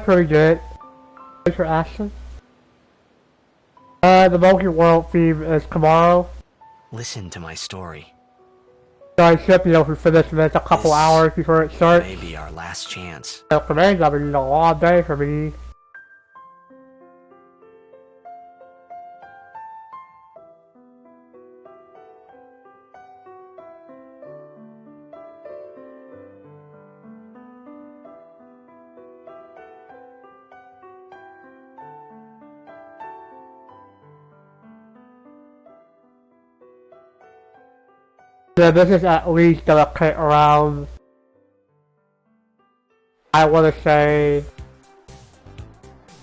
pretty good. Thanks for asking. The multi-world theme is tomorrow. Listen to my story. So I should be able to finish this a couple hours before it starts. Maybe our last chance. So for me, that would be a long day for me. Yeah, this is at least gonna take around, I wanna say,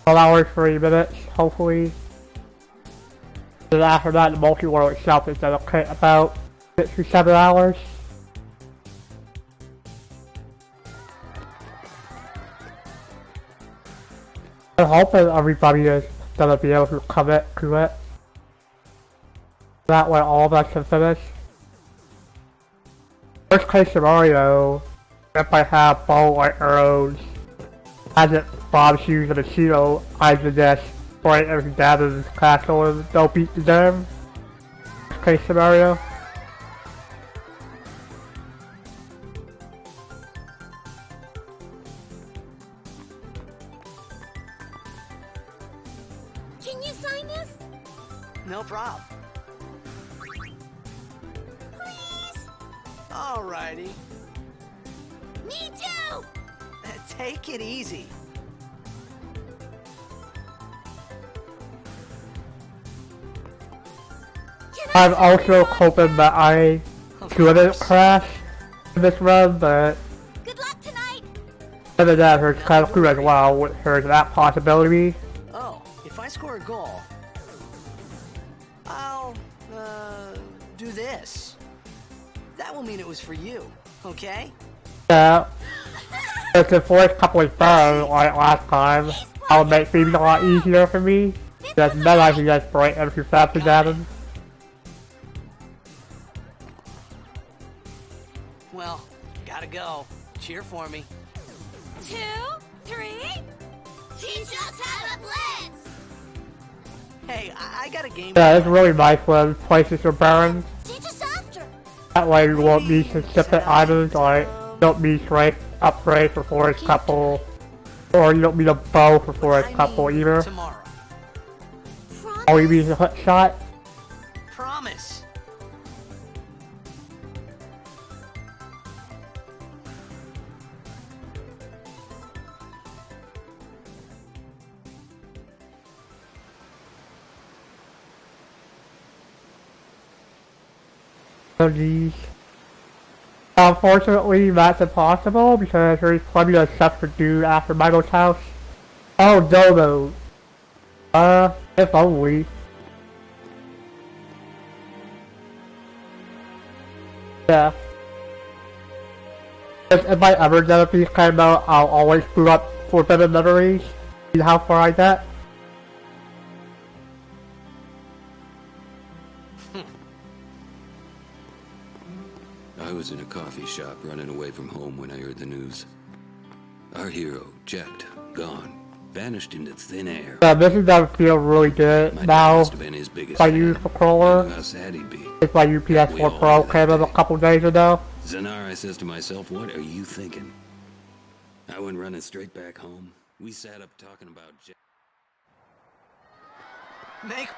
12 hours, 3 minutes, hopefully. And after that, the multi-world itself is gonna take about 6 to 7 hours. I'm hoping everybody is gonna be able to commit to it. That way all of us can finish. Worst case scenario, if I have bow or arrows, as it bombs shoes and a shield, I can just break everything down in this castle and don't beat the game. Worst case scenario. Can you sign this? No problem. Alrighty. Me too! Take it easy. I'm also hoping that I couldn't crash in this run, but good luck tonight. other than that, there's kind of cool as well, there's that possibility. Oh, if I score a goal, I'll, do this. That will mean it was for you, okay? Yeah. If the first couple is burned, like last time, I'll make things a lot easier for me. Then I can just break everything faster at him. Well, gotta go. Cheer for me. 2, 3. Teach us how to blitz! Hey, I got a game. Yeah, it's really nice when places are burned. Teach us after! That way we won't need specific items, like you don't need strength upgrade for forest couple, or you don't need a bow for forest couple either. Tomorrow. All you need is a hook shot. Promise. Oh geez. Unfortunately, that's impossible because there's plenty of stuff to do after Michael's house. Oh no though. If only. Yeah. If my ever Zelda piece came out, I'll always boot up Forbidden Memories. See how far I get? I was in a coffee shop running away from home when I heard the news. Our hero, Jacked, gone, vanished into thin air. Yeah, this is gonna feel really good now. If I use the controller, How sad he'd be. if my PS4 Pro came in a couple days ago. Zanar, I says to myself, what are you thinking? I went running straight back home. We sat up talking about Jack. Make...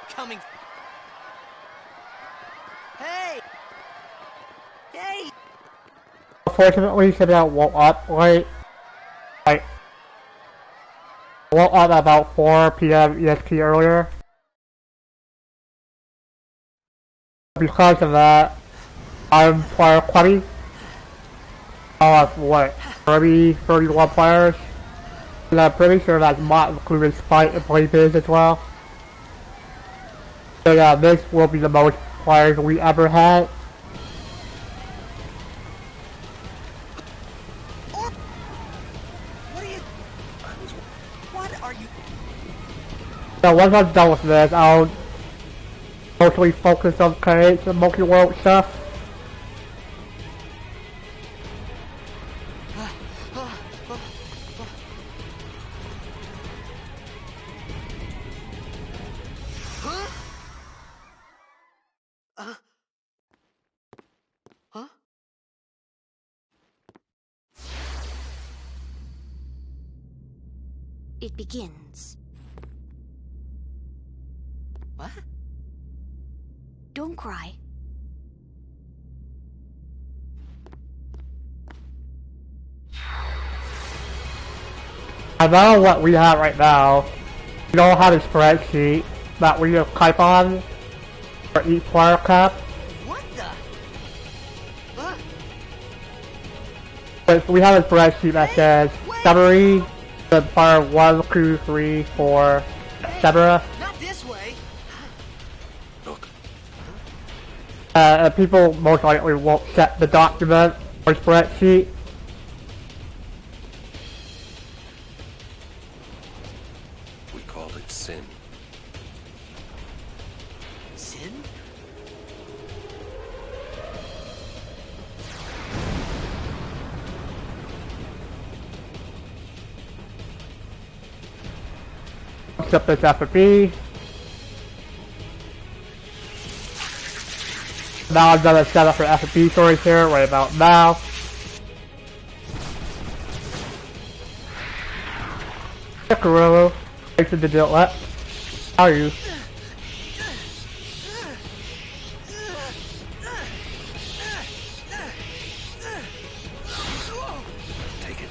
Coming... Hey! Hey! Unfortunately, since I woke up late, I woke up at about 4 PM EST earlier. Because of that, I'm player 20. I'll have what, 31 players? And I'm pretty sure that's not including Spite and Playbiz as well. So yeah, this will be the most players we ever had. What are you... So once I'm done with this, I'll mostly focus on creating some multi-world stuff. it begins. What? Don't cry. I know what we have right now. We don't have a spreadsheet that we just type on for each player cap. What the? Huh? But we have a spreadsheet that says summary, the player 1, 2, 3, 4, etc. Not this way. Look, And people most likely won't set the document or spreadsheet. we called it sin. Sin? Except this FFB. Now I'm gonna set up for FFB stories here right about now. Gorilla, thanks for the deal. What? How are you? Take it.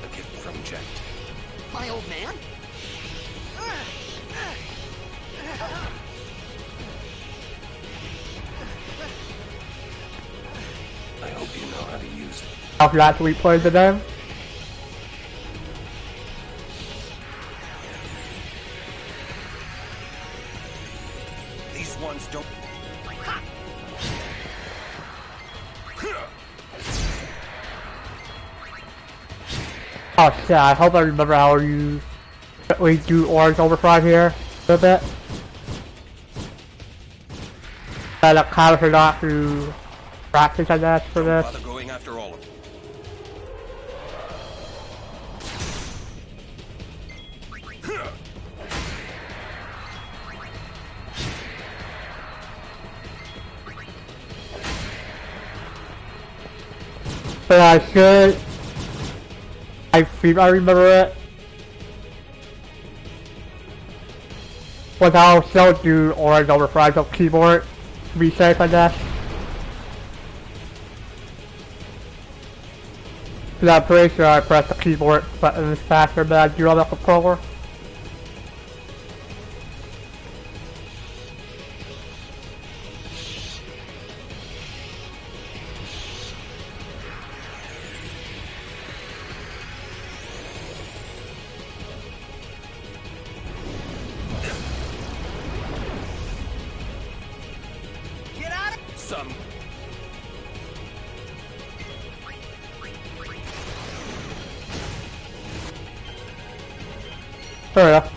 A gift from Jack. My old man? I hope you know how to use it. I'll forgot to replay the game. These ones don't. Oh shit, I hope I remember how you we do orange overdrive here a little bit. And I kind of forgot to practice I guess for Don't this. bother going after all of them. But I should. I think I remember it. But I'll still do orange overdrive on keyboard to be safe I guess. Because I'm pretty sure I press the keyboard button faster than I do on the controller. Get out of Some. Fair enough.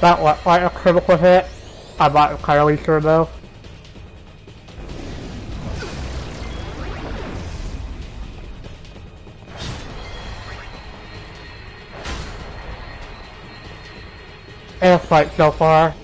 That was like a critical hit. I'm not entirely sure though. Air fight so far.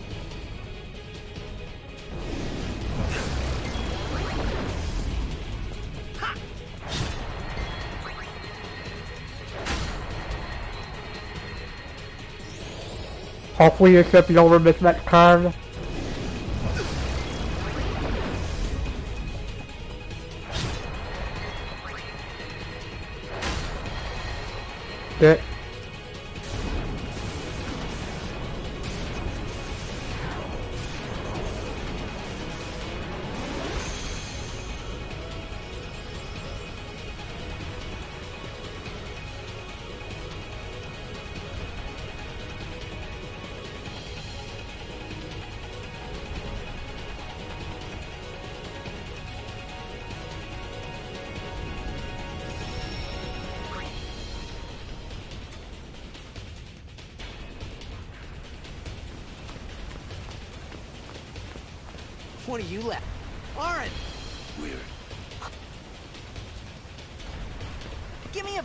Hopefully it should be over this next turn. Good. What are you left? Lauren! Weird. Give me a...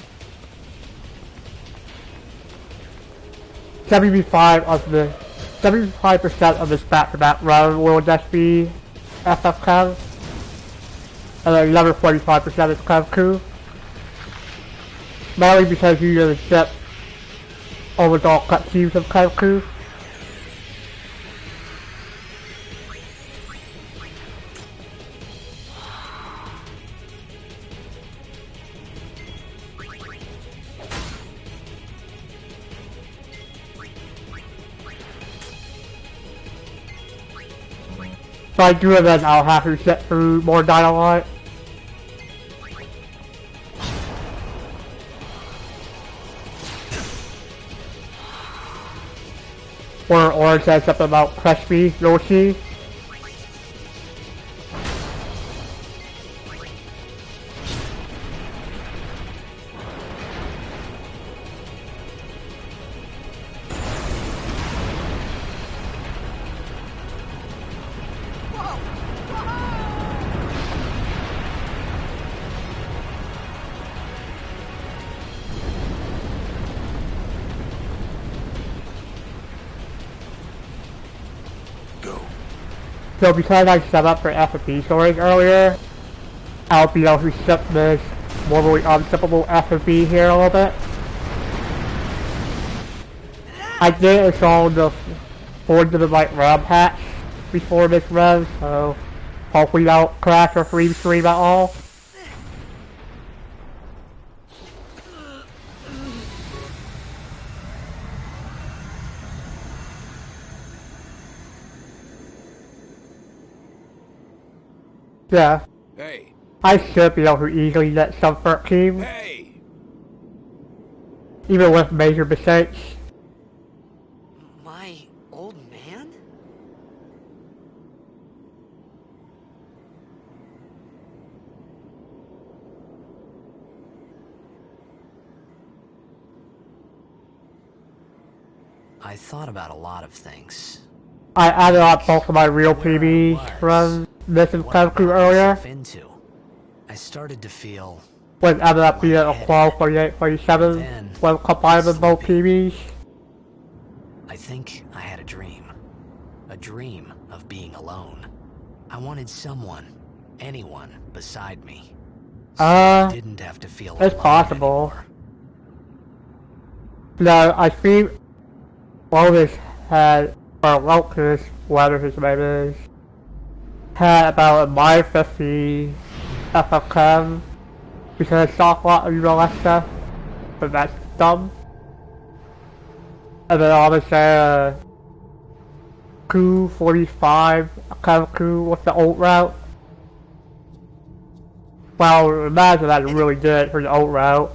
75% of this back-to-back run will just be FFX, and then another 45% is Cavco. Mainly because you just get overall cutscenes of Cavco. So I do it, then I'll have to sit through more dialogue. Or it says something about crispy Yoshi. So because I set up for FFP storage earlier, I'll be able to skip this normally unskippable FFP here a little bit. I did install the 4GB RAM patch before this run, so hopefully that'll crash or freeze stream at all. Yeah. Hey. I should be able to easily get some 13, Hey. even with major mistakes. My old man? I thought about a lot of things. I added up both of my real PBs from this and Cavco earlier, Into. I started to feel when ended up being a qual 48-47 when combined with both PBs. I think I had a dream of being alone. I wanted someone, anyone beside me. So I didn't have to feel It's alone possible. anymore. No, I think Lotus had, or Locus, whatever his name is, had about a -50 FFX because I saw a lot of ULS stuff, but that's dumb. And then obviously, 245 Cavco with the old route. Well, imagine that's really good for the old route.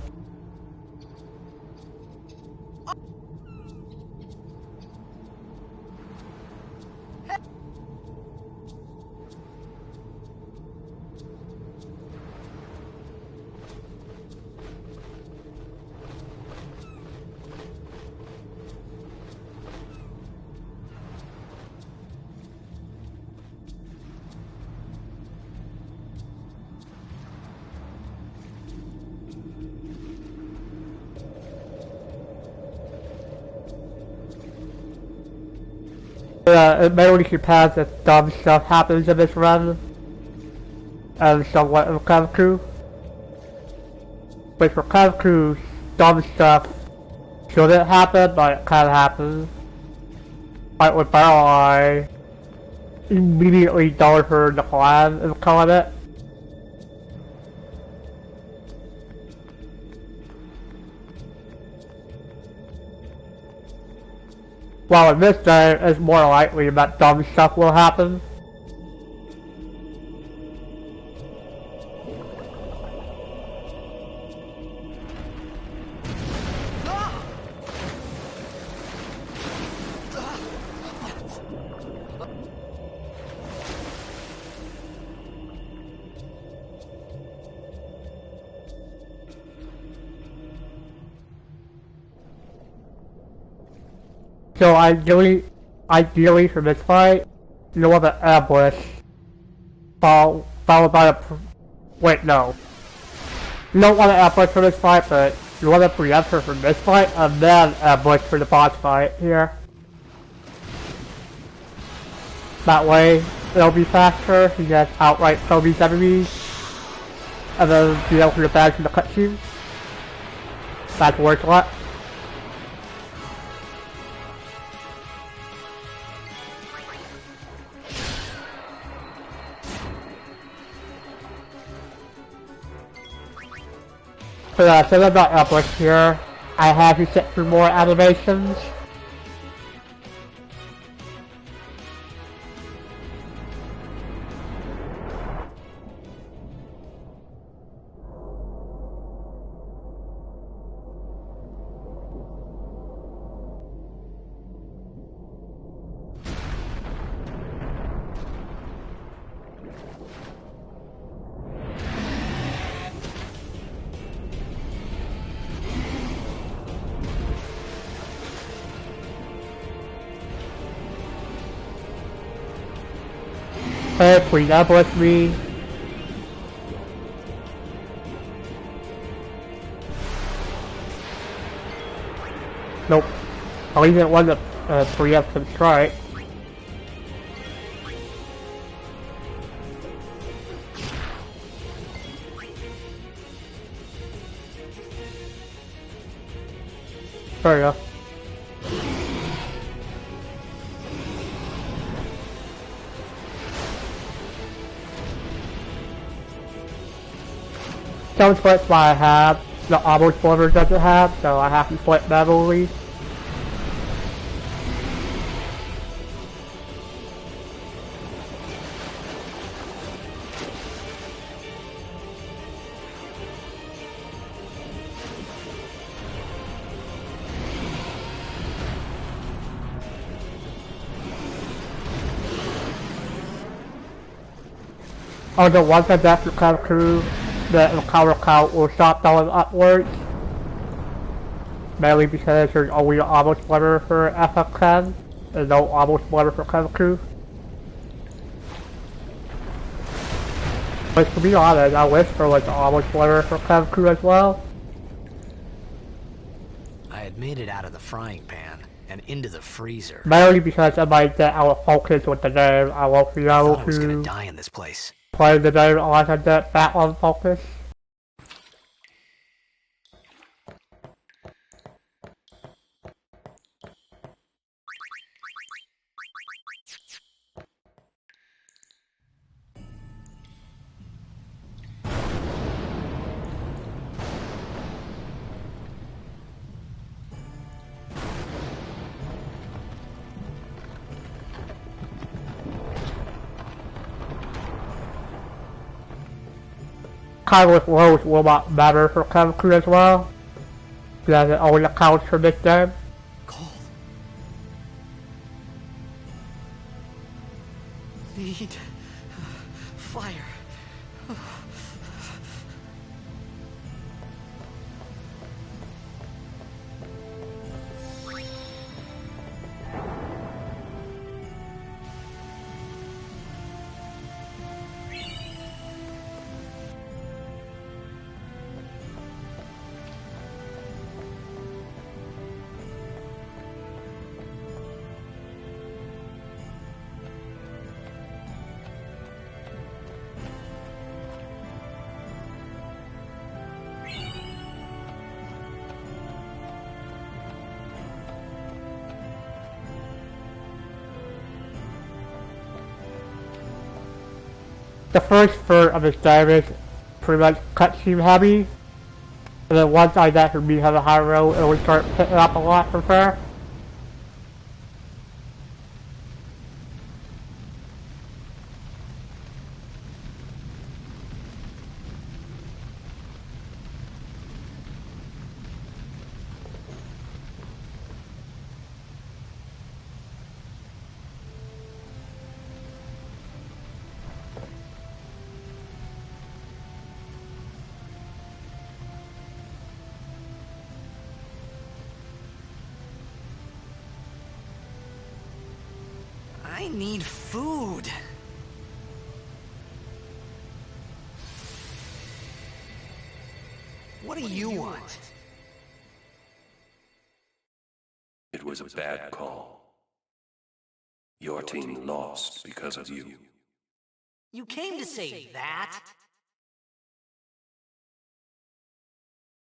It mainly depends if dumb stuff happens in this run, and somewhat in Cavco. But for Cavco, dumb stuff shouldn't happen, but it can happen. Like with Barrel Eye, immediately don't heard the plan is calling it. Well, in this game, it's more likely that dumb stuff will happen. So ideally for this fight, you want to ambush followed by wait, no. You don't want to ambush for this fight, but you want to preempt her from this fight, and then ambush for the boss fight here. That way, it'll be faster, you just outright kill these enemies, and then be able to advance in the cutscene. That's worth a lot. So yeah, since I'm not ambushed here, I have to sit through more animations. Hey, please ambush me. Nope. At least it wasn't a preemptive strike. There you go. Some splits I have, the auto splitter doesn't have, so I have to split manually. Although once I get to come through, the encounter count will stop going upwards. Mainly because there's only an auto splitter for FFX and no auto splitter for Kenku. But to be honest, I wish there was an auto splitter for Kenku as well. I had made it out of the frying pan and into the freezer. Mainly because I might get out of focus with the game, I won't be able I was gonna to die in this place. play the game unless I get back on focus. Kindless Rose will not matter for Kenku as well, because it only accounts for this game. Cold. Need fire. The first third of this game is pretty much cutscene heavy, and then once I get to meet the high road, it will start picking up a lot from there. I need food. do you want? It was a bad call. Your team lost because of you. You came to say that?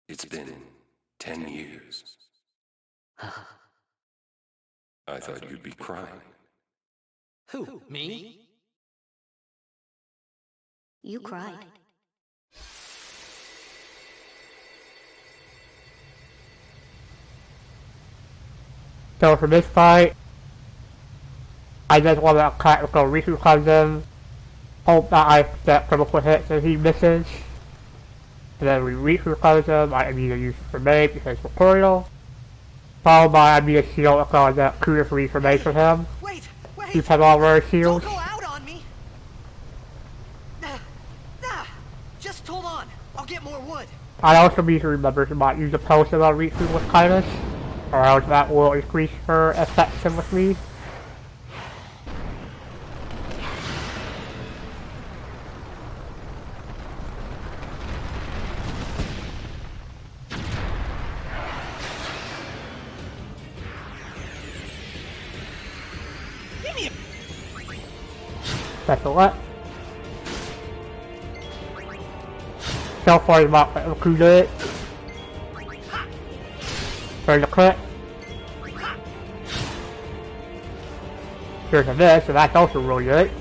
It's been 10 years. I thought you'd be crying. Who, me? You cried. So for this fight, I just want to cut so Riku comes in, hope that I get critical hits and he misses. And then when Riku comes in, I immediately use for May because for Corio. Followed by I immediately shield if I get Kuda for May for him. Wait! Keep him all very Don't shield. go out on me! Just hold on. I'll get more wood. I also need to remember to not use a potion on Riku with kindness, or else that will increase her affection with me. Special what? So far he's not letting Riku do it. There's a crit. Here's a miss, and that's also really good.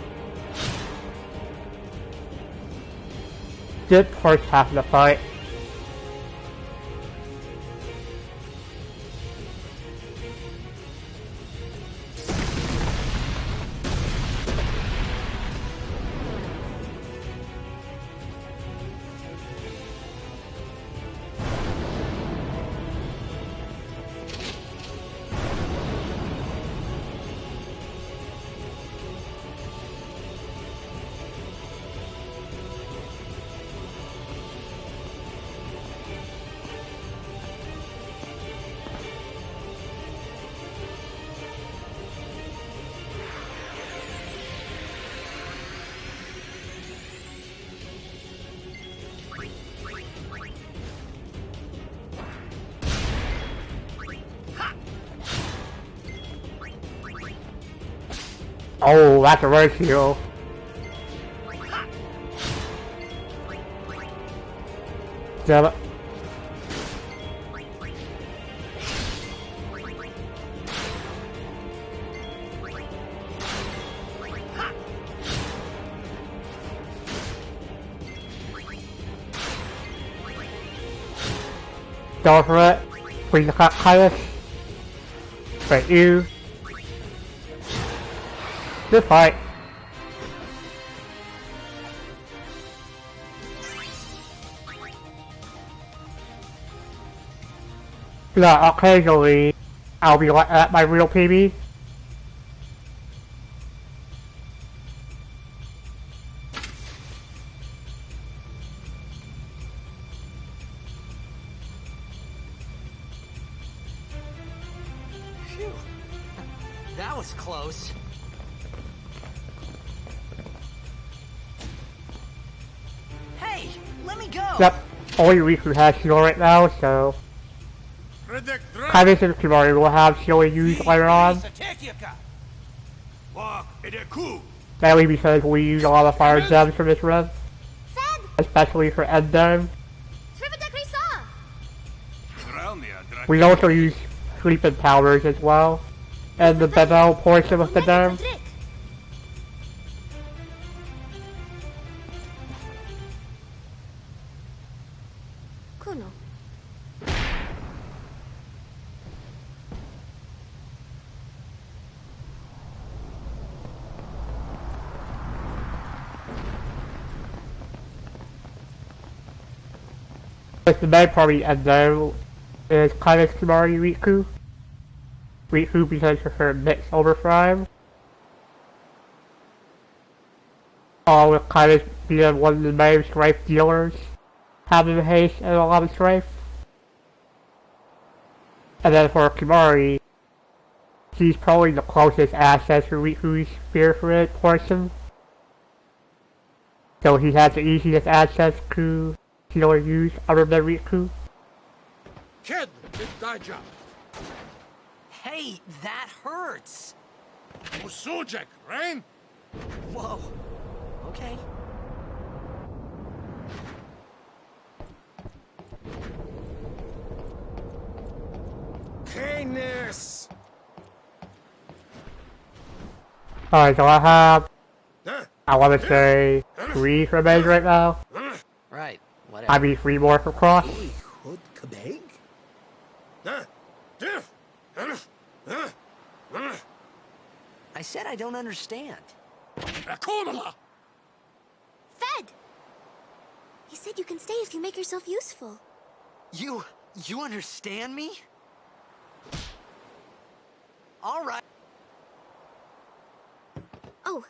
Good first half of the fight. Oh, that's a ratio. Damn it. Go for it. Please look at highest. But you. Good fight. Yeah, occasionally I'll be like at my real PB. Phew. That was close. Hey, let me go! Yep, only Riku has shield right now, so Kaivis and Kimari will have shield used later on. Mainly because we use a lot of fire gems for this run, especially for end time. We also use sleeping powders as well, and the bevel portion of the dam. The main party end though is Kaivis Kimari Riku. Riku because of her mixed overframe. Along with Kaivis being one of the main strafe dealers, having haste and a lot of strafe. And then for Kimari, she's probably the closest asset to Riku's spirit portion. So he has the easiest access to healer use other than Riku. Kid, did die job. Hey, that hurts! Usujek, right? Whoa. Okay. Canis! Alright, so I have, Huh? I want to say 3 for Mage right now. Right, whatever. I mean 3 more for Cross. Hood Kabeg? I said I don't understand. Akumala! Fed! He said you can stay if you make yourself useful. You understand me? All right. Oh.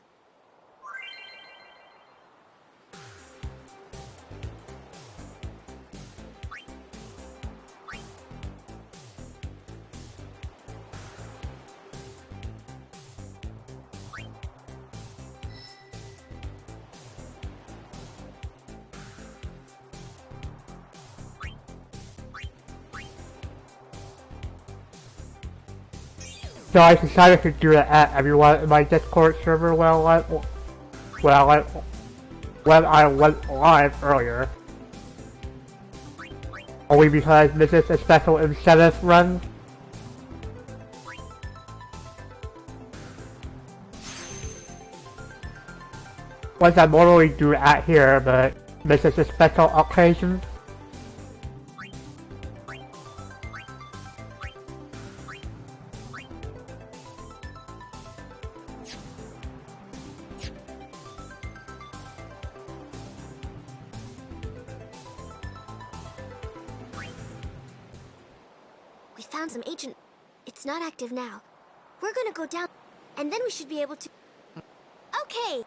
So I decided to do that at everyone in my Discord server when I went live earlier. Only because this is a special incentive run. Once I normally do at here, but this is a special occasion. We found some agent. It's not active now. We're gonna go down, and then we should be able to... Okay!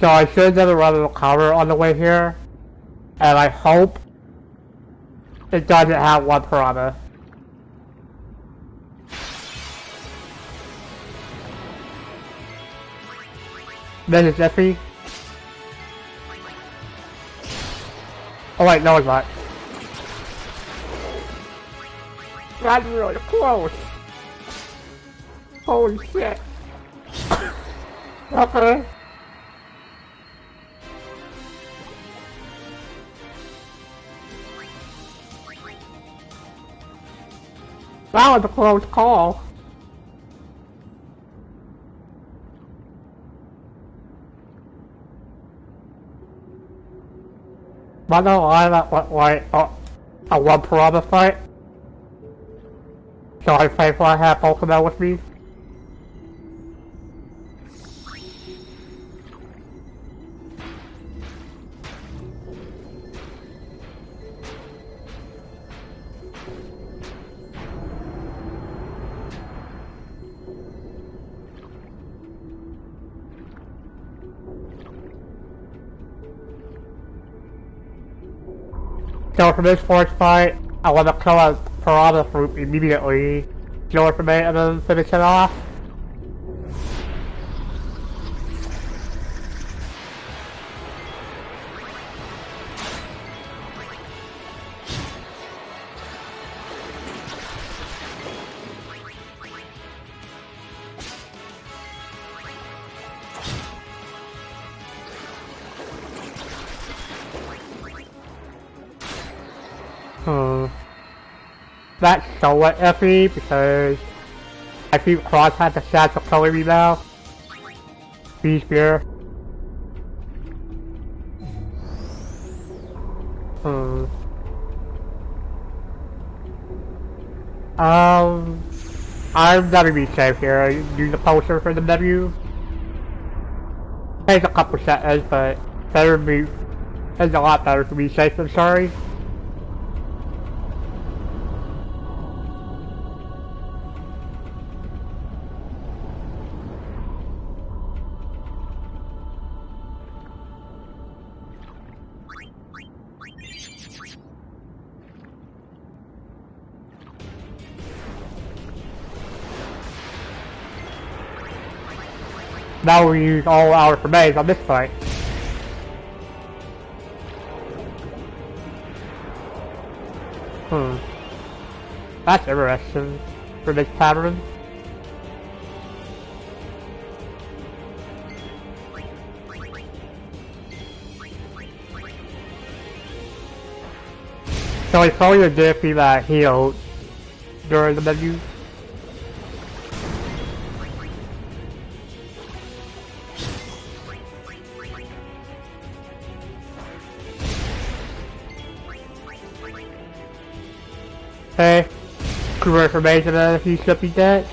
So I should have run a cover on the way here, and I hope it doesn't have one piranha. This is iffy. Oh wait, no it's not. That's really close. Holy shit. Okay. That was a close call. But no, I went like a one piranha fight. So I thankful I have Pokemon with me. So for this force fight, I want to kill a piranha fruit immediately, kill it from it, and then finish it off. That's somewhat iffy because I think Cross has a chance of killing me now. Beast Spear. I'm gonna be safe here. Use the poster for the W. Takes a couple seconds, but better to be. It's a lot better to be safe than sorry. Now we use all our grenades on this fight. That's interesting for this pattern. So it's probably a good thing that healed during the menu. Hey, crew information that he should be dead.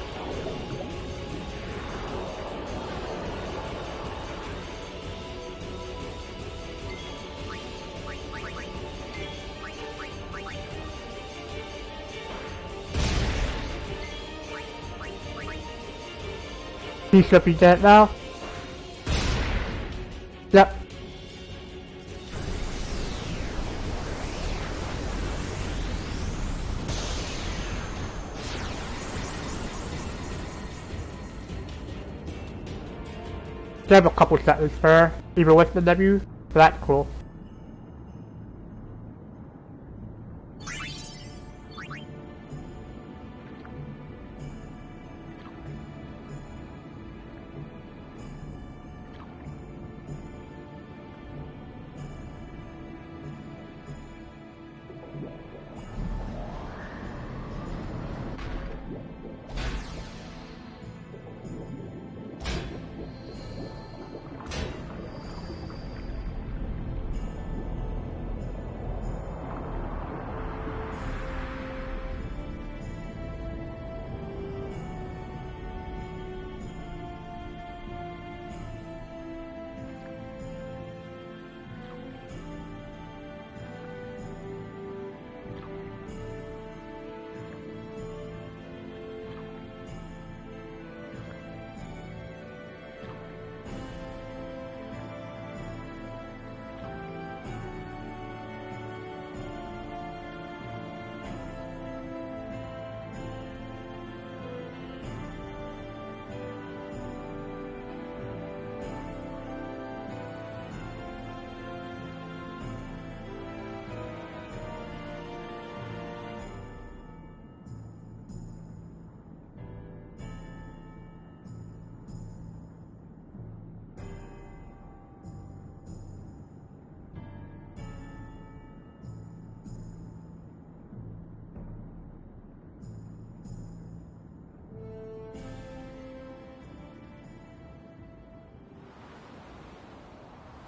He should be dead now. Yep. They have a couple seconds for even with the W, so that's cool.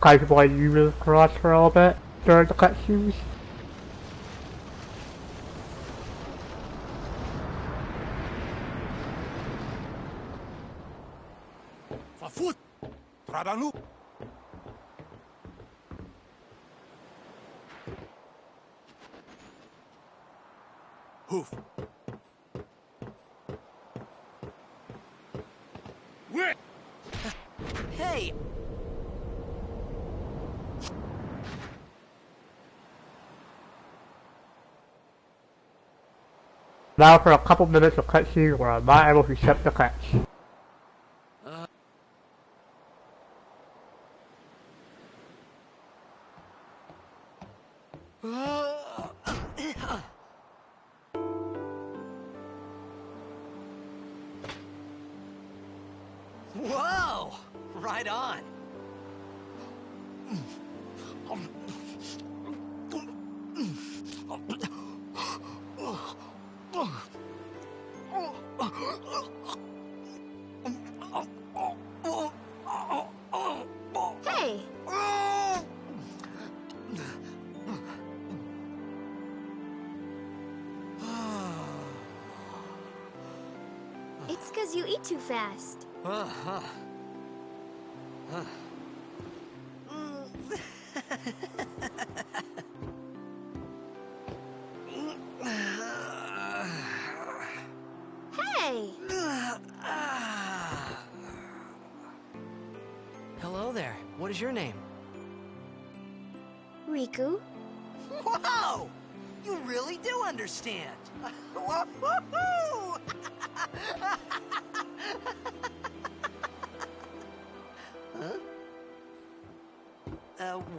Kind of like you move across for a little bit during the cutscenes. Fafut! Tradanu! Hoof! Wait! Hey! Now for a couple minutes of cutscenes where I'm not able to shut the catch. Whoa! Right on. Hey! It's 'cause you eat too fast. Hey! Hello there. What is your name? Riku? Whoa! You really do understand. Woo-hoo-hoo!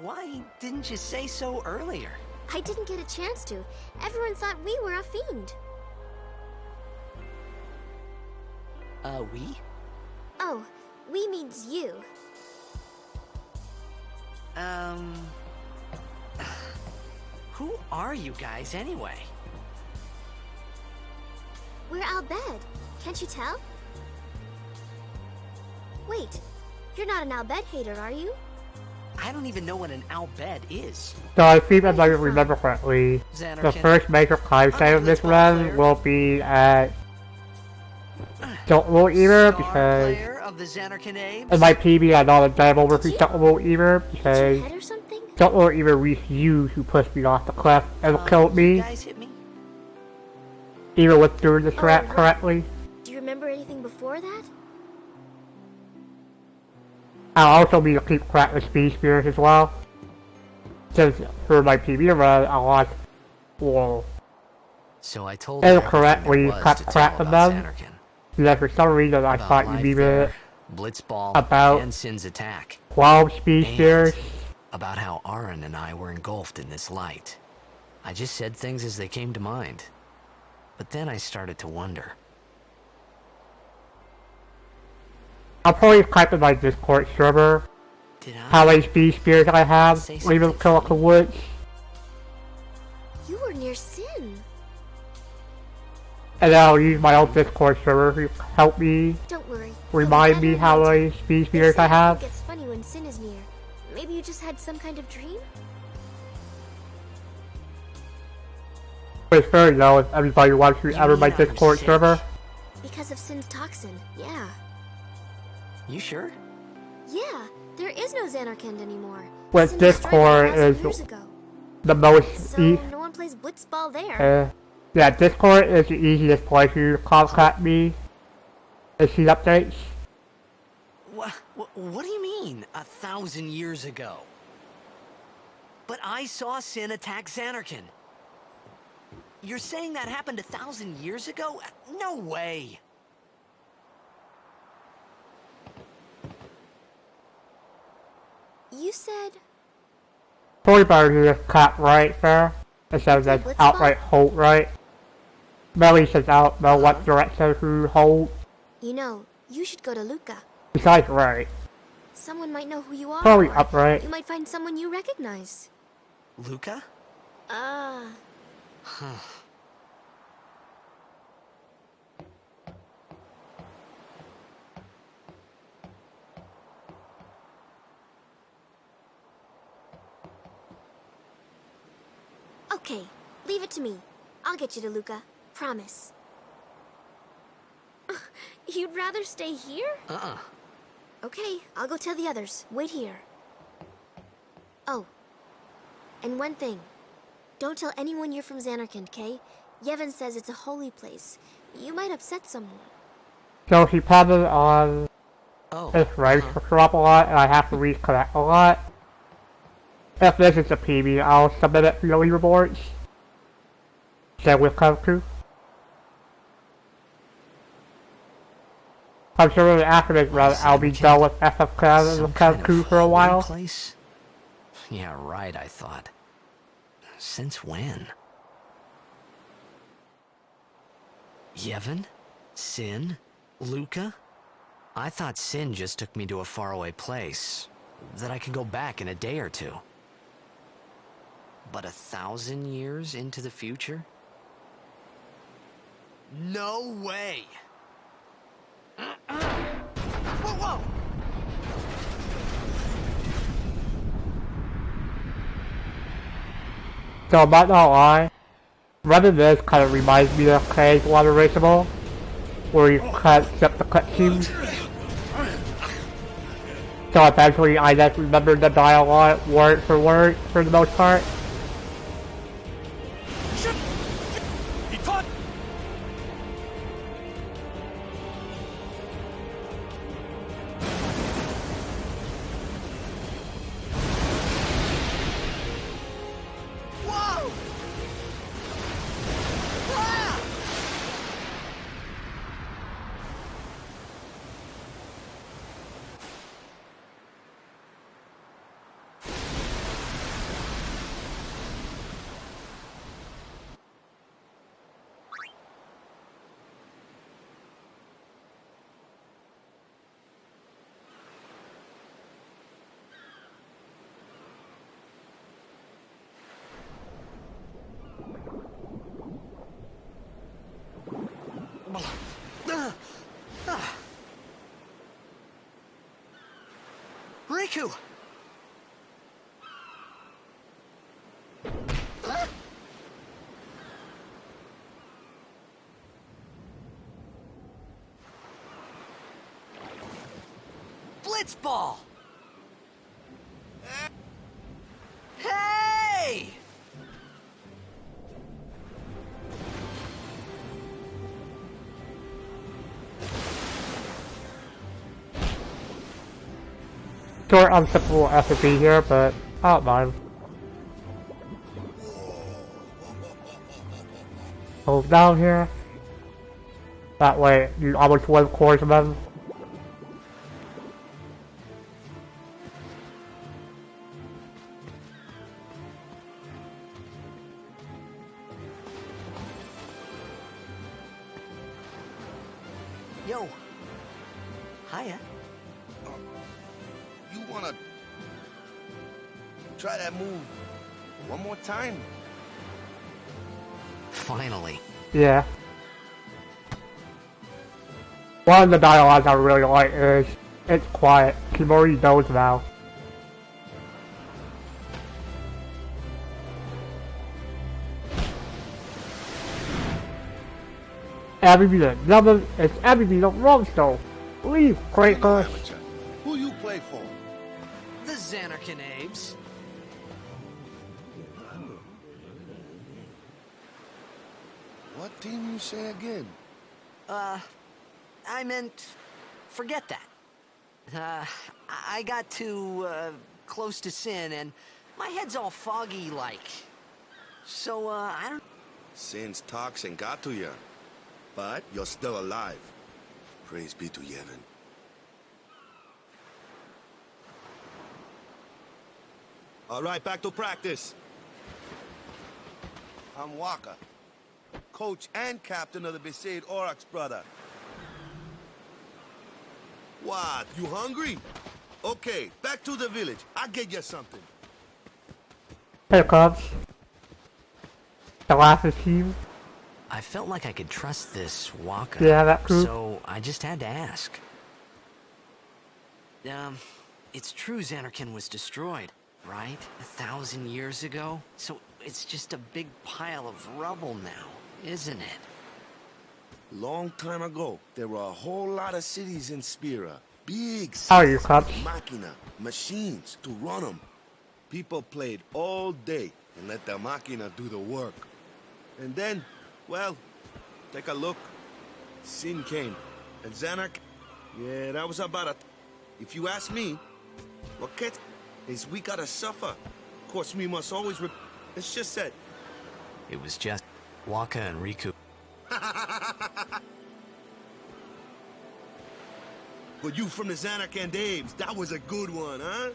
why didn't you say so earlier? I didn't get a chance to. Everyone thought we were a fiend. We? Oh, we means you. Who are you guys anyway? We're Albed. Can't you tell? Wait, you're not an Albed hater, are you? I don't even know what an Albed is. So I think if I remember correctly, the Xanarkin. first major climb site of this run will be at Don't Either, Star because player of the Xanarkin Apes? in my PB I know the damn over for Don't Either, Hit your because head or something? Don't Either reached you who pushed me off the cliff and killed You me, guys hit me? even with doing the strat right. correctly. Do you remember anything before that? I'll also be to keep crack the speed spears as well. Since for my PB run I lost So I told her incorrectly everything there was cut to crack tell of about them. Xanarkin. Yeah, for some reason I About thought you'd life be there, the Blitzball, about- and Sin's attack. 12 speed And spears. about how Aaron and I were engulfed in this light. I just said things as they came to mind. But then I started to wonder. I'll probably type in my Discord server Did how I? many speed spears I have, Say or even something kill the funny. woods. You were near Sin. And then I'll use my own Discord server to help me Don't worry. remind me how many speed They spears say I have. It gets funny when Sin is near. Maybe you just had some kind of dream? But it's fair, you know, if everybody wants to You enter my mean I was Discord sick? server. Because of Sin's toxin, yeah. You sure? Yeah, there is no Xanarkand anymore. With Sin destroyed Discord it 1,000 is years ago. The most So no one plays Blitzball there. yeah, Discord is the easiest place to contact me and see updates. What do you mean, 1,000 years ago? But I saw Sin attack Xanarkin. You're saying that happened 1,000 years ago? No way! You said Probably better to just cut right there instead of just Blitzball? outright hold right. Melly says I don't know what direction to hold. You know, you should go to Luca. Besides right. Someone might know who you are. Probably or upright. You might find someone you recognize. Luca? Ah. Okay, leave it to me. I'll get you to Luca. Promise. You'd rather stay here? Okay, I'll go tell the others. Wait here. Oh. And one thing. Don't tell anyone you're from Xanarkand, okay? Yevon says it's a holy place. You might upset someone. So he planted on Oh. his rights to drop a lot and I have to reconnect a lot. If this is a PB, I'll submit it for the leaderboards. That will come to. I'm sure that after this run, I'll be done with FFX and Some come kind to of for a holy while. place? Yeah, right, I thought. Since when? Yevon? Sin? Luca? I thought Sin just took me to a faraway place, that I could go back in a day or two. But 1,000 years into the future? No way! Whoa, whoa! So I'm not gonna lie, running this kind of reminds me of Craig's Water Raceable, where you cut up the cutscenes. So eventually I just remembered the dialogue word for word for the most part. He taught. Whoa! Ah! Riku! Blitzball! Hey! Short unsimple FFX here, but I don't mind. Hold down here. That way, you almost one course of them. Yo. Hiya. You wanna try that move one more time? Finally. Yeah. One of the dialogues I really like is, it's quiet. Kimori knows now. It's everything wrong still. Leave, Kratos. Who you play for? The Xanarkin Abes. What team you say again? I meant, forget that. I got too, close to Sin, and my head's all foggy like. So, I don't... Sin's toxin got to you, but you're still alive. Praise be to Yevon. All right, back to practice. I'm Waka, coach and captain of the Besaid Aurochs, brother. What, you hungry? Okay, back to the village. I'll get you something. Here comes the last team. I felt like I could trust this Waka. Yeah, that group. So I just had to ask. It's true Xanarkin was destroyed, right? 1,000 years ago? So it's just a big pile of rubble now, isn't it? Long time ago, there were a whole lot of cities in Spira. Big cities. How are you, Cops? Machina, machines to run them. People played all day and let the Machina do the work. And then, well, take a look. Sin came. And Xanark, yeah, that was about it. If you ask me, what is we gotta suffer. Of course, we must always it's just that. It was just Waka and Riku. But you from the Xanark and Abes, that was a good one, huh?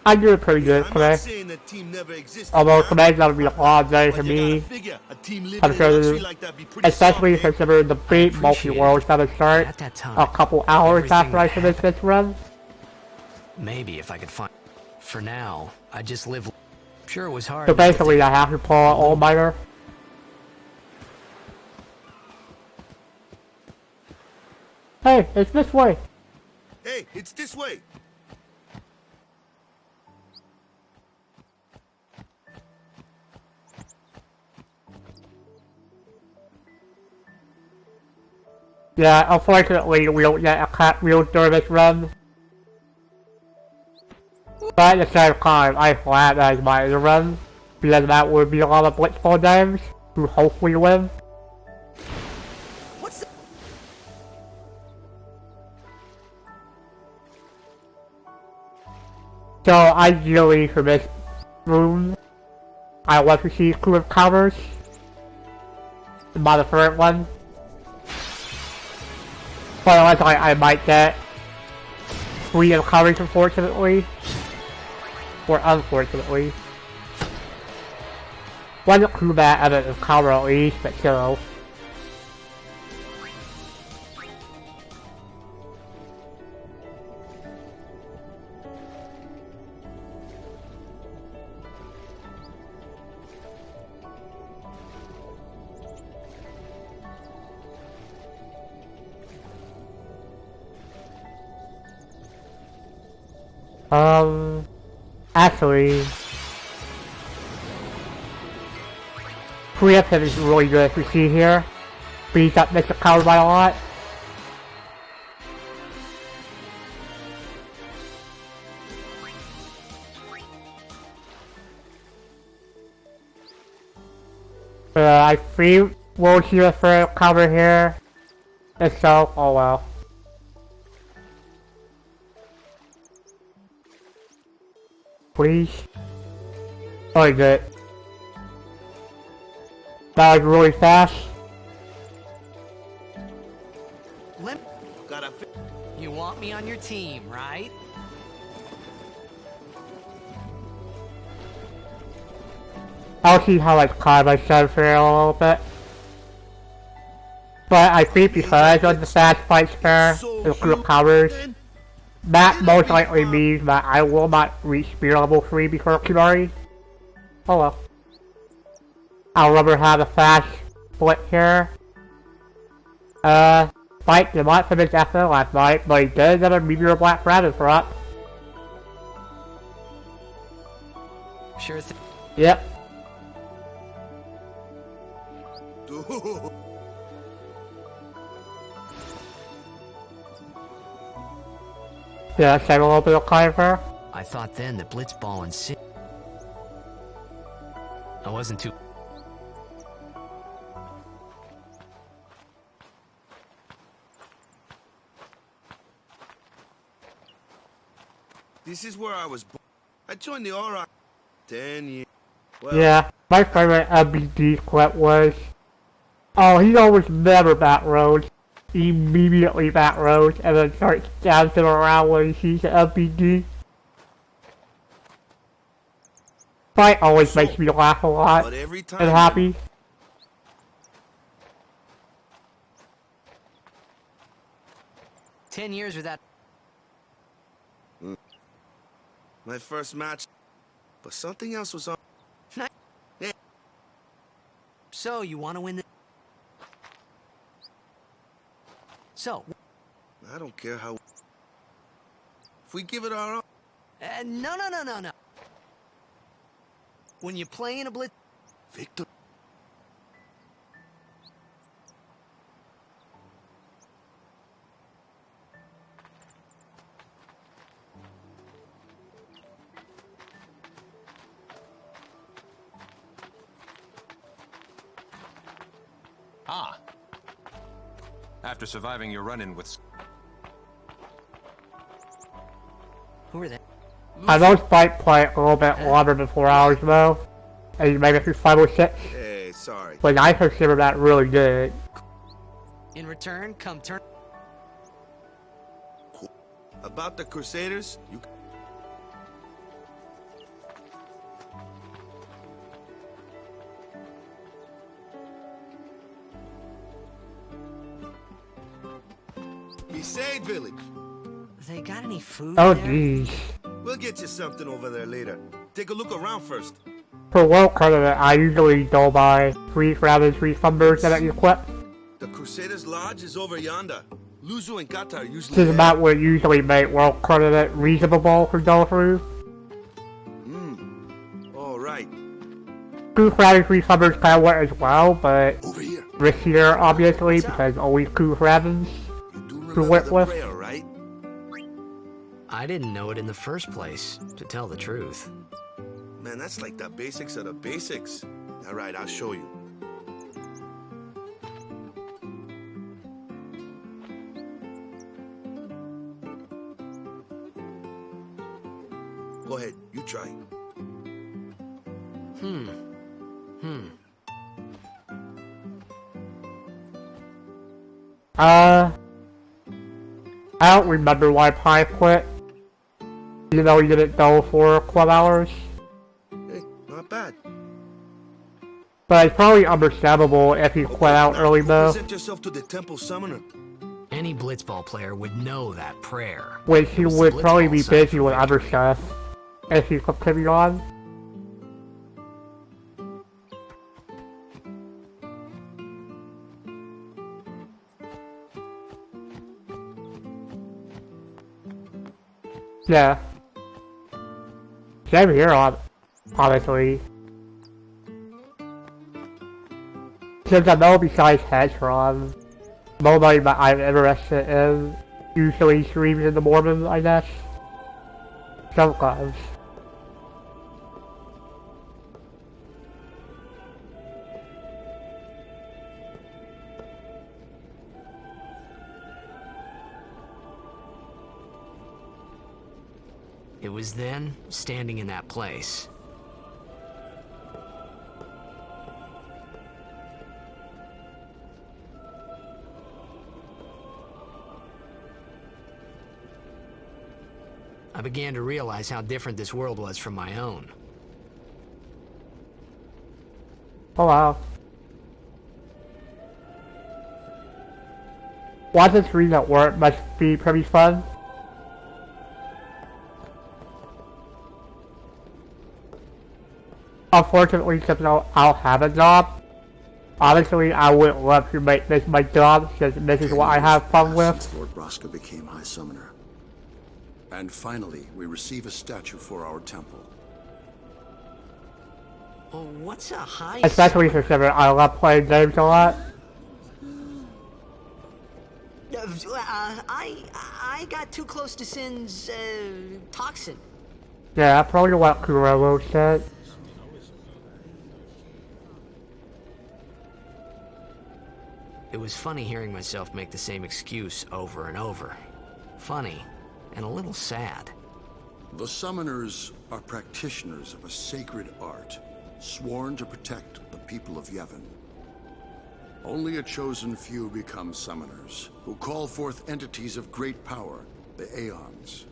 I do it pretty good I'm today. not saying the team never existed. Although today's gonna be a hard day for me. Especially considering the big multi-world's gonna start At that time, a couple hours after I everything finish this run. Maybe if I could find... For now, I just live... Sure, it was hard. So basically I have to pull an all-nighter. Hey, it's this way. Hey, it's this way. Yeah, unfortunately we don't get a cat wheel during this run. But at the same time, I glad that I might the run, because that would be a lot of blitzball games to hopefully win. What's the... So ideally for this room, I want to see crew of counters. By the third one. But otherwise I might get 3 of coverage, unfortunately. Or unfortunately. One combat and a cover at least, but still. Actually, preemptive is really good as we see here. Speeds up Mr. Power by a lot. I think we'll see us for cover here. If so, oh well. Please. Oh, is it? That was really fast. You want me on your team, right? I'll see how I climb myself here a little bit. But I think because of the fast fight spare, the group covers, that most likely means that I will not reach speed level 3 before Kimari. Oh well. I'll rather have a fast split here. Spike did not finish after last night, but he did get a Meteor Black Rabbit for up. Sure thing. Yep. Yeah, save a little bit of climber. I thought then that Blitzball and Sid... I wasn't too... This is where I was born. I joined the Aura 10 years. Well, Yeah, my favorite MBD clip was, oh, he always never back roads. He immediately back roads and then starts dancing around when he sees the MBD. Fight always makes me laugh a lot but every time and happy. "10 years without..." my first match, but something else was on. So, you want to win the... So... I don't care how. If we give it our all. No. When you play in a blitz... Victor. Ah. After surviving your run-in with... Who are they? I know Spike play a little bit longer than 4 hours though, and you make it through 5 or 6, Hey, sorry. but I consider that really good. In return, come turn... About the Crusaders, you. Besaid Village. They got any food Oh there? geez. We'll get you something over there later. Take a look around first. For world tournament, I usually go by 3 rabbits, 3 thumbers that I equip. The Crusaders' Lodge is over yonder. Luzu and Kata are usually. This is about what usually make world tournament reasonable to go through. All right. 2 rabbits, 3 thumbers kind of work as well, but Over here. riskier obviously because only 2 rabbits. You do To remember work the with. prayer, right? I didn't know it in the first place, to tell the truth. Man, that's like the basics of the basics. All right, I'll show you. Go ahead, you try. I don't remember why Pi quit. You know, he didn't go for 12 hours. Hey, not bad. But it's probably understandable if he quit out early though. Present yourself to the temple summoner. Any blitzball player would know that prayer. Which he It was the would probably blitzball be sign busy for with other victory. stuff if he continued on. Yeah. Same here, honestly. Since I know besides hedgehogs, nobody that I'm interested in usually streams in the morning, I guess. Sometimes. It was then, standing in that place, I began to realize how different this world was from my own. Oh wow. Watching streams at work must be pretty fun. Unfortunately, since I don't have a job, honestly, I wouldn't love to make this my job, since this is what I have fun with. Since Lord Braska became High Summoner. And finally, we receive a statue for our temple. Oh, what's a high... Especially considering I love playing games a lot. I got too close to Sin's, toxin. Yeah, that's probably what Kuroro said. It was funny hearing myself make the same excuse over and over. Funny, and a little sad. The Summoners are practitioners of a sacred art, sworn to protect the people of Yevon. Only a chosen few become Summoners, who call forth entities of great power, the Aeons.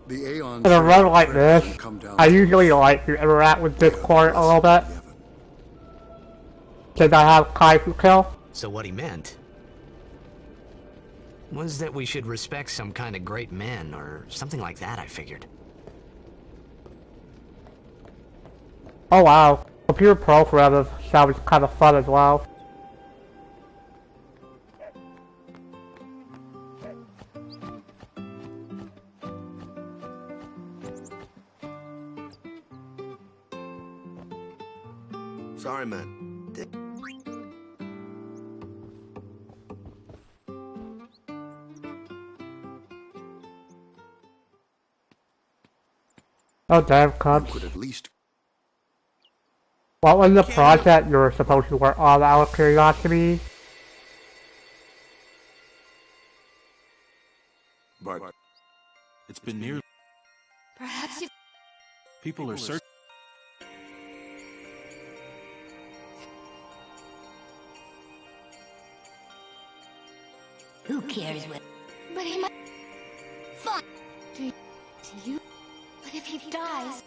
The Aeons... In a run like this, I usually like to interact with Discord a little bit, since I have Kaifu Kill. So what he meant was that we should respect some kind of great men, or something like that, I figured. Oh wow, computer programming sounds kind of fun as well. Sorry, man. Oh damn, Cubs. Could at least... What was the project you were supposed to work on out of curiosity? But it's been nearly... Perhaps you... People are searching. Who cares what... But he might... Fine. Do you... But if he dies...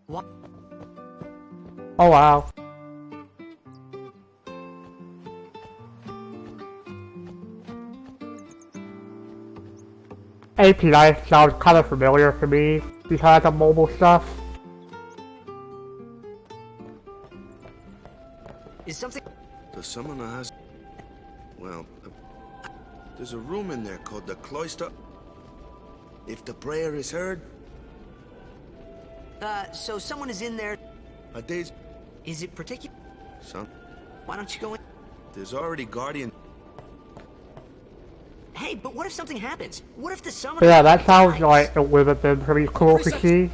What? Oh wow. API sounds kind of familiar to me because of mobile stuff. Is something... The summoner has... Well, there's a room in there called the Cloister. If the prayer is heard... so someone is in there... A day's... Is it particular? Son, Why don't you go in? there's already Guardian... Hey, but what if something happens? What if the summoner... Yeah, that sounds like it would have been pretty cool to see.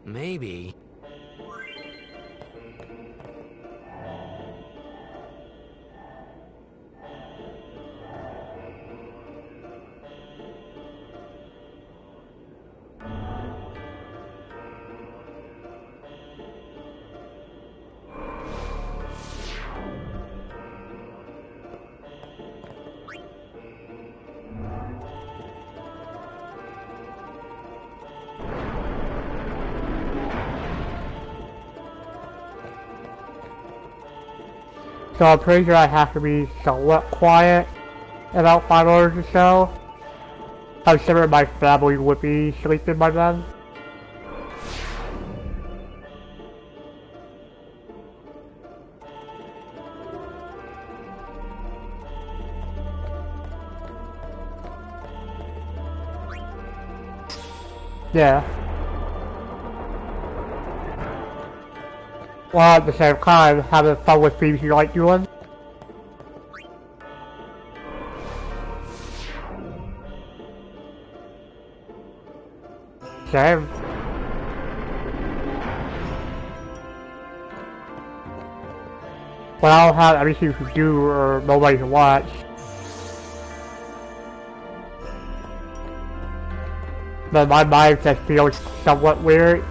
Maybe... So I'm pretty sure I have to be somewhat quiet in about 5 hours or so. I'm sure my family would be sleeping by then. Yeah. While at the same time, having fun with things you like doing. Same. When I don't have anything to do or nobody to watch. Then my mind just feels somewhat weird.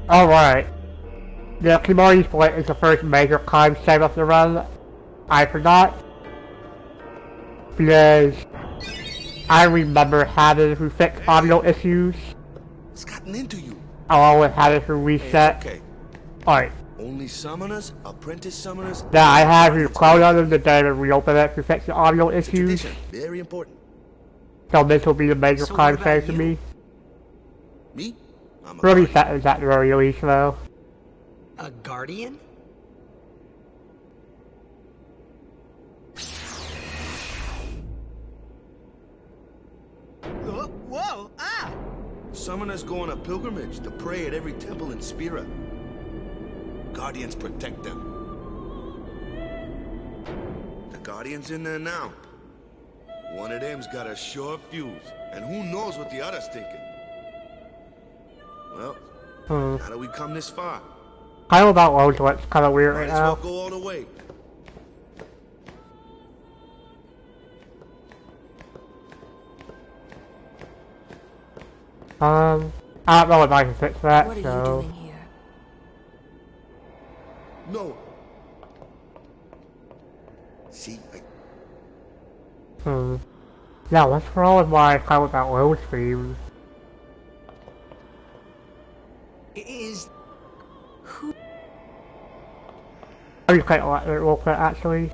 Alright. The Kimori split is the first major crime save of the run. I forgot. Because I remember having to fix audio issues. What's gotten into you? Along with having to reset. Hey, okay. Alright. Only summoners, apprentice summoners. Now I have to close on the day and reopen it to fix the audio issues. Tradition. Very important. So this will be the major So crime what save about for you? me. Me? I'm a Really guardian. set is at the very least though. A guardian? Whoa! Ah! Summoners go on a pilgrimage to pray at every temple in Spira. Guardians protect them. The Guardian's in there now. One of them's got a sure fuse, and who knows what the other's thinking. Well, how do we come this far? I know about loads, so it's kind of weird Might right as well now. go all the way. I don't know if I can fix that, What are so... you doing here? No. See, Yeah, what's wrong with my kind of about low stream? Is... I just can't let it real quick actually.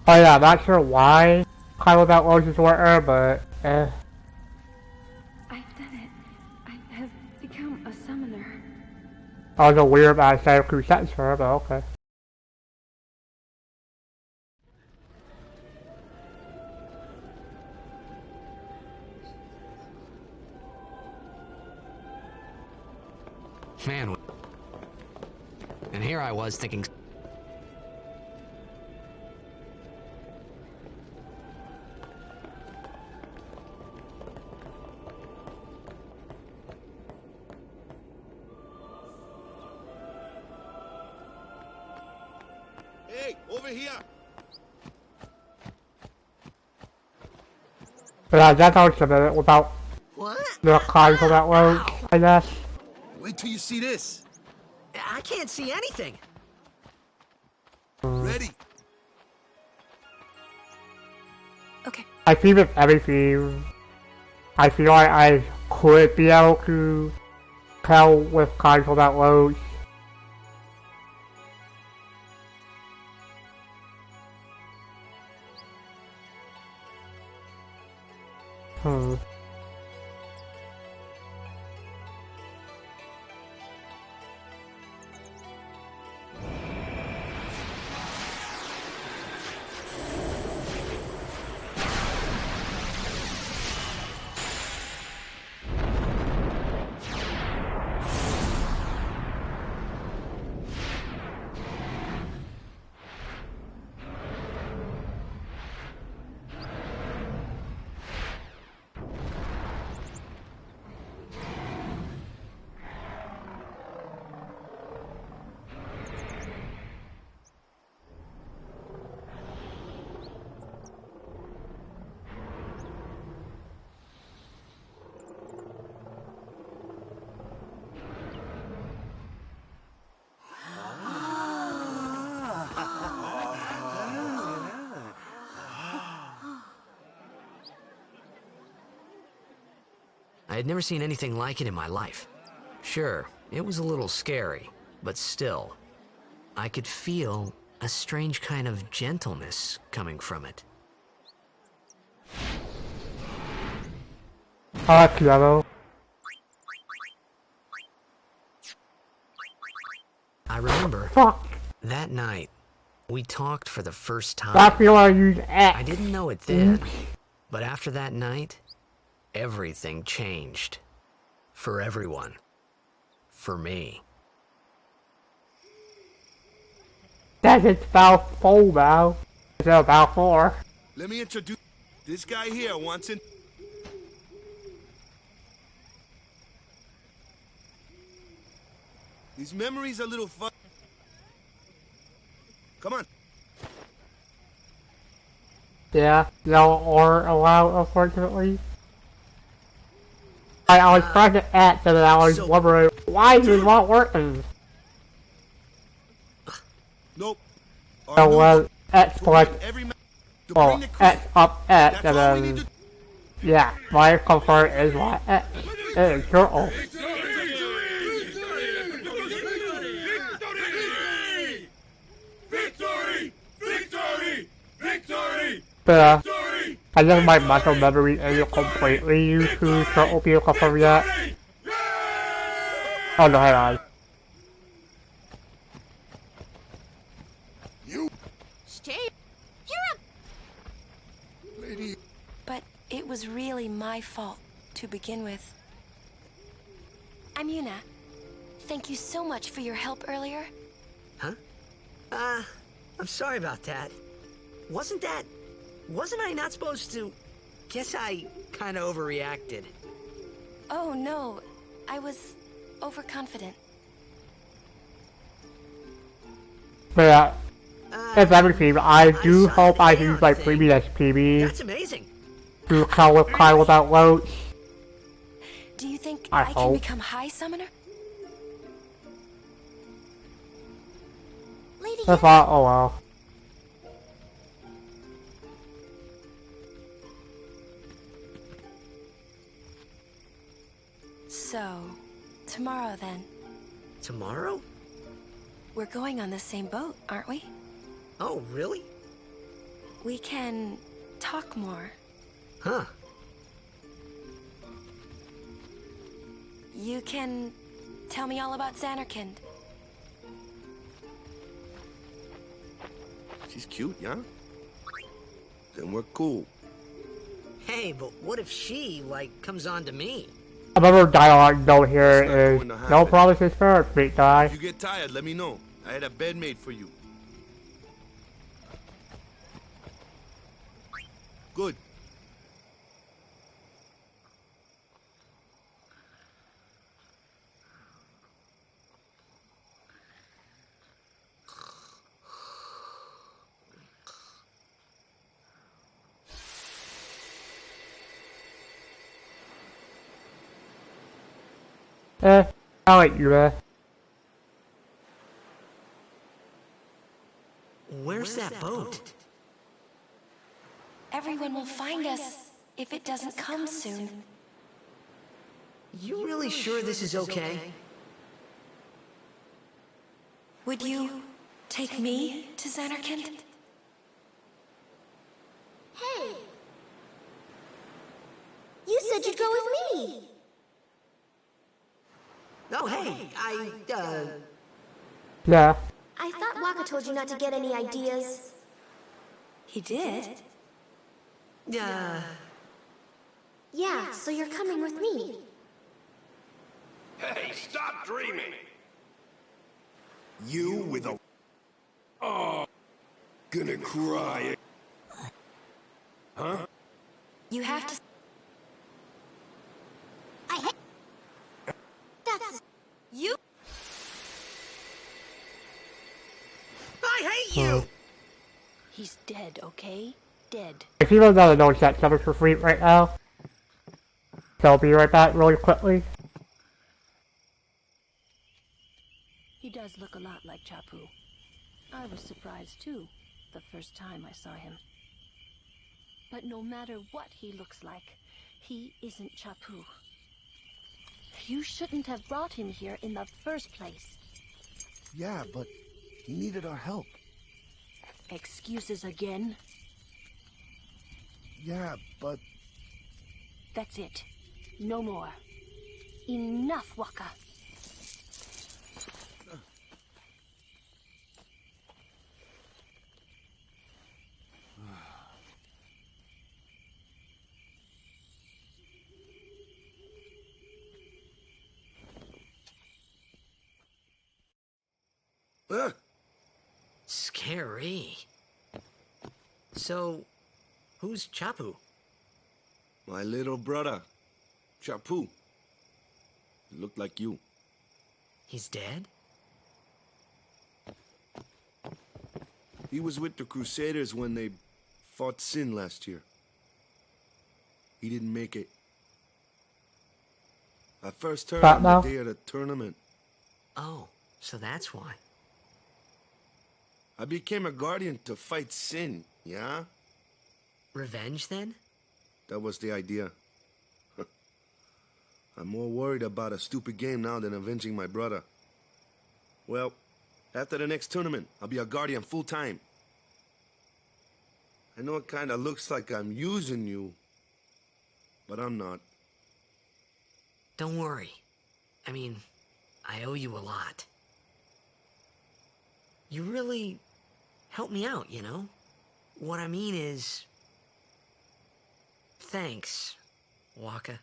Oh yeah, I'm not sure why kind of about Roses were, but I've done it. I have become a summoner. I was a weird about I said 2 sentence for her, but okay. Man. And here I was thinking... hey, over here. But that's how it's a minute without What? the cards on that road, I guess. Wait till you see this. I can't see anything. Ready? Okay. I feel with everything, I feel like I could be able to tell with cards on that road. I had never seen anything like it in my life. Sure, it was a little scary, but still, I could feel a strange kind of gentleness coming from it. I like yellow. I remember Fuck. that night, we talked for the first time. I feel I use X. I didn't know it then, but after that night, everything changed. For everyone. For me. That is about 4 now. It's about 4. Let me introduce this guy here wants in. His memory's a little fun. Come on. Yeah, no or allowed, unfortunately. I was pressing X and then I was wondering, why is it not working? Nope. So when X plus, well, X up X and then, yeah, my comfort is my X. It is turtle. But I guess my muscle memory isn't completely used to turtle being confirmed yet. Oh no, hang on. You Stay. You're a lady. But it was really my fault to begin with. I'm Yuna. Thank you so much for your help earlier. Huh? I'm sorry about that. Wasn't I not supposed to? Guess I kinda overreacted. Oh no, I was overconfident. But if everything, I do hope I use my previous PB That's amazing. to call with Kyle without loads. Do you think I I can hope. become High Summoner? Lady If I, oh well. So, tomorrow then. Tomorrow? We're going on the same boat, aren't we? Oh, really? We can talk more. Huh. You can tell me all about Xanarkand. She's cute, yeah? Then we're cool. Hey, but what if she, comes on to me? Another dialogue note here It's not is, going to no happen. promises first, big guy. If you get tired, let me know. I had a bed made for you. Good. I like you, Where's that boat? Everyone will find us if it doesn't come soon. You really sure this is okay? Would you take me to Xanarkand? Hey! You said you'd go with me! Oh, hey, Yeah. I thought Waka told you not to get any ideas. He did? Yeah, so you're coming with me. Hey, stop dreaming! You with a... Oh, gonna cry. Huh? You have to... I hate... That's... You... I hate you! He's dead, okay? Dead. If you don't know that cover for free right now, so I'll be right back really quickly. He does look a lot like Chapu. I was surprised too, the first time I saw him. But no matter what he looks like, he isn't Chapu. You shouldn't have brought him here in the first place. Yeah, but he needed our help. Excuses again? Yeah, but... That's it. No more. Enough, Waka. Scary. So, who's Chapu? My little brother, Chapu. He looked like you. He's dead? He was with the Crusaders when they fought Sin last year. He didn't make it. I first heard on the day of the tournament. Oh, so that's why. I became a guardian to fight Sin, yeah? Revenge, then? That was the idea. I'm more worried about a stupid game now than avenging my brother. Well, after the next tournament, I'll be a guardian full-time. I know it kinda looks like I'm using you, but I'm not. Don't worry. I mean, I owe you a lot. You really helped me out, you know? What I mean is... Thanks, Waka.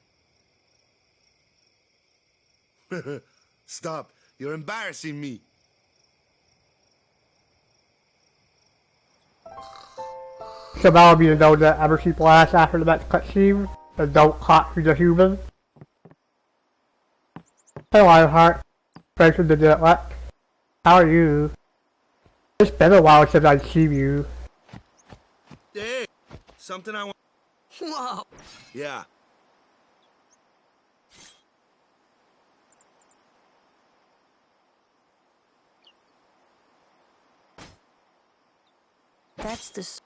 Stop. You're embarrassing me. Somehow be to know that Emerson blast after the next cutscene, and don't clock through the human. Hey Lionheart, thanks for the neglect. How are you? It's been a while since I've seen you. Hey, something I want. Whoa! Yeah. That's the...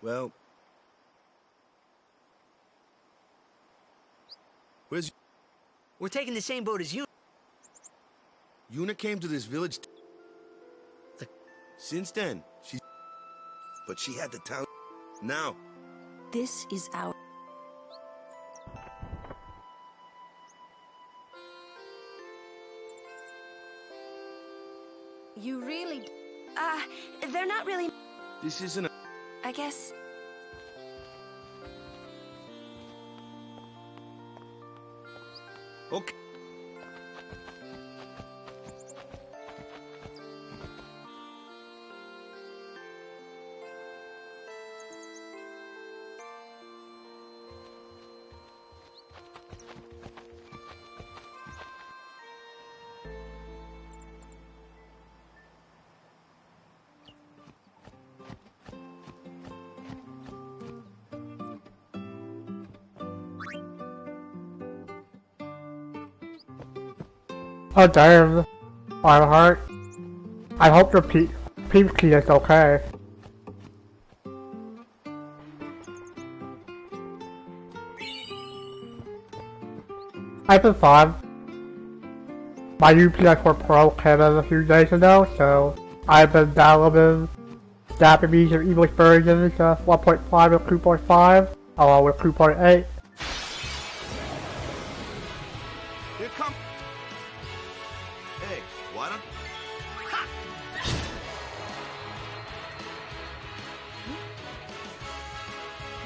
Well... Where's... We're taking the same boat as you. Yuna came to this village... Since then, she's... But she had the town... Now... This is our... You really... They're not really... This isn't a... I guess... Okay. Oh damn, Lionheart. I hope your pink key is okay. I've been fine. My UPS4 Pro came in a few days ago, so I've been downloading Japanese and English versions of 1.5 and 2.5, along with 2.8. Here come... Hey, why don't...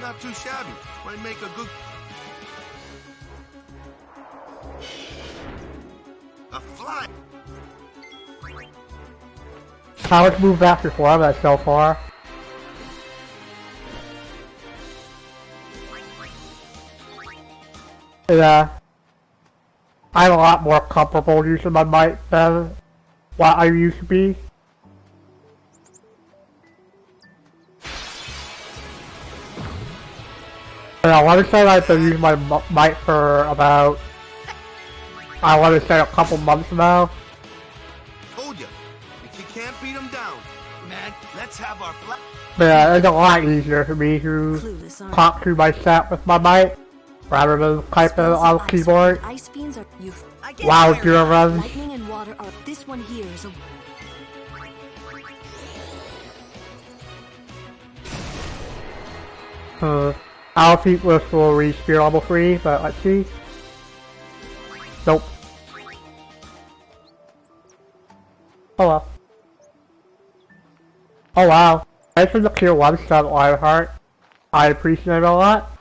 Not too shabby. Might make a good... A fly! How much moved back before that so far? Yeah. I'm a lot more comfortable using my mic than what I used to be. And I want to say I've been using my mic for about, I want to say a couple months now. Told ya, if you can't beat them down, man, let's have our But yeah, it's a lot easier for me to talk to my set with my mic. rather than typing on the keyboard. Ice beams are you. Wow, Jira runs. Lightning and water are. This one here is a. I don't think this will reach speed level 3, but let's see. Nope. Oh well. Oh wow. Thanks for the tier 1 sub, Lionheart. I appreciate it a lot.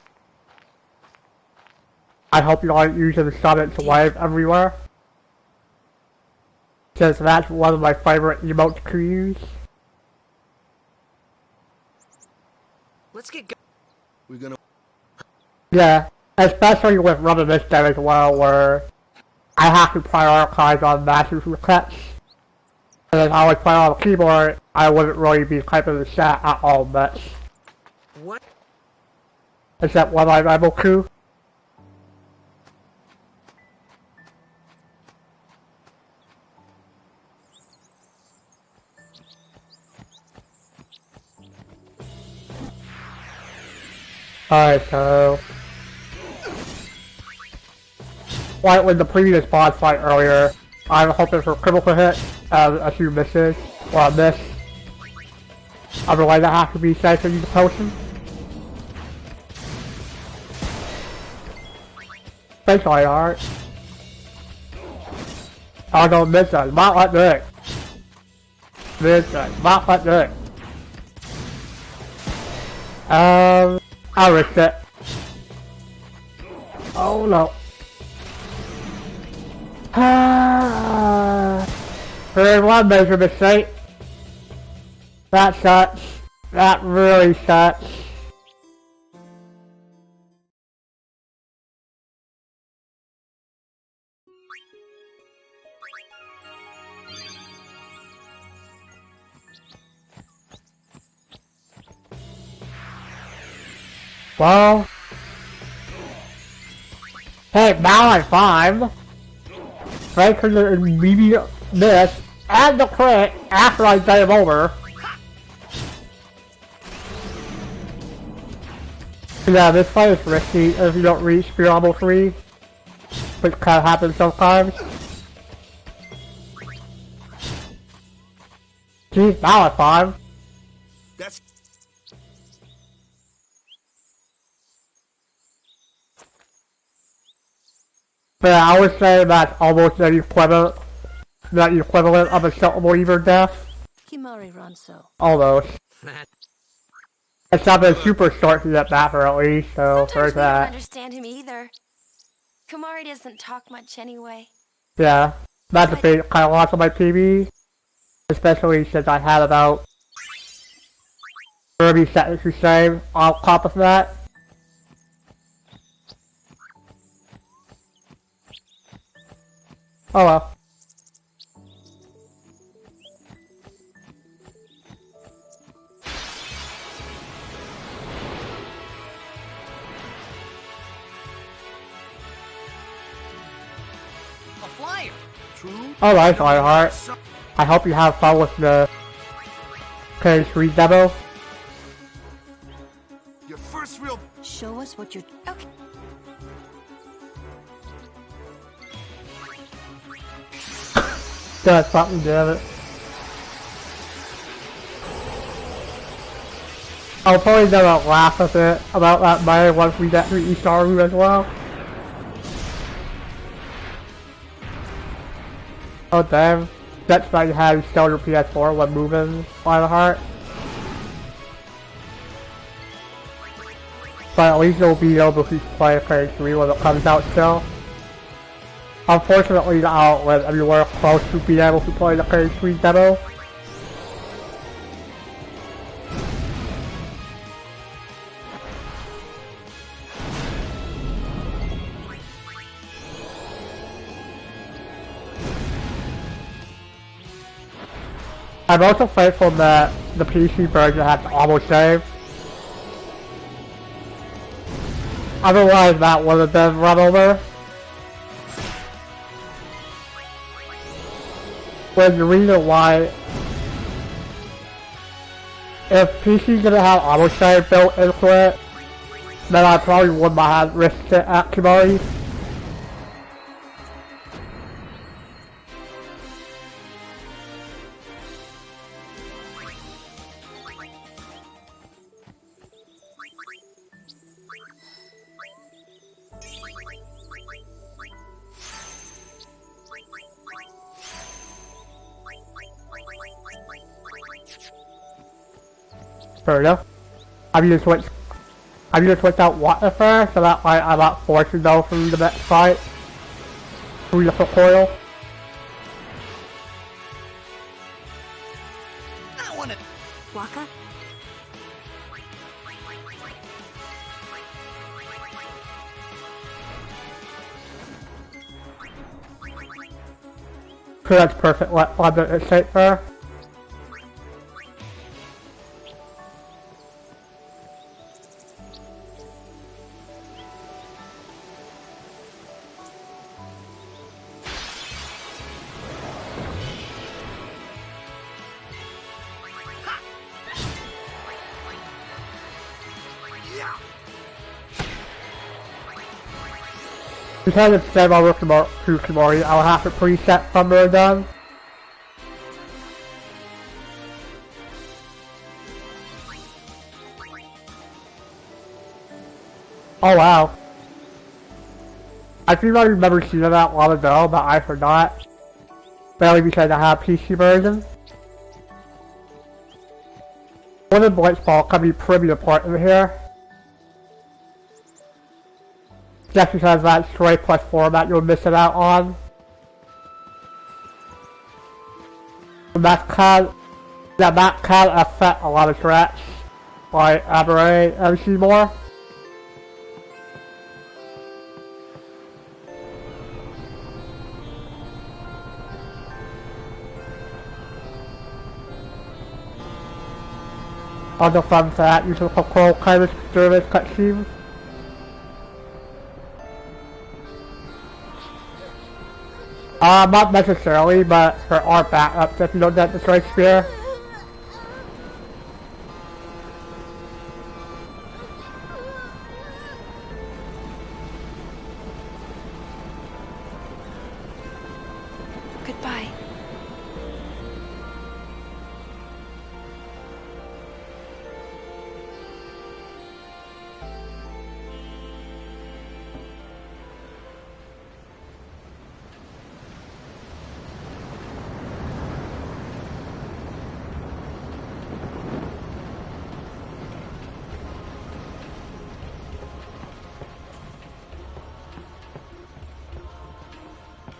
I hope you aren't using the summon to wave everywhere. Since that's one of my favorite emotes to use. Let's get going. We're gonna... Yeah, especially with running this game as well, where I have to prioritize on matches requests. And if I was playing on the keyboard, I wouldn't really be typing the chat at all much. What? Except when I'm able to. Alright, so... like with the previous boss fight earlier, I'm hoping for critical hits and a few misses, or a miss. Otherwise I have to be safe and use a potion. Thanks, Lionheart. Oh no, miss that, not like this. Miss that, not like this. I risked it. Oh no. Here's one major mistake. That sucks. That really sucks. Well, hey, now I'm 5. Thanks for the immediate miss and the crit after I game over. Yeah, this fight is risky if you don't reach speed level 3, which kind of happens sometimes. Geez, now I'm 5. That's... But yeah, I would say that's almost the equivalent of a Sheltable Eater death. Kimari Ronso. Almost. It's not been super short to get that for at least, so Sometimes there's we that. don't understand him either. Kumari doesn't talk much anyway. Yeah, that's a big kind of loss of my PB. Especially since I had about 30 seconds to save on top of that. Oh well. A flyer. true. Alright, Lionheart. I hope you have fun with the PS3 demo. Your first real... Show us what you're. Okay. That's something, damn it. I'll probably never laugh a bit about that money once we get to each room as well. Oh damn. That's why you had to sell your PS4 when moving, Lionheart. But at least you'll be able to play PS3 when it comes out still. Unfortunately, I don't live anywhere close to being able to play the PS3 demo. I'm also thankful that the PC version has auto save. Otherwise, that would have been run over. When the reason why, if PC didn't have auto save built into it, then I probably would not have risked it actually. Fair enough. I'm just switched out water first, so that way I'm not forced to go through the next fight. Through the recoil. I wanna... Waka? So that's perfect on the escape there. Because it's dead while working through Kimori, I'll have to preset Thunder again. Oh wow. I think I remember seeing that a while ago, but I forgot. Mainly because I have PC version. One of the Blitzball can be pretty important here. Just because that straight plus format you're missing out on. And that can affect a lot of threats, like Aberrate and Seymour. Other fun fact, you can control kind of service cutscenes. Not necessarily, but there are backups if you don't get the strike spear. Goodbye.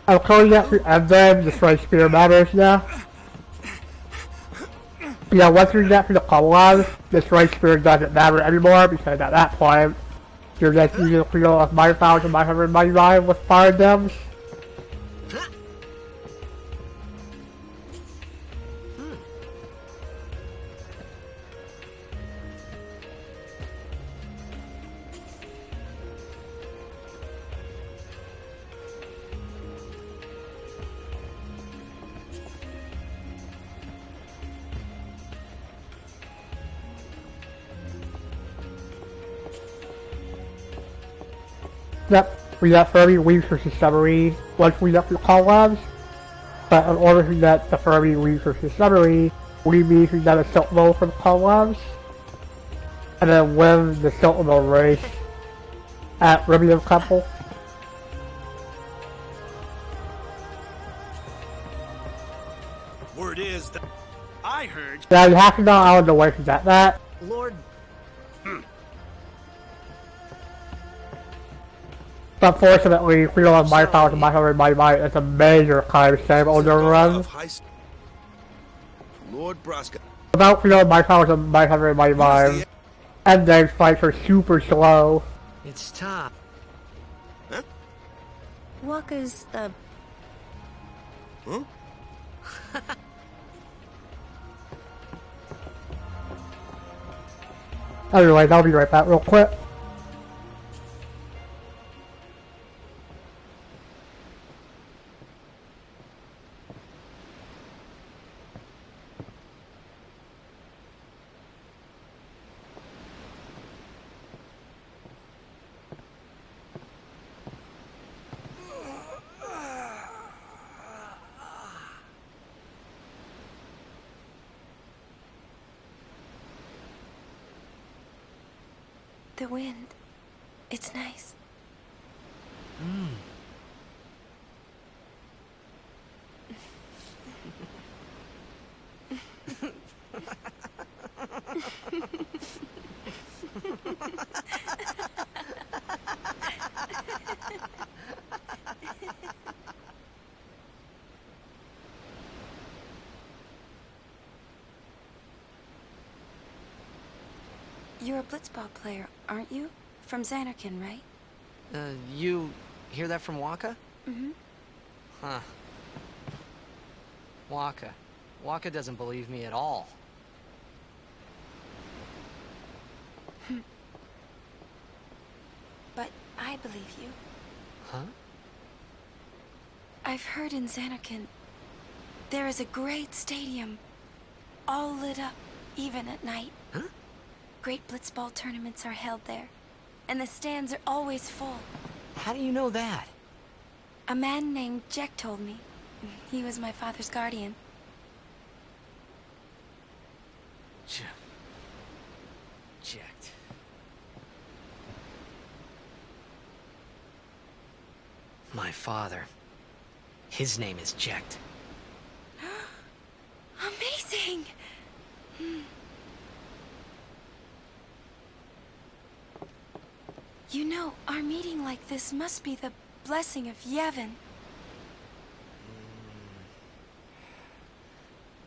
I'm calling that the end then, the strike spear matters now. Yeah, once we get to the Colorado, the strike spear doesn't matter anymore because at that point, you're just using the field of my 1,999 with fire dams. Yep, we got 30 resources summary once we get the collabs. But in order to get the 30 resources summary, we need to get a silk mode for the collabs. And then win the silk mode race at Rubium Temple. Word is that I heard. Yeah, you have to know out of the way to get that. Lord. Unfortunately, we don't have my files and my cover my mind. It's a major time save on the run. Lord Braska. Without we don't have my files and my cover my mind. And then fights are super slow. It's tough. Huh? Waka's, Huh? Anyway, I'll be right back real quick. The wind. It's nice. You're a blitzball player, aren't you? From Xanarkin, right? You hear that from Waka? Mm-hmm. Huh. Waka. Waka doesn't believe me at all. But I believe you. Huh? I've heard in Xanarkin, there is a great stadium, all lit up, even at night. Huh? Great blitzball tournaments are held there, and the stands are always full. How do you know that? A man named Jack told me. He was my father's guardian. Checked. My father. His name is Jecht. Amazing! You know, our meeting like this must be the blessing of Yevon.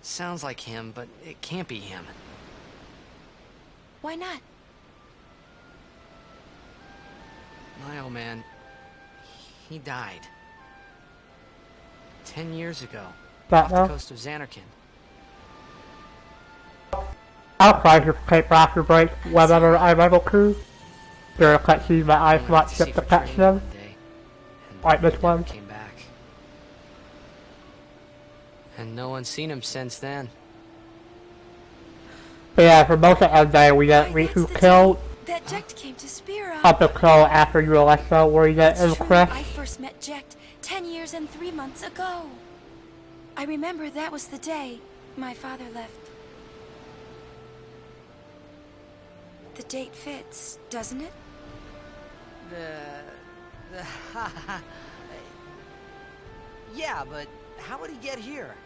Sounds like him, but it can't be him. Why not? My old man, he died. 10 years ago, off the coast of Xanarkin. I'll try to take after break whenever I'm able to. There are cutscenes my eyes want to catch them. Like this one. Came back. And no one's seen him since then. But yeah, for most of the day we didn't reach who killed. That Jecht came to spear us. Up until after you left though, where you get impressed. I first met Jecht 10 years and 3 months ago. I remember that was the day my father left. The date fits, doesn't it? Yeah, but how would he get here?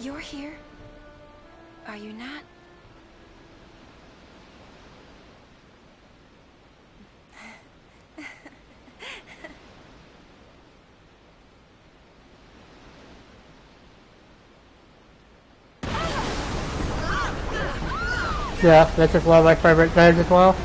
You're here, are you not? Yeah, this is one of my favorite games as well.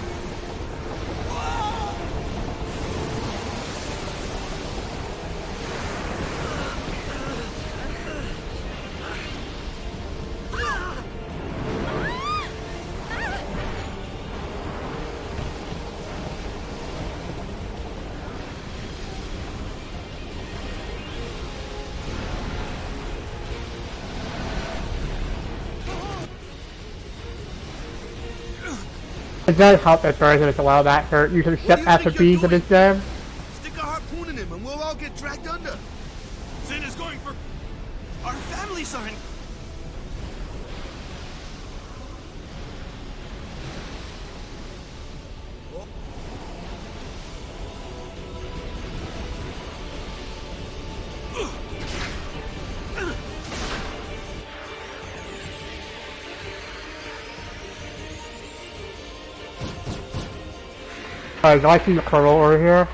It does help that version as well that they're using ship SMBs in this game. Stick a harpoon in him and we'll all get dragged under. Sin is going for... Our families are in... Alright, do I see the colonel over here?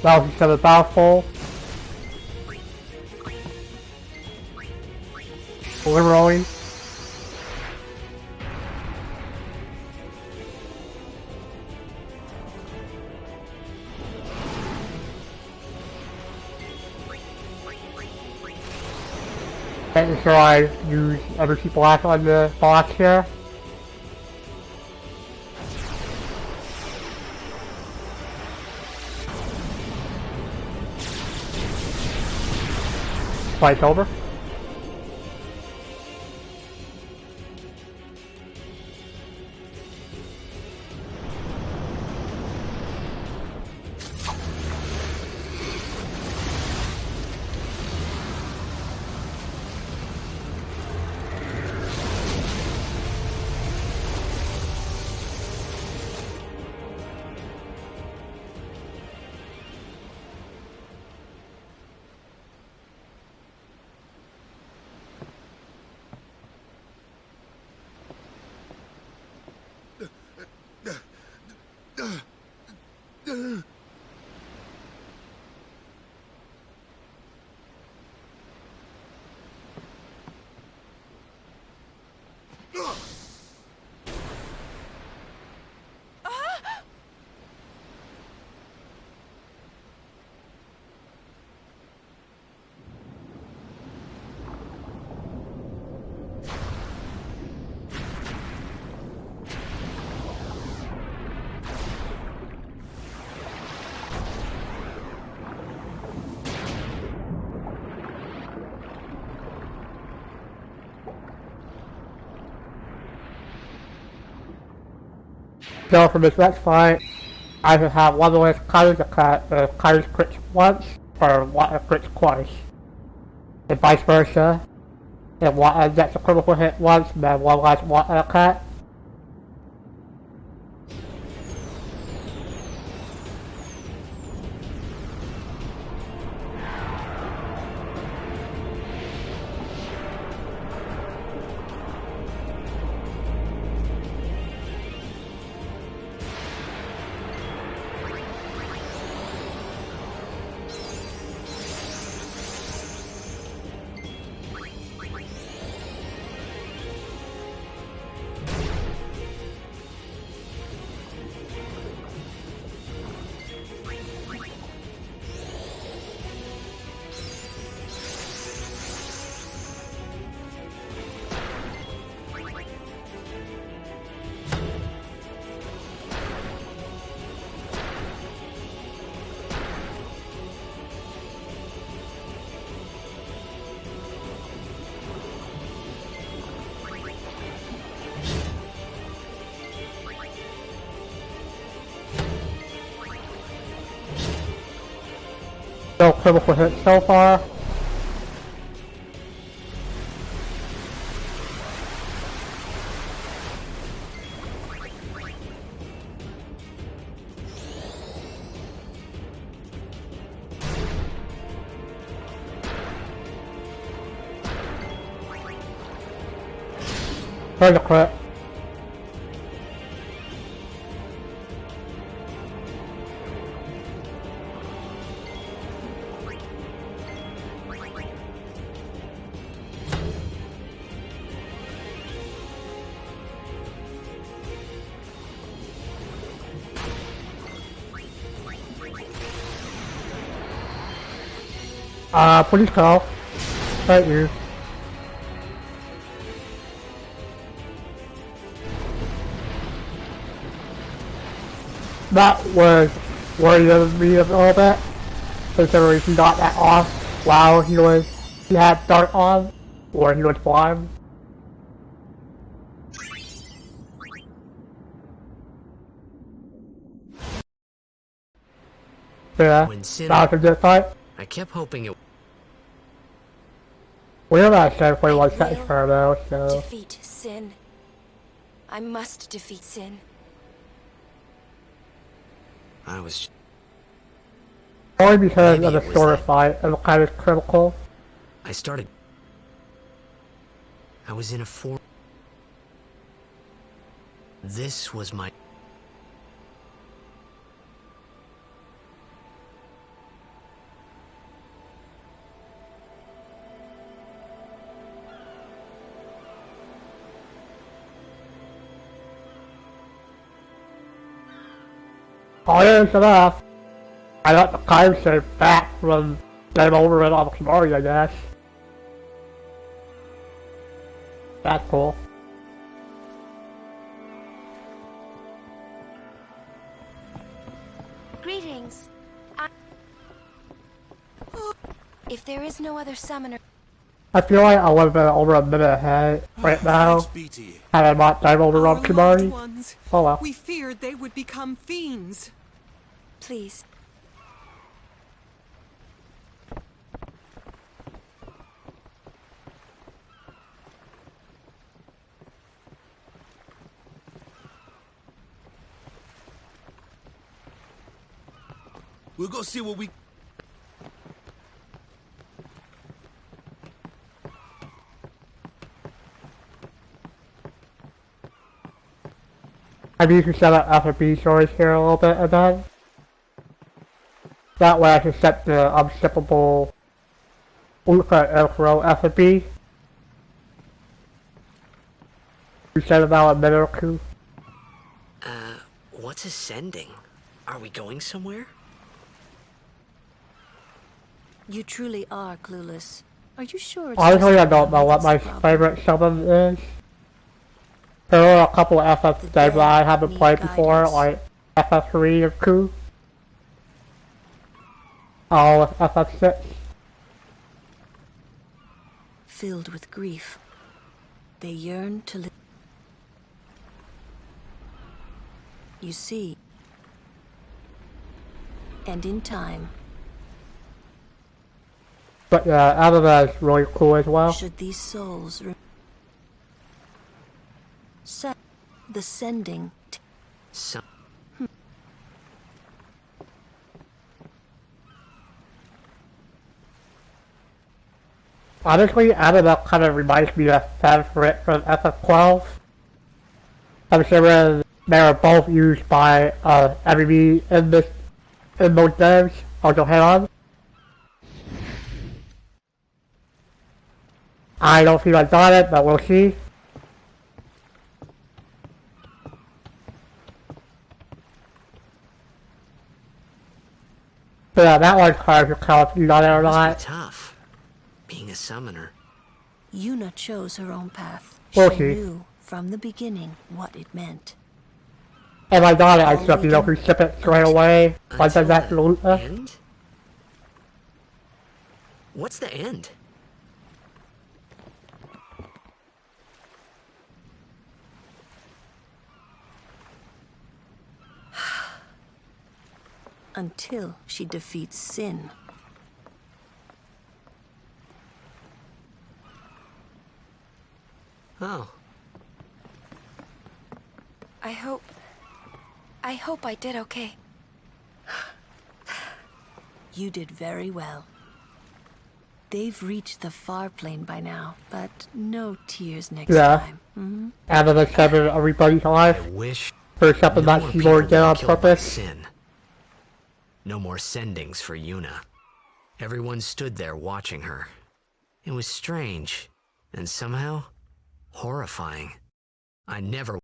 That was instead of Battlefield. Literally. making sure I use every blast on the box here. Fight's over. So for this next fight, I should have one of those counters that counters crits once, or one crits twice. And vice versa. And one gets a critical hit once, and then one last one cut. No critical hit so far. Here's a crit. Please call. Thank you. That was worrying me a little bit, considering he got that off while he had dark on, or he was blind. Yeah, that was a good fight. I kept hoping it. We're not sure if we want to for though, so. Defeat sin. I must defeat sin. I was. Only because Maybe of the it was story that- fight and kind of critical. I started. I was in a form. This was my. Oh yeah, it's enough. I got the time save back from Game Over and Alpha Mario, I guess. That's cool. Greetings. If there is no other summoner... I feel like I would have been over a minute ahead right now. Had I not died over Our on loved Kimari. ones. Oh well. We feared they would become fiends. Please. We'll go see what we... Maybe you can set up FFB storage here a little bit and then. That way I can set the unskippable Ultra Elcro FFB. You said about a minute or two. What's ascending? Are we going somewhere? You truly are clueless. Are you sure it's Honestly, I just don't know what my problem? favorite summon is. There are a couple of FF that I haven't need played before, guidance. like FF3 or 2. All FF6. Filled with grief, they yearn to live. You see, and in time, But yeah, Anima is really cool as well. should these souls set the sending Some... Honestly, Anima kind of reminds me of Favorite from FF12. I'm sure they are both used by enemy in those games. Also, hang on. I don't think I got it, but we'll see. But yeah, that one's hard to tell if you got it or Must not. be tough. Being a summoner. Yuna chose her own path. We'll She see. knew from the beginning what it meant. If I got it, I should be able to ship it straight away. Once I Until got the loot. the end? What's the end? Until she defeats sin. Oh. I hope I did okay. You did very well. They've reached the far plane by now, but no tears next Yeah. time. Mm-hmm. Anima saving everybody's I life. wish For something no that more she people won't get were on killed by purpose. sin. No more sendings for Yuna. Everyone stood there watching her. It was strange, and somehow horrifying. I never...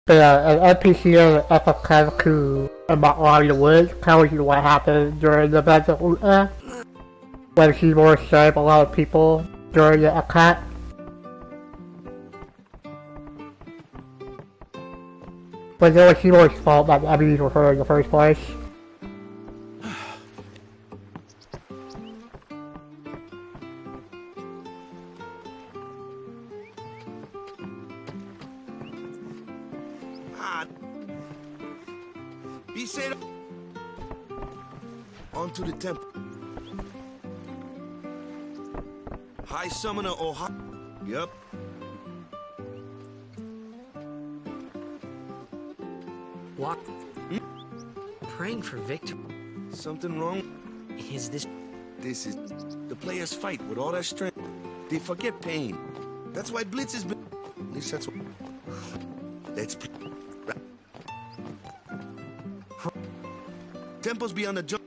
Yeah, an NPC of FFX who about along the woods tells you what happened during the event of Uta. When she more saved a lot of people during the attack. But it was Seymour's fault that the enemies were her in the first place. Be safe. On to the temple. High Summoner or high... Yep. Walk. Praying for victory. Something wrong? Is this... This is... The players fight with all their strength. They forget pain. That's why Blitz has been... At least that's what... Let's... Temples beyond the jump.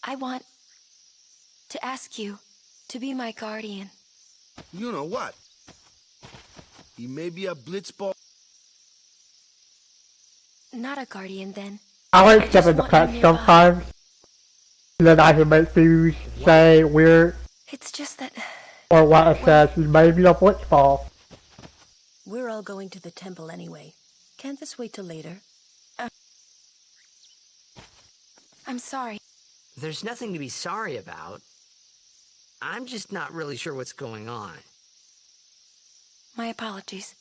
I want to ask you to be my guardian. You know what? He may be a blitzball. Not a guardian, then. I like stepping the cut sometimes. Then I can make things say weird. It's just that... Or what it says, he may be a blitzball. We're all going to the temple anyway. Can't this wait till later? I'm sorry. There's nothing to be sorry about. I'm just not really sure what's going on. My apologies.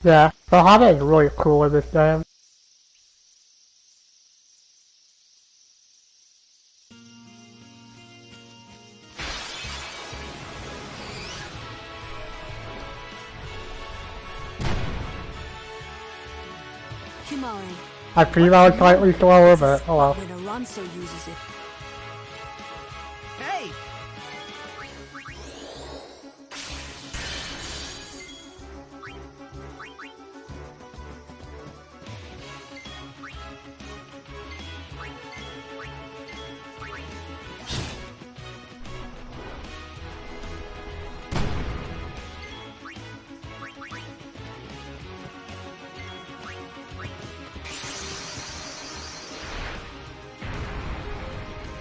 Yeah, the Hobbit is really cool in this game. Kimari. I feel I was slightly slower, but oh well. When Alonso uses it. Hey!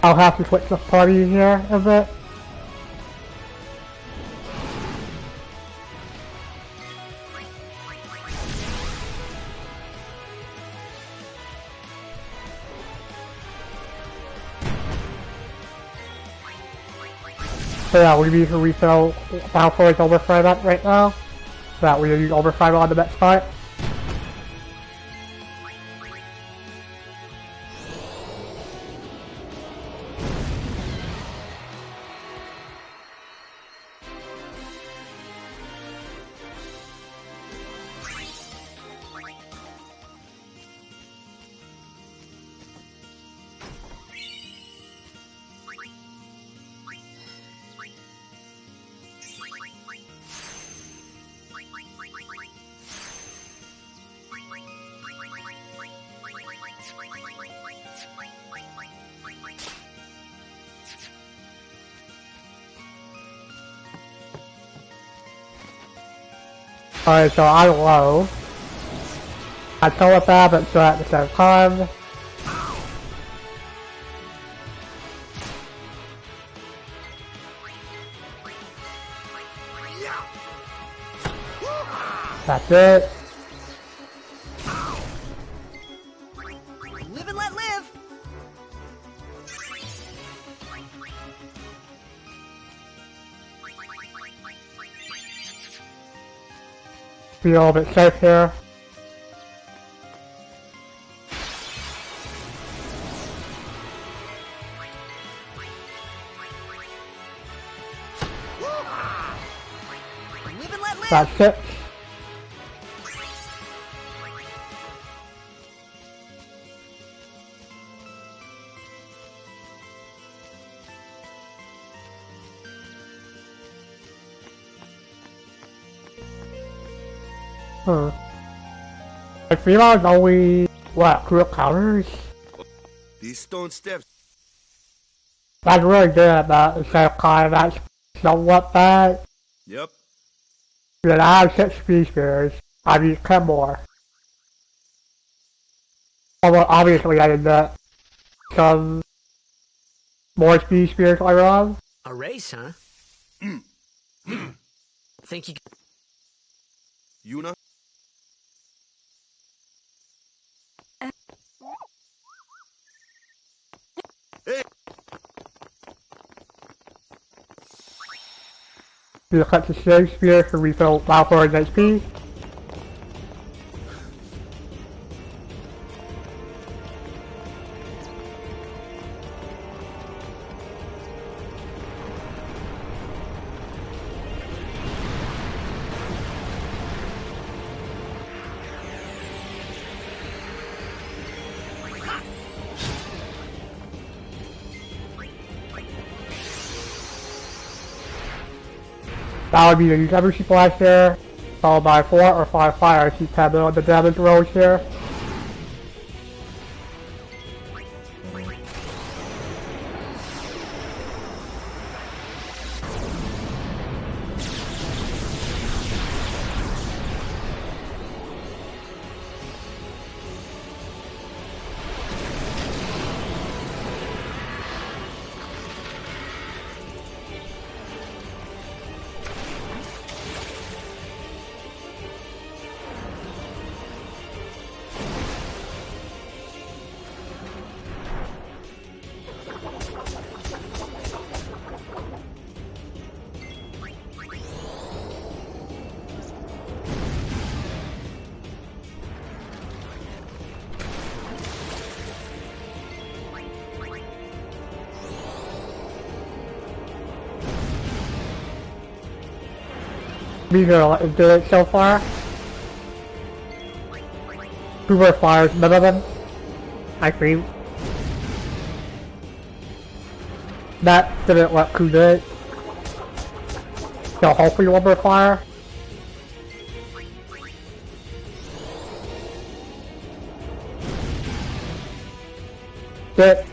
I'll have to switch the party here a bit. So yeah, we need to refill Balfour's overframe up right now. So that we use overframe on the next fight. Alright, so I'm low. I kill a bad, but still at the same time. That's it. Live and let live! Be a little bit safe here. Live and let live! That's it. I feel like only, what, 2 counters? These stone steps. That's really good at that instead of kind that's somewhat bad. Yep. Then I have 6 speed spears. I need 10 more. Although obviously I did get some more speed spears later on. A race, huh? Think you... Yuna? Hey! You cut the save spear to refill Balfour's HP. That would be the damage blast here, followed by 4 or 5 fire. Keep tabbing on the damage rolls here. We know what into it so far. Cooper fires none of them. I think. That didn't let Coo do it. So hopefully one more fire. Good.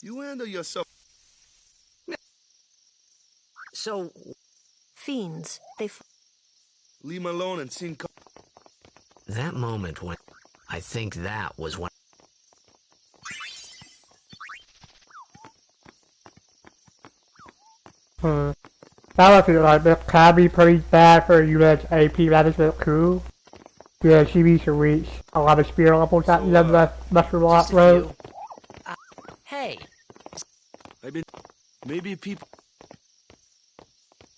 You handle yourself. So... Fiends, Leave him alone and sing. That moment when... I think that was when... That would be like, this can be pretty bad for US AP management crew. Yeah, she needs to reach a lot of spear levels at the end of the Mushroom Road. Hey! Maybe people...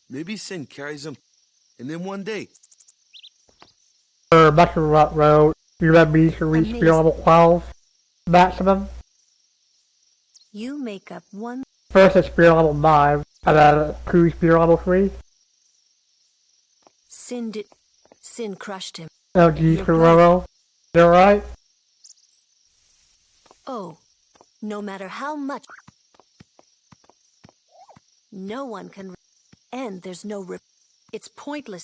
Maybe Sin carries him, and then one day... For Mushroom Road, US needs to reach spear level 12 maximum. You make up one... First is spear level 9, and then crew spear level 3. Sin crushed him. No, G Ferrero. You're right. Oh, no matter how much... No one can... And there's no rip... It's pointless.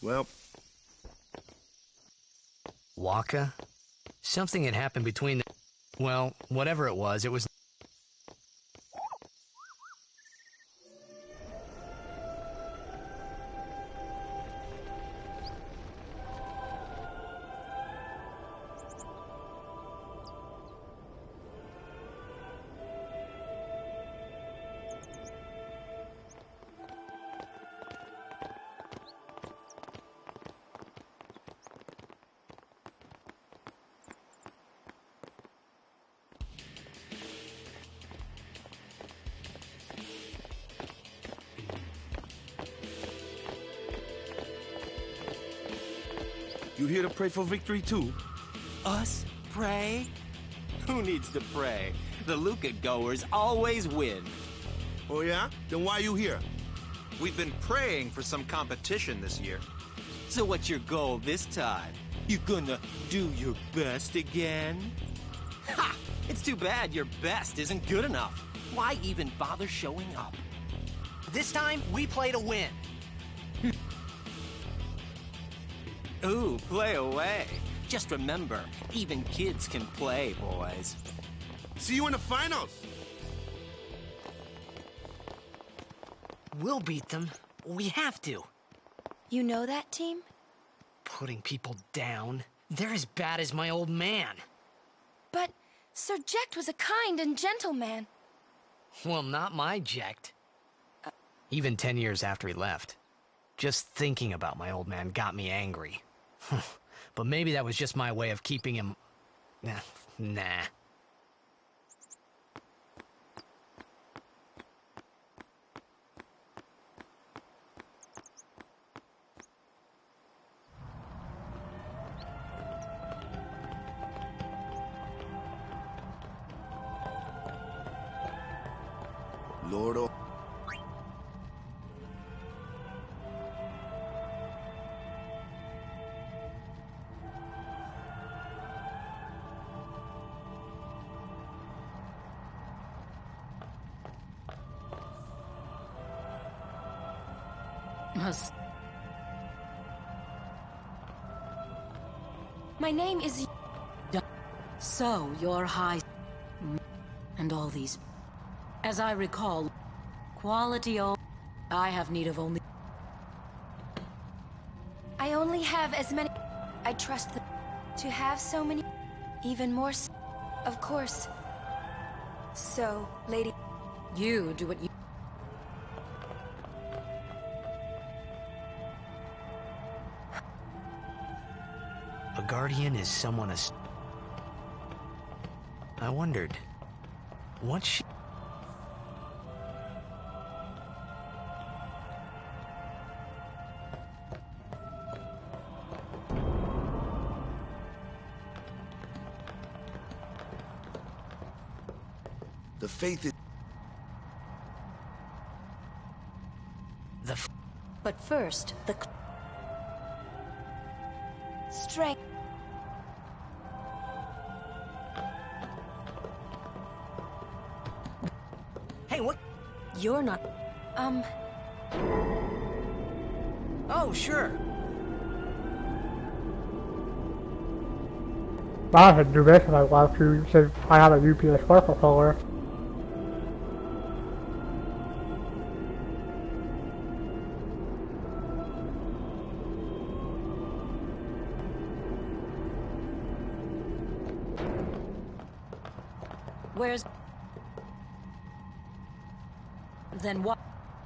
Well... Waka? Something had happened between the... Well, whatever it was... You here to pray for victory too? Us? Pray? Who needs to pray? The Luca goers always win. Oh yeah? Then why you here? We've been praying for some competition this year. So what's your goal this time? You gonna do your best again? Ha! It's too bad your best isn't good enough. Why even bother showing up? This time, we play to win. Ooh, play away. Just remember, even kids can play, boys. See you in the finals! We'll beat them. We have to. You know that team? Putting people down. They're as bad as my old man. But Sir Jecht was a kind and gentle man. Well, not my Jecht. Even 10 years after he left. Just thinking about my old man got me angry. But maybe that was just my way of keeping him... Nah. Lord... My name is... So, you're high... And all these... As I recall... Quality all... I have need of only... I only have as many... I trust them. To have so many... Even more so... Of course. So, lady... You do what you... Guardian is someone I wondered, what she... The faith is... But first, the strength. Hey, what? You're not... Oh, sure. I could do this if I want to, since I have a UPS controller. Where's... Then what?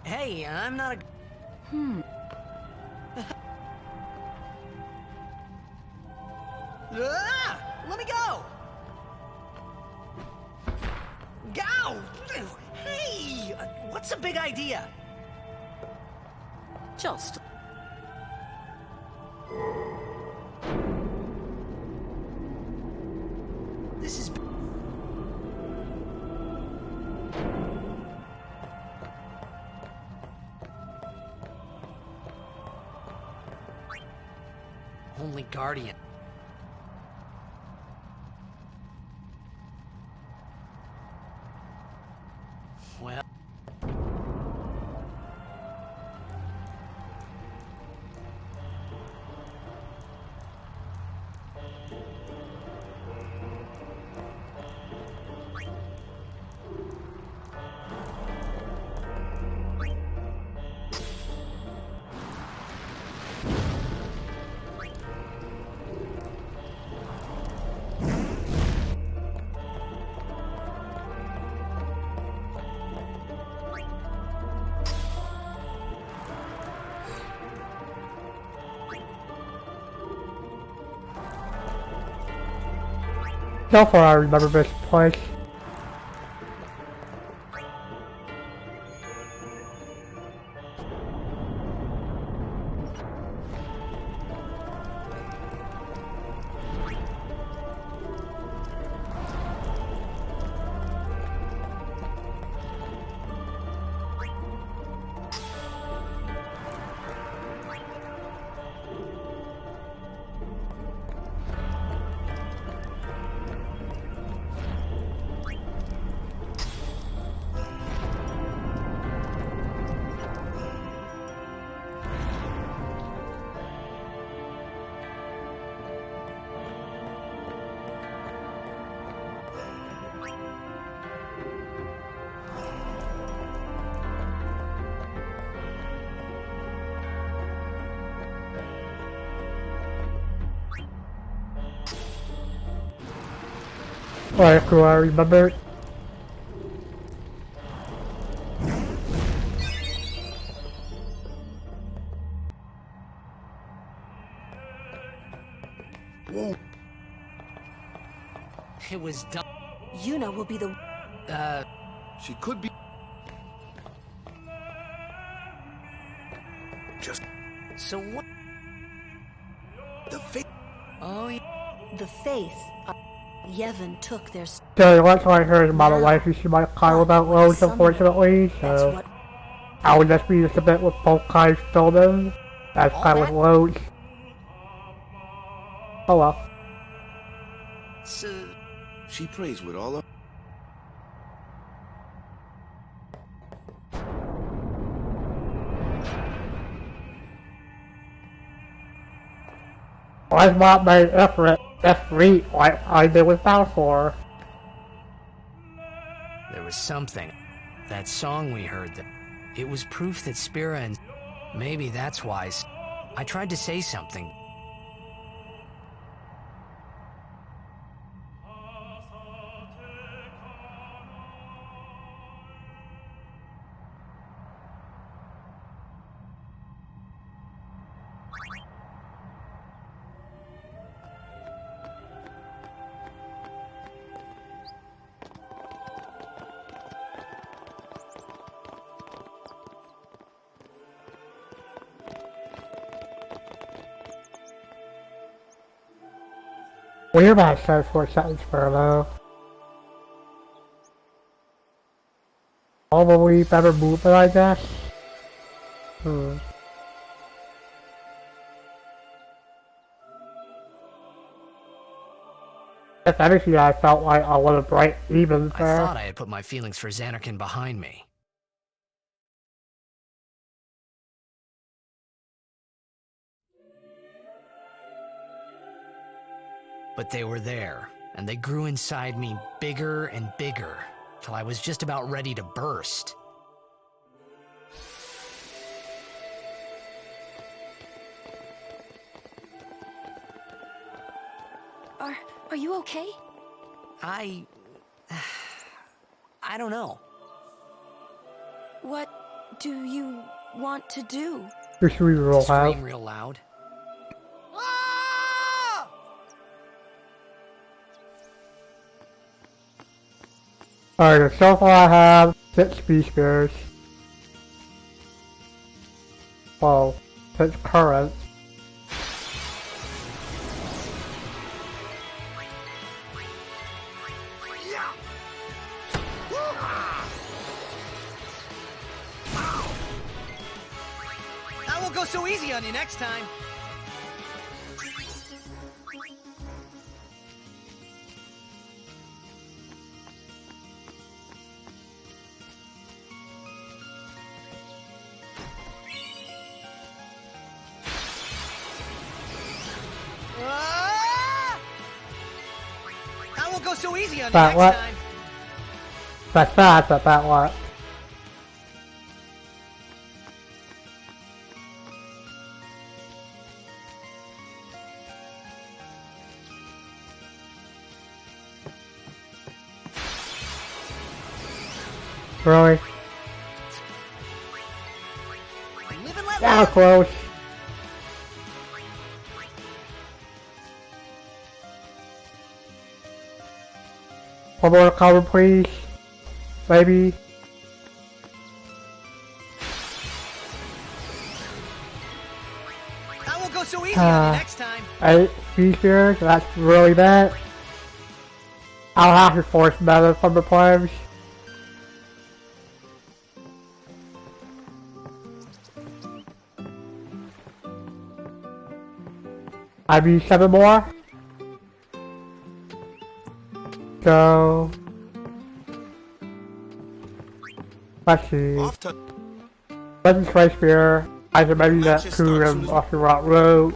Hey, I'm not a... Let me go! Go! Hey! What's the big idea? Just... This is... Only Guardian. Well... So far I remember this place. Alright, do I remember? Whoa. It was done. Yuna will be the... She could be... Just... So what? The faith... Oh, yeah. The faith. Yevon took their... So once I heard about a life, she might climb without roads, unfortunately, so... I would just be just a bit with both kinds filled in, as kind with loads. Oh well. So... She prays with all her... I've not made effort like I did with Balfour. There was something. That song we heard, it was proof that Spira and... Maybe that's why I tried to say something. We're about to start 4 seconds furlough. Probably better movement, I guess. If anything, I felt like I would have bright even there. I thought I had put my feelings for Xanarkin behind me. But they were there, and they grew inside me bigger and bigger, till I was just about ready to burst. Are you okay? I don't know. What do you want to do? Just real loud. Scream real loud. Alright, so far I have 6 speed spears. Well, 6 current. I won't go so easy on you next time. I won't go so easy on you next time. That's fast, but that what? Really? That was close. One more cover, please. Maybe. I won't go so easy on you next time. 8 speed spears, that's really bad. I'll have to force meta from the players. I need 7 more. So let's see. Legends Race Spear. I can maybe that Kurim off the rock road.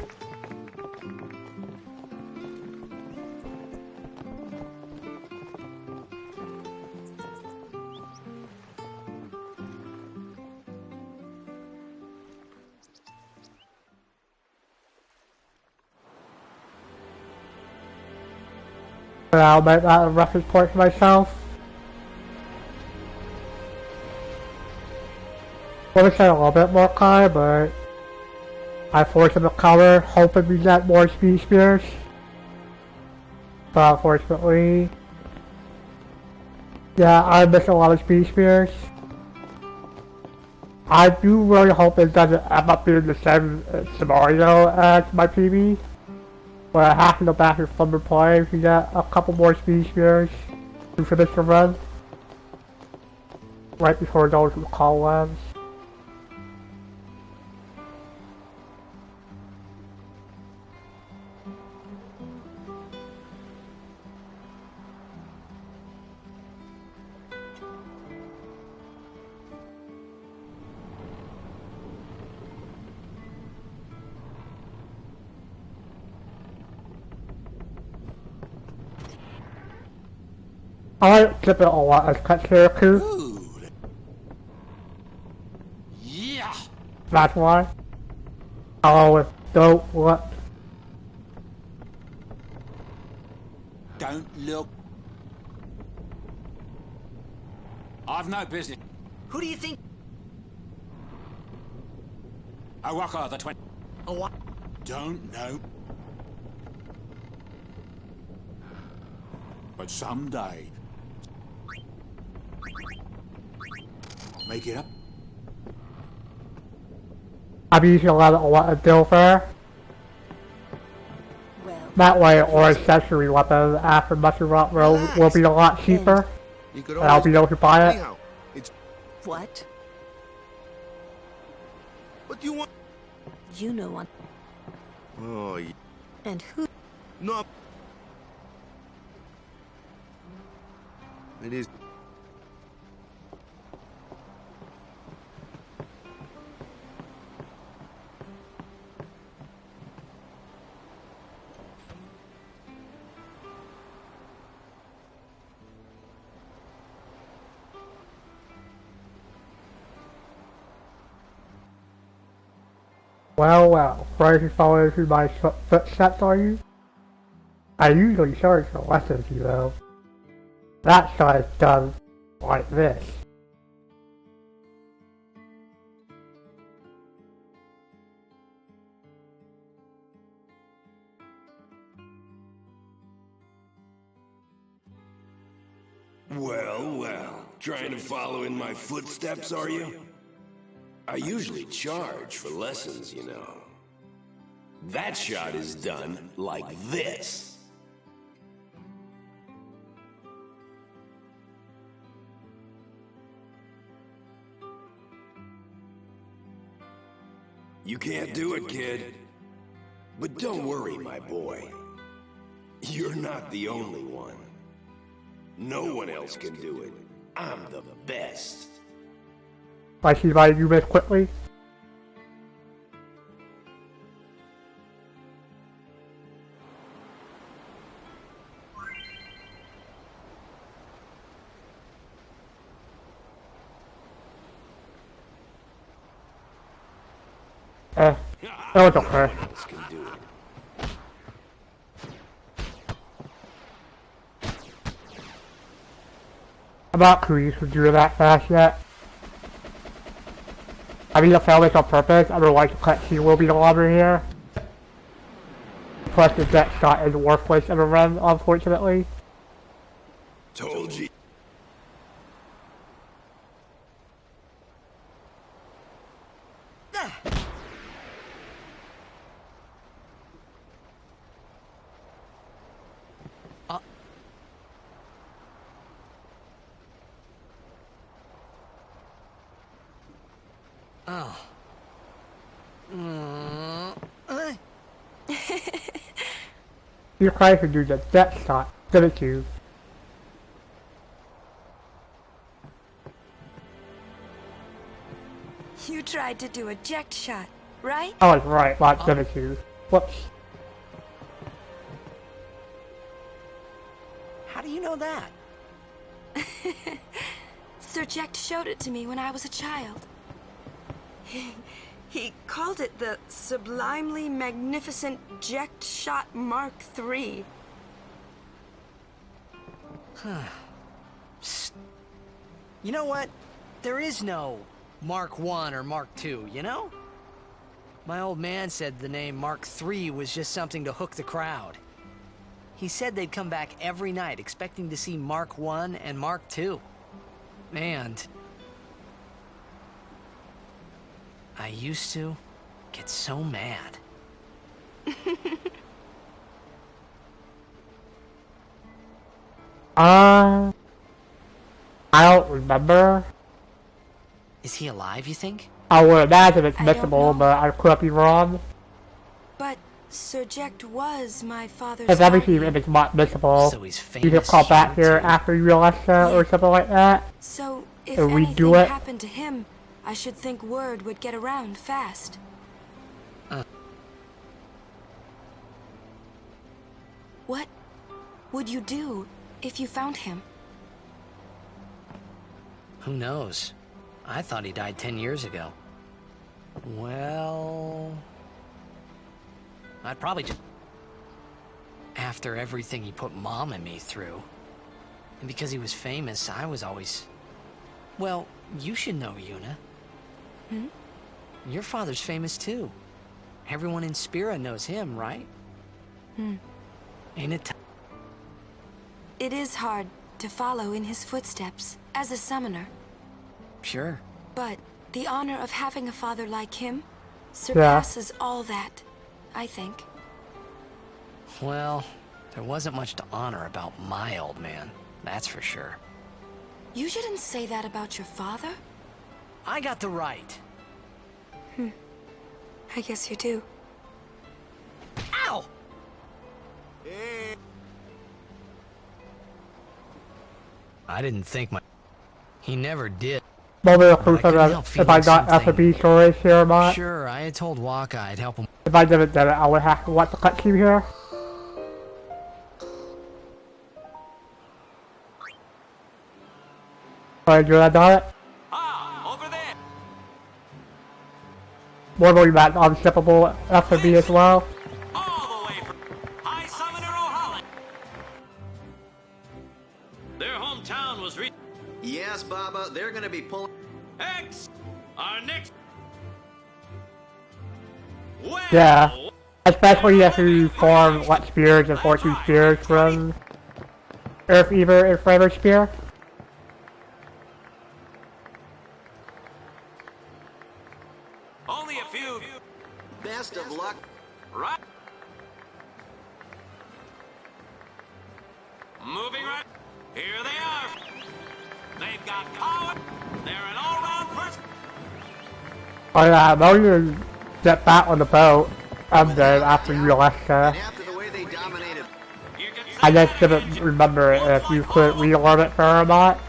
I'll make that a reference point for myself. I wish I had a little bit more color, but I forced him to color, hoping we get more speed spears. But unfortunately, yeah, I missed a lot of speed spears. I do really hope it doesn't end up being the same scenario as my PB. Where I have to go back to Thunder Play to get a couple more speed spears to finish the run. Right before those call lands. I like keep it a lot as cut Kirikou. Yeah. That's why. I always don't what. Don't look. I've no business. Who do you think? Owaka, the 20. Oh, what? Don't know. But someday, make it up. I'm using a lot of Dilfer. Well, That way, or accessory weapon after Mushroom Rock will be a lot cheaper. You could And I'll be able to buy it. Anyhow, it's What? what do you want? You know one. Oh, And who? no. It is. Well, ready to follow through my footsteps, are you? I usually charge for lessons, you know. That shot is done like this. Well, well. Trying to follow in my footsteps, are you? I usually charge for lessons, you know. That shot is done like this. You can't do it, kid. But don't worry, my boy. You're not the only one. No one else can do it. I'm the best. I see why you miss quickly. That was okay. I'm not pleased with doing that fast yet. I mean, I found this on purpose. I don't like the cutscene will be longer here. Plus, the jet shot is worthless in a run, unfortunately. Told you. Oh. You tried to do the jet shot, didn't you? You tried to do a jet shot, right? I was right, not didn't you? Whoops. How do you know that? Sir Jack showed it to me when I was a child. He called it the Sublimely Magnificent Jet Shot Mark III. You know what? There is no Mark I or Mark II, you know? My old man said the name Mark III was just something to hook the crowd. He said they'd come back every night expecting to see Mark I and Mark II. And I used to get so mad. I don't remember. Is he alive, you think? I would imagine it's missable, but I could be wrong. But Sir Jack was my father's If everything guardian. is not missable, So he's you can famous call back here, here too. after you realize that or something like that. So, if And anything redo it. happened to him, I should think word would get around fast. What would you do if you found him? Who knows? I thought he died 10 years ago. Well, I'd probably just... After everything he put Mom and me through. And because he was famous, I was always... Well, you should know, Yuna. Hmm? Your father's famous too. Everyone in Spira knows him, right? Hmm. Ain't it It is hard to follow in his footsteps as a summoner. Sure. But the honor of having a father like him surpasses all that, I think. Well, there wasn't much to honor about my old man, that's for sure. You shouldn't say that about your father. I got the right. I guess you do. Ow! I didn't think He never did. Moment of truth if I got FFX stories here or not. Sure, I had told Waka I'd help him. If I didn't get it, I would have to watch the cutscene here. Alright, good, I got it. Over there. Normally that's unskippable FFX as well. All the way from High Summoner O'Holland. Their hometown was Yes, Baba, they're gonna be pulling. X! Our next. Well, Yeah. Especially if you form what spears and fortune spears from Earth Eater and Flavor Spear. only a few. Best of luck. Right. Moving right. Here they are. They've got power. They're an all-round first. Oh yeah, now you get back on the boat and then after you left there. I just didn't remember if you could relearn it for or not.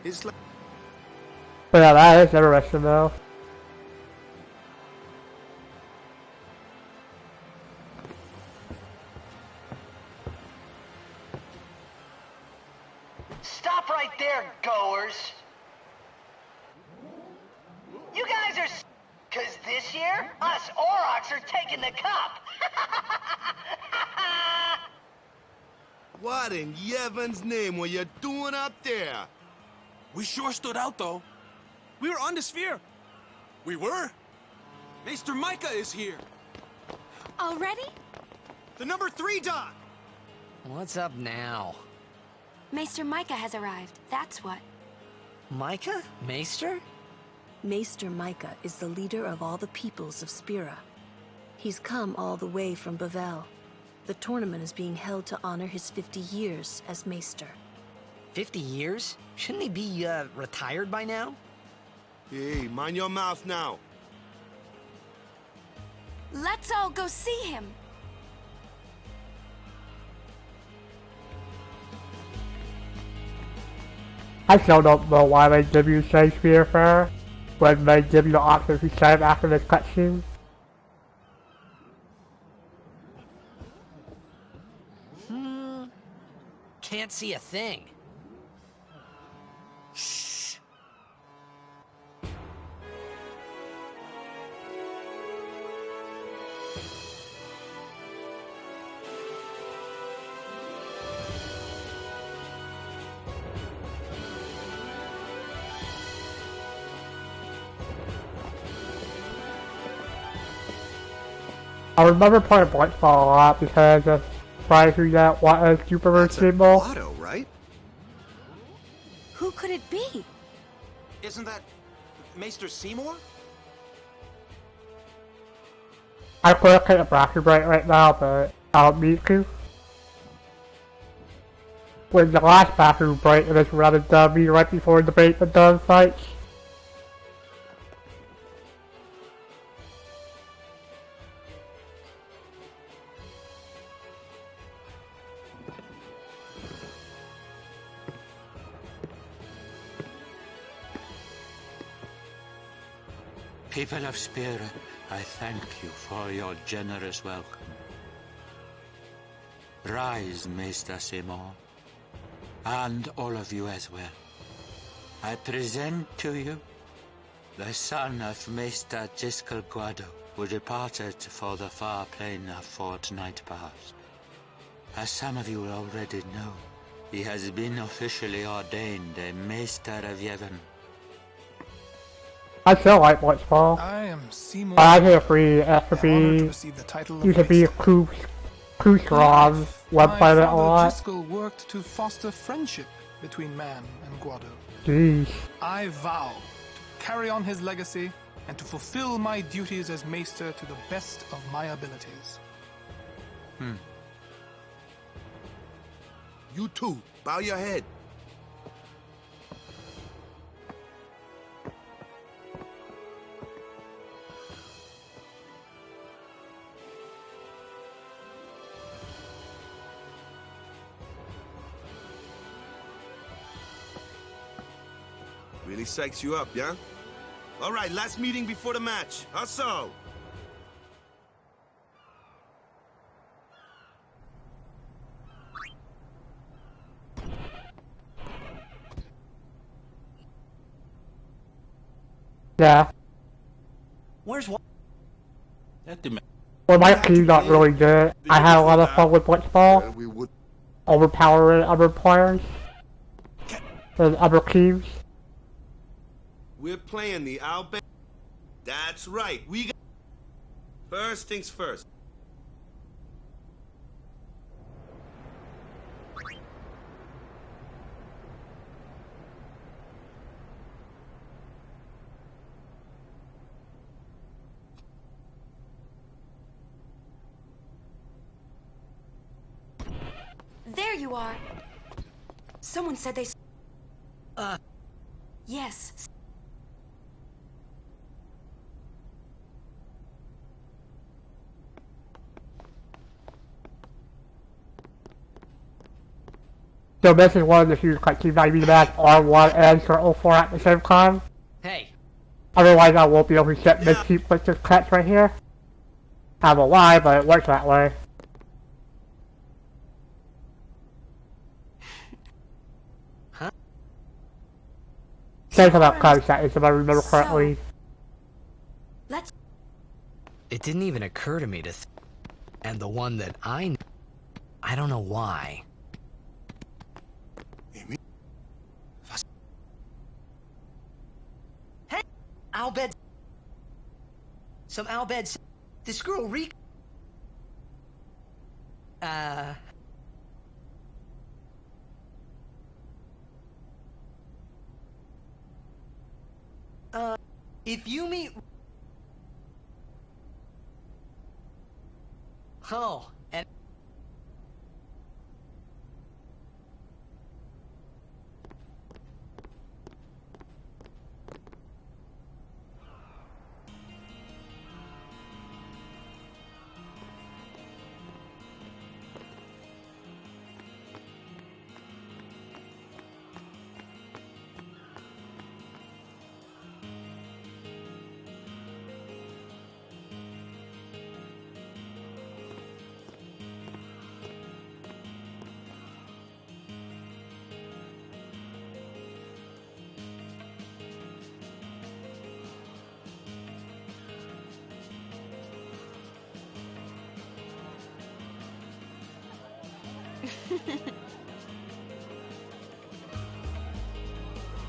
It's like... But yeah, that is interesting though. Stop right there, goers. You guys are cause this year, us Aurochs are taking the cup. What in Yevon's name were you doing up there? We sure stood out, though. We were on the sphere. We were. Maester Micah is here. Already? The number 3 doc. What's up now? Maester Micah has arrived, that's what. Micah? Maester? Maester Micah is the leader of all the peoples of Spira. He's come all the way from Bavel. The tournament is being held to honor his 50 years as Maester. 50 years? Shouldn't he be, retired by now? Hey, mind your mouth now. Let's all go see him. I still don't know why they give you Shakespeare for when they give you the option to save after this cutscene. Can't see a thing. Shh. I remember playing Blitzball a lot because of trying to get what a super symbol. Auto, right? Who could it be? Isn't that Maester Seymour? I could take a bracket break right now, but I don't need to. When the last bathroom break, it was rather dummy right before the break and done fights. People of Spira, I thank you for your generous welcome. Rise, Maester Seymour, and all of you as well. I present to you the son of Maester Giskel Guado, who departed for the far plain a fortnight past. As some of you already know, he has been officially ordained a Maester of Yevon I still like Blitzball. I am Seymour. I feel free to be Kustrom's website a lot. Driscoll worked to foster friendship between man and Guado. Jeez. I vow to carry on his legacy and to fulfill my duties as Maester to the best of my abilities. You too. Bow your head. Really psychs you up, yeah? All right, last meeting before the match. How so? Yeah. Where's what? Well, my team's not really good. I had a lot of fun with Blitzball. Overpowering other players. And other teams. We're playing the Albert. That's right. We got. First things first. There you are. Someone said they... Yes. So this is one of the few teams I need match R1 and Circle 4 at the same time. Hey. Otherwise I won't be able to set this sequences cuts right here. I don't know why, but it works that way. Huh? Same about concept, if I remember correctly. Let's... It didn't even occur to me to and the one that I don't know why. Hey! Albed... Some Albeds... This girl Reek... if you meet... Oh, and...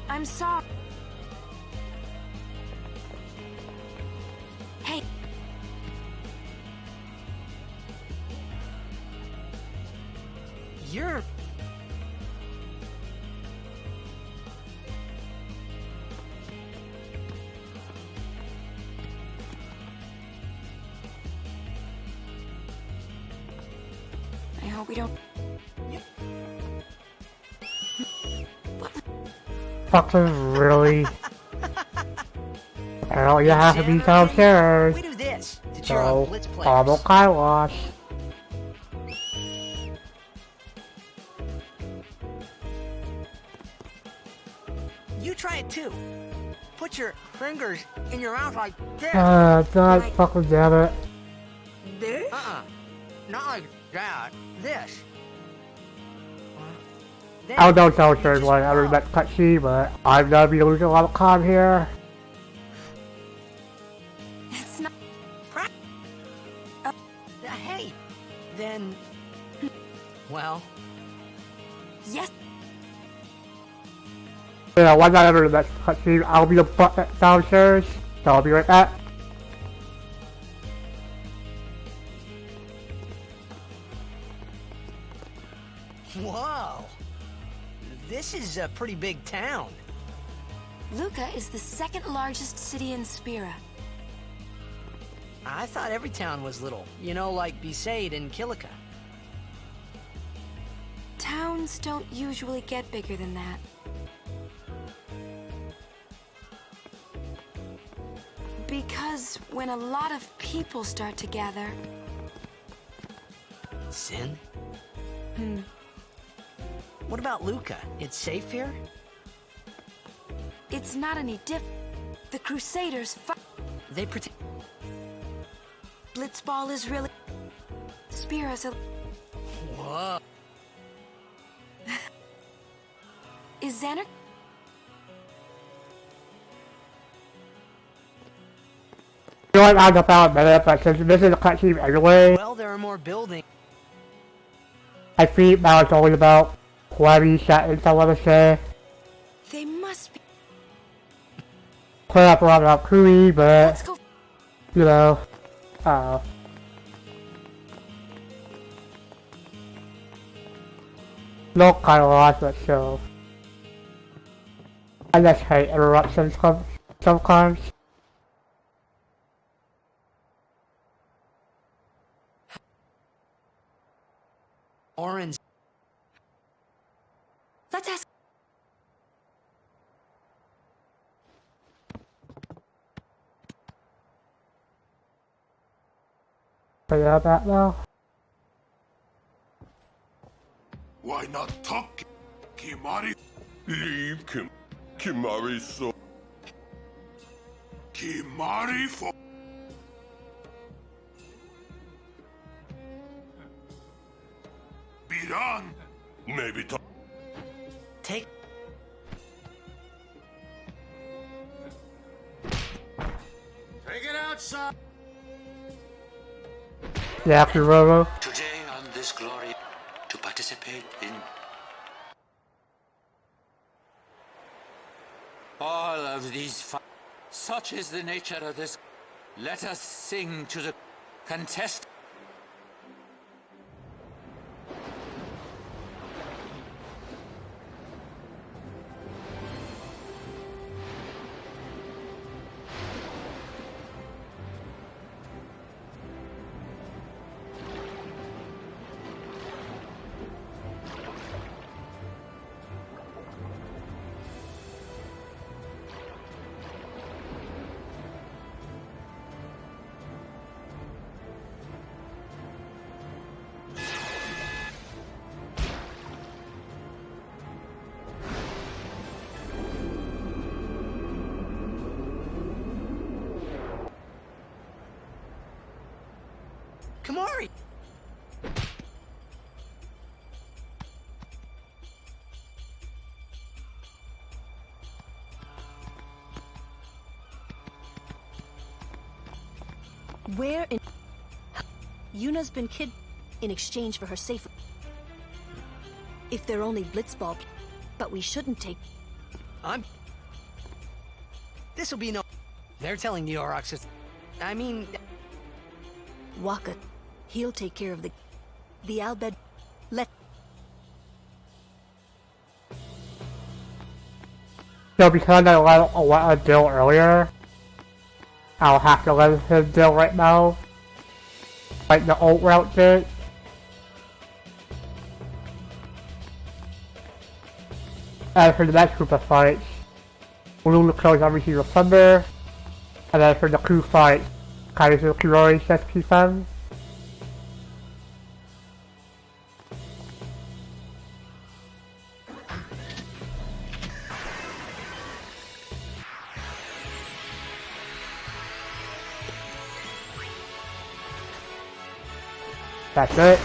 I'm sorry. Hey. You're... I hope we don't... Fucking really? Well, you have to be downstairs. We do this to cheer on So, Blitz players. Pablo Kailash. You try it too. Put your fingers in your mouth like this. God fucking damn it. This? Not like that. This. I don't know if there's one ever met cutscene, but I'm gonna be losing a lot of time here. It's not... Hey, then... Well... Yes. Yeah, once I enter the next cutscene, I'll be the button downstairs, so I'll be right back. Whoa! This is a pretty big town. Luca is the second largest city in Spira. I thought every town was little. You know, like Besaid and Kilika. Towns don't usually get bigger than that. Because when a lot of people start to gather... Sin? Hmm. What about Luca? It's safe here? It's not any The Crusaders They protect... Blitzball is really... Spira's a... Whoa. Is Xander... You know what, I'll jump out in a minute, but since this is a cutscene anyway... Well, there are more buildings. I think now it's only about 20 seconds, I want to say. They must be... Clear up around about Kui, but... Let's go. You know... Look kind of lost, but still. I just hate interruptions sometimes. Orange. Let's ask... Figure that now. Why not talk? Kimari? Leave Kimari so. Kimari for. Be done. Maybe talk. Take. Take it outside. Yeah, after Robo. Today on this glory, to participate in all of these such is the nature of this. Let us sing to the contest. Kamari! Where in... Yuna's been in exchange for her safe... If they're only blitzball... But we shouldn't take... This'll be no... They're telling the Aurochs I mean... Waka. He'll take care of the Albed. So because I let a deal earlier, I'll have to let him deal right now. Like the old route did. And for the next group of fights, we'll close every single Sunday. And then for the crew fight, Kaiser Kirori says P5. That's it.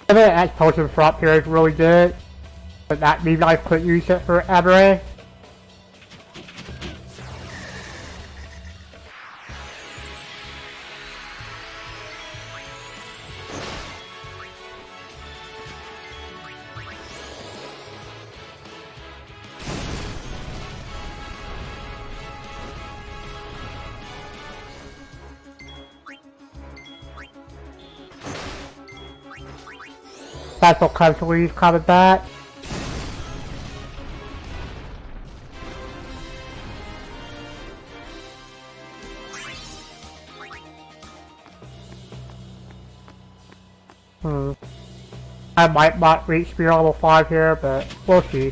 The X potion from up here is really good, but that means I couldn't use it for Emery. Special countries coming back. I might not reach speed level 5 here, but we'll see.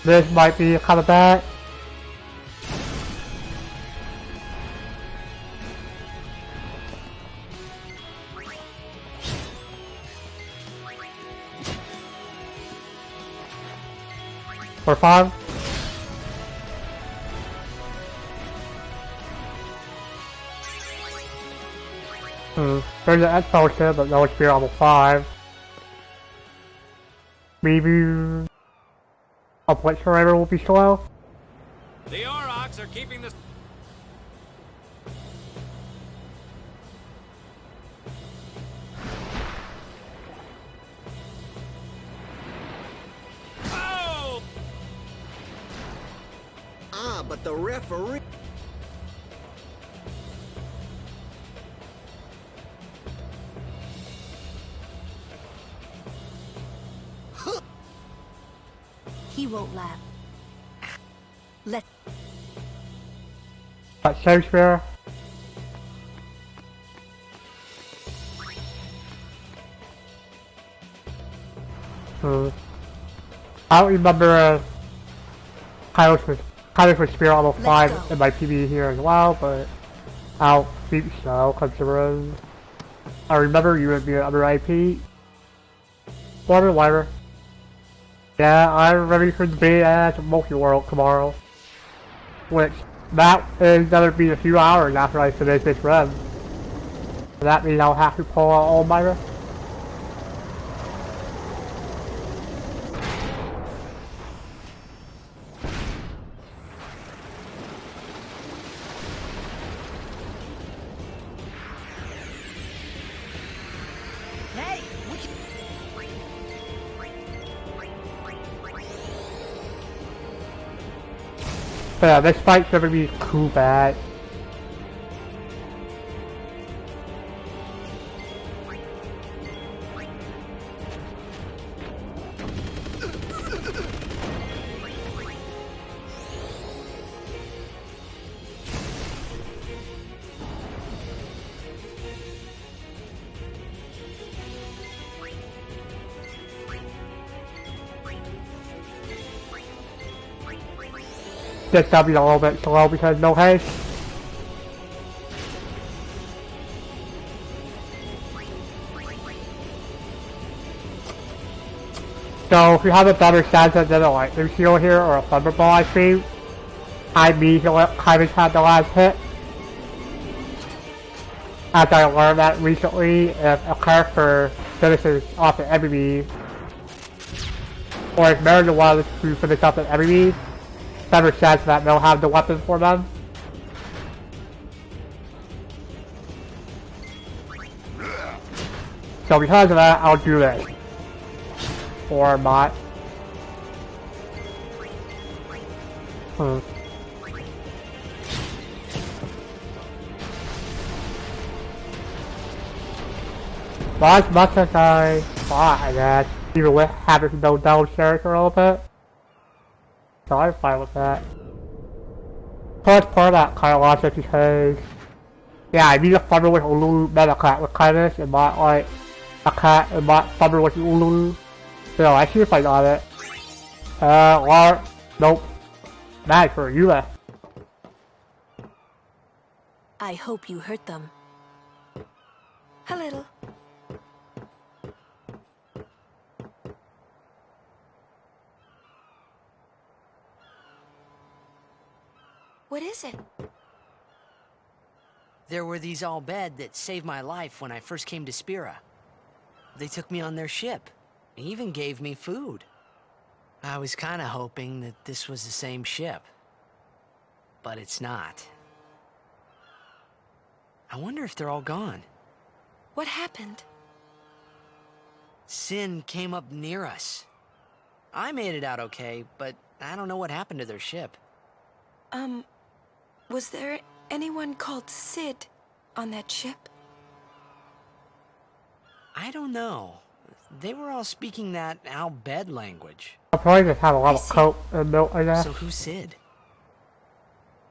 This might be coming back. For 5. There's an X potion, but no speed level 5. Maybe a Blitz Forever will be slow. The Aurochs are keeping this. Oh! Ah, but the referee. He won't laugh. Let. But Shakespeare. I don't remember Kairos was Spear level 5 in my PB here as well, but I don't think so, considering I remember you would be under IP. Whatever. Yeah, I'm ready for the big ass multi-world tomorrow. Which, that is gonna be a few hours after I finish this run. That means I'll have to pull out all my. Yeah, this fight's gonna be too bad. This will be a little bit slow because no haste. So if you have a better sense than a lightning shield here or a thunderball I think, I immediately kind of had the last hit. As I learned that recently, if a character finishes off an enemy, or if they're the ones who finish off an enemy, better chance that they'll have the weapon for them. So because of that, I'll do this. Or not. Well, as much as I thought, I guess, even with having to go downstairs for a little bit. So I'm fine with that. Plus, part of that kind of logic because, yeah, I need to thunder with Ululu Metacat with kindness and not like a cat and not thunder with Ululu. So I see if I got it. Or, nope. Bad for you left. I hope you hurt them. A little. What is it? There were these Al Bhed that saved my life when I first came to Spira. They took me on their ship. They even gave me food. I was kind of hoping that this was the same ship. But it's not. I wonder if they're all gone. What happened? Sin came up near us. I made it out okay, but I don't know what happened to their ship. Was there anyone called Sid on that ship? I don't know. They were all speaking that Al Bhed language. I'll probably just have a lot of coke and milk, I guess. So who's Sid?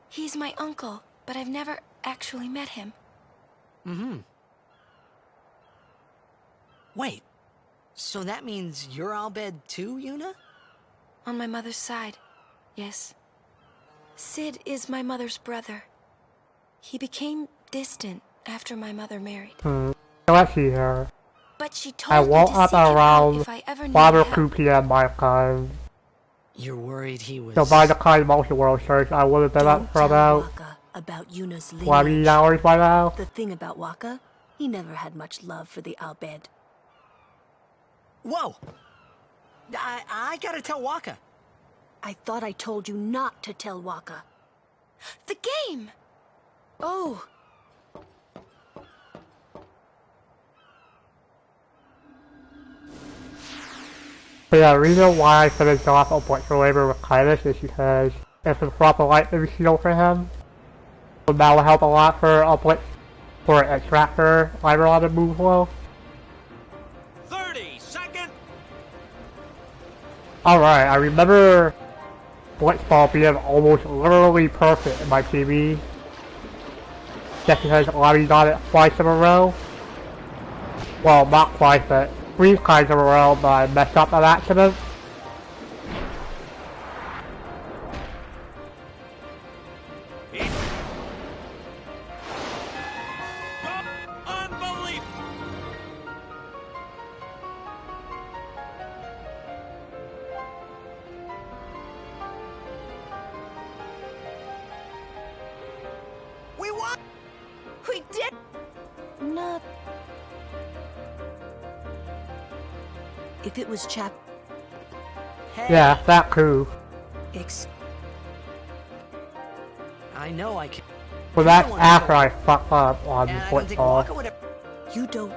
He's my uncle, but I've never actually met him. Wait, so that means you're Al Bhed too, Yuna? On my mother's side, yes. Sid is my mother's brother. He became distant after my mother married. So let's see here. But she told I me woke to up seek him out around if I ever 5 or needed 2 help. p.m. my time. You're worried he was... So by the time multi-world search, I would have been up for about Yuna's 20 hours by now. The thing about Waka, he never had much love for the Al Bhed. Whoa! I gotta tell Waka. I thought I told you not to tell Waka. The game! Oh! But yeah, the reason why I finished off a bunch of labor with kindness is because it's a proper lightning shield for him. So that will help a lot for a blitz for an extractor later on in move flow. 30 seconds! Alright, I remember Blitzball being almost literally perfect in my TV. Just because Lobby got it twice in a row. Well, not twice, but 3 times in a row, but I messed up on accident. We won! We did! Not... If it was Chap... Yeah, that crew. I know I can... Well, that's after I fucked up on Blitzball. You don't...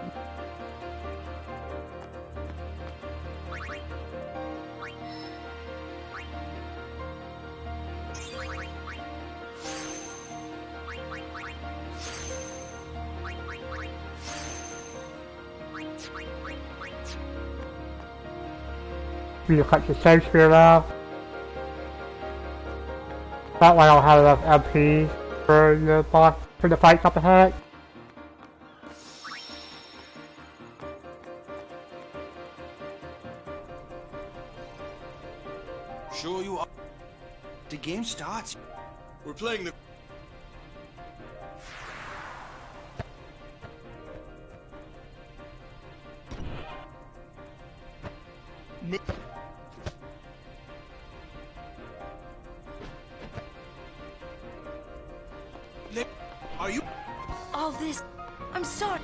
We can cut the Shakespeare now. That way I'll have enough MP for the boss for the fight up ahead. Sure you are. The game starts. We're playing the... Are you... All this... I'm sorry.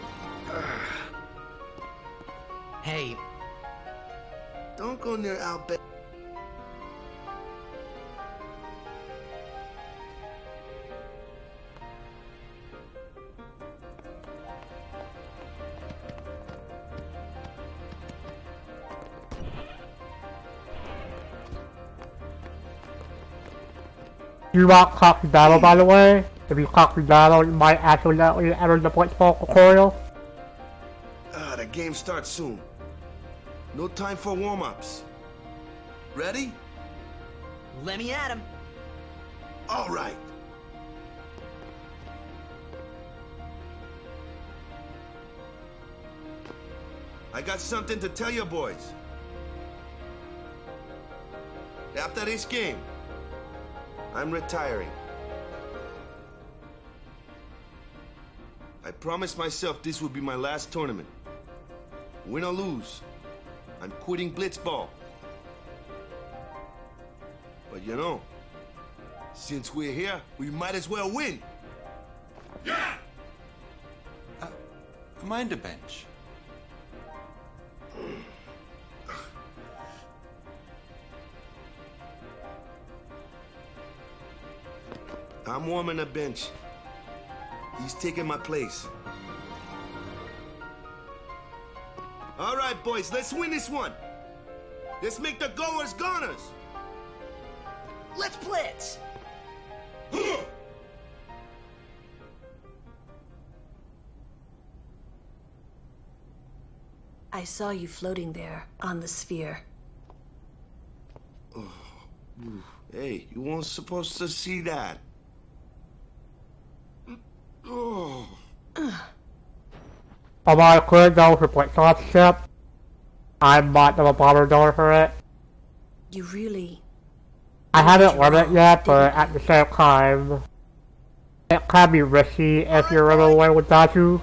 Hey. Don't go near Al Bhed. You want Coffee Battle, by the way? If you Coffee Battle, you might accidentally enter the blitzball tutorial. The game starts soon. No time for warm-ups. Ready? Let me at him. All right. I got something to tell you boys. After this game, I'm retiring. I promised myself this would be my last tournament. Win or lose, I'm quitting blitzball. But you know, since we're here, we might as well win. Yeah! Mind the bench. I'm warming the bench. He's taking my place. All right, boys, let's win this one. Let's make the goers goners. Let's blitz. I saw you floating there, on the sphere. Oh. Hey, you weren't supposed to see that. Oh. I'm on a clear go for Blitz ship. I'm not gonna bother going for it. You really... I haven't won it yet, but at the same time, it can be risky if you're running away with Daju.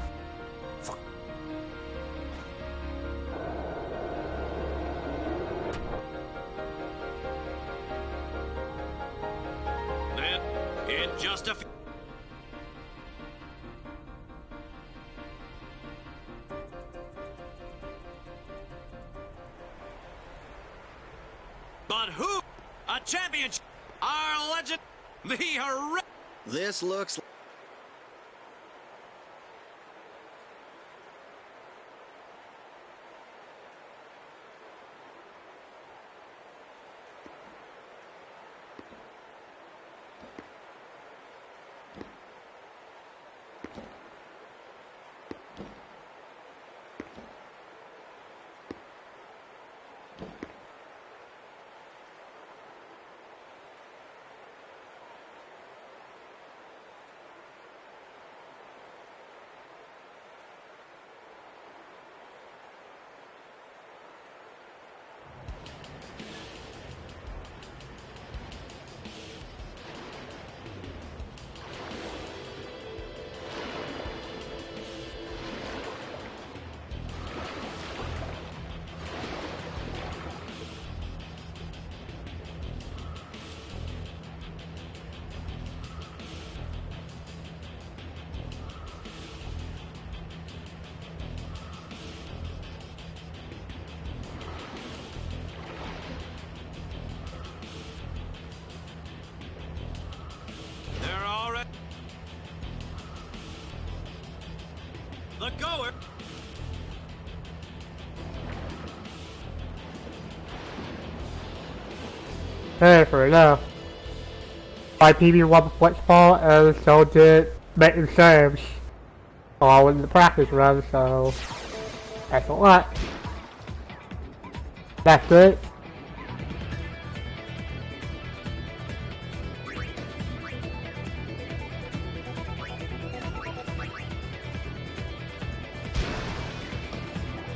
In just a few... But who? A championship! Our legend, the hero... This looks... They're already... The goer... Hey, for enough. My PB won Blitzball and so did Making Saves. So I was in the practice run, so that's a lot. That's good.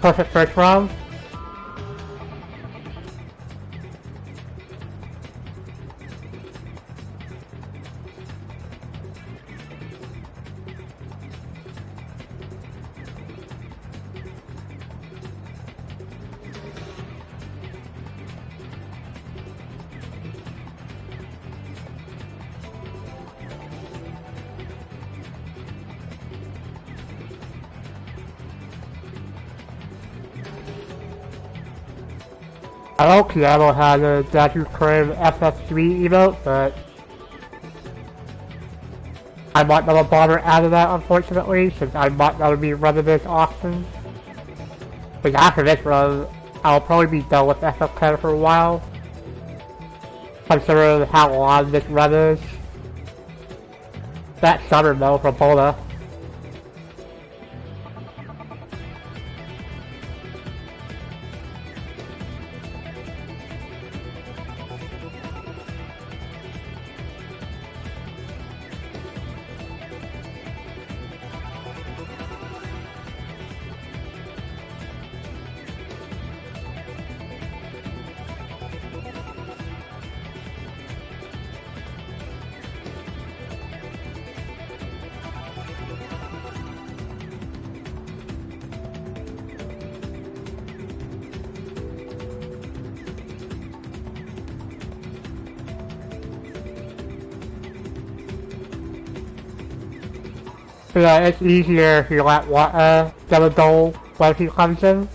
Perfect first round. I know Seattle had a Statue Crave FF3 emote, but I'm not gonna bother adding that, unfortunately, since I'm not gonna be running this often. But after this run, I'll probably be done with FFX for a while, considering how long this run is. that summer though from Bola. Yeah, it's easier if you let water get a goal when he comes in.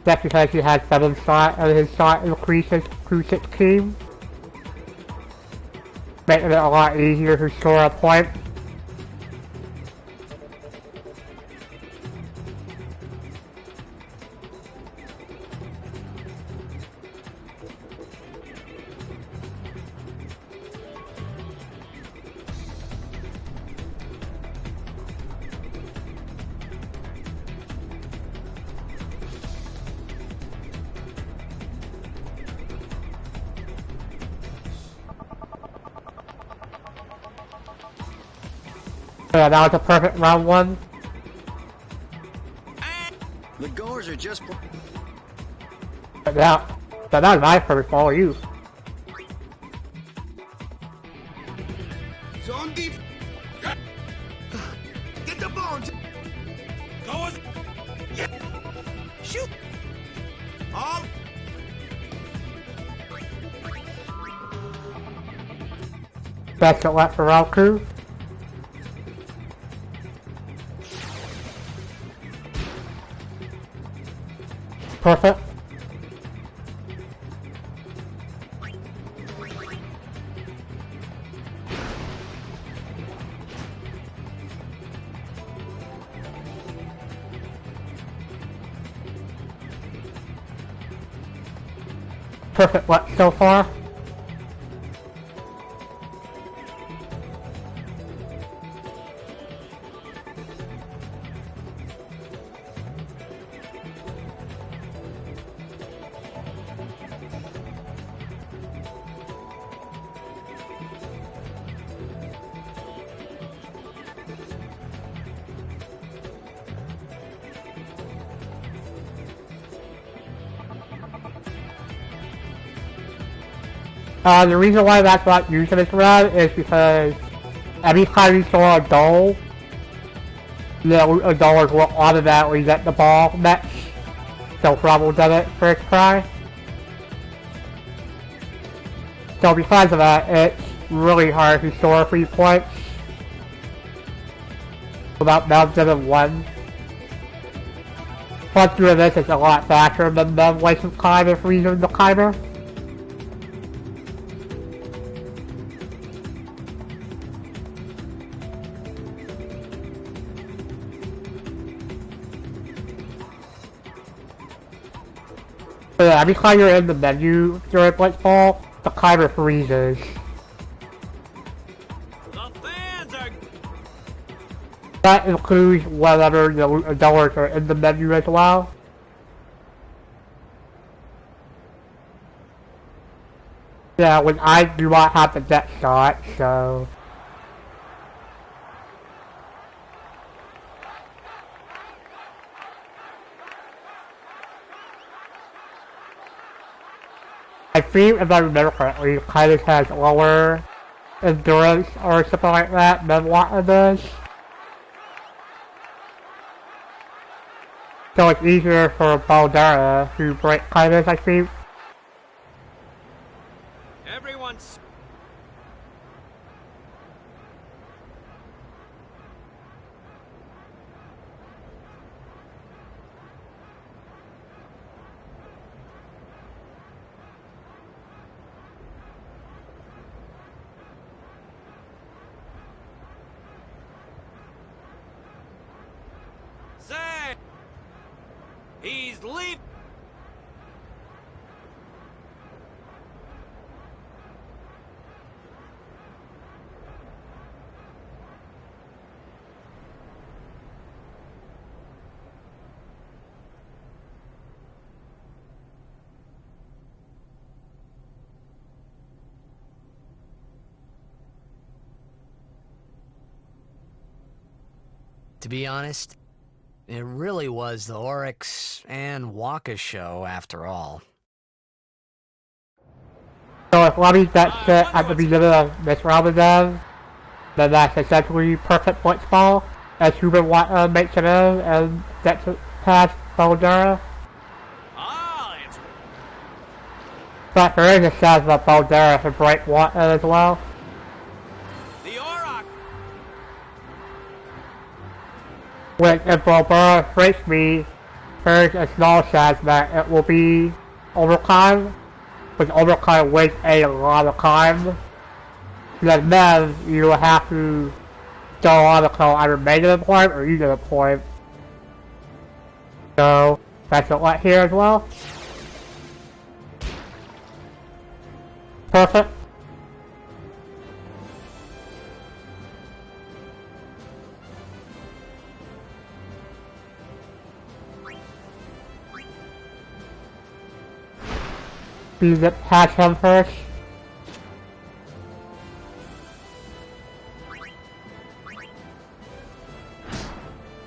That's because he has 7 shot and his shot increases through 16. Making it a lot easier to score a point. Yeah, that was a perfect round 1. The goers are just... But that was my first ball, you. Zone deep. Get the ball. Goers. Yeah. Shoot. All. Best of luck for round 2. Perfect. Perfect luck so far. The reason why that's not used in this round is because every time you throw a goal, the goalers will automatically get the ball next. So Cromwell did it first try. So because of that, it's really hard to score 3 points without them getting 1. Plus doing this is a lot faster than them wasting time and freezing the timer. So yeah, every time you're in the menu during Blitzball, the timer freezes. That includes whenever the dollars are in the menu as well. Yeah, when I do not have the net shot, so... I think, if I remember correctly, Titus has lower endurance or something like that than Wata does. So it's easier for Baldara to break Titus, I think. Everyone's... Say! He's leaving! To be honest, it really was the Oryx and Waka show after all. So if Lummy gets hit at the beginning of this Ramadan, then that's essentially perfect blitzball, as Human makes it in and gets it past Boldera. But there is a chance that Boldera can break Water as well. Which, if Boldera breaks me, there's a small chance that it will be overtime, which overtime wastes a lot of time. Because then you will have to go on to call either make a point or you get a point. So that's a let here as well. Perfect. You get past him first.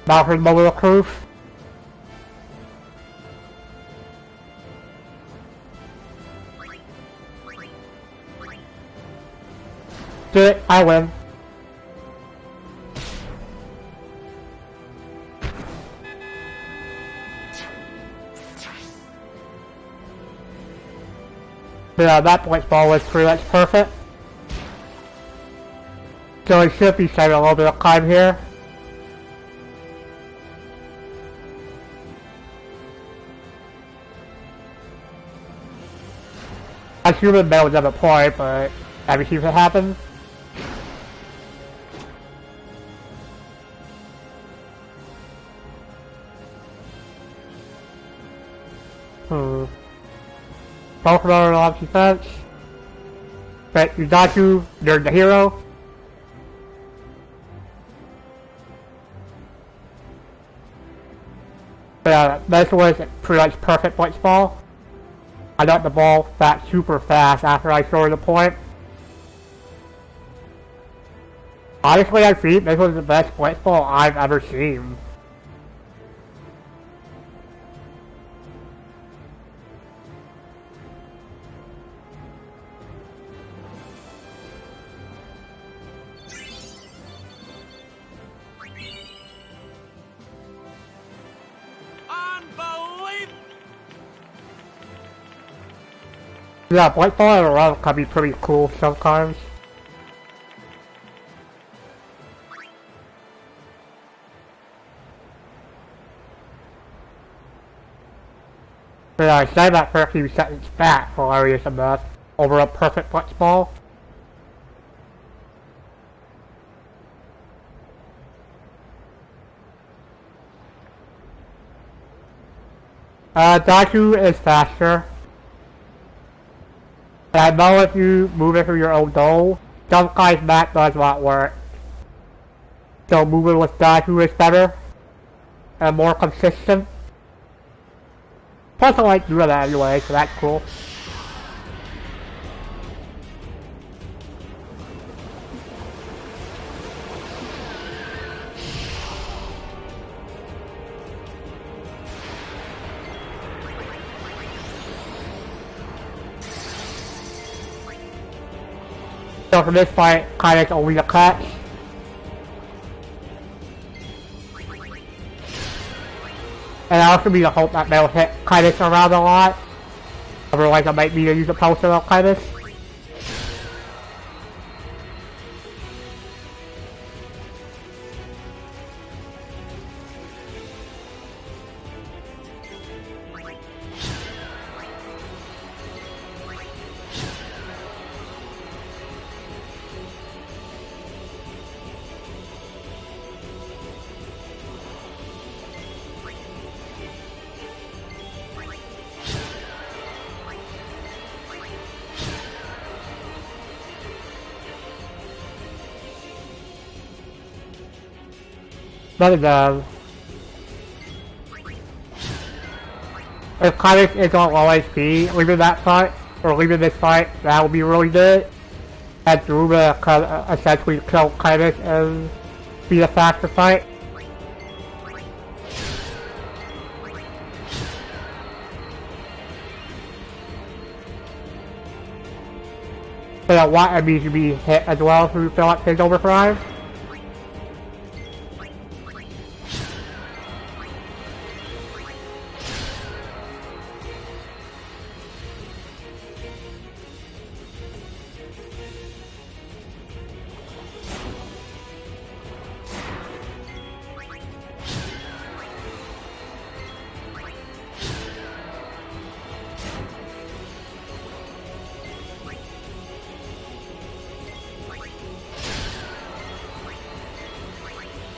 Now for mobile proof. Do it, I win. Yeah, that point ball was pretty much perfect. So it should be saving a little bit of time here. I should have been able a point, but have you seen what happened? Pokemon on defense. But you got you, you're the hero. But this was pretty much perfect blitz ball. I got the ball back super fast after I scored the point. Honestly, I think this was the best blitz ball I've ever seen. Yeah, blitz ball in a row can be pretty cool sometimes. But I say that for a few seconds back, hilarious enough, over a perfect blitz ball. Daku is faster. And I know if you move it through your own goal, sometimes that does not work. So moving with Daku is better and more consistent. Plus I like doing that anyway, so that's cool. So for this fight, Kai's only a catch. And I also need to hope that they'll hit Kaitis around a lot. Otherwise I might need to use a poster on Kaitis. But if Kaitis is on low HP, leaving that fight, or leaving this fight, that would be really good. And Daruma can essentially kill Kaitis and be a faster fight. So that water needs to be hit as well to fill up his overdrive.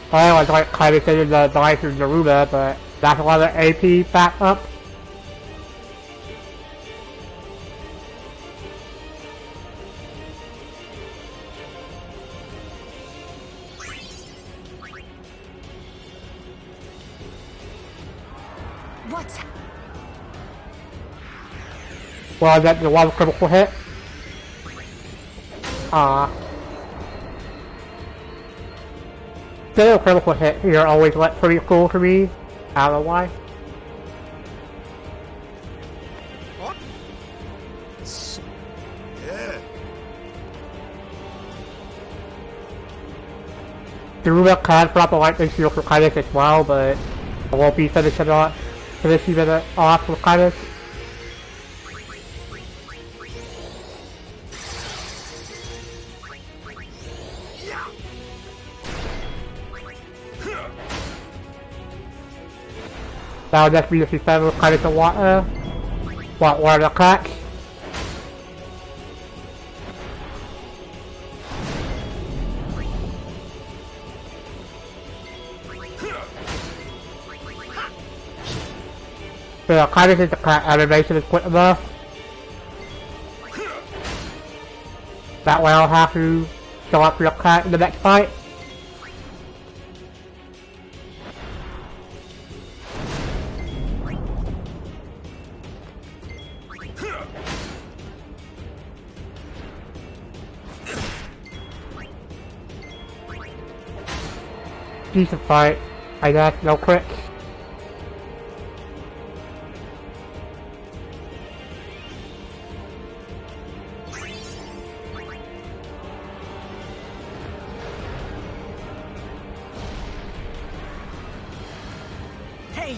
I was like kind of saying the device is Naruto, but that's a lot of AP back up. What's... Well, that's the one critical hit. Still critical hit here always looked pretty cool to me. I don't know why. Yeah. Daruma can drop a lightning shield for Kindness as well, but I won't be finishing it off with Kindness. That would just be if you fed with Kindness of water. Water attack. So Kindness is the animation is quick enough. That way I'll have to show up your cat in the next fight. Decent fight, I guess, no crits. Hey!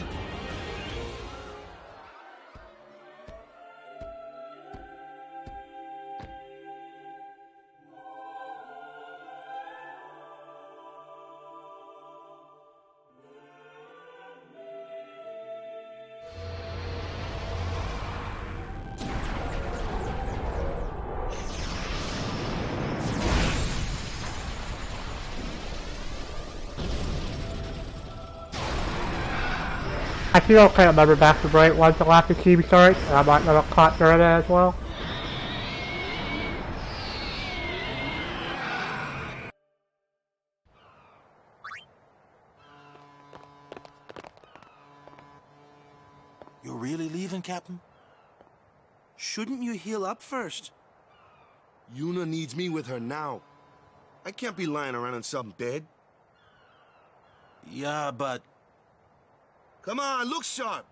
I feel okay remember back to break once the last TV starts, and I might never caught during that as well. You're really leaving, Captain? Shouldn't you heal up first? Yuna needs me with her now. I can't be lying around in some bed. Yeah, but... Come on, look sharp.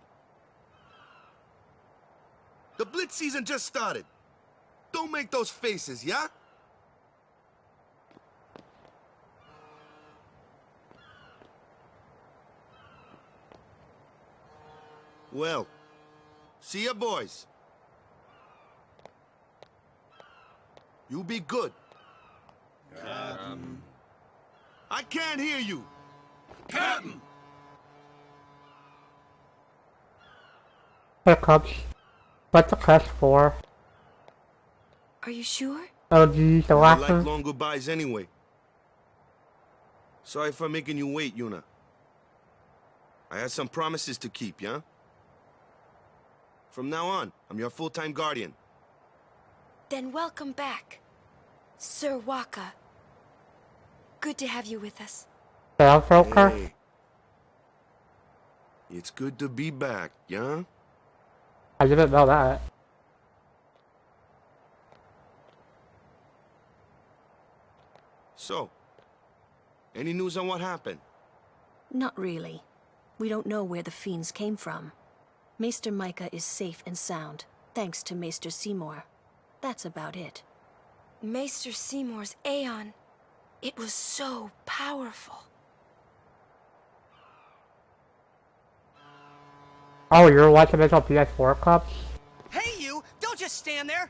The Blitz season just started. Don't make those faces, yeah? Well, see ya, boys. You be good. Captain. I can't hear you. Captain! Here comes. What's the quest for? Are you sure? Oh geez, the I last like one. long goodbyes anyway. Sorry for making you wait, Yuna. I had some promises to keep, yeah? From now on, I'm your full-time guardian. Then welcome back, Sir Waka. Good to have you with us. Hey. It's good to be back, yeah? I didn't know that. So, any news on what happened? Not really. We don't know where the fiends came from. Maester Micah is safe and sound, thanks to Maester Seymour. That's about it. Maester Seymour's Aeon. It was so powerful. Oh, you're watching this on PS4 Cups? Hey you! Don't just stand there!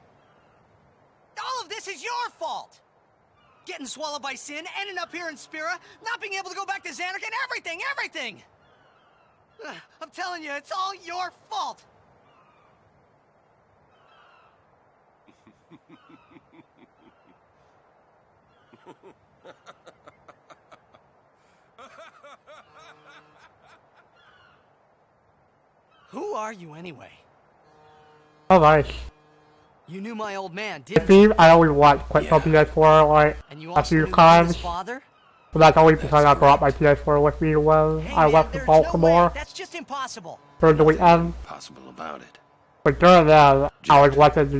All of this is your fault! Getting swallowed by sin, ending up here in Spira, not being able to go back to Xanarkand, everything! I'm telling you, it's all your fault! Who are you anyway? Oh, nice. You knew my old man, The didn't theme, you? I always watch clips on PS4 like And you a also few knew his times. father? But that's only because I brought my PS4 with me when I went to Baltimore That's just impossible. for the weekend. Possible about it. But during that, I was watching the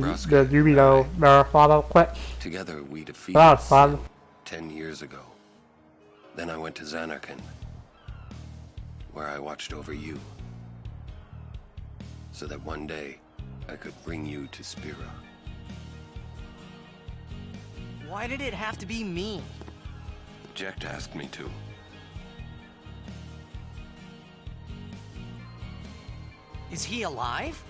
Jubilo marathon clips. Together we defeated That was fun. 10 years ago. Then I went to Xanarkand, where I watched over you, so that one day I could bring you to Spira. Why did it have to be me? Jecht asked me to. Is he alive?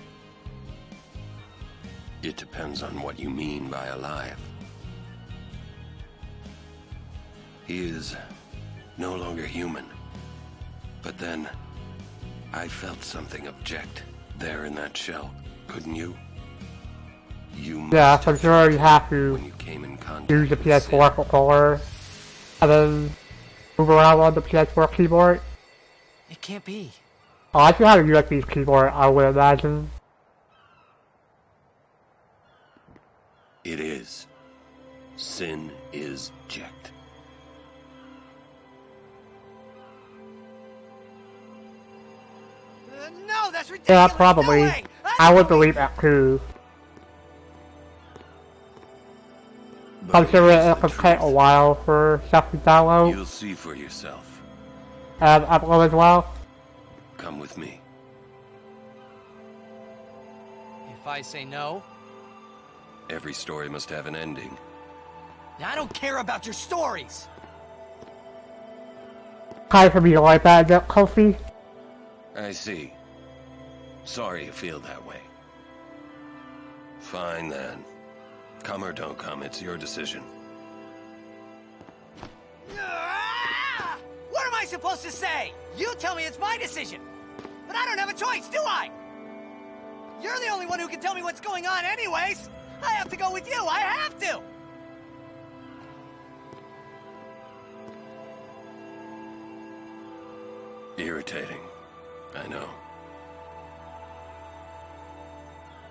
It depends on what you mean by alive. He is no longer human. But then, I felt something of Jecht there in that shell, couldn't you? You Yeah, must for have sure you have to when you came in contact use the with PS4 controller and then move around on the PS4 keyboard. It can't be. Oh, I should have a USB keyboard, I would imagine. It is. Sin is Jecht. No, that's ridiculous! Yeah, probably. No way. I would believe that too. Considering it could take a while for stuff to download You'll see for yourself. and upload as well. Come with me. If I say no, Every story must have an ending. I don't care about your stories. Time for me to like that, get comfy. I see. Sorry you feel that way. Fine then. Come or don't come, it's your decision. What am I supposed to say? You tell me it's my decision. But I don't have a choice, do I? You're the only one who can tell me what's going on anyways. I have to go with you. I have to. Irritating. I know.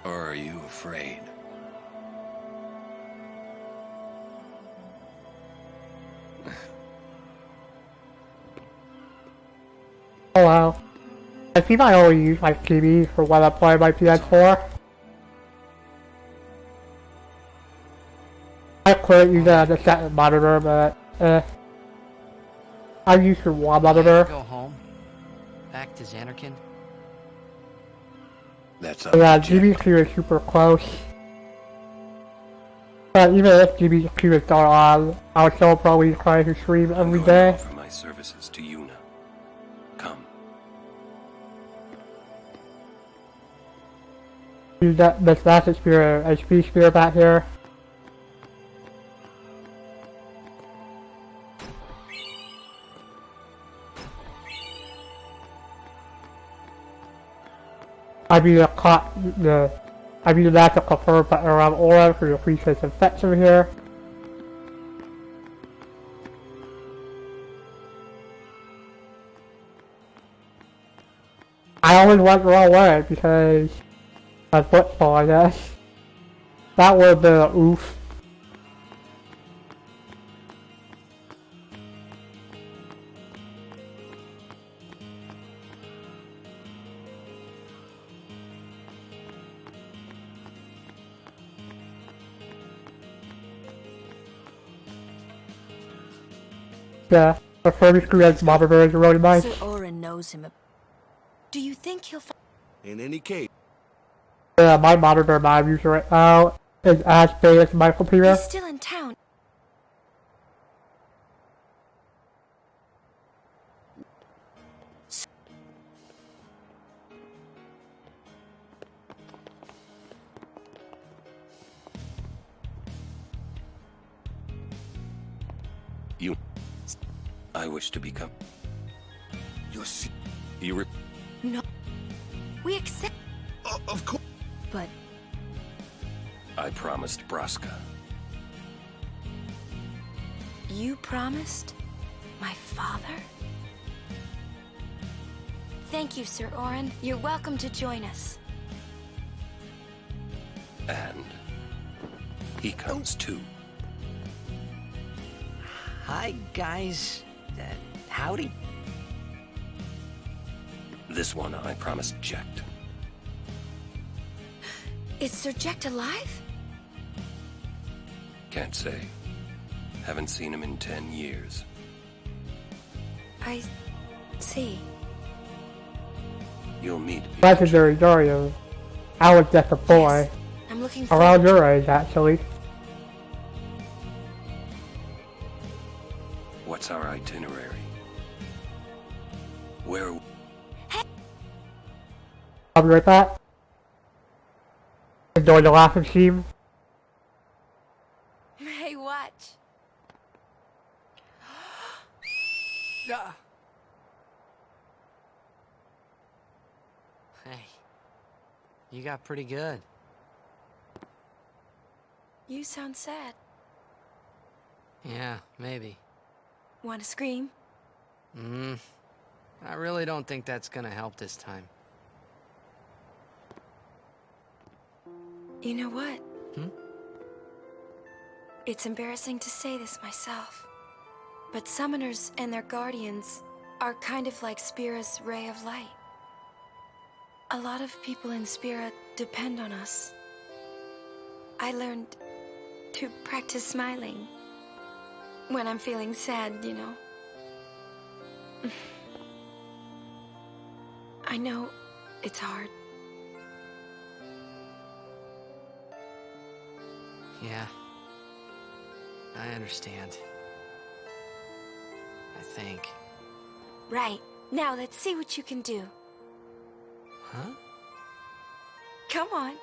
Or are you afraid? Oh wow. I think I only use my TV for when I play my PS4. I could use it as a second monitor, but I'm used to one monitor. Go home. Back to Xanarkand. That's Yeah, GBQ is super close. But even if GBQ is not on, I would still probably try to stream every day. offer my services to Yuna. Come. Use this massive spear, HP spear back here. I mean the massive confirm button around aura for your free sense effects over here. I always went the wrong way because my football, I guess. That would have been an oof. Yeah, the Furby Screw Edge monitor is really nice. Sir Orin knows him. Do you think he'll In any case, Yeah, my monitor I'm using right now is as big as my computer. He's still in town. I wish to become... No. We accept... Of course. But... I promised Braska. You promised? My father? Thank you, Sir Orin. You're welcome to join us. And... he comes too. Hi, guys. Howdy. This one I promised Jecht. Is Sir Jecht alive? Can't say. Haven't seen him in 10 years. I see. You'll meet. Legendary Dario. I was just a boy. I'm looking around your age, actually. What's our itinerary? Where... I'll be right back. Enjoy the laughing team. Hey, watch. Hey, you got pretty good. You sound sad. Yeah, maybe. Want to scream? I really don't think that's gonna help this time. You know what? Hmm? It's embarrassing to say this myself, but summoners and their guardians are kind of like Spira's ray of light. A lot of people in Spira depend on us. I learned to practice smiling when I'm feeling sad, you know. I know it's hard. Yeah. I understand. I think. Right. Now let's see what you can do. Huh? Come on.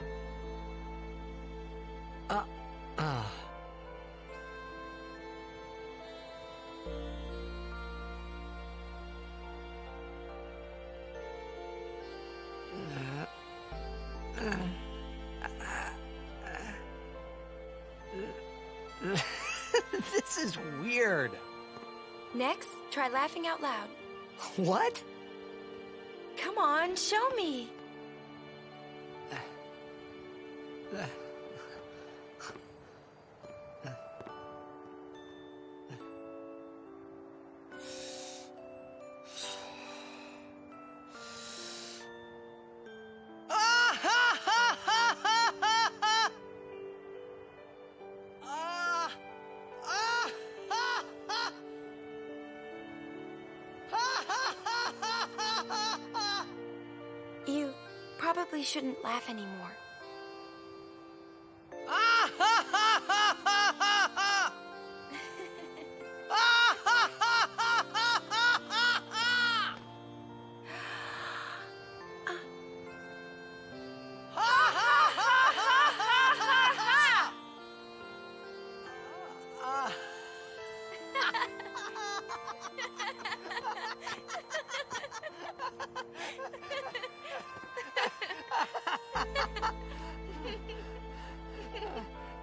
This is weird. Next, try laughing out loud. What? Come on, show me. You probably shouldn't laugh anymore.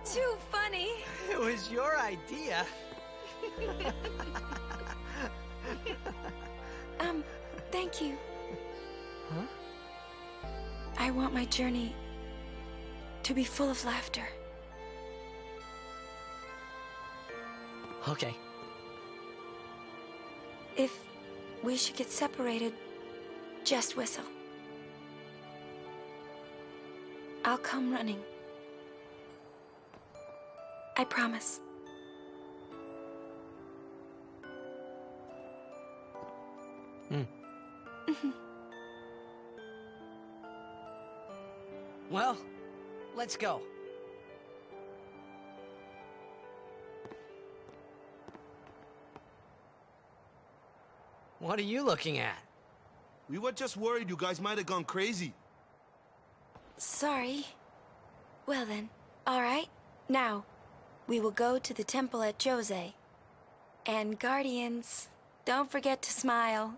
Too funny. It was your idea. Thank you. Huh? I want my journey to be full of laughter. Okay. If we should get separated, just whistle. I'll come running. I promise. Well, let's go. What are you looking at? We were just worried you guys might have gone crazy. Sorry. Well then, alright. Now, we will go to the temple at Jose. And Guardians, don't forget to smile.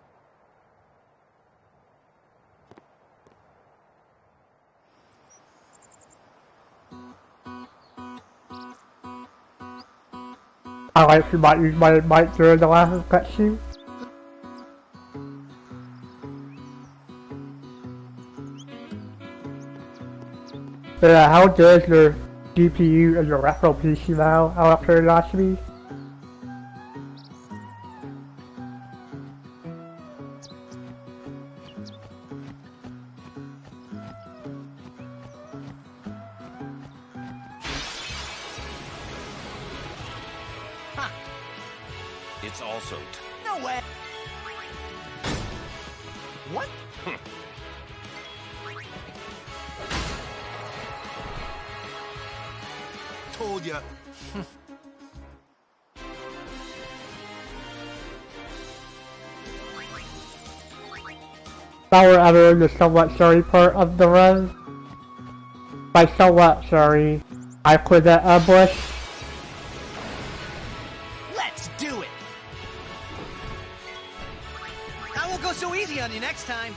I like might use my mic during the last cutscene. Yeah, how does your GPU and your retro PC now out of curiosity? It's also... No way! What? Told ya. Now we're entering the somewhat sorry part of the run. By somewhat sorry, I quit that ambush. Let's do it! I won't go so easy on you next time.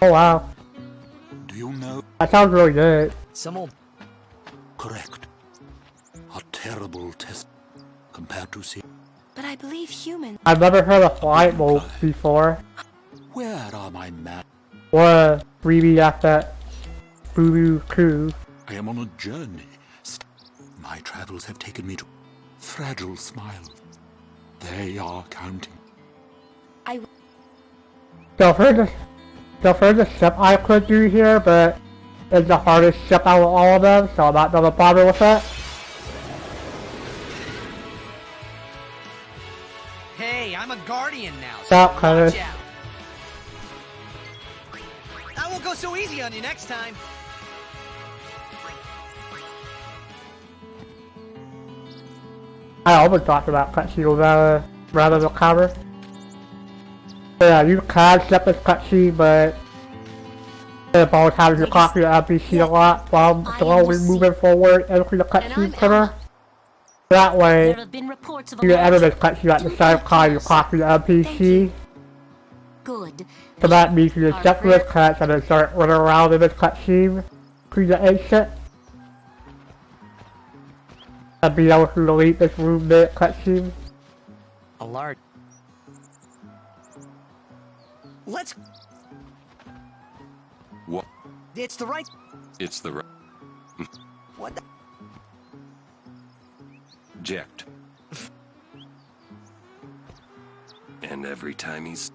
Oh wow. Do you know? That sounds really good. Some old... Correct. A terrible test compared to see. But I believe humans... I've never heard of flight mode before. Where are my men? Or 3D FFX Boo Crew. I am on a journey. My travels have taken me to fragile smiles. They are counting. So for the step I could do here, but it's the hardest step out of all of them, so I'm not gonna bother with it. Hey, I'm a guardian now. Stop, Curtis. Watch out. I won't go so easy on you next time. I almost talked about cutscene rather than cover. Yeah, you can step this cutscene, but if I was having to copy the NPC a lot while slowly moving forward into the cutscene center. That way, you enter this cutscene at the same time you copy the NPC. Good. So that means you just step through this cutscene and then start running around in this cutscene through the exit. And be able to delete this room mid cutscene. A large... Let's... What? It's the right... It's the right... What the... Ject. And every time he's...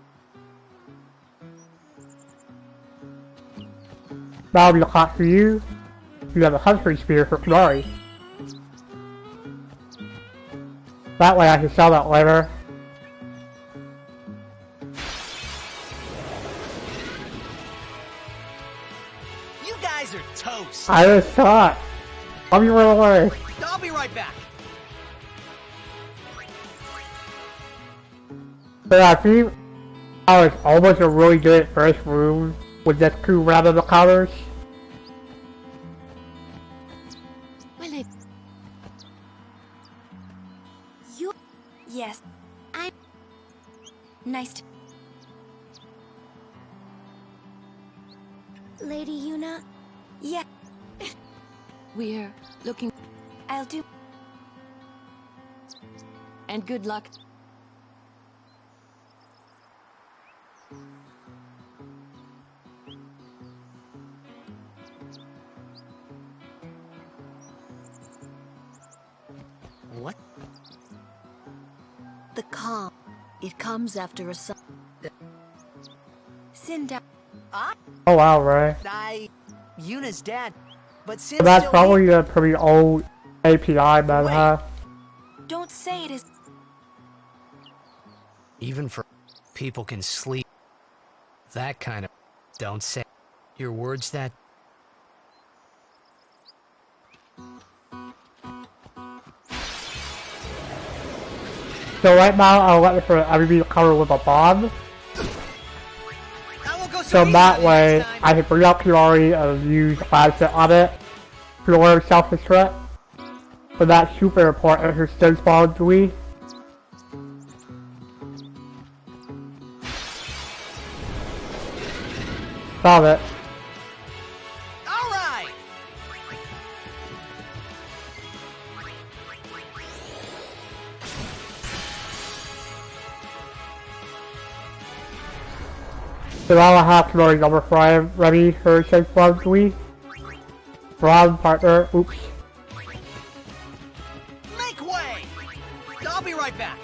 Now we'll talk to you. You have a Hunter Spear for Glory. That way I can sell that later. You guys are toast. I just saw it. I'll be right away. I'll be right back. But I think I was almost a really good first room with just 2 random encounters. Well, you... Yes. I'm... Nice to... Lady Yuna? Yeah. We're looking... I'll do... And good luck. What? The calm. It comes after a sun. Sinda. Oh wow, Ray. Yuna's dad. But Sin's That's still probably a pretty old API method, huh? Don't say it is... Even for people can sleep. That kind of... Don't say... Your words that... So right now, I'll let for everybody cover with a bomb. So that way, I can bring up Kiori and use Bicep on it to lower self-destruct. But that's super important for Stun Spawn 3. Solve it. Alright! So now I have Kiori number 5 ready for Stun Spawn 3. Wrong partner, oops. Make way! I'll be right back.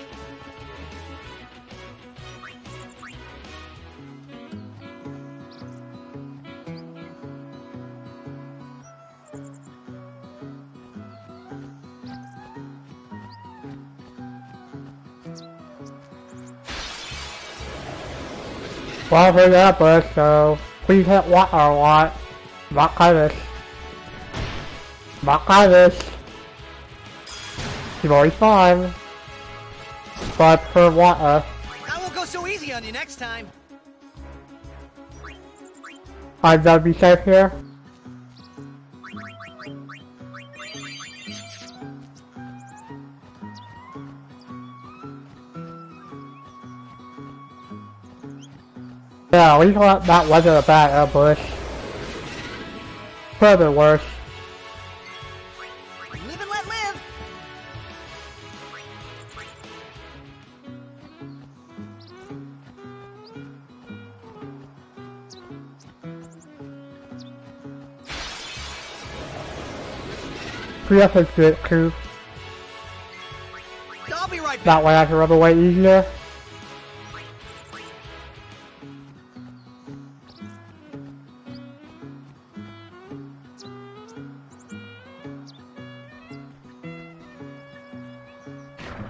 Well, for that, but so please hit water a lot. Not kind of this. Not kind of this. You've already fine. But for water. I won't go so easy on you next time. I'm gonna be safe here. Yeah, we thought that wasn't a bad ambush. Further worse. Live and let live. Prius is good too. I'll be right back. That way I can run away easier.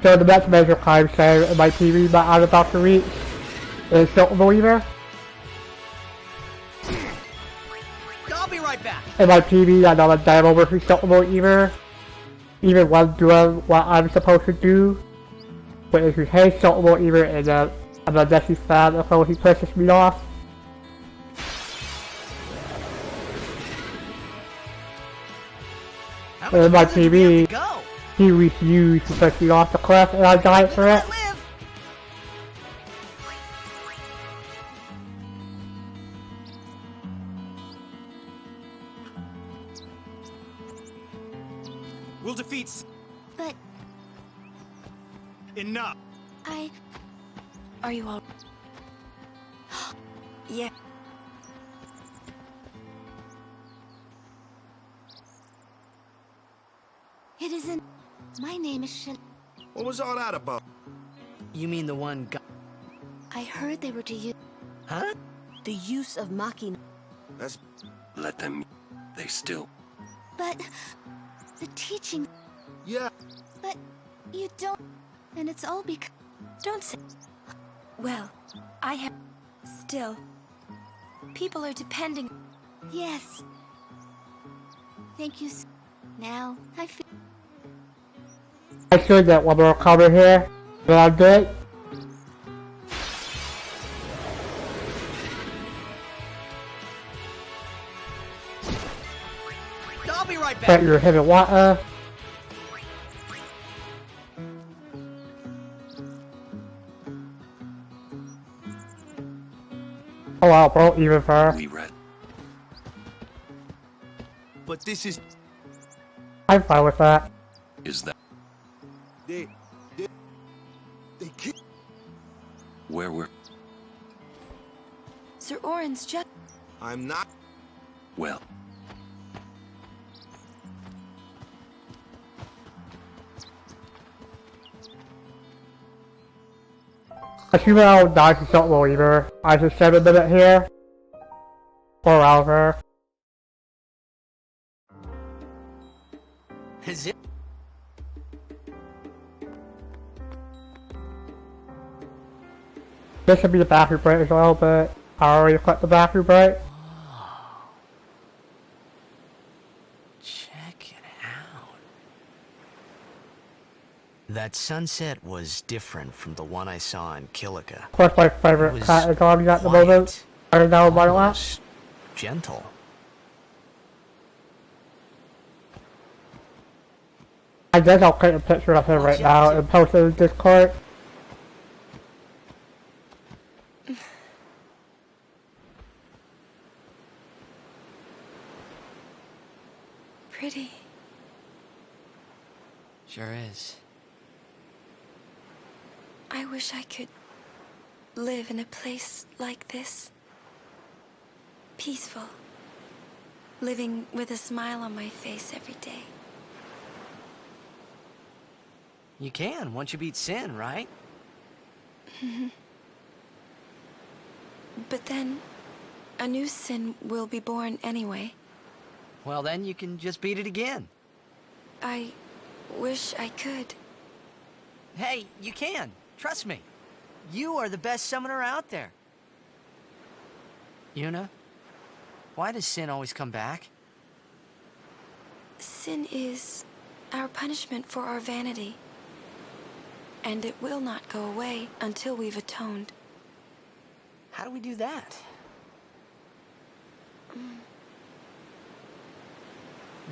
So the best measure time save in my TV that I'm about to reach is Silver Believer. I'll be right back. In my TV, I know I'm down over for Silver Believer. Even when doing what I'm supposed to do. But if you hate Silver Believer and I'm a Jesse fan, so he pisses me off. In my TV, he refused to push me off the cliff and I died for it. We'll defeat. But Enough. Are you all... Yeah. it isn't. My name is Shin. What was all that about? You mean the one I heard they were to use. Huh? The use of Machina. That's... Let them... They still... But the teaching. Yeah. But you don't. And it's all because. Don't say... Well, I have... Still... People are depending... Yes. Thank you. Now, I feel... I should get one more comment here, but I'm good. I'll be right back. But you're hitting water. Oh wow, bro, even for. We read. But this is... I'm fine with that. Is that... They kill... Where we're... Sir Orin's just... I'm not... Well... Assuming I'll die to Salt Believer, I should save a minute here. Or however. Is it? This should be the bathroom break as well, but I already clicked the bathroom break. Check it out. That sunset was different from the one I saw in Kilika. Of course, my favorite cat is on me at the moment. I don't know my last. Gentle. I guess I'll take a picture of him right now and post it in Discord. Pretty. Sure is. I wish I could live in a place like this. Peaceful. Living with a smile on my face every day. You can, once you beat Sin, right? But then, a new sin will be born anyway. Well, then you can just beat it again. I wish I could. Hey, you can. Trust me. You are the best summoner out there. Yuna, why does Sin always come back? Sin is our punishment for our vanity. And it will not go away until we've atoned. How do we do that?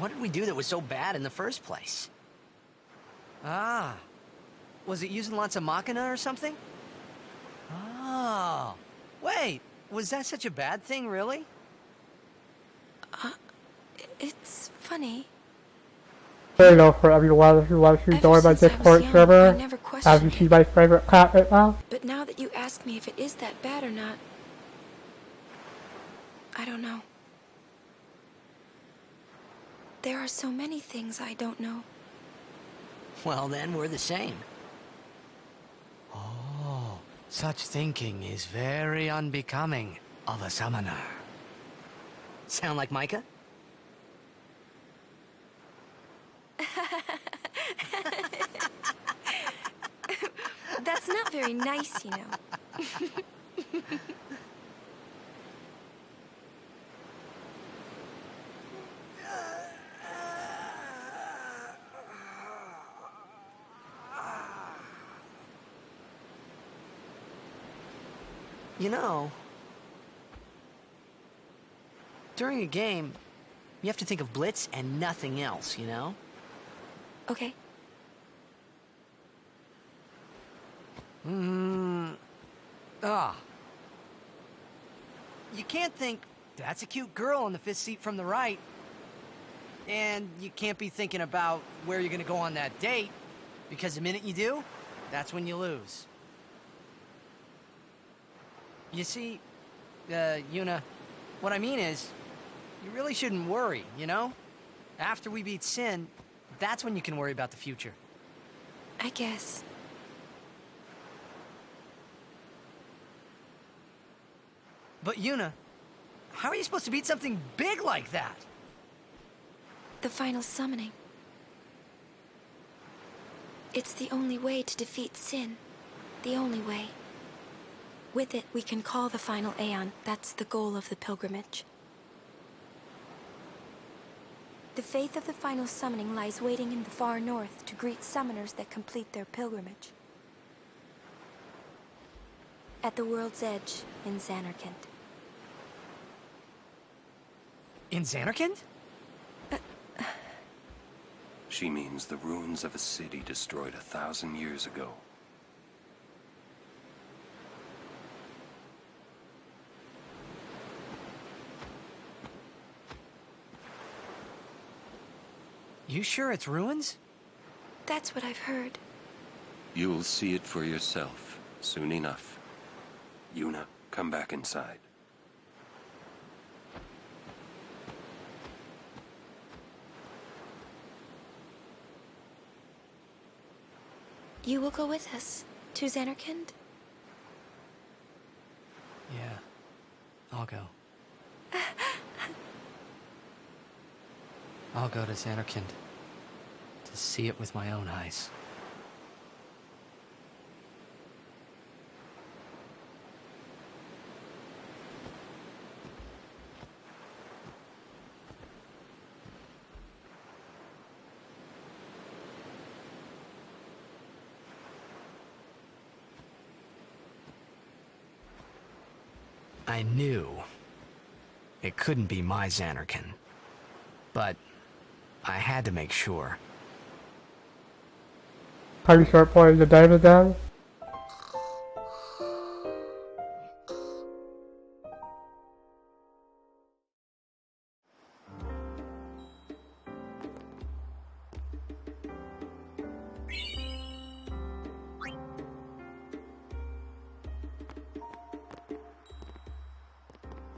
What did we do that was so bad in the first place? Ah. Was it using lots of Machina or something? Oh. Wait, was that such a bad thing, really? It's funny. There you go for everyone who wants to join my Discord server. As you see my favorite cat right now. But now that you ask me if it is that bad or not, I don't know. There are so many things I don't know. Well, then we're the same. Oh, such thinking is very unbecoming of a summoner. Sound like Micah? That's not very nice, you know. You know, during a game, you have to think of Blitz and nothing else, you know? Okay. You can't think, that's a cute girl on the fifth seat from the right. And you can't be thinking about where you're gonna go on that date, because the minute you do, that's when you lose. You see, Yuna, what I mean is, you really shouldn't worry, you know? After we beat Sin, that's when you can worry about the future. I guess. But Yuna, how are you supposed to beat something big like that? The final summoning. It's the only way to defeat Sin. The only way. With it, we can call the final Aeon. That's the goal of the pilgrimage. The faith of the final summoning lies waiting in the far north to greet summoners that complete their pilgrimage. At the world's edge in Xanarkand. In Xanarkand? She means the ruins of a city destroyed 1,000 years ago. You sure it's ruins? That's what I've heard. You'll see it for yourself, soon enough. Yuna, come back inside. You will go with us to Xanarkand? Yeah, I'll go. I'll go to Xanarkand to see it with my own eyes. I knew it couldn't be my Xanarkin, but I had to make sure. How do you start playing the diamond down?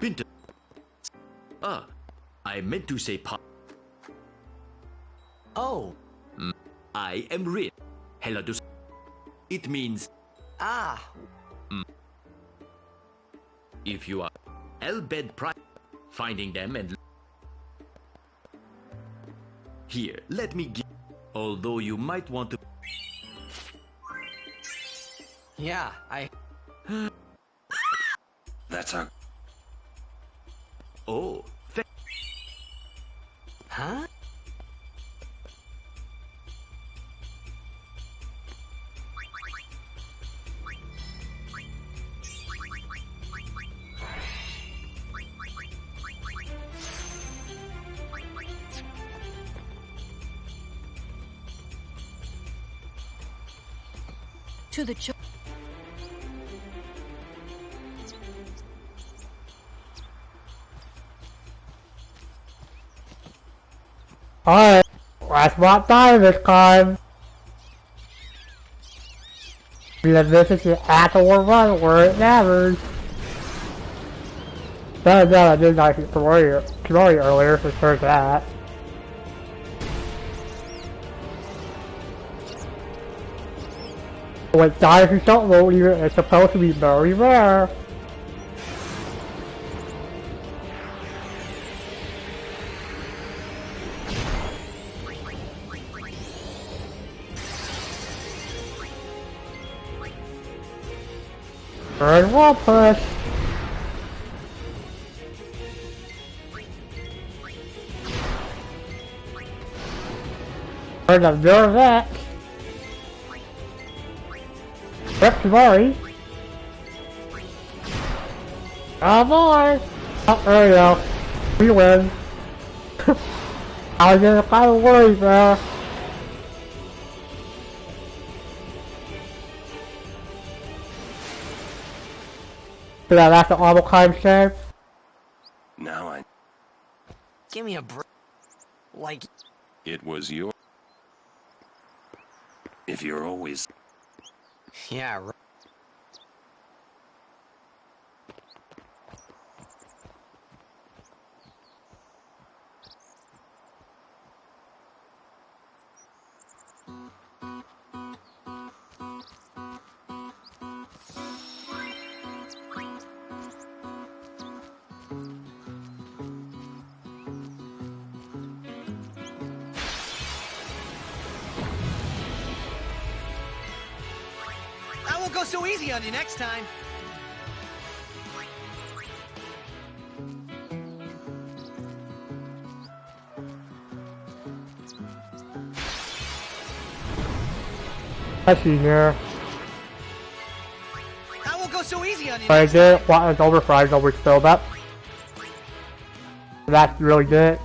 Pinto. Ah, I meant to say Oh. I am Rin. Hello to. It means. Ah. If you are Elbed Prime, finding them and. Here, let me give. Although you might want to. Yeah, I... That's our... Oh, Huh? To the Alright, let's not die this time. Because this is the actual run where it matters. I did like Kimori earlier, so there's that. When dinosaurs don't roll even, it's supposed to be very rare. Burn wall push. Burn the Viravet. Rip Kimori. Oh boy! Oh, there we go. We win. I was in a kind of worry there. Did I laugh at all climb save? Now I... Give me a break. Like... It was your... If you're always... Yeah, right. I won't go so easy on you next time. I see here. I won't go so easy on you But I next did time. want his overfries over filled up. That's really good.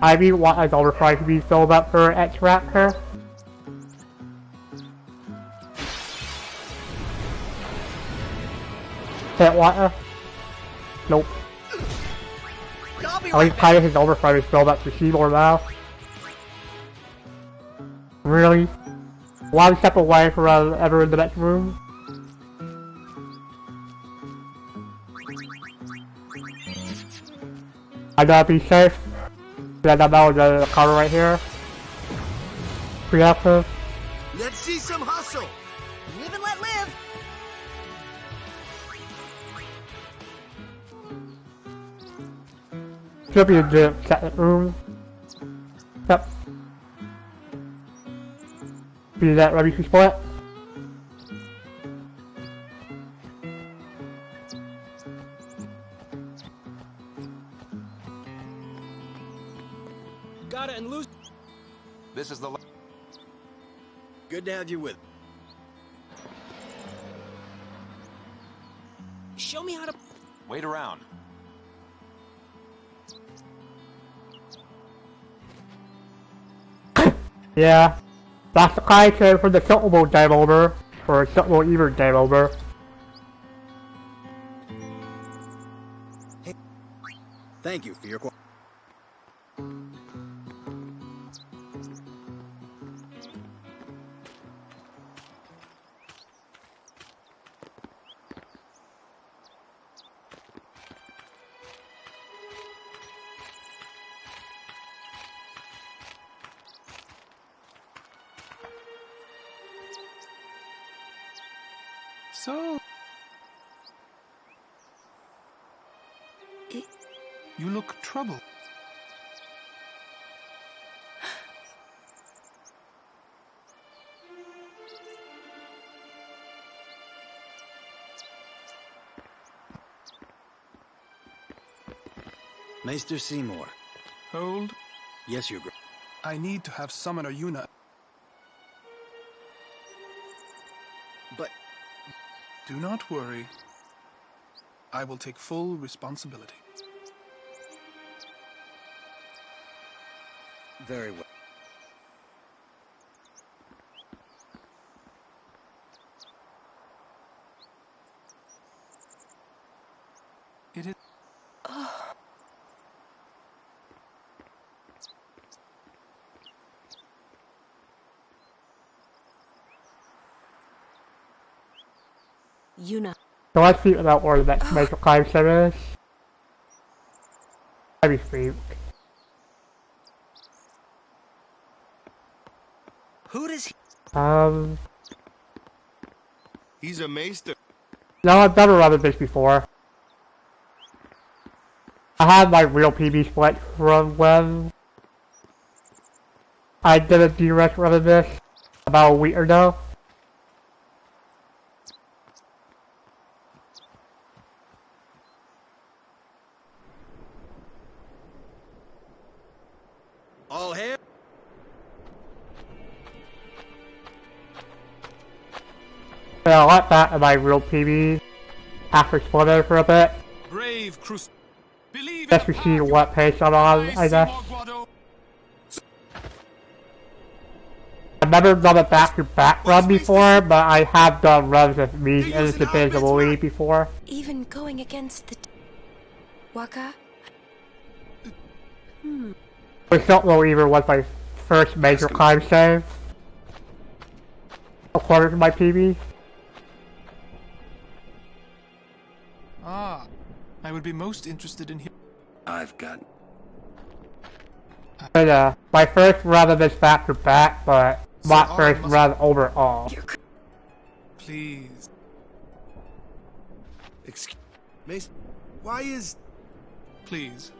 I do want his overfries to be filled up for X-Raptor. Hit water? Nope. At least kind of his overfry is filled up to Seymour now. Really? One step away from ever in the next room. I gotta be safe. Yeah, that was the cover right here. Preactive. Let's see some hustle. Live and let live. Should be in the second room. Yep. Be that ready to split. Got it and lose. This is the. Good to have you with. Show me how to. Wait around. Yeah. That's the kind of for the Silverbolt game over. Or Silverbolt Eater game over. Hey, thank you for your So... You look troubled. Maester Seymour. Hold. Yes, Your Grace. I need to have Summoner Yuna. But... Do not worry. I will take full responsibility. Very well. It is... Yuna. So let's see about where the next major climb center is. That'd be sweet. Who does he... He's a maester. No, I've never run this before. I had my real PB split from when I did a direct run of this about a week ago. All hail. So I went back to my real PB after splitting for a bit. Brave Crus. Believe Just to see what pace I'm on, I guess. I've never done a back-to-back run before, but I have done runs with me interchangeably before. Even going against the... Waka? The Silverbolt Eater was my first major climb save, according to my PB. Ah, I would be most interested in hearing. I've got... But, my first run of this back-to-back, but my first run overall. Please. Excuse me. Why is... Please.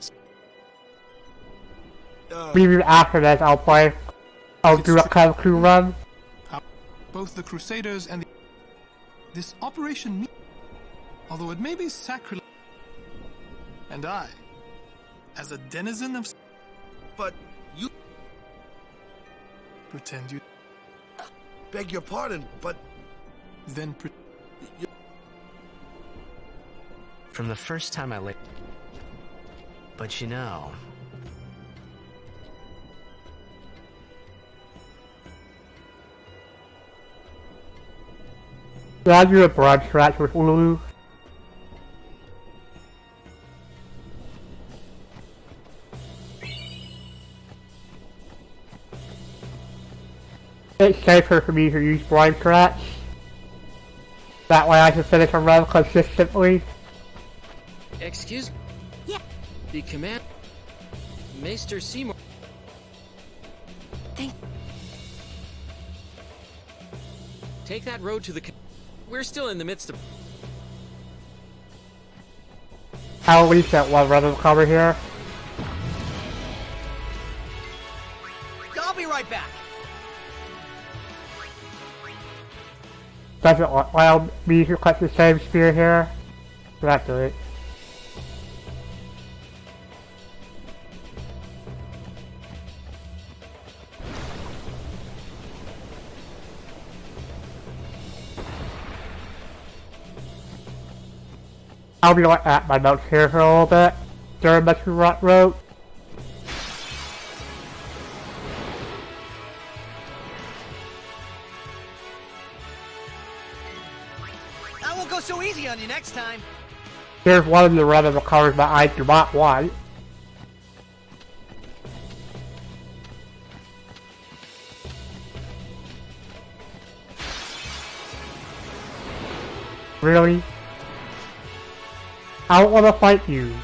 Maybe after this I'll do a kind of crew run. Both the Crusaders and the... This operation... Although it may be sacrilege... And I, as a denizen of... But you... Pretend you... Beg your pardon, but... Then From the first time I laid... But you know... Did I do a broad stretch with Lulu? It's safer for me to use broad stretch. That way I can finish a run consistently. Excuse me? Yeah. The command... Maester Seymour... Take that road to the... We're still in the midst of... I'll at least get one run of cover here. I'll be right back. Doesn't allow me to cut the same spear here. That's it. I'll be like at my notes here for a little bit during this road. I won't go so easy on you next time. Here's one of the random colors that I do not want. Really? I don't want to fight you.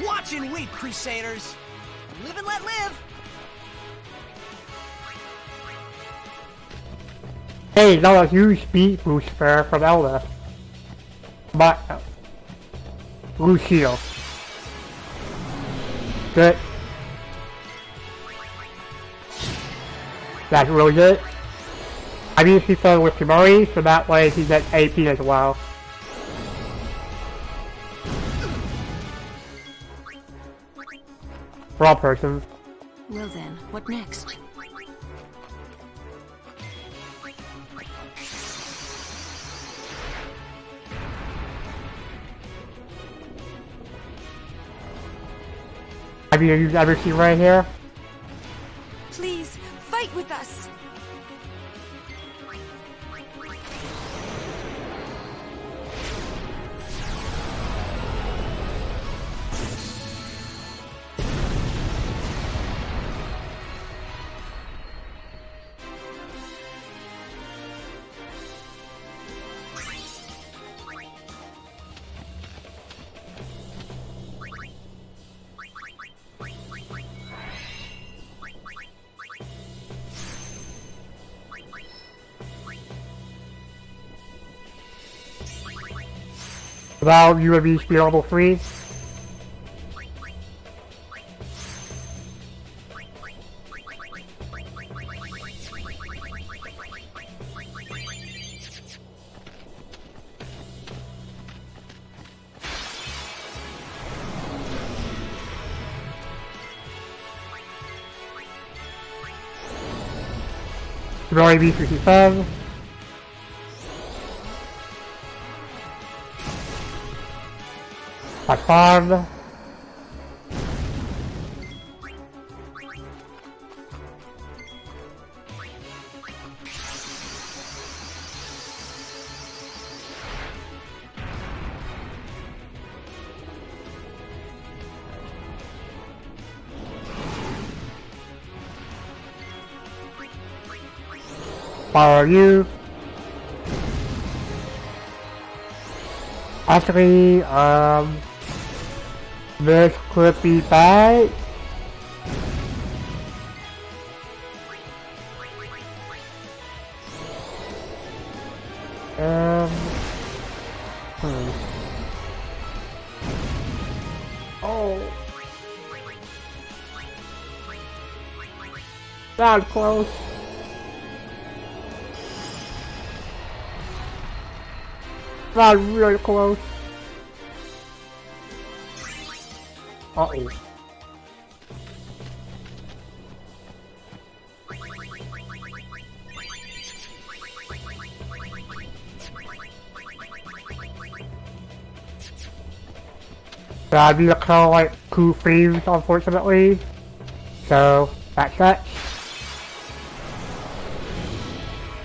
Watch and wait, Crusaders. Live and let live. Hey, not a huge speed boost fair from Elda. But blue shield. Good. That's really good. I'm usually playing with Kimori, so that way he gets AP as well. Wrong person. Well then, what next? Have you ever seen right here? Please, fight with us! About UAV speed level 3. UAV 57. By 5. Follow you. Actually, this could be bad. Oh. That was close. That was really close. Uh-oh. That'd be the kind of like cool themes, unfortunately. So, that's that.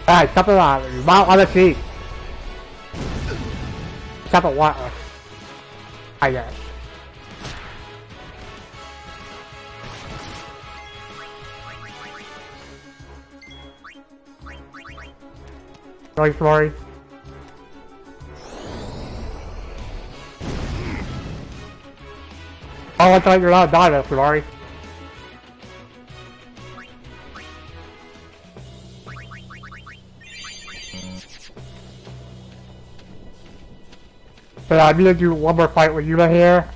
Alright, something like you might want to see. Something like I guess. Really sorry. Oh, I thought you were not dying, I'm sorry. But I'm gonna do one more fight with Yuna here.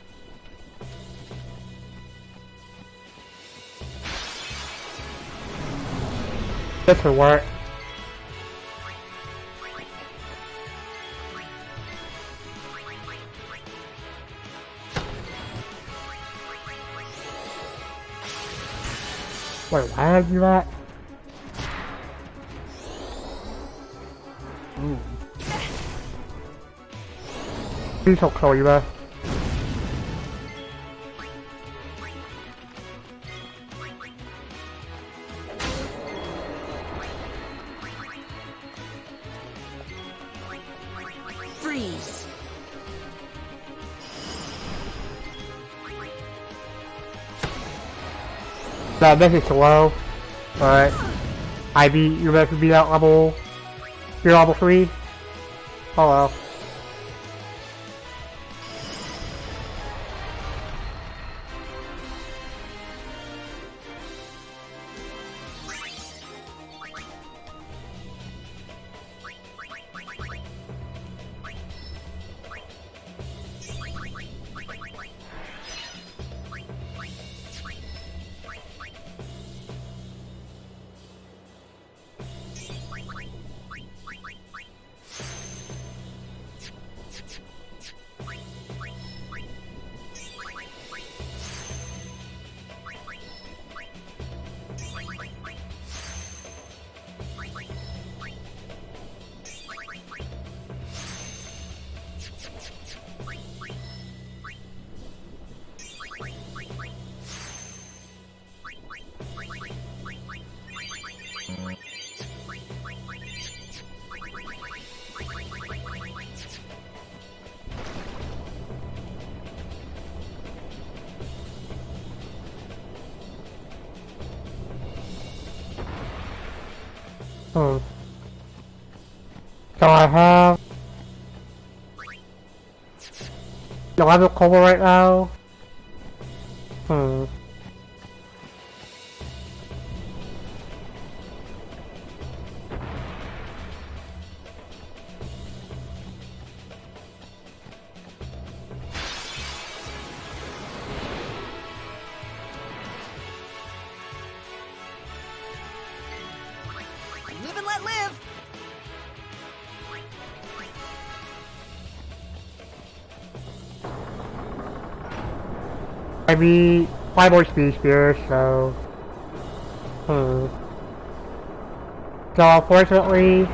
This will work. Wait, why did you do that? Ooh. Please don't kill you, man. Freeze. No, this is slow. But you're meant to be at level. You're level 3. Oh well. So I have 11 cover right now. Live and let live! I mean, 5 more speed spears, so... So unfortunately,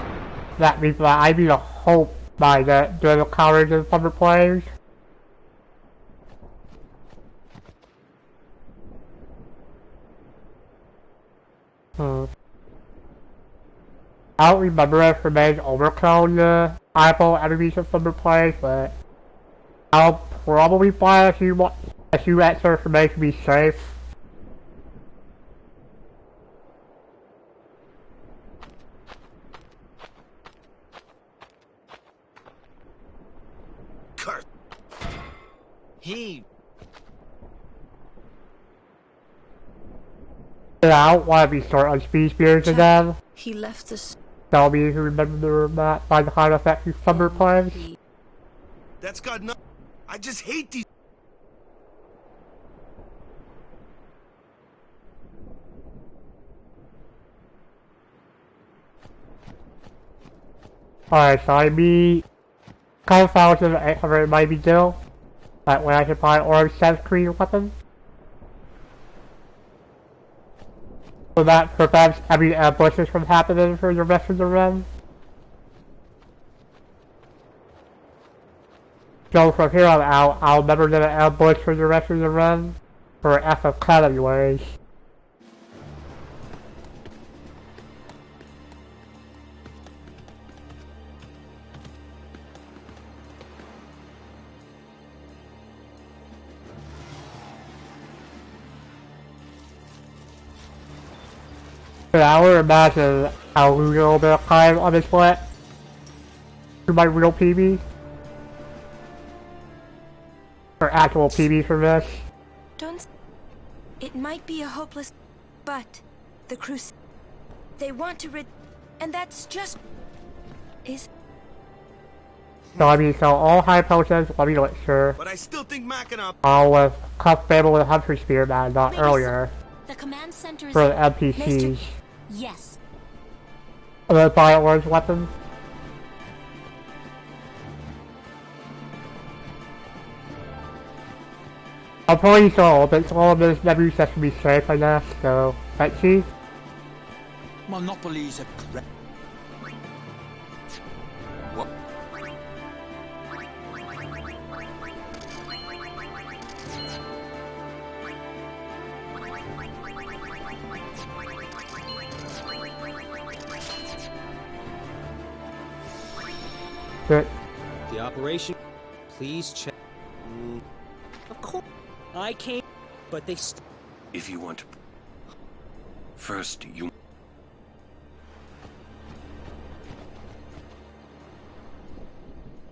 that means that I need to hope by the dual counters in summer players. I don't remember if remains overkill the eyeball enemies in summer players, but I'll probably buy a few extra for me to be safe. Kurt. Yeah, I don't want to be short on speed spears again. He left this. Tell me who remember that by the high effect of summer players. That's got no. I just hate these. Alright, so I be kind of 1,800 might be deal. That way I can buy orange sunscreen weapon. So that prevents any ambushes from happening for the rest of the run. So from here on out, I'll never get an ambush for the rest of the run. For FFX anyways. I would imagine I'll lose a little bit of time on this split to my real PB. Or actual PB for this. Don't... It might be a hopeless... But... The Crusade... They want to rid... And that's just... Is... So I mean, so all high potions, let me make sure. But I still think Mackinac. All with Cuff Fable and Hunter Spearman, not earlier. The command center is... For the NPCs. Yes. And then buy orange weapons. I'll probably use all of it, so all of this never used to be safe, I guess, so let's see. Monopolies are correct. What? Good. The operation. Please check. Of course. I came, but they. If you want to. First, you.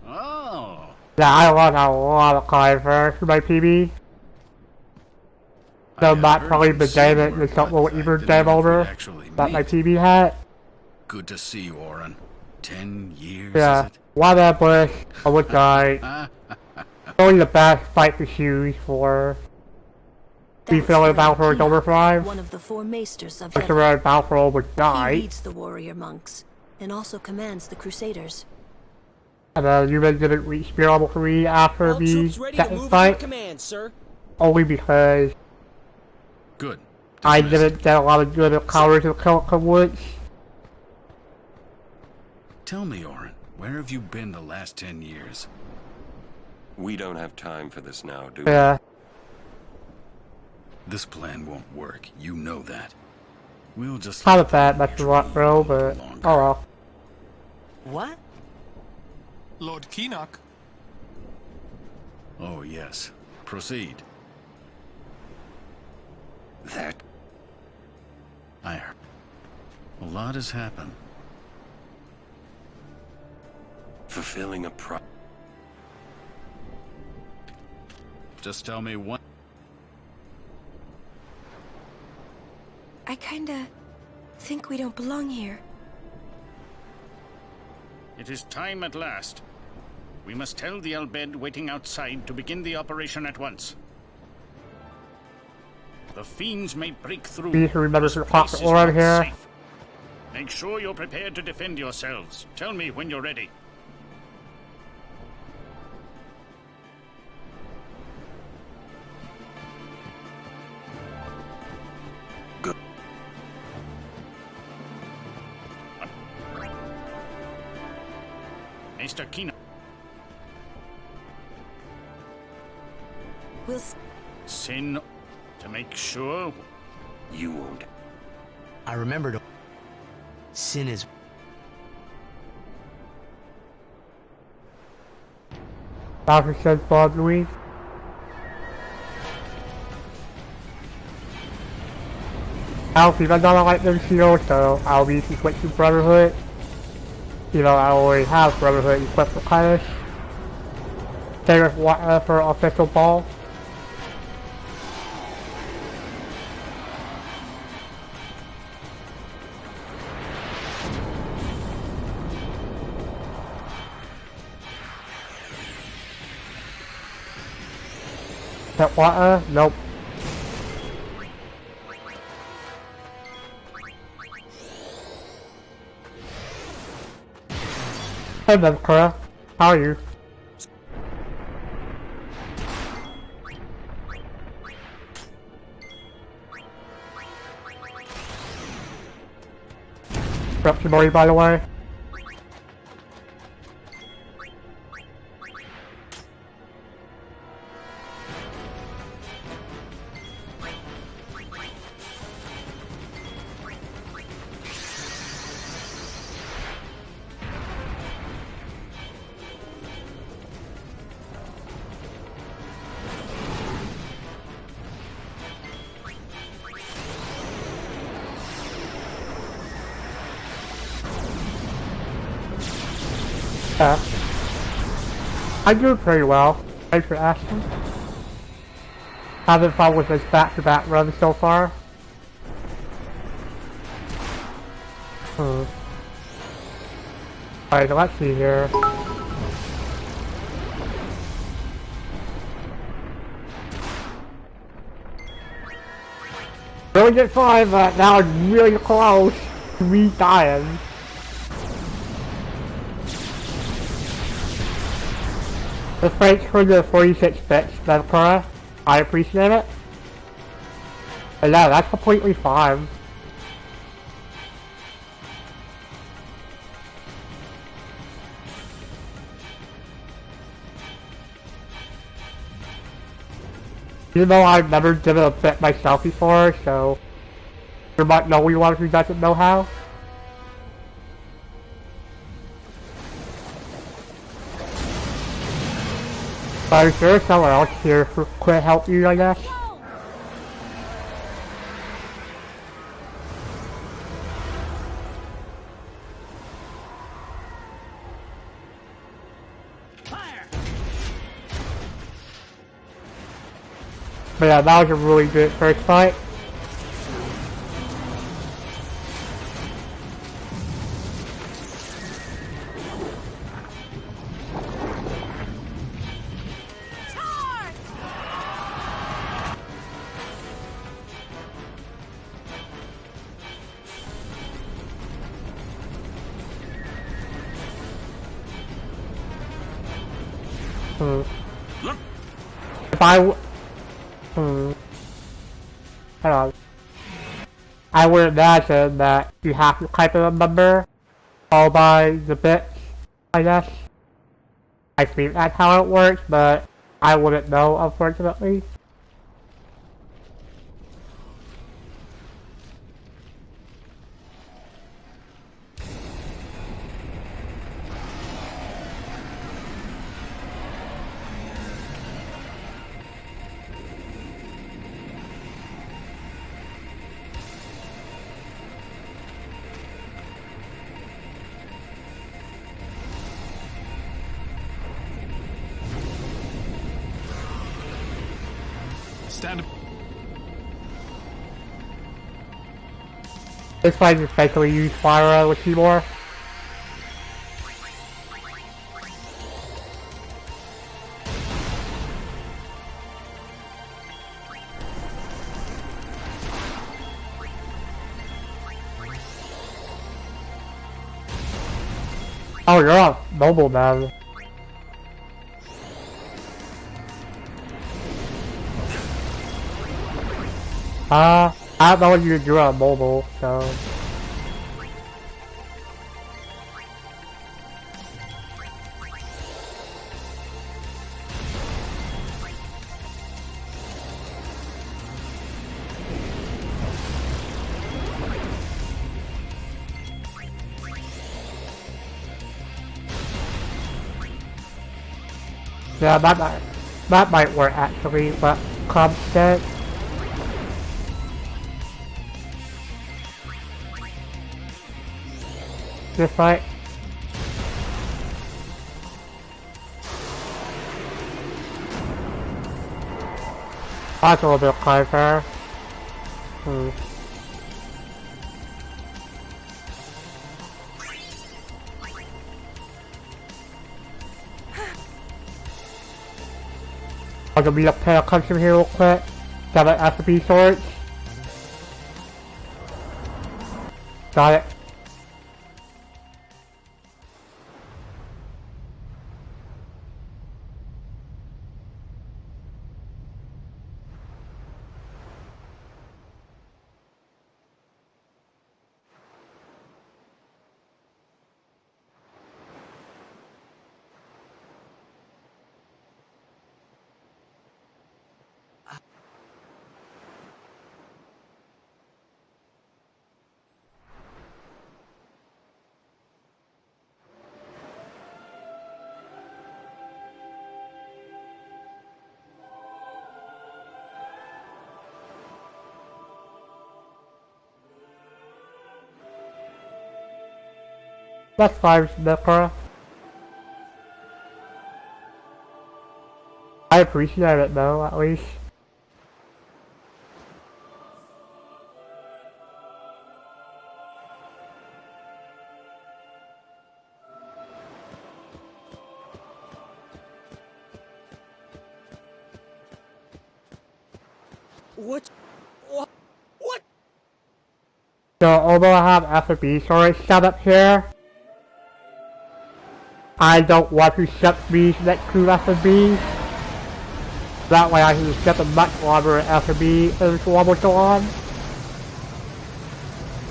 Oh. Yeah, I want a lot of Cliver for my PB. So not probably the game that the couple even game over that my PB had. Good to see you, Oren. 10 years, Yeah, is it? whatever. I would die. Only the best fight to choose for. We feel about for over 5. One of the 4 maesters of After Yevon. Balfour would die. He leads the warrior monks and also commands the crusaders. And you really didn't reach spear level 3 after the second fight. Command, sir. Only because Good. I didn't get a lot of good encounters with Killica Woods. Tell me, Oren, where have you been the last 10 years? We don't have time for this now, do we? Yeah. This plan won't work. You know that. We'll just... Kind of bad, that's a lot, bro, but oh well. What? Lord Keenock. Oh, yes. Proceed. That... I heard. A lot has happened. Fulfilling a Just tell me what... I kinda think we don't belong here. It is time at last. We must tell the Elbed waiting outside to begin the operation at once. The fiends may break through. Please remember to pop This the place is ore not here. safe. Make sure you're prepared to defend yourselves. Tell me when you're ready. Good. Mr. Kino. We'll Sin to make sure. You won't. I remembered. Sin is. Doctor says Bob Louis. Alfie, I don't like them shields, so I'll be switching Brotherhood. You know, I already have Brotherhood equipped for Kairos. Favorite for official ball. That water? Nope. Hey then, Cora. How are you? Rep Mori, by the way. Yeah. I do pretty well. Thanks for asking. Haven't fought with this back-to-back run so far. Alright, let's see here. Really get 5, but now it's really close to me dying. The thanks for the 46 bits, Vedpura. I appreciate it. And yeah, that's completely fine. Even though I've never done a bit myself before, so there might know anyone who doesn't know how. But is there someone else here who could help you, I guess? But yeah, that was a really good first fight. If hold on. I would imagine that you have to type in a number, followed by the bits, I guess. I think that's how it works, but I wouldn't know, unfortunately. Stand. This fight is basically use fire with Seymour. Oh, you're a mobile man. I don't know what you do on mobile, so... Yeah, that might work actually, but constant. Just like that's a little bit clever. I'm gonna be up pay attention here real quick. Got it FFX swords. Got it. That's fine, Nicola. I appreciate it though, at least. What? What? So, although I have FFX swords set up here, I don't want to set these next to FFB. That way I can just get the much longer FFB and normal so on.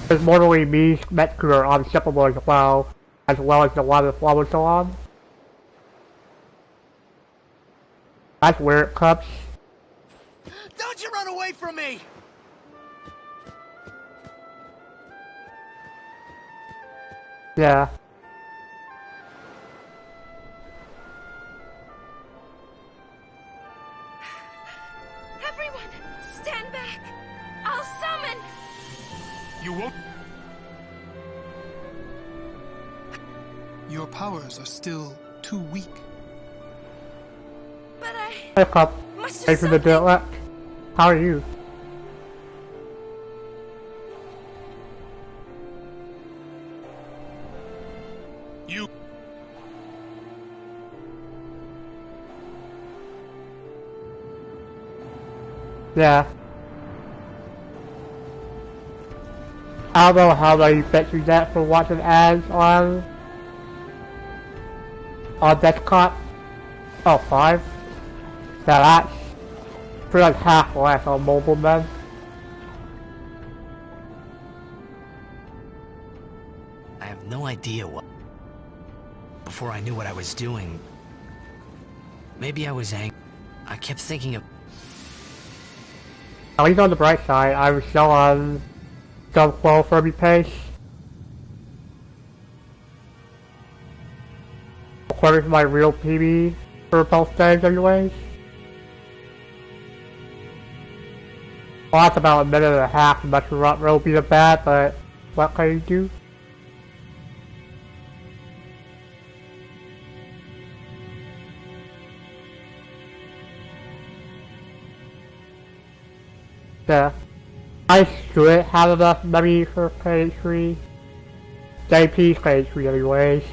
Because normally these next to are unshippable as well as the one with level so on. That's where it comes. Don't you run away from me! Everyone, stand back! I'll summon! You won't. Your powers are still too weak. But I... Hey, Cop. Must Hey, have for the jet lag. How are you? You. Yeah. I don't know how many bets you get for watching ads on desktop. Oh, 5? Yeah, that's pretty much half less on mobile then. I have no idea what... Before I knew what I was doing... Maybe I was angry. I kept thinking of... At least on the bright side, I was still on some slow for me pace. According to my real PB for both days anyways. Well, that's about a minute and a half, much will be the bad, but what can you do? Yeah. I should have enough money for page 3. JP's page 3 anyways.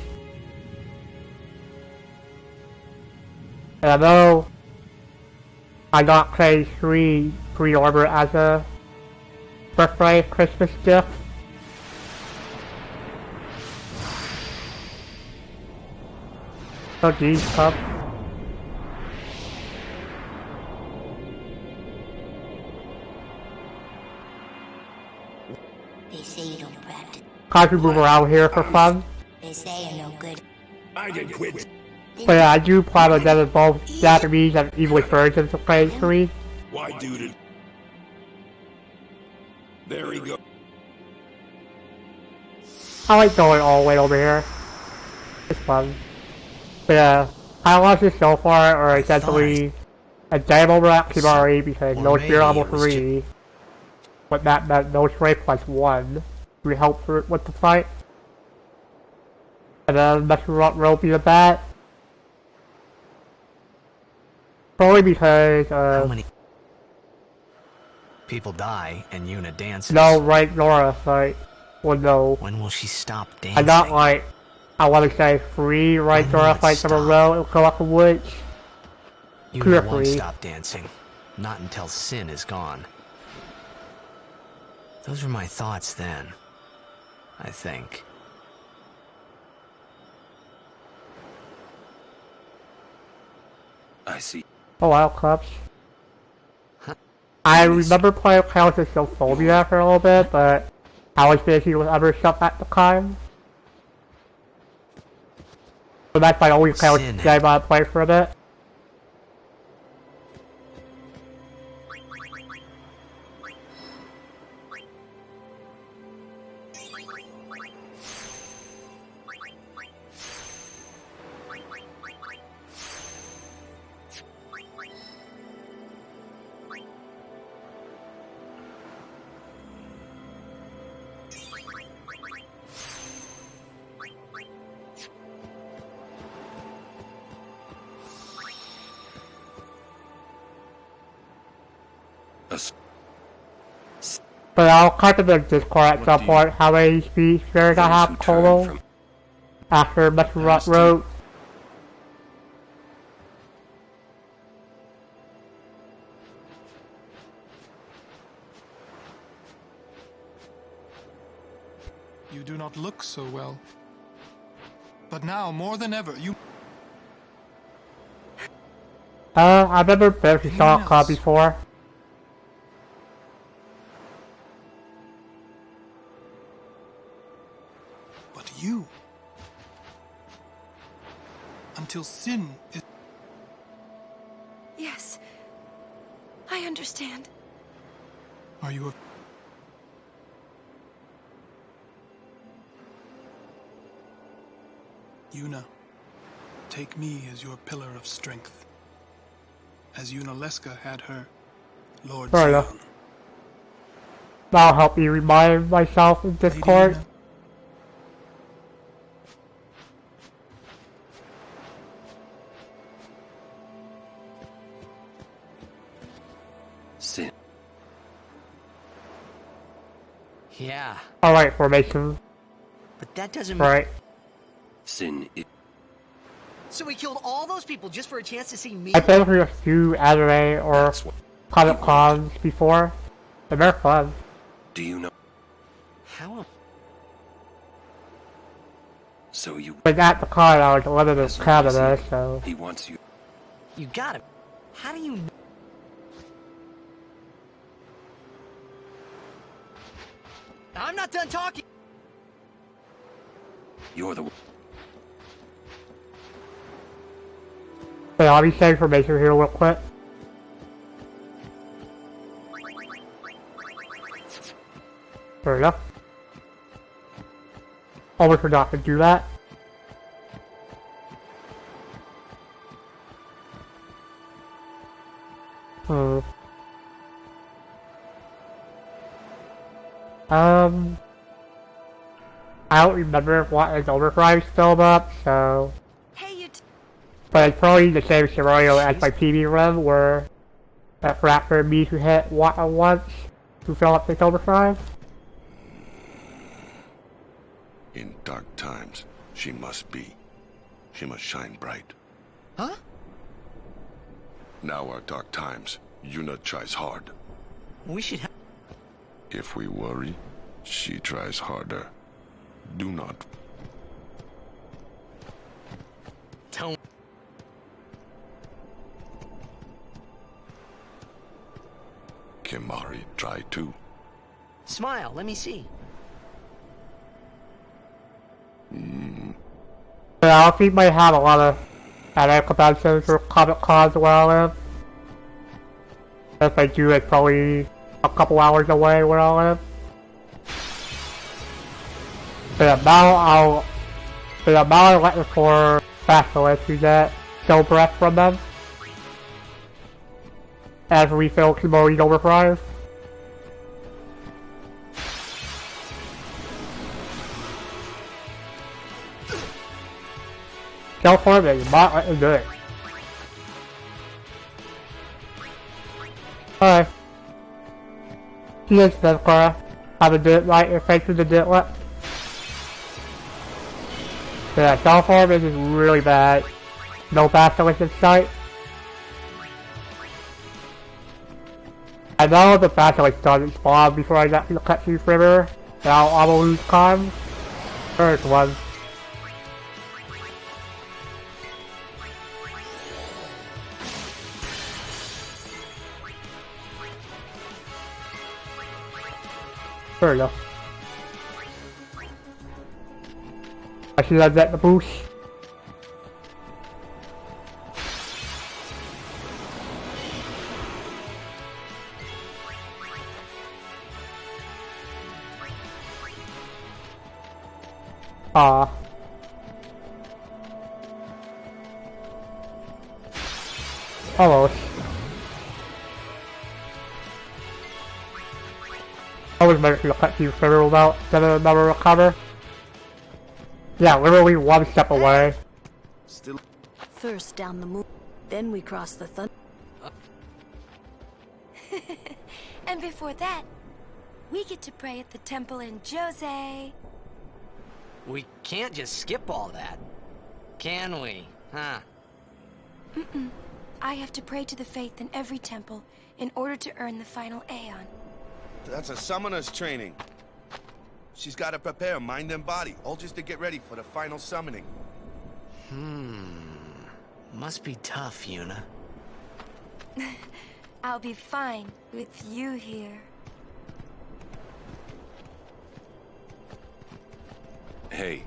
And I know I got page 3 pre-order as a birthday Christmas gift. Oh geez, Pup. They say you don't practice. Can't you move around here for fun? They say you're no good. I can quit. But yeah, I do plan on getting both Japanese and English versions of page 3. Why, dude? There he goes. I like going all the way over here. It's fun. But yeah, I watched this so far, or essentially a demo rack came already because no Spear level 3. But that meant no strength plus 1 to help with the fight. And then messing up ropey the bat. Probably because How many people die and Yuna dances? No, right, Nora, like, well, no. When will she stop dancing? I got like, I want to say 3 right Nora fights in a row in Collective Woods. 2 or Yuna won't 3. stop dancing. Not until Sin is gone. Those were my thoughts then, I think. I see. Oh wow, Clubs. I remember playing Chaos of Sophobia for a little bit, but I was busy with other stuff at the time. So that's my only Chaos game I played for a bit. But I'll cut in the Discord at some point how many speed shares I have total after Metro Road. You do not look so well. But now, more than ever, you... I've never been to Salt Club before. But you... Until sin is... Yes. I understand. Are you a... Yuna, take me as your pillar of strength. As Yuna Leska had her Lord Fair enough. That'll help me remind myself in Discord. Sin. Yeah. Alright, formation. But that doesn't mean... Right. Sin. So we killed all those people just for a chance to see me? I've been through a few anime or comic cons before, and they're fun. Do you know? How? So you... But at the con, I was limited to Canada, so... He wants you... You got it. How do you... I'm not done talking! You're the... Hey, I'll be saying information here real quick. Fair enough. Almost forgot to do that. I don't remember what is Overdrive's film up, so... But it's probably the same scenario as my PB run, where that rapper needs to hit water once to fill up his overdrive. In dark times, she must be. She must shine bright. Huh? Now are dark times. Yuna tries hard. We should have... If we worry, she tries harder. Do not. Don't... Kimari try too. Smile, let me see. Yeah, I think might have a lot of anime conventions or comic cons where I live. If I do, it's probably a couple hours away where I live. The amount I waiting for specialists to get show breath from them as we fill Kimori's overdrive. Go for it, you might let me do it. Alright. He is then, Cora. Haven't did it right, effectively did it what? Yeah, California is really bad. No basilisk in sight. I know the basilisk doesn't spawn before I get to the cutscene river. Now I will lose time. First one. Fair enough. I should have that the boost. Almost. I was meant to cut you further without getting another recover. Yeah, literally one step away. Still. First down the moon, then we cross the thunder. And before that, we get to pray at the temple in Jose. We can't just skip all that, can we? Huh? Mm-mm. I have to pray to the faith in every temple in order to earn the final Aeon. That's a summoner's training. She's got to prepare mind and body, all just to get ready for the final summoning. Must be tough, Yuna. I'll be fine with you here. Hey.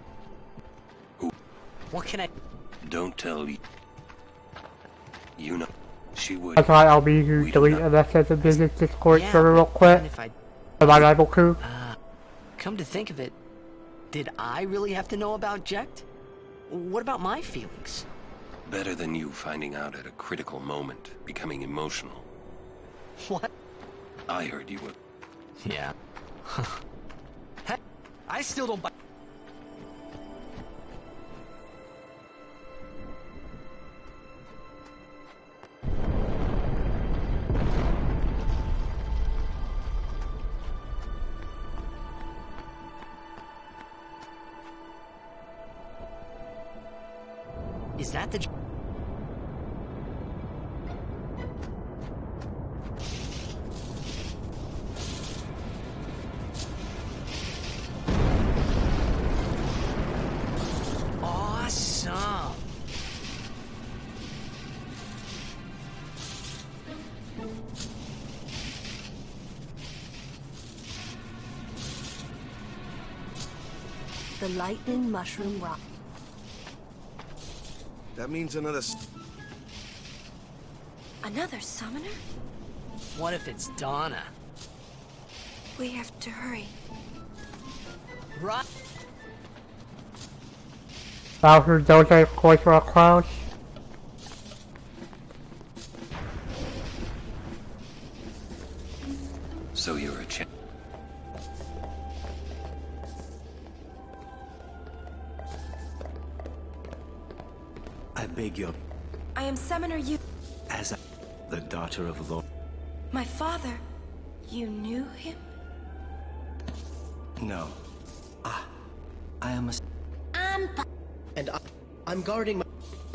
What can I... Don't tell Yuna. She would... That's why I'll be to delete a message in business Discord server real quick. Am I able to? Come to think of it, did I really have to know about Jekt? What about my feelings? Better than you finding out at a critical moment, becoming emotional. What? I heard you were... Yeah. Hey, I still don't buy... Is that the... Awesome! The lightning mushroom rock. That means another... Another summoner? What if it's Donna? We have to hurry. Right. Bowser Dojo Cultural Clash. So you're a champ. I beg your... I am Summoner Yu. As the daughter of Lord... My father. You knew him? No. I am a... And I'm guarding my...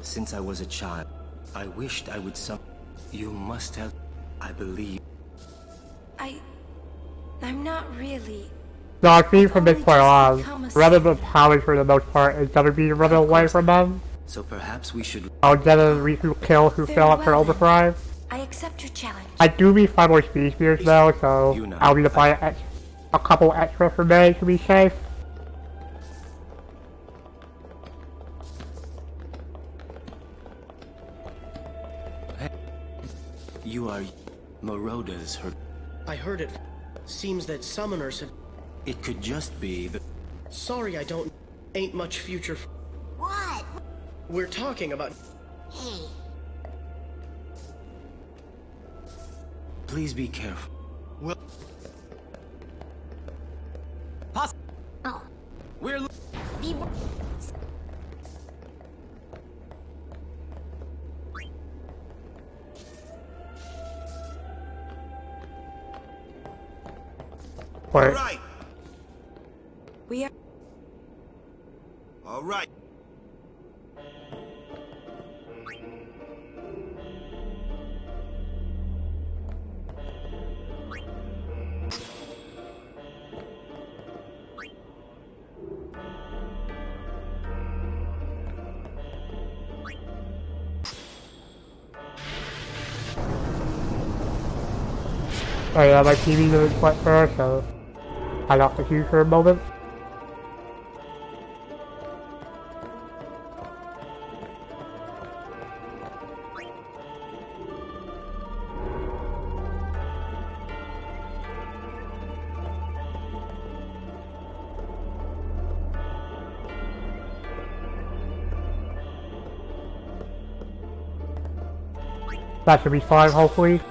Since I was a child, I wished I would You must have... I believe... I'm not really... No, I think from this point on, rather than powers for the most part, is gonna be running away from them. So perhaps we should... I'll get a recent kill who fell up for overdrive. I accept your challenge. I do need 5 more speed spears though, so I'll need to buy a couple extra for May to be safe. You are... Marauders heard... I heard it. Seems that summoners have... It could just be that... Sorry, I don't... Ain't much future... What? We're talking about... Hey. Please be careful. Well... Oh. We're... Be... All right. We are... All right. Oh yeah, my TV doesn't quite first, so I lost the queue for a moment. That should be fine, hopefully.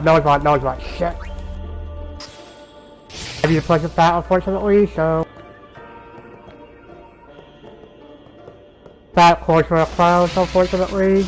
No, it's not, shit. I need to plug that, unfortunately, so... That course for a cloud, unfortunately.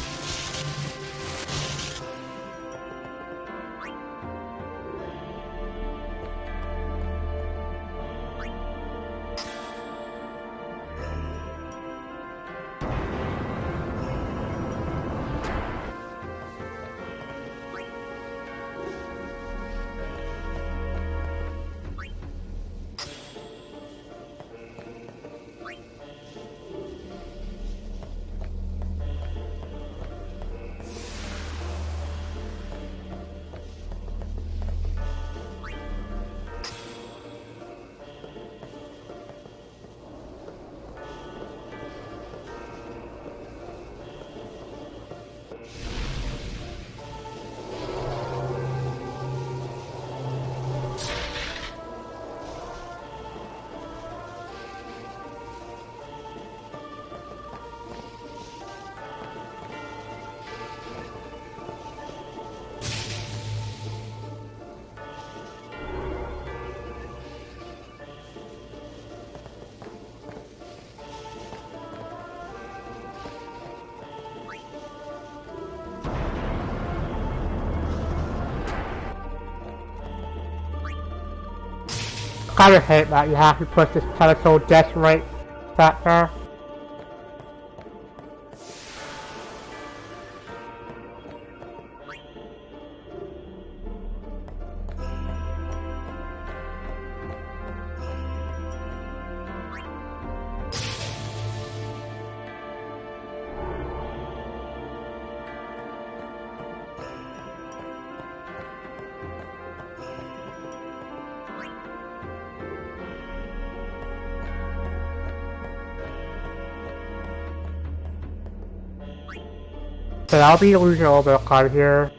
kind of hate that you have to put this pedestal just right back there. So I'll be losing a little bit of time here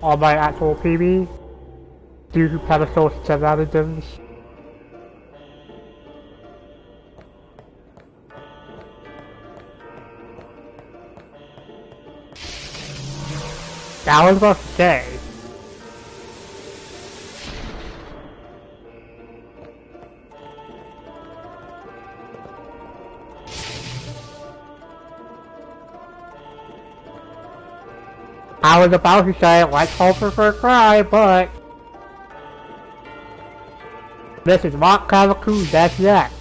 on my actual PB due to pedestal shenanigans. I was about to say. I was about to say, let's hope for a cry, but this is not Kavaku, that's that.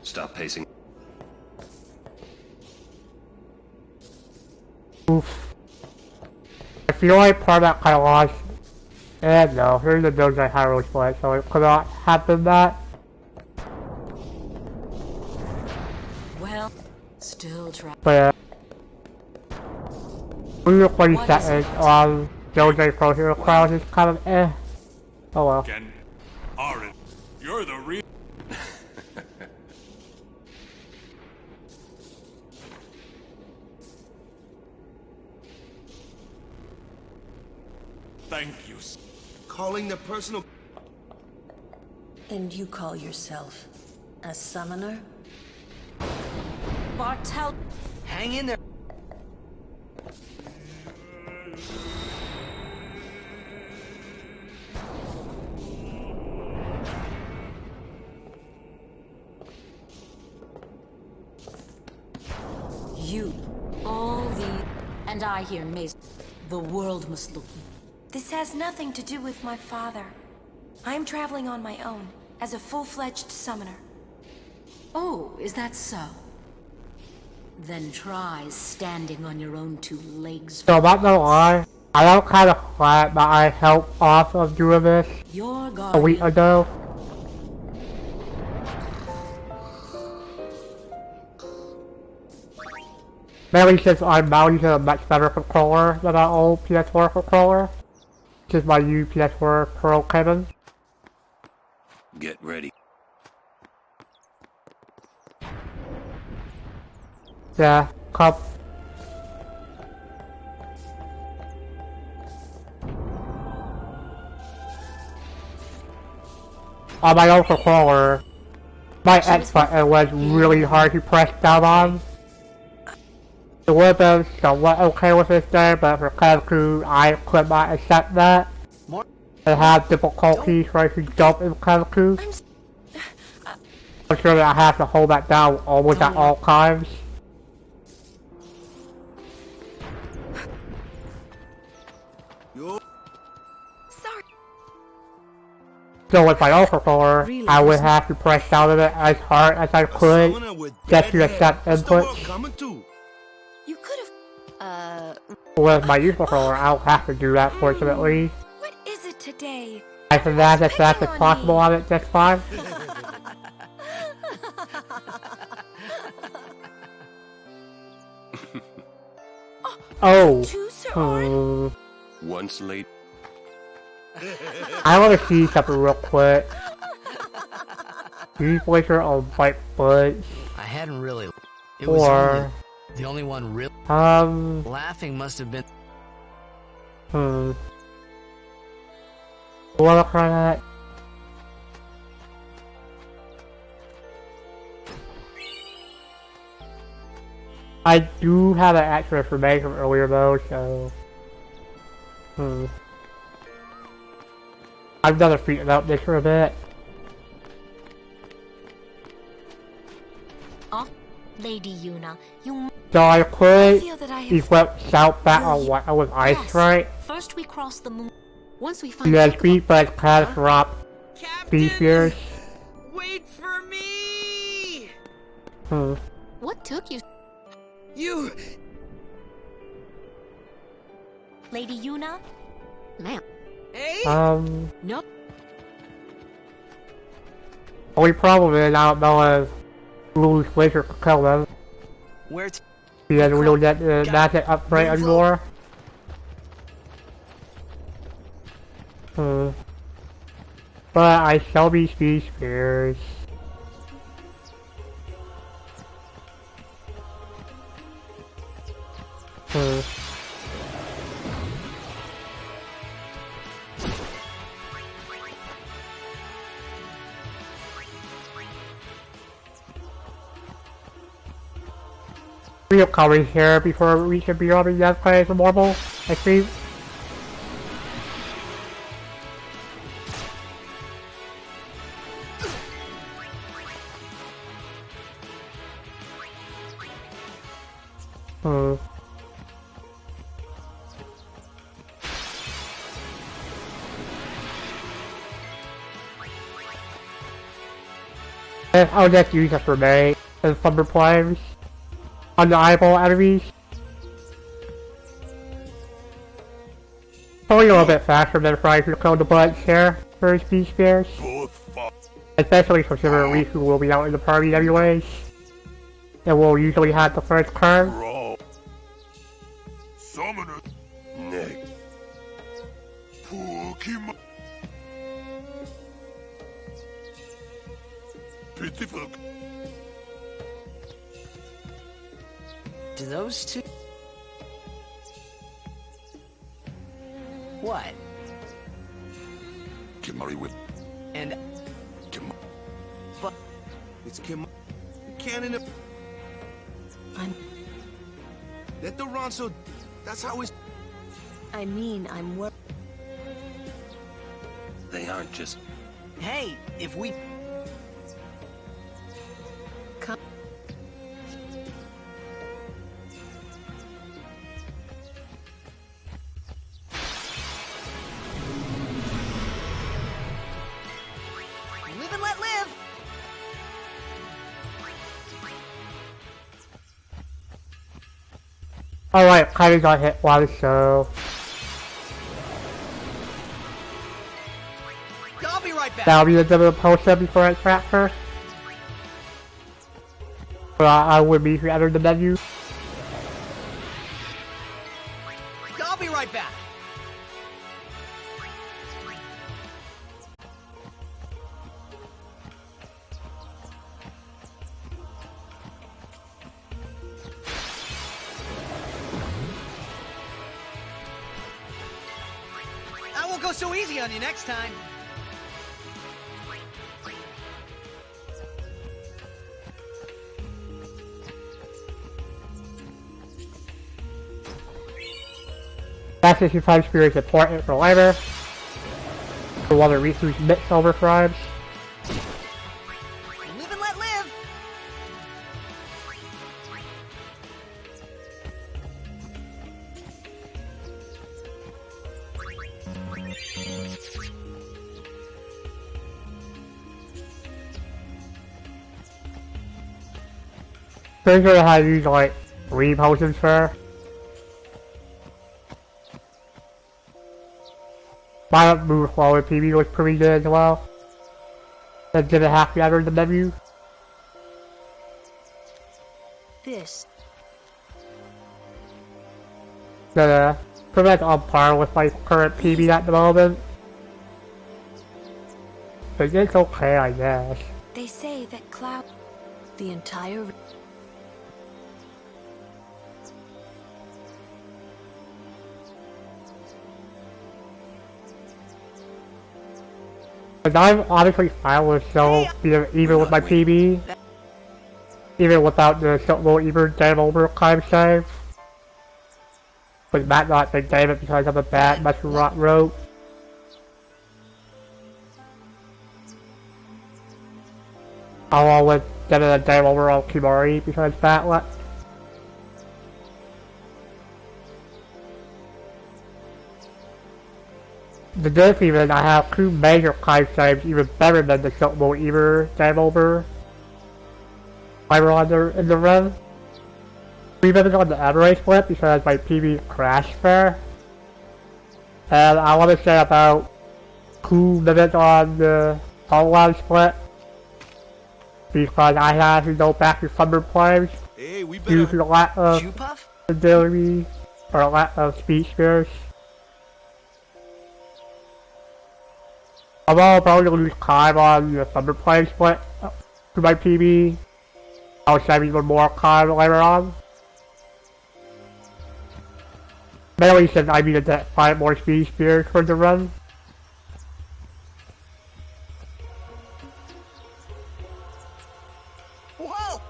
Stop pacing. Oof. I feel like part of that kind of lost. And no, here's the builds I had really split, so it could not happen that. Well, still try. But we were 20 seconds on Jose Pro Hero Crowd is kind of eh. Oh well. Ken, Aaron, you're the real. Thank you. Calling the personal... And you call yourself a summoner? Bartel, hang in there. You, all the... And I hear Mace. The world must look... This has nothing to do with my father. I'm traveling on my own, as a full-fledged summoner. Oh, is that so? Then try standing on your own two legs. So I'm not gonna lie, I am kind of glad that I helped off of doing this a week ago. Mainly since I'm mounting a much better controller than our old PS4 controller. Which is my new PS4 Pro Cannon. Get ready. Yeah, come. On my own controller, my X button was really hard to press down on. It would have been somewhat okay with this game, but for Kavaku, I could not accept that. And have difficulty trying to jump in Kavaku. I'm sure that I have to hold that down almost at all times. So with my own controller, I would have to press down on it as hard as I could just to accept inputs. You could have... With my user controller, I don't have to do that, fortunately. What is it today? I can manage as fast as possible on it just fine. Oh. Once late. I want to see something real quick. These boys are on white butts. I hadn't really. It was only the only one real. Laughing must have been. What am I I do have an extra information from earlier though, so... I've done a feat about this for a bit. Off, Lady Yuna, you... So I could equip South Battle with Ice Strike. First we cross the moon. Once we And find then Speed Buzz Class drop Speed Spears. Wait for me! What took you? You... Lady Yuna? Ma'am. Hey? Nope. Only problem is I don't know if Lou's Glacier could kill them. Where to? Because we don't get the magic upgrade anymore. But I shall be Speed Spears. We have coverage here before we should be on the yes play for Marvel, I think. I'll just use it for May and Thunder Flames on the eyeball enemies. Probably a little bit faster than Fry to kill the bullets here for Speed Spears. Especially considering Riku will be out in the party anyways. And will usually have the first turn. Summoner. Nick. Pokemon. Pitiful. Do those two... What? Kimari with... And... But... It's Kim... Cannon... Let the Ronso... That's how it's... I mean, I'm worried. They aren't just... Hey, if we... Come. Live and let live! Alright, kinda got hit once, so... I'll be right back! That'll be the end of the poster before I trap her. But I would be to enter the menu. I'll be right back! I won't go so easy on you next time. That 65 Spirit is important for later. For one of Riku's mixed overthrives. Live and let live! Pretty sure how to use like 3 potions for her. My move forward PB was pretty good as well. Then didn't have to enter the menu. This. Pretty much on par with my current PB at the moment. But it's okay, I guess. They say that Cloud... The entire... But I'm honestly fine with still being even with my PB. even without the Silver Eater game over climb save. But Matt not been game it because of a bad mushroom rope. I'll always get a game over on Kimori because Matt left. The diff even, I have 2 major climb saves even better than the Silver Eater game over. In the run. 3 minutes on the average split because my PB crashed there. And I want to say about 2 minutes on the online split because I had to go back to summer plays due to a lack of ability or a lack of speed spears. Although I'll probably lose time on the summer play split to my PB, I'll save even more time later on. Mainly since I need to get 5 more speed spears for the run. Whoa!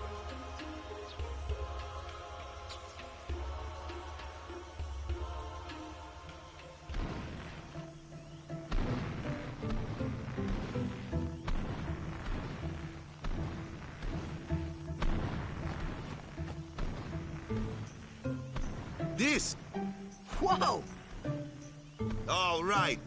This! Whoa! All right.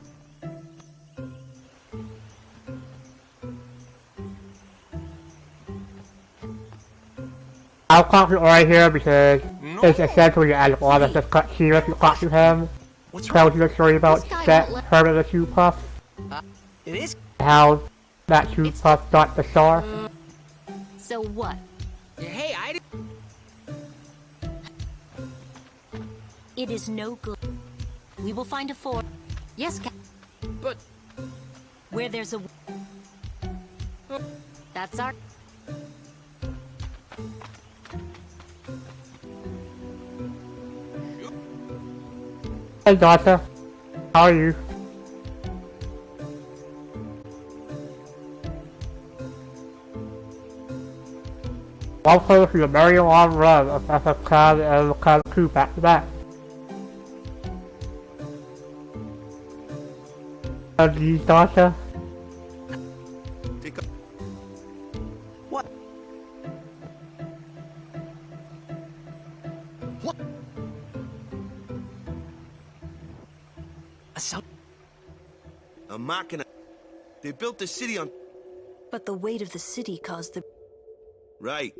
I'll clock it right here because it's essentially as long as this cutscene if you clock to him. Tells you a story about Set, Herman the Shoe Puff. It is? How that Shoe Puff got the star. So what? Hey, I did. It is no good. We will find a fort. Yes, but where there's a. That's our. Hey Data, how are you? Welcome to the very long run of FFX and FFX 2 back to back. These Data? What? What? A machina. They built the city on... But the weight of the city caused the... Right.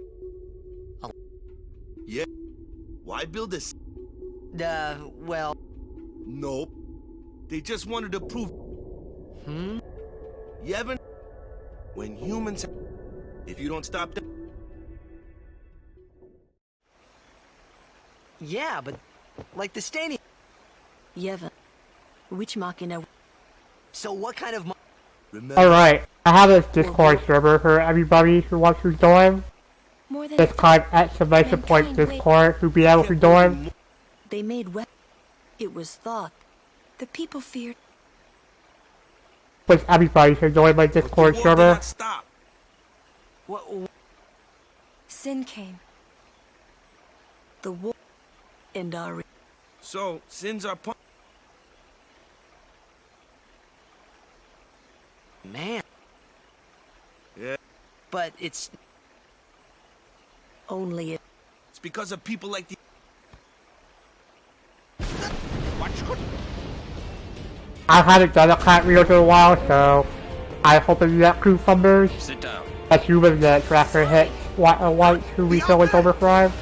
Yeah. Why build this? Well... Nope. They just wanted to prove... Yevon? When humans... If you don't stop them... Yeah, but... Like the stadium... Yevon. Which machina... So what kind of... Alright, I have this Discord server for everybody who wants to join. Just type !_ Discord to be able to join. They made It was thought. The people feared. Which everybody should join my Discord server. Stop. What? Sin came. The war and our... So, sins are... Man. Yeah. But it's... Only it. It's because of people like the... I haven't done a cat reel in a while, so I hope in that crew numbers. Sit down. Assuming the tracker hits once who we fill is overdrive.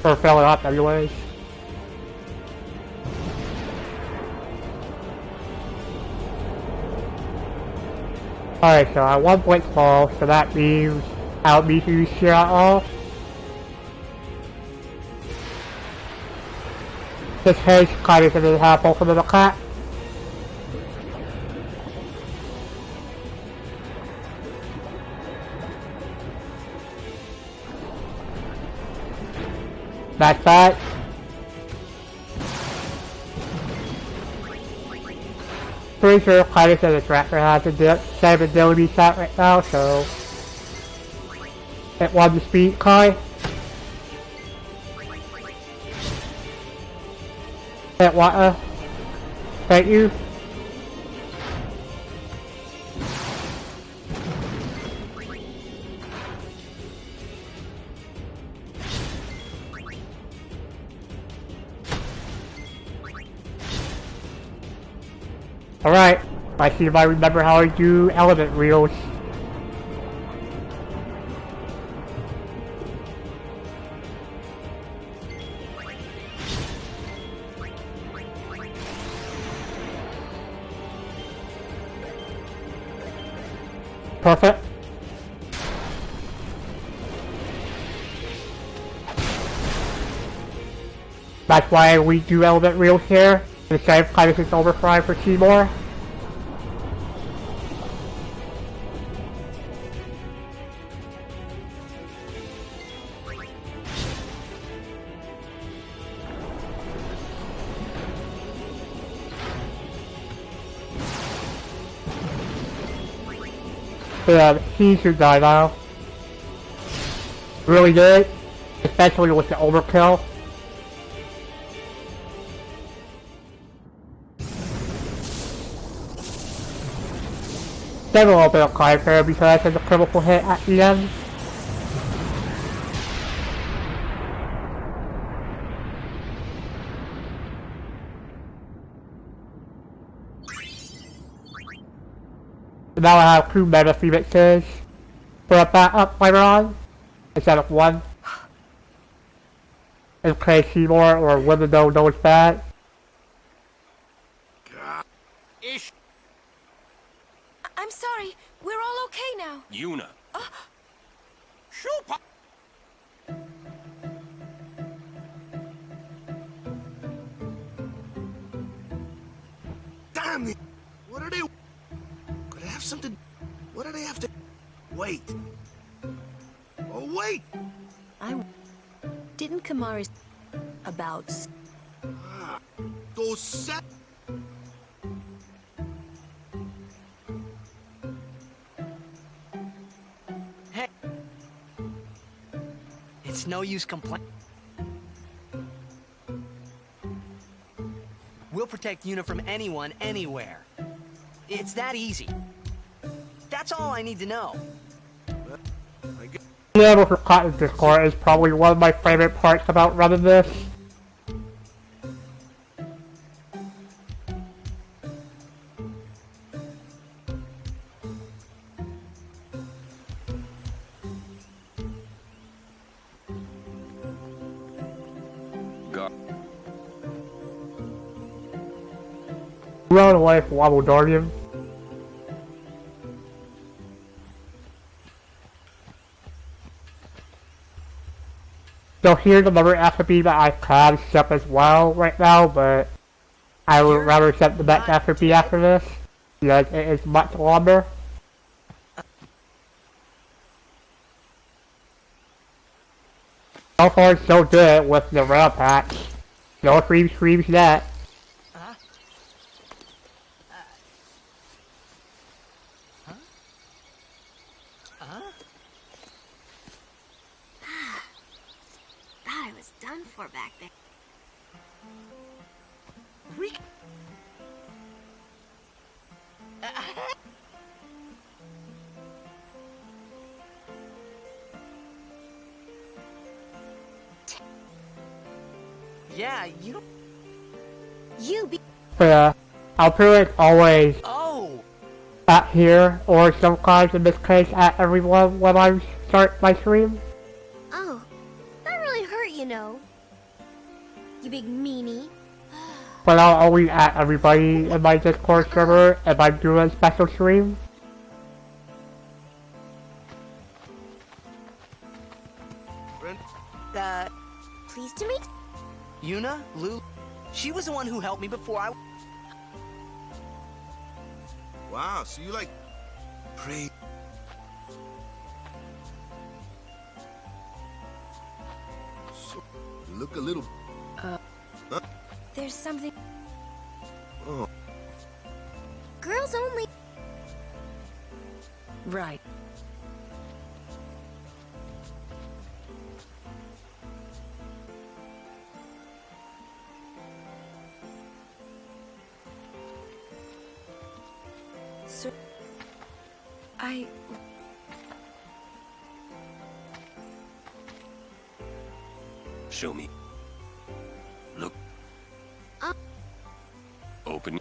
Or fill it up anyways. Alright, so I want blitz ball, so that means I don't need to use shear at all. This case kind of gonna have both of them a cat. That's that. Pretty sure Titus and the tracker has a same ability set right now, so It was the speed, Kai. It water. Thank you. Alright, let's see if I remember how to do element reels. Perfect. That's why we do element reels here, instead of kind of just overfry for Seymour. Yeah, he should die now. Really good, especially with the overkill. Then a little bit of climb here because there's a critical hit at the end. Now I have 2 meta Phoenixes for a backup later on, instead of 1. In case Seymour or Wimbledon knows that. I'm sorry, we're all okay now. Yuna. Damn it! What are they? Could I have something? What do they have to? Wait. Oh wait! Didn't Kamari about Those set. Hey. It's no use complaining. We'll protect Yuna from anyone, anywhere. It's that easy. That's all I need to know. Being able to cut in Discord is probably one of my favorite parts about running this. Run away from Wobble Guardian. So here's another FFB that I can set as well right now, but I would rather set the next FFB after this, because it is much longer. So far so good with the rail patch. No streams yet. Thought I was done for back there. Yeah, you Yeah, I'll pretty much always at here, or sometimes in this case at everyone when I start my stream. Oh, that really hurt, you know. You big meanie. But I'll always at everybody in my Discord server if I'm doing a special stream. Pleased to meet Yuna, Lou, she was the one who helped me before I... Wow, so you like pray. So, you look a little. Huh? There's something. Oh. girls only. Right. Sir, I... Show me. Look. Open.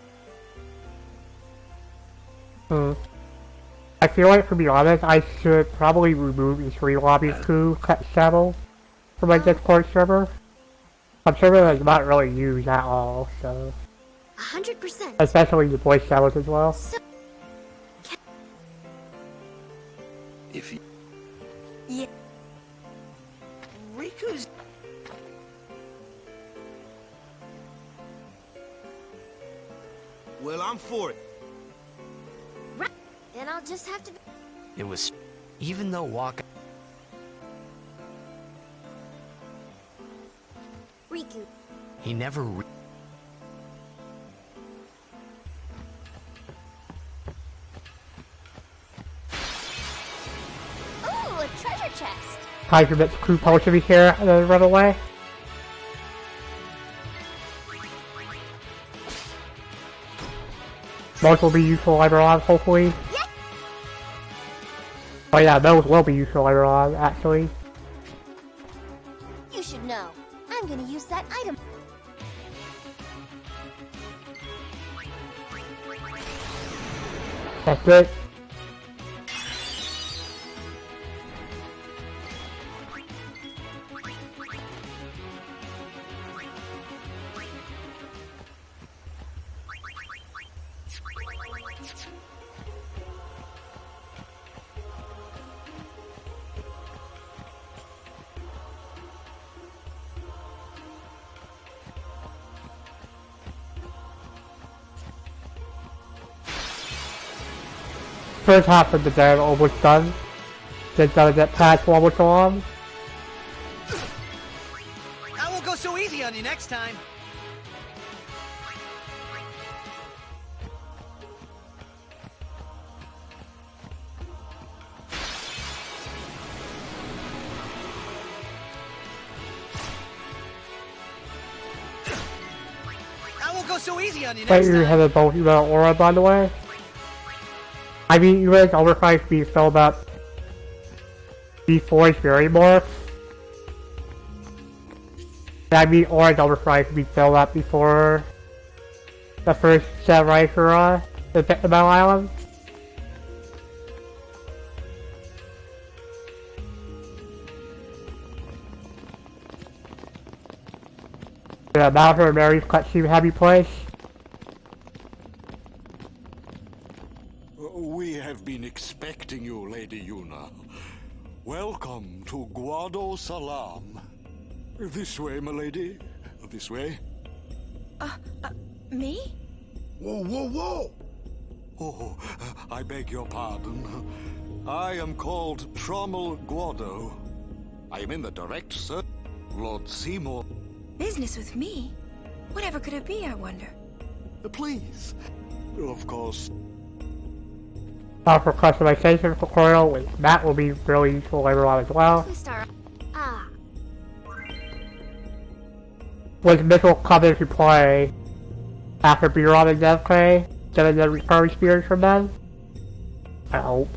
I feel like, to be honest, I should probably remove the Tree Lobby Crew channel from my Discord server. I'm sure that it's not really used at all, so... 100%. Especially the voice channels as well. If you... Yeah. Riku's... Well, I'm for it. Right. Then I'll just have to... It was... Even though Riku. he never Ooh, a treasure chest. Time for the crew power to be here and then run away. Those will be useful later on, hopefully. Yeah. Oh yeah, those will be useful later on, actually. You should know. I'm gonna use that item. That's it. First half of the day almost done. Just gotta get past one more time. I won't go so easy on you next time. I won't go so easy on you Wait, next you time. have a both email aura, by the way. I mean, you guys overtime to be filled up before it's very morph. I mean, orange overtime to be filled up before the first set right for the Battle Island. Yeah, Malcolm and Mary's cutscene happy place. We have been expecting you, Lady Yuna. Welcome to Guado Salam. This way, my lady. This way. Me? Whoa, whoa, whoa! Oh, I beg your pardon. I am called Trommel Guado. I am in the direct search of Lord Seymour. Business with me? Whatever could it be, I wonder? Please. Of course. For customization tutorial, that will be really useful later on as well. With Mitchell coming to play after Beyond and Death Play, getting the recovery experience from them. I hope.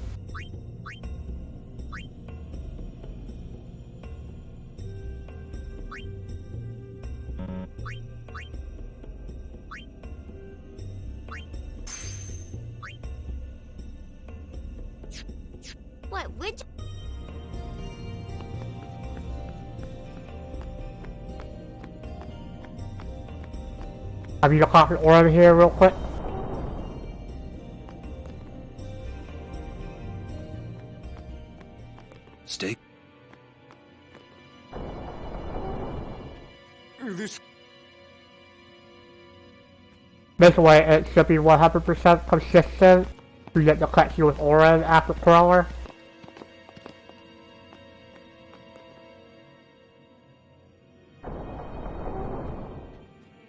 What, which? Have you got an orb here real quick? Stay. This way it should be 100% consistent to get the collection with Oren after Crawler.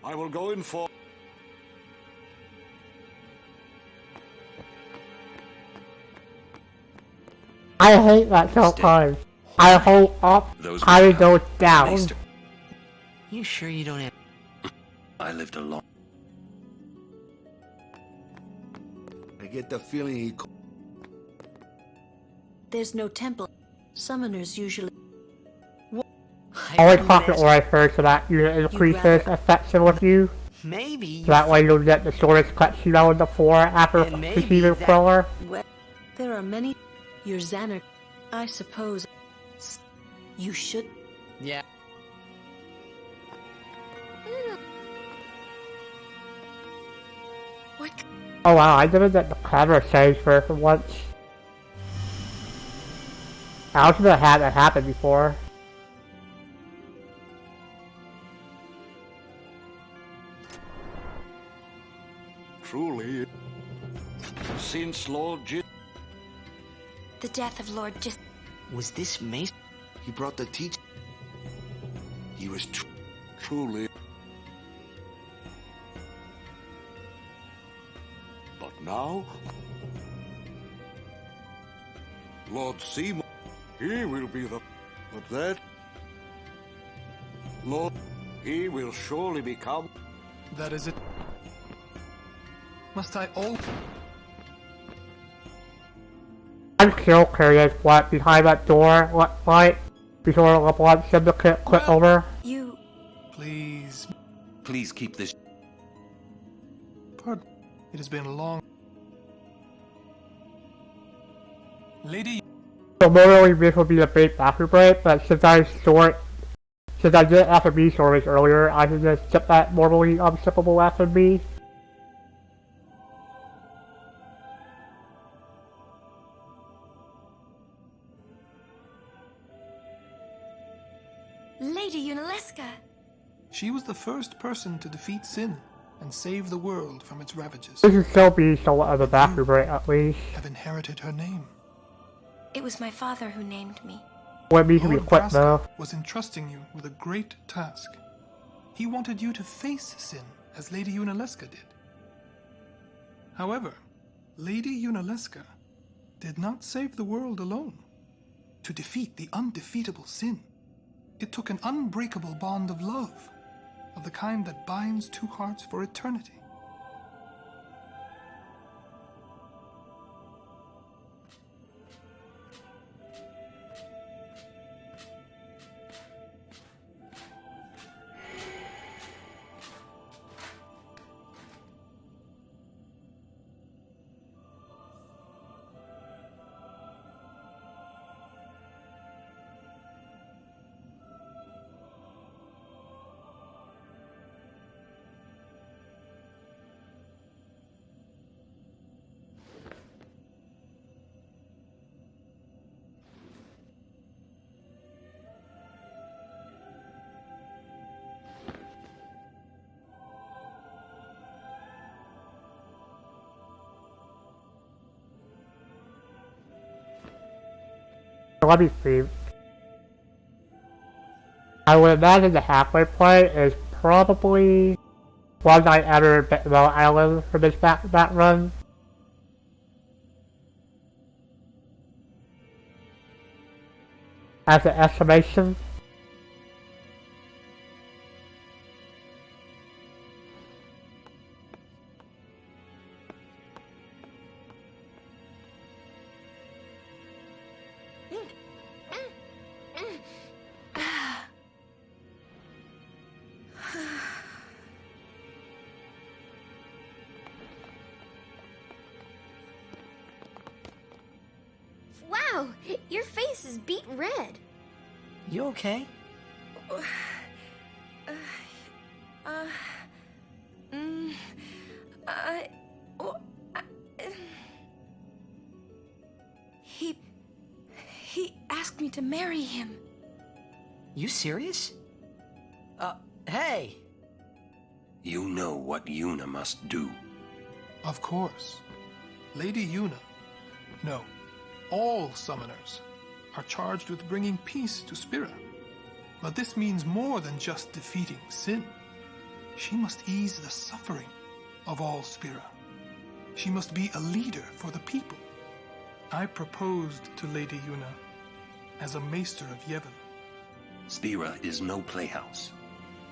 I will go in for... I hate that sometimes. I hold up, I go down. You sure you don't have... I lived a long... get the feeling he... There's no temple. Summoners usually... Always pocket where I first so that unit increases affection with you. Maybe. So that way you'll get the shortest cutscene out of the 4 after receiving Crawler. Well, there are many... Your Xander... I suppose... You should... Yeah. What? Oh wow, I didn't get the camera saved for once. I also never had that happen before. Truly, since Lord The death of Lord Just... Was this Mace? He brought the teach. He was truly. But now, Lord Seymour, he will be the. But that, Lord, he will surely become. That is it. Must I all... I'm still curious what behind that door looks like before the Blood Syndicate quit over. You... Please. Please keep this... Pardon. It has been a long... Lady... So normally this would be a big bathroom break, but since I did FMB stories earlier, I can just skip that normally unskippable FMB. Lady Unaleska! She was the first person to defeat sin and save the world from its ravages. This should still be somewhat of a bathroom break at least. Have inherited her name. It was my father who named me. Want me to be quick though. Was entrusting you with a great task. He wanted you to face sin as Lady Unaleska did. However, Lady Unaleska did not save the world alone. To defeat the undefeatable sin, it took an unbreakable bond of love, of the kind that binds two hearts for eternity. Let me see. I would imagine the halfway point is probably once I enter Bell Island for this back run. As an estimation. Wow, your face is beet red. You okay? He asked me to marry him. You serious? Hey! You know what Yuna must do. Of course. Lady Yuna. No, all summoners are charged with bringing peace to Spira. But this means more than just defeating sin. She must ease the suffering of all Spira. She must be a leader for the people. I proposed to Lady Yuna as a maester of Yevon. Spira is no playhouse.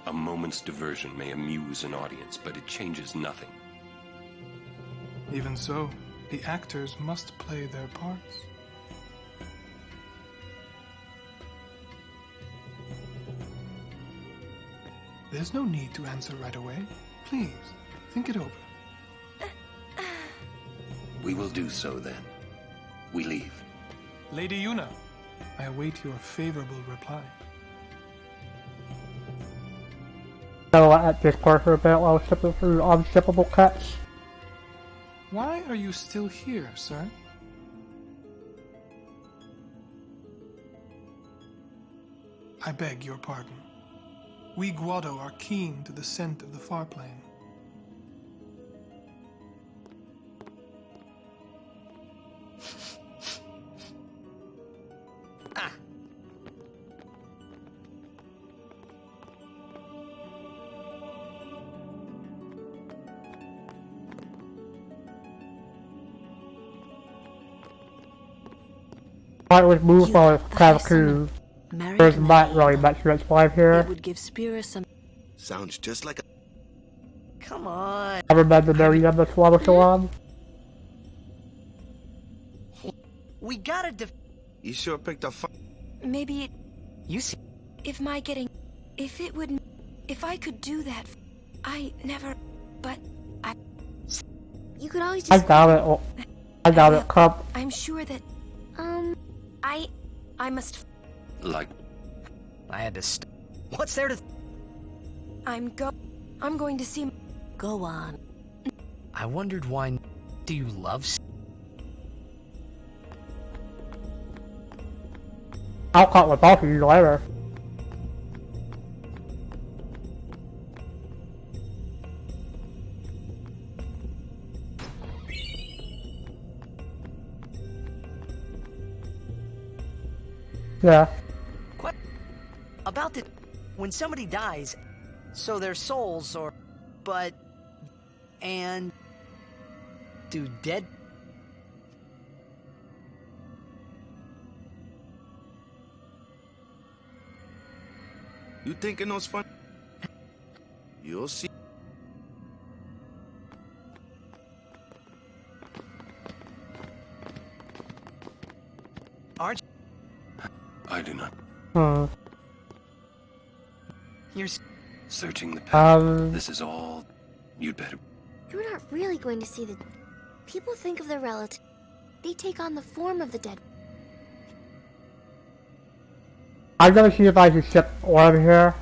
A moment's diversion may amuse an audience, but it changes nothing. Even so, The actors must play their parts. There's no need to answer right away. Please, think it over. We will do so then. We leave. Lady Yuna, I await your favorable reply. So at this part for a bit while I was flipping through unskippable cuts. Why are you still here, sir? I beg your pardon. We Guado are keen to the scent of the far plane. I was moved on kind of cool. There's not really much to explain here. It would give Spira some. Sounds just like a... Come on. I remember marrying them to Swallow Salon. We gotta You sure picked a Maybe it... You see... If my getting... If it would... If I could do that... I never... But... I... You could always I just... doubt it. I doubt it, Cup. I'm sure that... I must... Like... I had to What's there to... I'm going to see... Go on. I wondered why... Do you love... I'll cut with both of you later. Yeah. What? About the... When somebody dies, so their souls or... But... And... Do dead... You thinking those fun? You'll see. Aren't I do not. You're... Searching the past. This is all... You'd better... You're not really going to see the... People think of their relative. They take on the form of the dead. I'm gonna see if I can ship Orm here.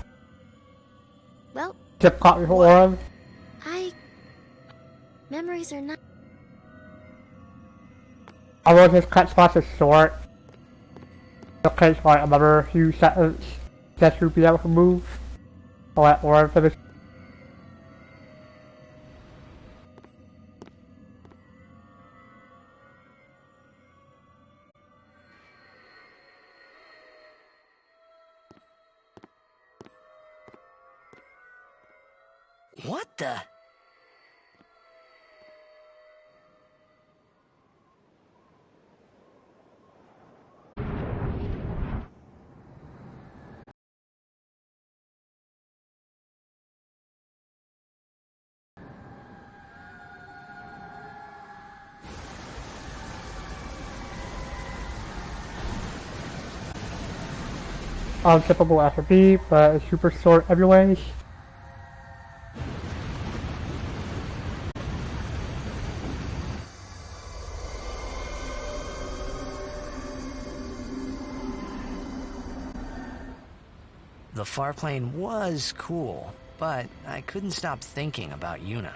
Well... Ship copy for Orm. Memories are not... I want his cut spots is short. In case like another few seconds that should be able to move. I'll let Orm finish. What the... Unskippable after B, but it's super short anyways. The farplane was cool, but I couldn't stop thinking about Yuna.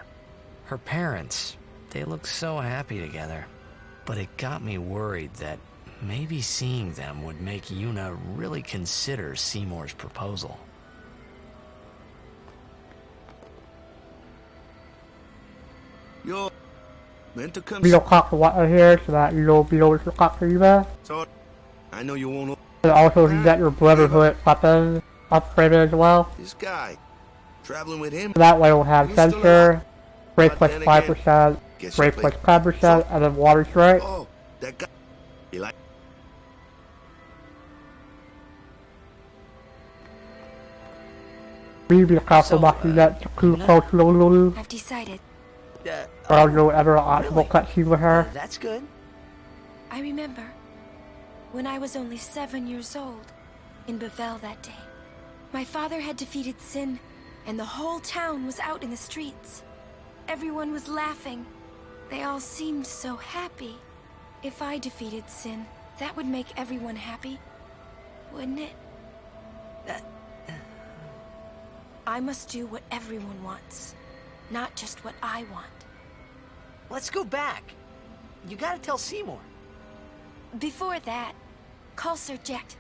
Her parents, they looked so happy together. But it got me worried that maybe seeing them would make Yuna really consider Seymour's proposal. You're meant to come... We don't cop the water here so that you don't be able to cop for you there. So, I know you won't... And also you got your brotherhood weapon upgraded as well. This guy, traveling with him... That way we'll have sensor, brake plus 5%, brake plus 10%, and then water strike. Oh, that guy... You like... We be careful about that too close to Lulu. I've decided. Or I'll go ever an optional cutscene with her. That's good. I remember when I was only 7 years old in Bavel that day. My father had defeated Sin, and the whole town was out in the streets. Everyone was laughing. They all seemed so happy. If I defeated Sin, that would make everyone happy, wouldn't it? I must do what everyone wants, not just what I want. Let's go back. You gotta tell Seymour. Before that, call Sir Jet.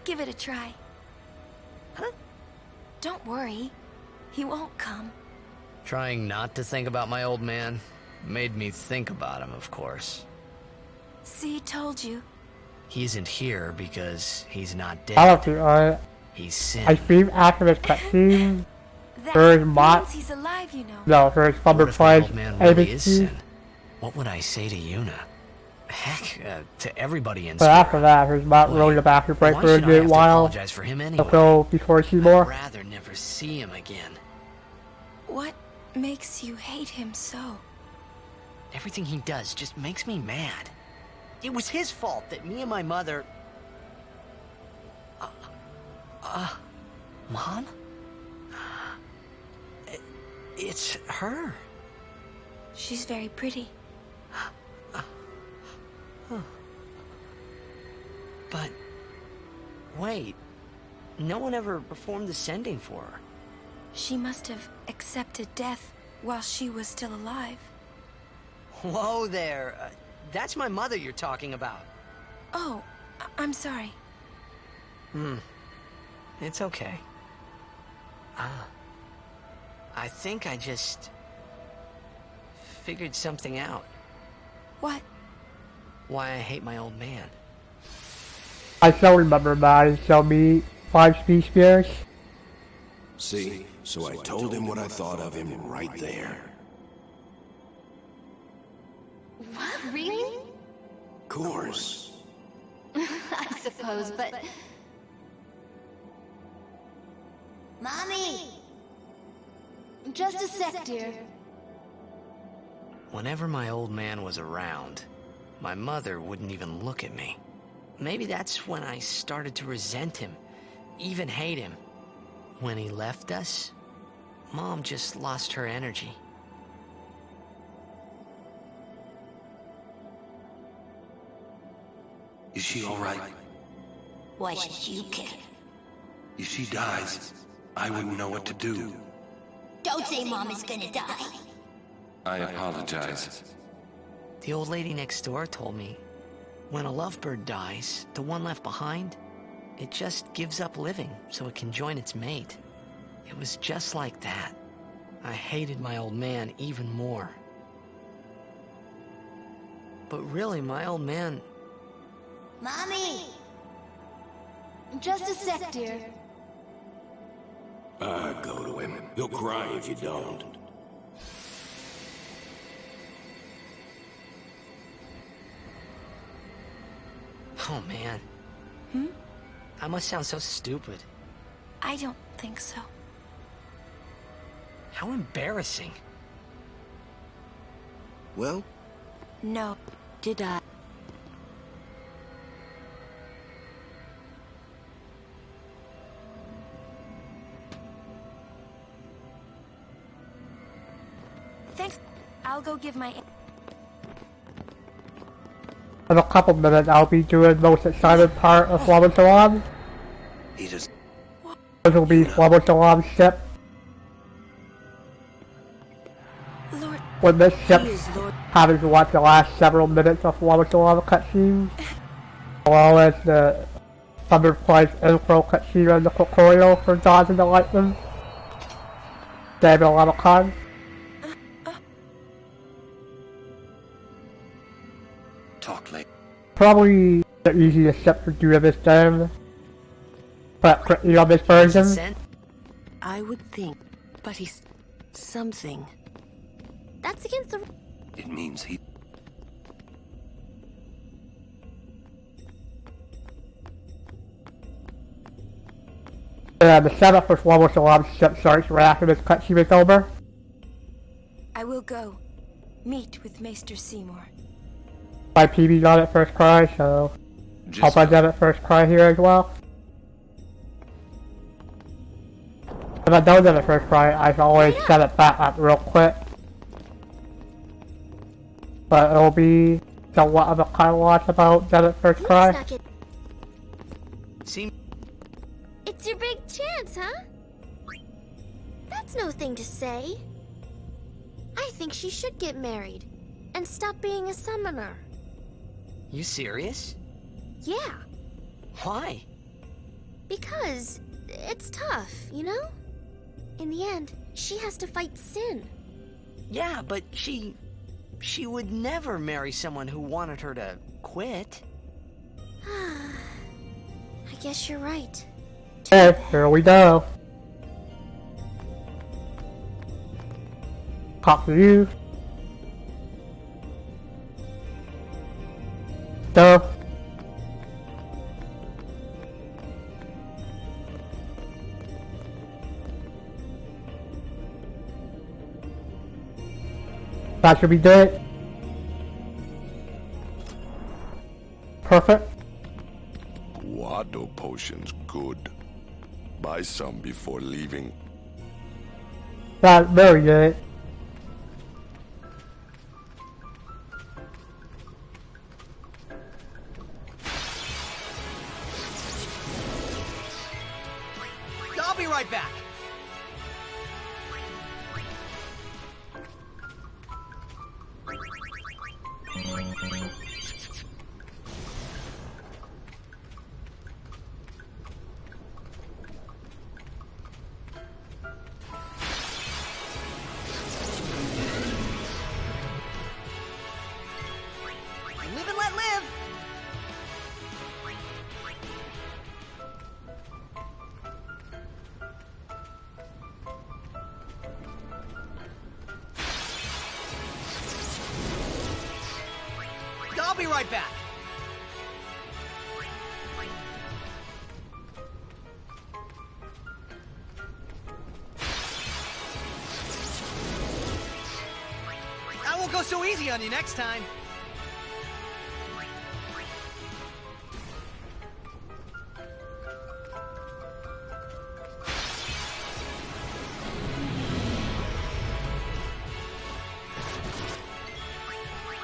Give it a try. Huh? Don't worry. He won't come. Trying not to think about my old man made me think about him, of course. See, told you. He isn't here because he's not dead. I don't think He's Sin. I streamed after this cutscene. That There's Mott. means he's alive, you know. No, there's Summer What if my Price. old man really is ABC. Sin? What would I say to Yuna? Heck, to everybody in But Spirit. after that, there's Mott rolling the bathroom break Why for a should I good have to while. apologize for him anyway? Until before Seymour. I'd rather never see him again. What makes you hate him so? Everything he does just makes me mad. It was his fault that me and my mother... Mom? It's her. She's very pretty. But... wait. No one ever performed the sending for her. She must have accepted death while she was still alive. Whoa there. That's my mother you're talking about. Oh, I'm sorry. It's okay. I think I just... figured something out. What? Why I hate my old man. I still remember Matt showed me 5 speed spears. See? So I told him what I thought of him right there. What? Really? Of course. I suppose, but... Mommy! Just a sec, dear. Whenever my old man was around, my mother wouldn't even look at me. Maybe that's when I started to resent him, even hate him. When he left us, Mom just lost her energy. Is she all right? Why should you care? If she dies, I wouldn't know what to do. Don't say Mom is gonna die. I apologize. The old lady next door told me, when a lovebird dies, the one left behind, it just gives up living so it can join its mate. It was just like that. I hated my old man even more. But really, my old man... Mommy! Just a sec, dear. Go to him. He'll cry if you don't. Oh, man. Hmm? I must sound so stupid. I don't think so. How embarrassing. Well? No. Did I? Thanks. I'll go give my... In a couple minutes, I'll be doing the most exciting part of Flama Salam. He just... This will be Flama Salam's ship. Lord... When this ship having to watch the last several minutes of Flama Salam cutscenes, as well as the Thunder Price intro cutscene and the tutorial for Dodge and the Lightning. David Alamakan. Talk late. Probably the easiest ship to do in this game. But quickly on this version. I would think, but he's something. That's against the... It means he... The setup for Flama Salam's ship starts right after this cutscene is over. I will go. Meet with Maester Seymour. My PB got it first cry, so hope I get it first cry here as well. If I don't get it first cry, I can always set it back up real quick. But it'll be somewhat of a kind of watch about get it first cry. It's your big chance, huh? That's no thing to say. I think she should get married and stop being a summoner. You serious? Yeah, Why? because it's tough, you know? In the end, she has to fight sin. Yeah, but she would never marry someone who wanted her to quit. I guess you're right. Okay, here we go. Talk to you. Go. That should be good. Perfect. Guado potions good. Buy some before leaving. That's very good. I'll be right back. Live and let live. I'll be right back. I won't go so easy on you next time.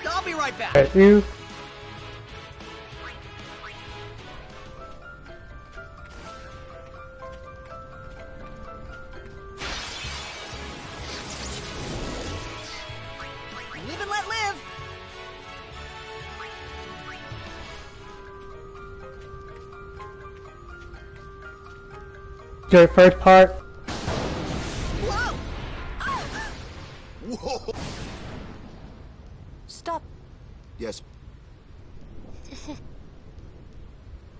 I'll be right back. Thank you. Live and let live. Your first part. Whoa! Whoa! Stop. Yes.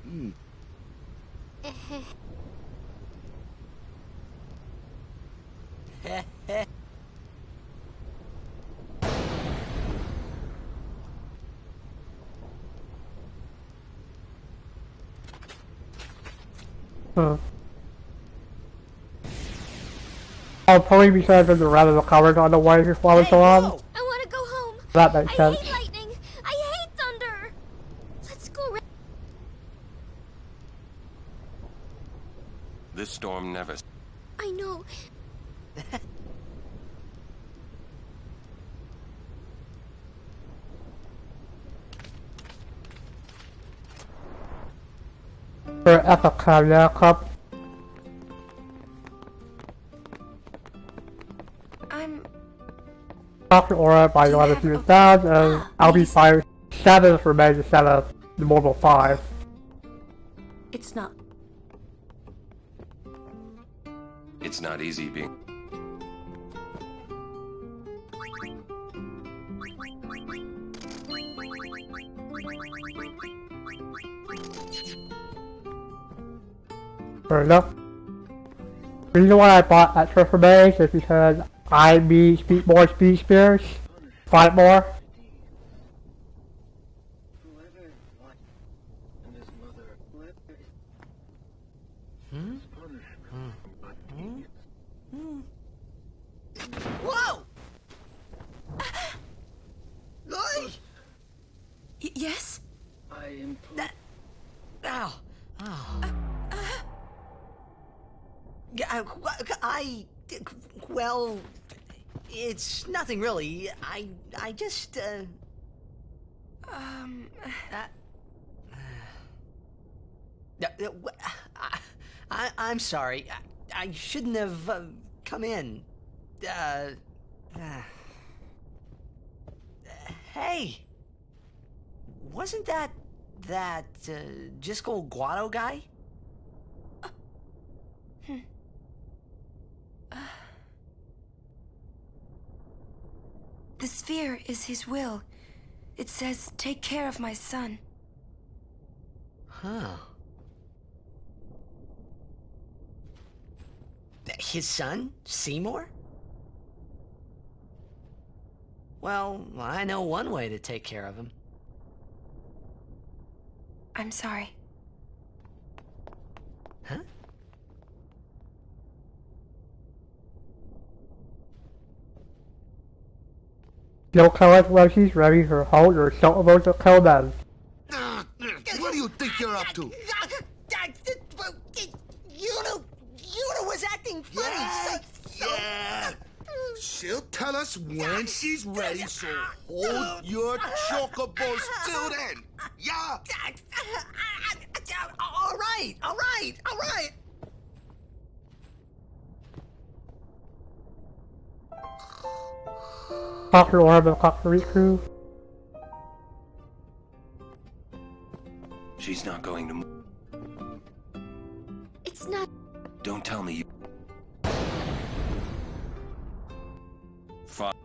Hmm. Huh. Oh, probably because of the rather covered on the way while it's on. I want to go home. That makes I sense. hate lightning. I hate thunder. Let's go. This storm never... I know. For FFX now, Cup. I'm... Dr. Aura by 11 years down, and I'll be 5-7 for me instead of the normal 5. It's not. It's not easy being... Fair enough. The reason why I bought extra for Maze is because I need more speed spears. 5 more. Whoa! Well, it's nothing really. I just, I'm sorry. I shouldn't have come in. Hey, wasn't that Jisco Guado guy? The sphere is his will. It says, take care of my son. Huh. His son, Seymour? Well, I know one way to take care of him. I'm sorry. Huh? You'll tell us when she's ready to hold or so about to kill them. What do you think you're up to? Yuna was acting funny. Yeah. She'll tell us when she's ready, so hold your chocobos till then. Yeah. All right. Dr. Orb and Dr. Riku. She's not going to move. It's not. Don't tell me you... Fuck.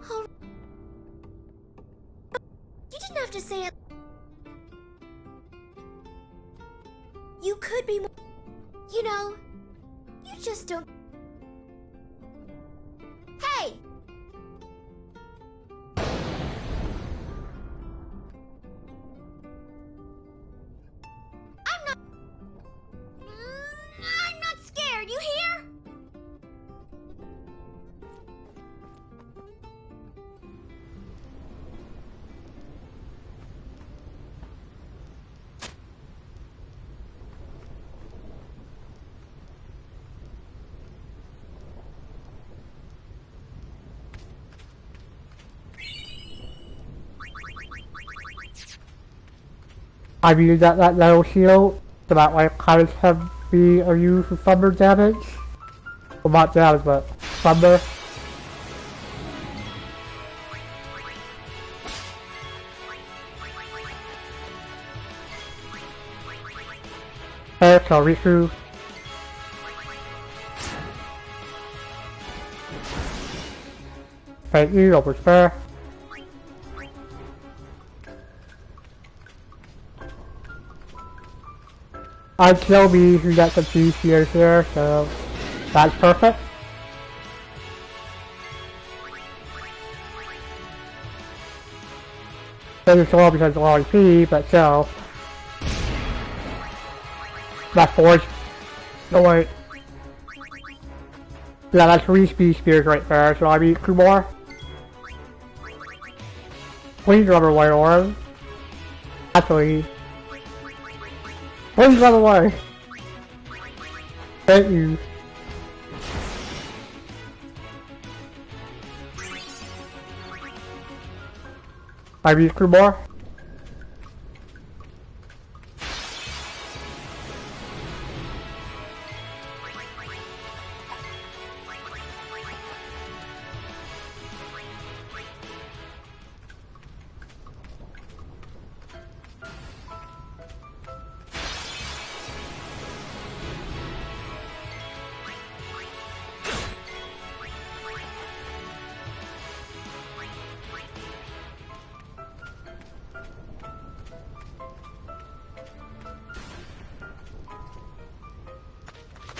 Oh. You didn't have to say it. You could be more. You know, you just don't. Hey! I'm not scared, you hear? I've used that little shield so that like kind of heavy are used for thunder damage. Well, not damage, but thunder. Hey, so Riku. Thank you, that was fair. I'd still be who got some cheese here, so that's perfect. Doesn't show up because of RP, but still. That's forge. No wait. Yeah, that's 3 speed spears right there, so I beat 2 more. Please run away, Oren. Actually. Please run away. Thank you. I beat 2 more.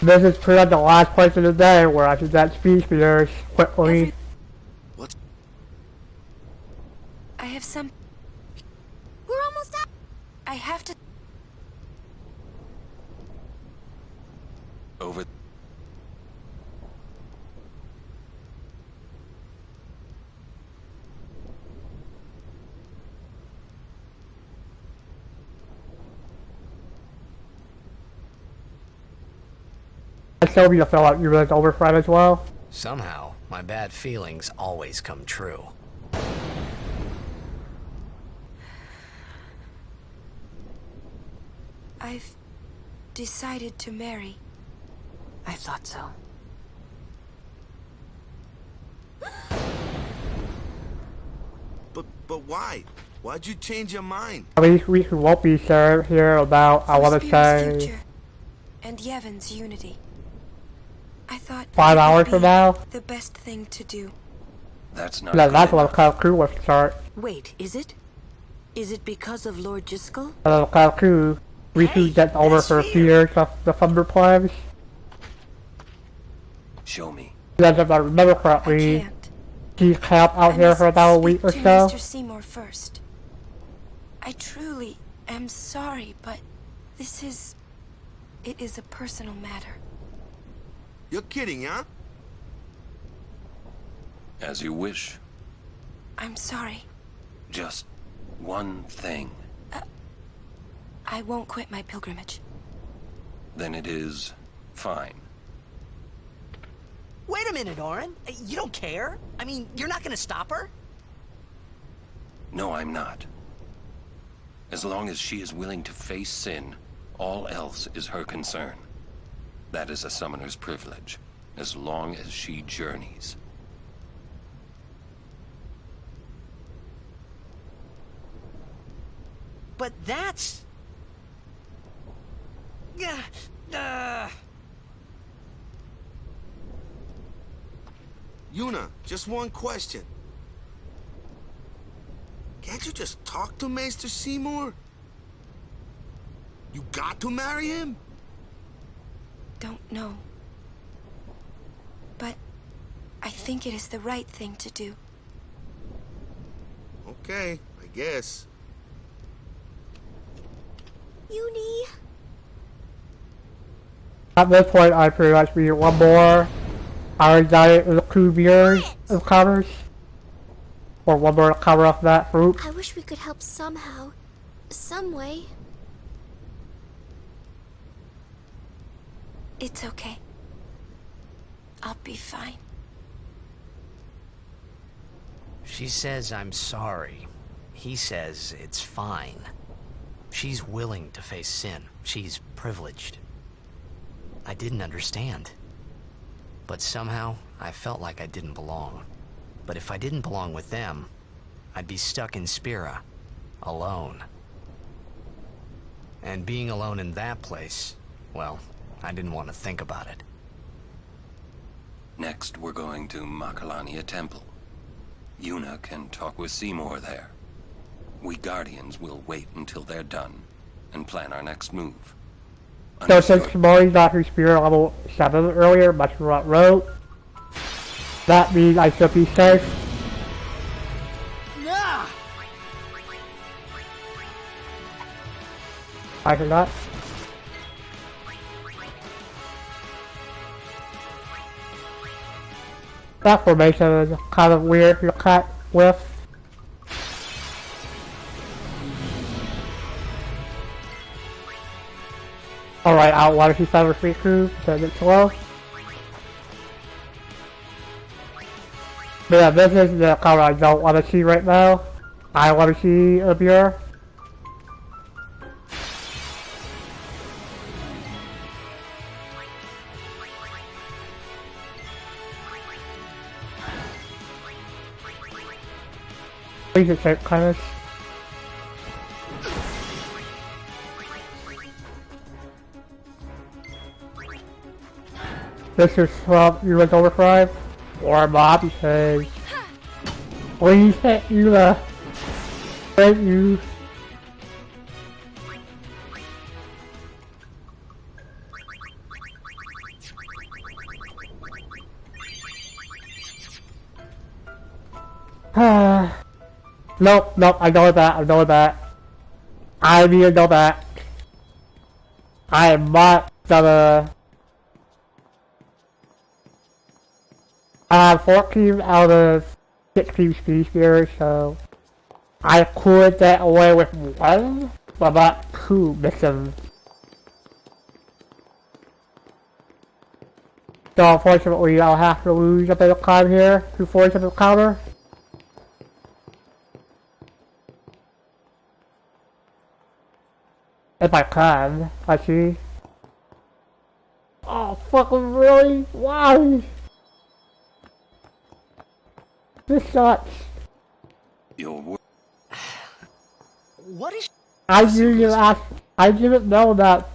This is pretty much the last place of the day where I should get speed speeders quickly. What? I have some. We're almost out. I have to. Over. told me to fill out Yuna's overfriend as well. Somehow, my bad feelings always come true. I've decided to marry. I thought so. But why? Why'd you change your mind? At least we won't be sure here about, I want to say, future and Yevon's unity. I thought 5 it would hours be from now. the best thing to do. That's not Yeah, good that's what enough. the Cloud Crew was to start. Wait, is it? Is it because of Lord Jiskel? The Cloud Crew recently gets over her fears of the Thunder Plans. Show me. Because if I remember correctly, she camped out here for about a week or To so. Mr. Seymour first. I truly am sorry, but it is a personal matter. You're kidding, huh? As you wish. I'm sorry. Just one thing. I won't quit my pilgrimage. Then it is fine. Wait a minute, Orin. You don't care? I mean, you're not gonna stop her? No, I'm not. As long as she is willing to face sin, all else is her concern. That is a summoner's privilege, as long as she journeys. But that's... Yuna, just one question. Can't you just talk to Maester Seymour? You got to marry him? Don't know. But I think it is the right thing to do. Okay, I guess. Uni. At this point, I pretty much need one more Iron Giant Crew Mirrors encounters. Or one more to cover up that group. I wish we could help somehow. Some way. It's okay. I'll be fine. She says I'm sorry. He says it's fine. She's willing to face sin. She's privileged. I didn't understand. But somehow, I felt like I didn't belong. But if I didn't belong with them, I'd be stuck in Spira, alone. And being alone in that place, well, I didn't want to think about it. Next, we're going to Makalania Temple. Yuna can talk with Seymour there. We Guardians will wait until they're done and plan our next move. So since Mori got her Spirit level 7 earlier, much as what wrote, that means I should be safe. I forgot. That formation is kind of weird to look at with. Alright, I want to see Cyber Street Crew, send it slow. But yeah, this is the color I don't want to see right now. I want to see a beer. Please accept kindness. This is from US Overdrive or Bobby says, please hit Eula. Thank you. Nope, I know that. I need to know that. I am not gonna... I have 14 out of 16 species here, so... I could get away with one, but not two missions. So unfortunately, I'll have to lose a bit of time here to force an encounter. If I can, I see. Oh, fucking really? Why? This sucks. What is... I didn't know that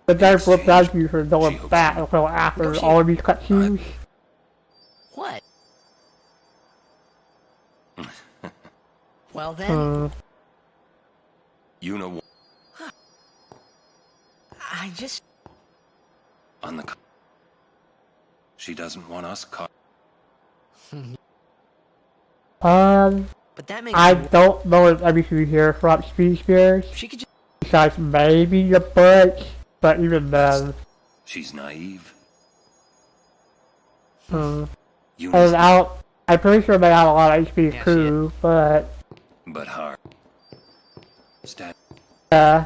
the guy flipped out you for going back until after all of these cutscenes. What? Well then... You know what? I just... On the... She doesn't want us caught. But that makes I don't know if everything here from Speed Spears. She could just... Besides maybe the birch, but even then. She's naive. I'm pretty sure they have a lot of HP too, but... But hard. Stat. Yeah.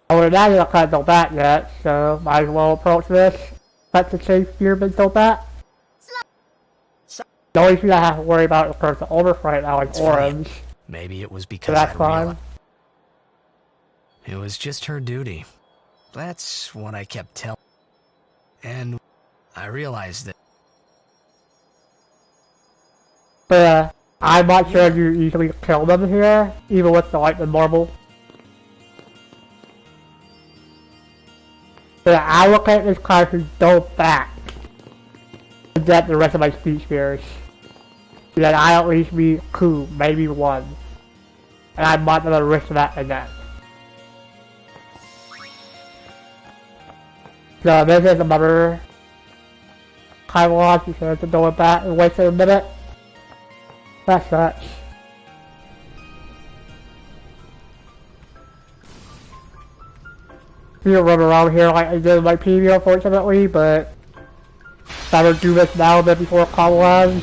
I would imagine I can't go back yet, so might as well approach this. Let the safe spearman go back. The only thing I have to worry about is the overflight right now is orange. Maybe it was So because that's I fine. realized it was just her duty. That's what I kept telling. And I realized that. But I'm not sure if you easily kill them here, even with the normal. But I look at this card to go back to get the rest of my speed spears. So that I at least be 2, maybe 1. And I'm not gonna risk that again. So this is another time loss because to go back and wait a minute. That sucks. You can run around here like I did in my preview, unfortunately, but better do this now than before Commonwealth.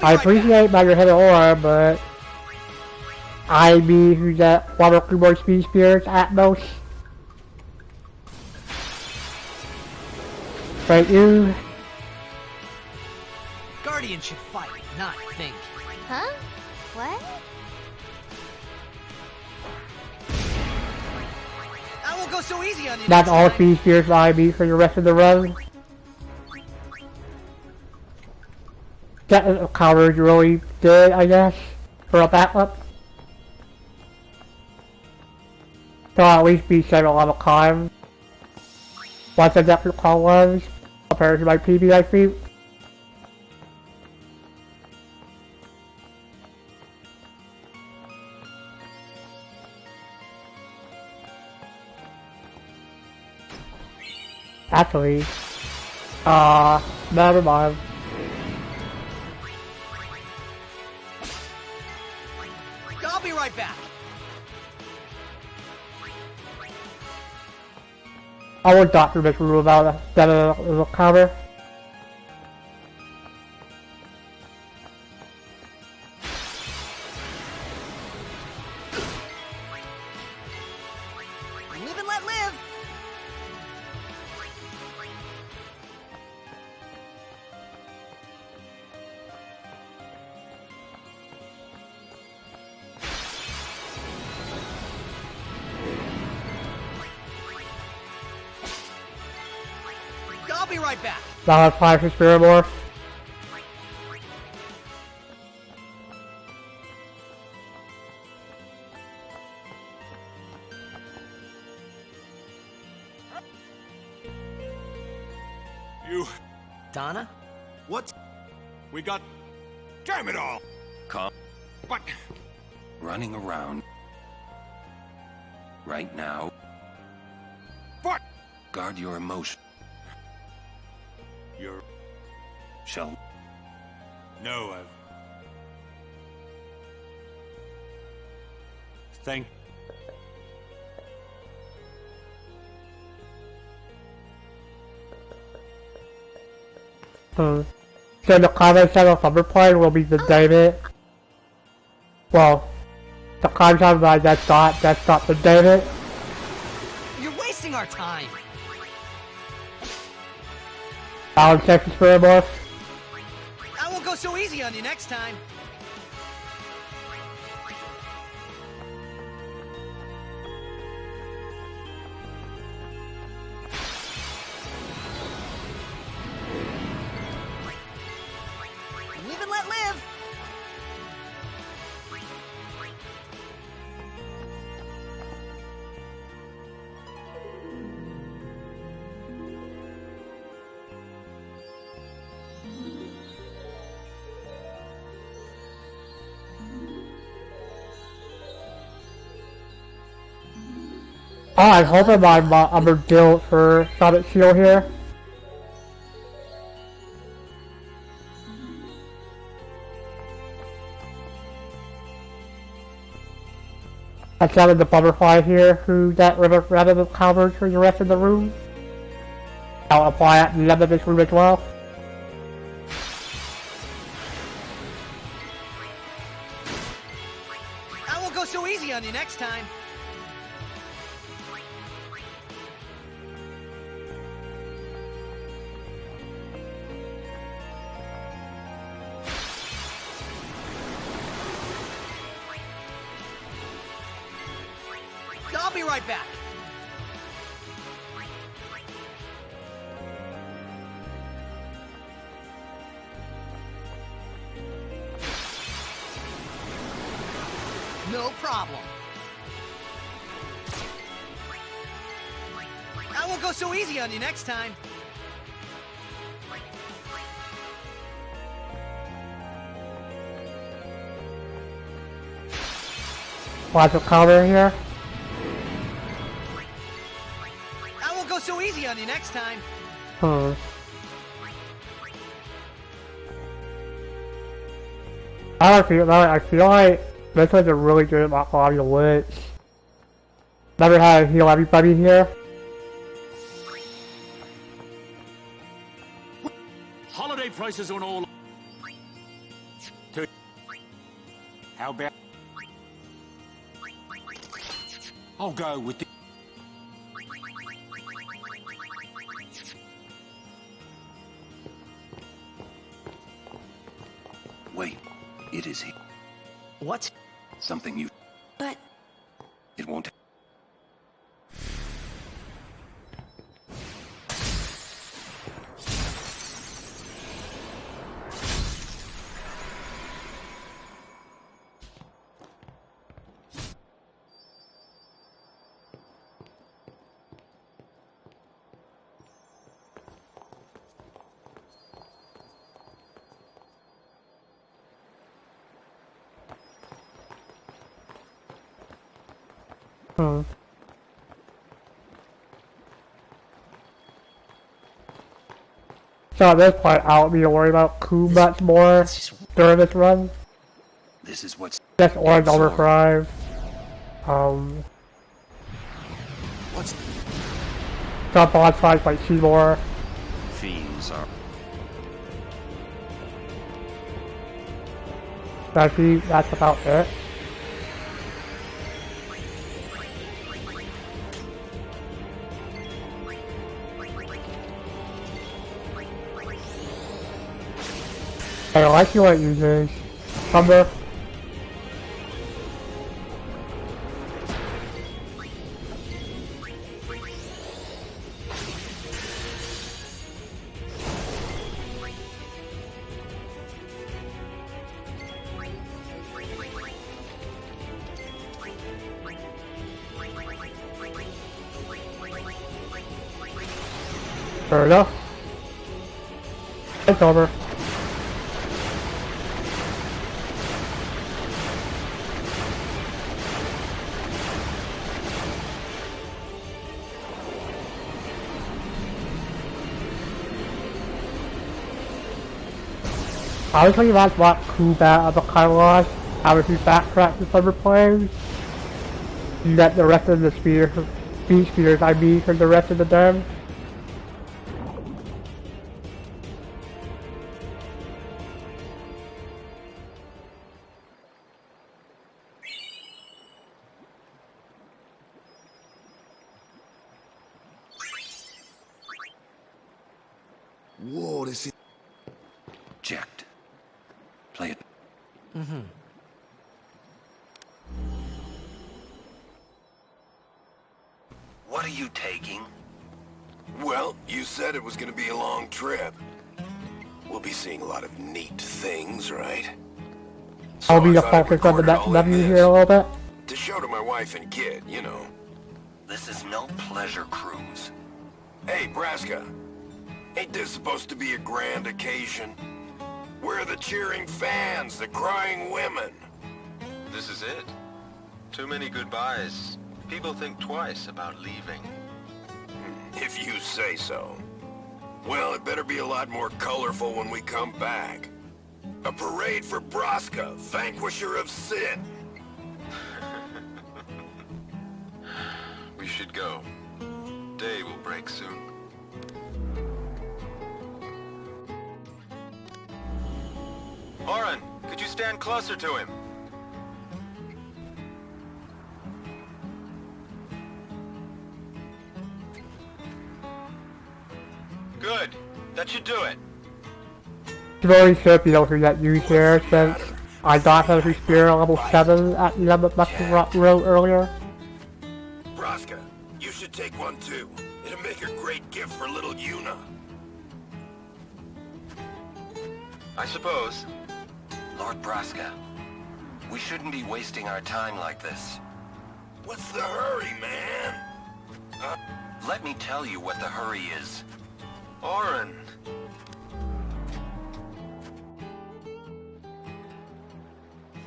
I appreciate that you're hitting ore, but I need to get 1 or 2 more speed spears at most. Thank you. Guardian should fight, not think. Huh? What? I won't go so easy on you. That's all speed spears that I need for the rest of the run. That counter is really good, I guess, for a backup. So I'll at least be saving a lot of time once I get through Commonwealth compared to my PB, I think. Actually, never mind. I'll be right back. I will doctor this rule about that little cover. Live and let live. I'll be right back. Now I have 5 for Spirit Morph. You... Donna? What? We got... Damn it all! Calm. What? Running around. Right now. What? Guard your emotion. You're... Shall... No, I've... Thank... So the comment set of Thunderplane will be the David Well, the contract line that's not the David. You're wasting our time. I'll check the spirit boss. I won't go so easy on you next time. Live and let live. Oh, I'm hoping I'm a deal for Sonic Shield here. I counted the butterfly here who that rather covered for the rest of the room. I'll apply it in the end of this room as well. I won't go so easy on you next time. I'll be right back. No problem. I won't go so easy on you next time. Watch a counter here. I won't go so easy on you next time. I feel like this was a really good body of lich. Never had to heal everybody here. Holiday prices on all. How about? I'll go with the. Wait, it is he. What? Something you. But It won't. So at this point, I don't need to worry about Ku much more during this run. This is what's. Just orange overdrive. What's. Jump on sides like Seymour. Fiends are. That's about it. I like you what it uses. Thunder. Fair enough. It's over. I was thinking that's what cool of the catalog. I was backtrack to summer plays. You get the rest of the speed spears I mean for the rest of the dem. Whoa, this is... Jacked. Play it. Mm-hmm. What are you taking? Well, you said it was gonna be a long trip. We'll be seeing a lot of neat things, right? I'll be I the thought I'd focus of the record it next all in W this. here a little bit. To show to my wife and kid, you know. This is no pleasure cruise. Hey, Braska. Ain't this supposed to be a grand occasion? We're the cheering fans, the crying women. This is it. Too many goodbyes. People think twice about leaving. If you say so. Well, it better be a lot more colorful when we come back. A parade for Braska, vanquisher of sin. We should go. Day will break soon. Oren, could you stand closer to him? Good. That should do it. It's very simple, you know, who that use here since I got her through Spirit level 7 at the end of the road earlier. Braska, you should take one too. It'll make a great gift for little Yuna. I suppose. Lord Braska, we shouldn't be wasting our time like this. What's the hurry, man? Let me tell you what the hurry is. Oren.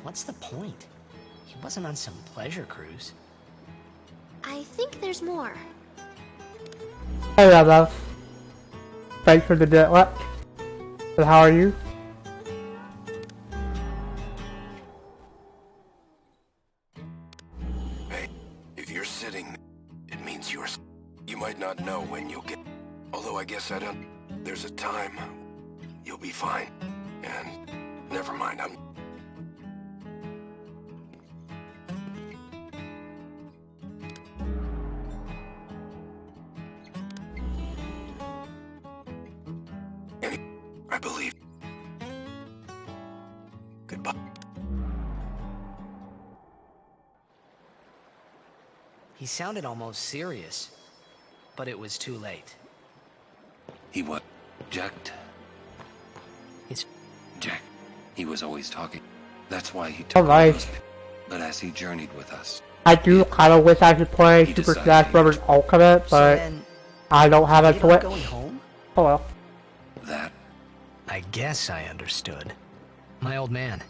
What's the point? He wasn't on some pleasure cruise. I think there's more. Hey there, love. Thanks for the jet lag. And how are you? Hey, if you're sitting, it means you're... You might not know when you'll get... Although I guess I don't... There's a time. You'll be fine. And... Never mind, I'm... I believe. Goodbye. He sounded almost serious, but it was too late. He what? Jacked? It's... Jack. He was always talking. That's why he took Alright. us. But as he journeyed with us, I do kind of wish I could play He Super decided Smash Bros. Ultimate, but then, I don't have a you're not Switch. going home? Oh well. that I guess I understood. My old man.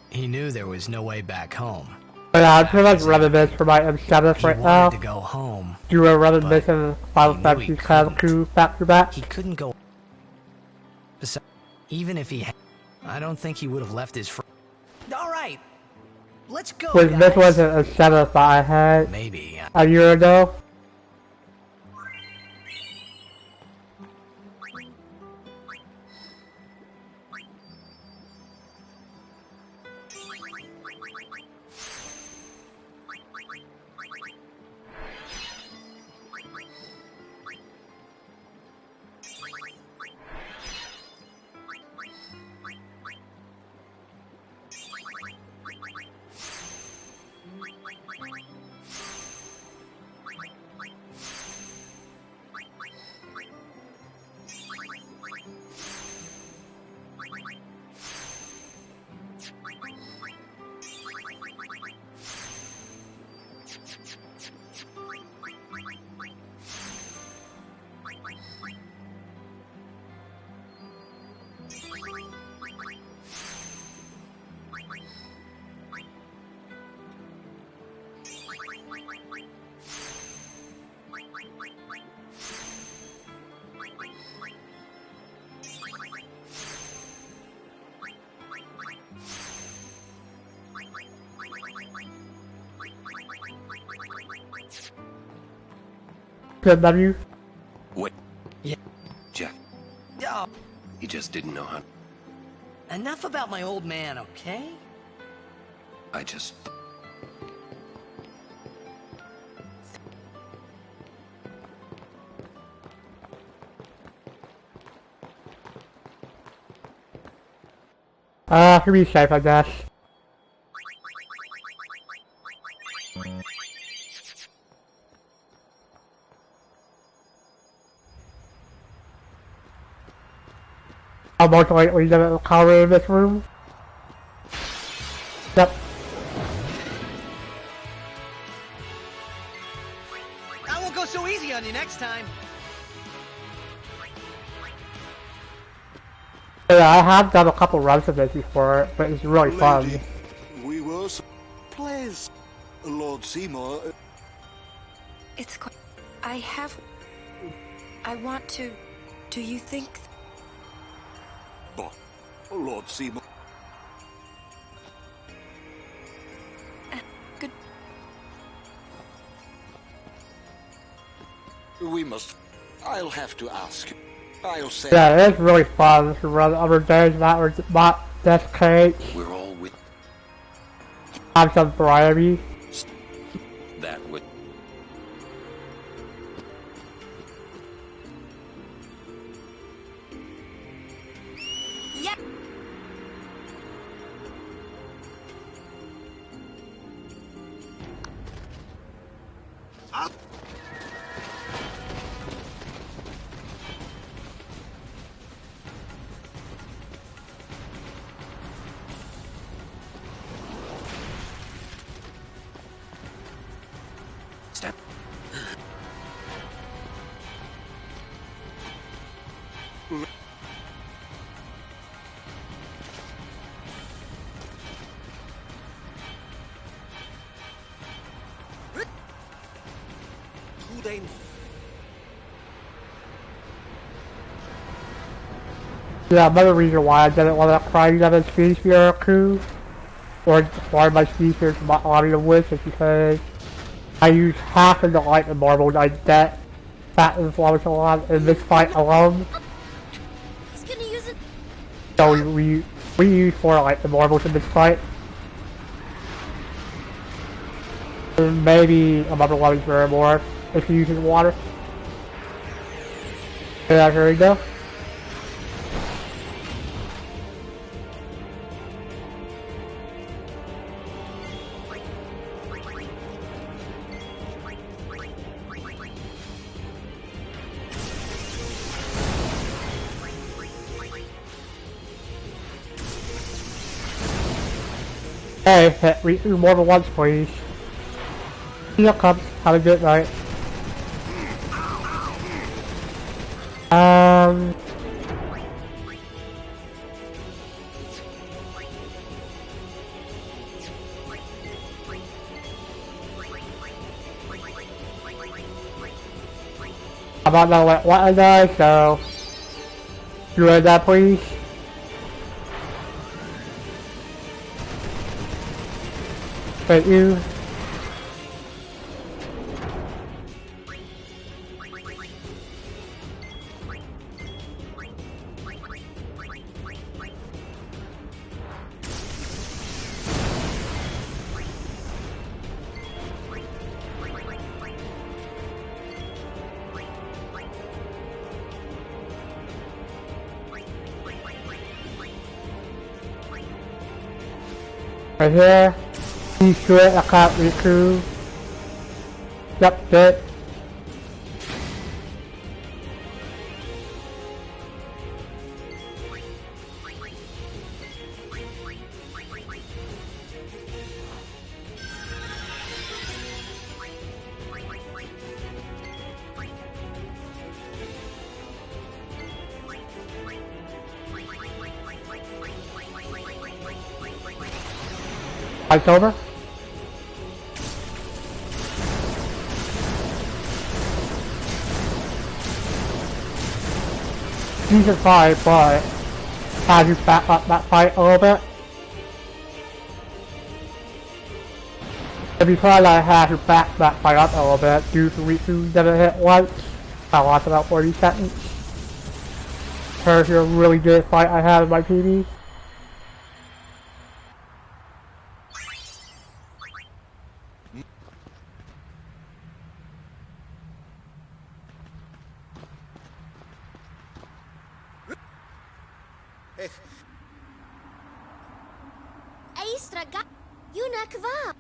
He knew there was no way back home. But I'm pretty much running this for my M7 He right wanted now. to go home. Do a running but mission Final he knew Fantasy he X 2 back to back. He couldn't go. Besides, even if he had, I don't think he would have left his friend. All right, let's go, Which this guys. wasn't a 7 that I had Maybe. a year ago. Good W. Wait. Yeah. Jack. Oh, He just didn't know how. enough about my old man, okay? I just. To be safe, I guess. I'm most likely gonna recover in this room. Yep. I won't go so easy on you next time. Yeah, I have done a couple runs of this before, but it's really fun. We were please, Lord Seymour. It's quite... I want to... Do you think... But, Lord Seymour. Good... We must... I'll have to ask you. I'll say... Yeah, it's really fun to run other days not this cage. We're all with... Have some variety. That would... Yep. Step. Yeah, another reason why I didn't want to try another Space Bureau crew, or acquire my speakers from my audio with, is because I use half of the light and marbles I get that influence a lot in this fight alone. He's gonna use it. So we use 4 light and marbles in this fight. And maybe another one is more if you use water. Yeah, here we go. Hey, read through more than once, please. Here comes. Have a good night. I'm not gonna let one die, so you read that, please. Thank you. Right here. He's good, I can't recruit. Yep, good. Fight's over. You can fight, but have you back up that fight a little bit? If you try to have you back that fight up a little bit, due to Riku didn't hit once, I lost about 40 seconds. Here's your really good fight I had in my PB. straga. Yuna kva.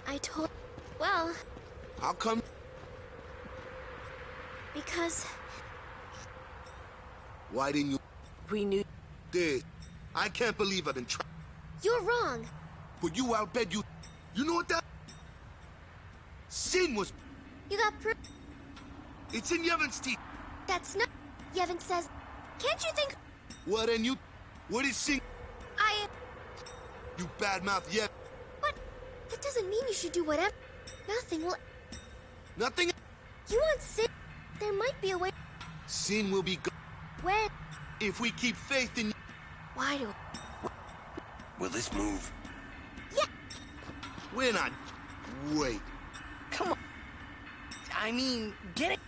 I told. Well. How come? Because. Why didn't you? We knew. This. I can't believe I've been trying. You're wrong. But you, I'll bet you. You know what that? Sin was. You got proof. It's in Yevon's teeth. That's not. Yevon says. Can't you think? What and you? What is Sin? You badmouth Yevon. What? That doesn't mean you should do whatever. Nothing will. Nothing. You want Sin? There might be a way. Sin will be gone. When? If we keep faith in. Why do? Will this move? Yeah. We're not. Wait. Come on. I mean, get it.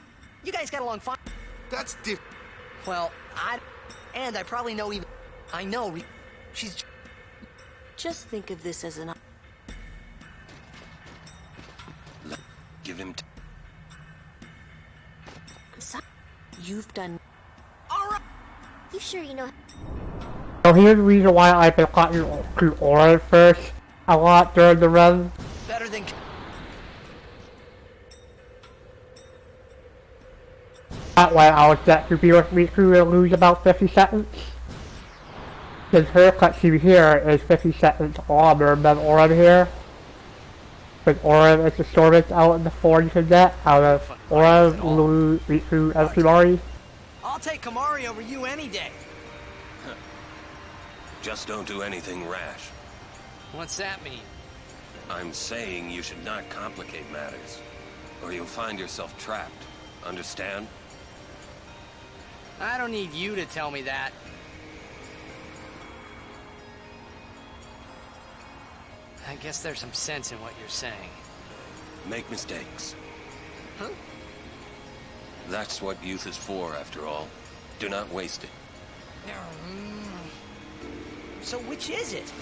You guys got along fine. That's different. Well, I probably know even. I know. She's. Just think of this as an. Give him. I'm sorry. You've done. All right. You sure you know? So here's the reason why I've been talking to Aura first a lot during the run. Better than. That way I was set to be with Riku and lose about 50 seconds. Since her cutscene here is 50 seconds longer than Aura here. Because Aura is the shortest out of the 4 you can get out of Aura, Lulu, Riku, and Kimari. I'll take Kamari over you any day. Just don't do anything rash. What's that mean? I'm saying you should not complicate matters, or you'll find yourself trapped. Understand? I don't need you to tell me that. I guess there's some sense in what you're saying. Make mistakes. Huh? That's what youth is for, after all. Do not waste it. So which is it?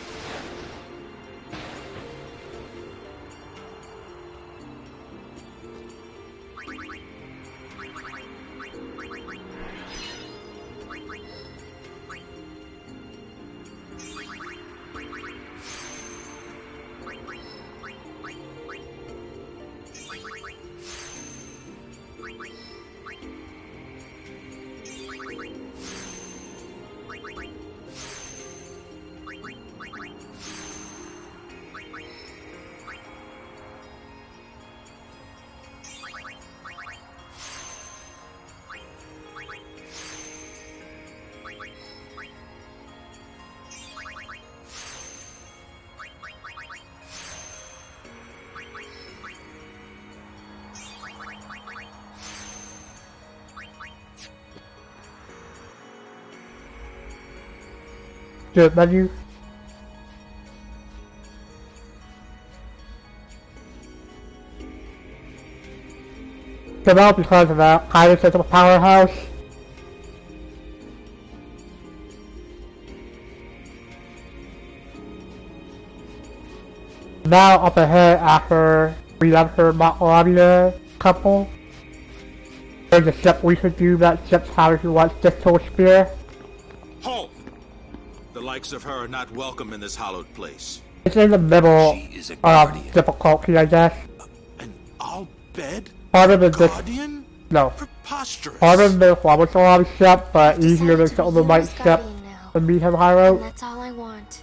The menu. So now because of that, Iris is a powerhouse. Now up ahead after we left her Makalabia couple. There's a step we could do that steps how she wants Distal Spear. Halt! The likes of her are not welcome in this hallowed place. It's in the middle of difficulty, I guess. I'll bed? Part of it Guardian? no. Preposterous. Part of the Flamasalam step, but easier than some of the might step and meet him high road. That's all I want.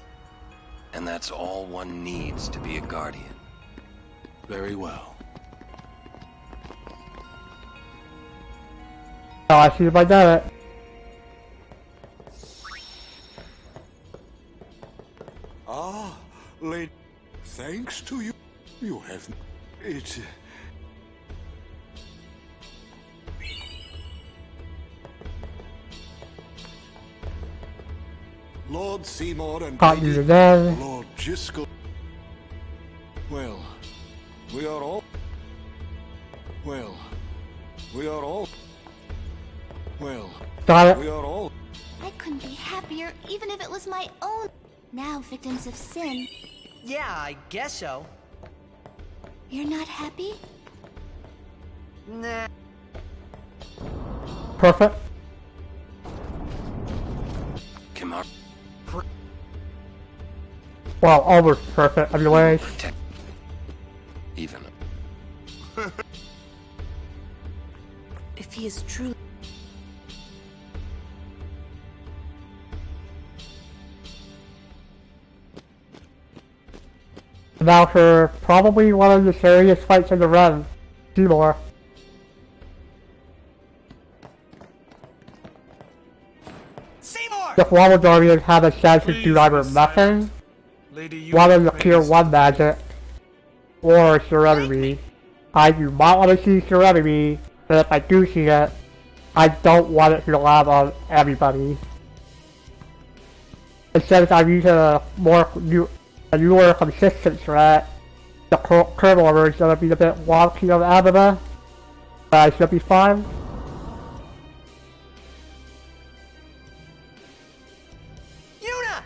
And that's all one needs to be a guardian. Very well. So I see if I got it. Ah, lady, thanks to you, you have it. Lord Seymour and Caught you again. Lord Jiskel. Well, we are all. Well, we are all. Well, got it. We are all. I couldn't be happier, even if it was my own. Now victims of sin. Yeah, I guess so. You're not happy? Nah. Perfect. Kimar. Well, almost perfect anyways. Even. If he is truly... Now for probably one of the scariest fights in the run, Seymour. Seymour! The Flammable Guardians have a chance to do either nothing, one of the Tier 1 magic, or Serenity. I do not want to see Serenity, but if I do see it, I don't want it to land on everybody. Instead, I'm using a newer consistent threat. The curve order is going to be a bit wonky on Ababa, but I should be fine. Yuna!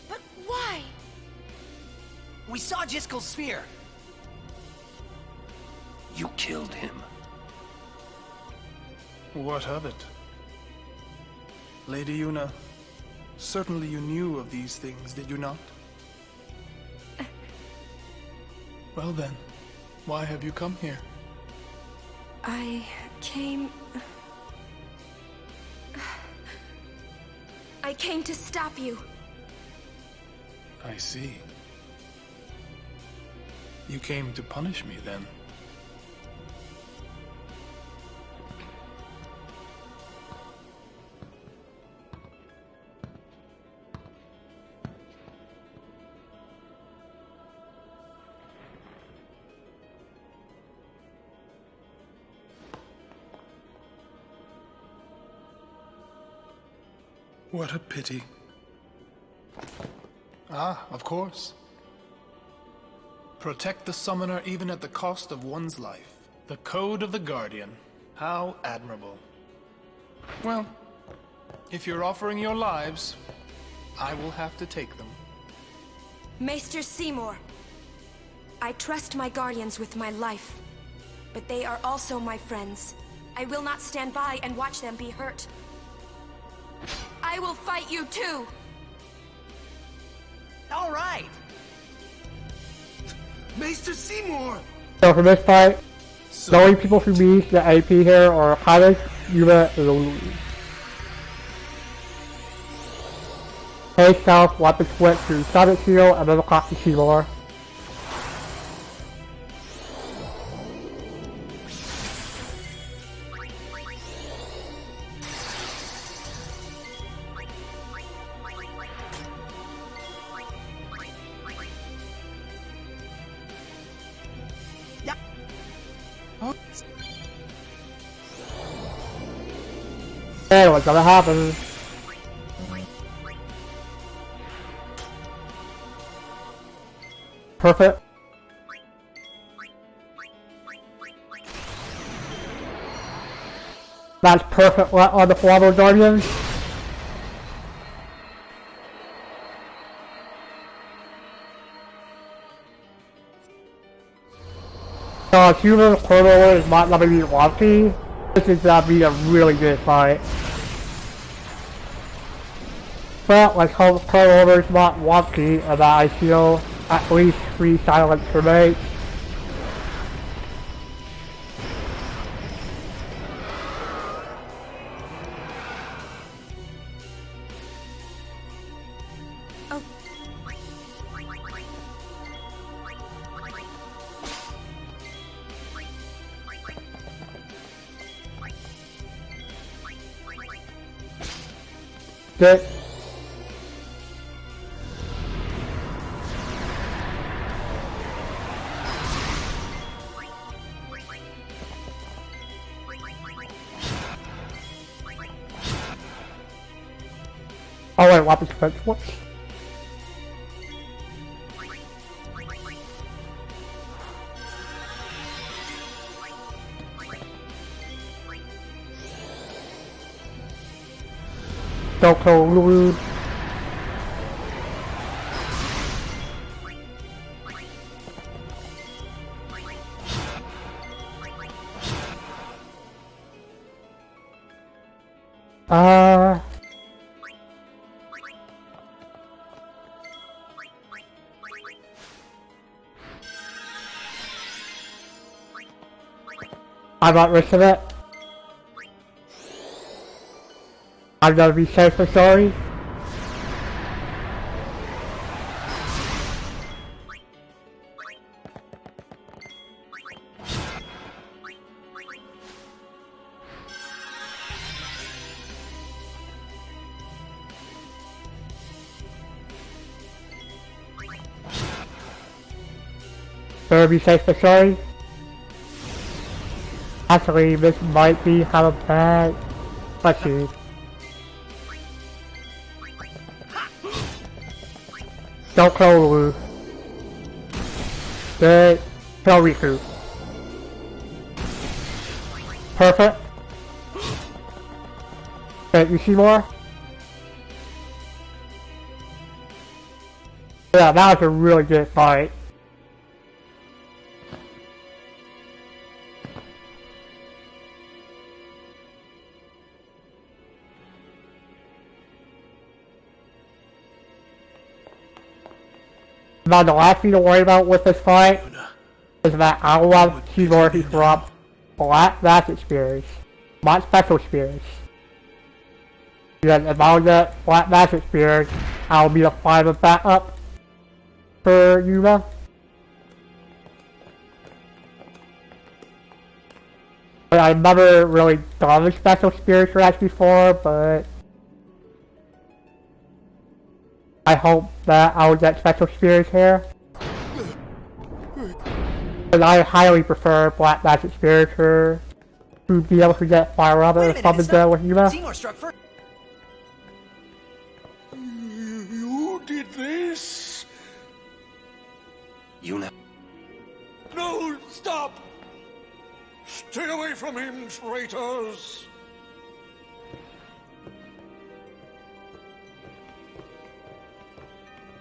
But why? We saw Jiskel's sphere. You killed him. What of it? Lady Yuna, certainly you knew of these things, did you not? Well then, why have you come here? I came to stop you. I see. You came to punish me then. What a pity. Ah, of course. Protect the summoner even at the cost of one's life. The code of the Guardian. How admirable. Well, if you're offering your lives, I will have to take them. Maester Seymour, I trust my guardians with my life, but they are also my friends. I will not stand by and watch them be hurt. I will fight you too! All right! Maester Seymour! So for this fight, the only people who meet the AP here are Hades, Yuna, and Lulu. Face south, weapon switch to Sonic Shield, and then across to Seymour. Hey, what's gonna happen? Perfect. That's perfect on the Flammable Guardians. Human Corridor is not gonna be wonky. This is gonna be a really good fight. But let's hope Corridor is not wonky, and that I feel at least 3 silent cremates. Good. Oh wait, weapons defense, whoops. Don't go Lulu. I'm not risking it. I'm gonna be safe and sorry. Better be safe and sorry. Actually, this might be kind of bad. Let's see. Don't kill Lulu. Good. Kill Riku. Perfect. Okay, you see more? Yeah, that was a really good fight. Now the last thing to worry about with this fight is that I will have keyboard who drop black magic spears, not special spears. Because if I will get black magic spears, I'll be the final backup for Yuma. But I've never really done the special spears for that before, but I hope that I will get special spears here. But I highly prefer black magic spears to be able to get fire up or something there with Yuma. You did this? Yuna. No, stop! Stay away from him, traitors!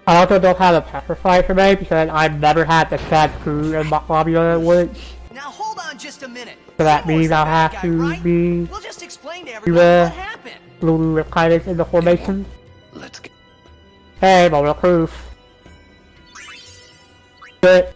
I also don't have a petrify for me because I've never had the sad crew in Mobula Woods. Now hold on just a minute. So that means I'll have to be We'll just explain to everyone what happened. Lulu with Kindness in the formation. Let's get... Hey, moment of proof. Good.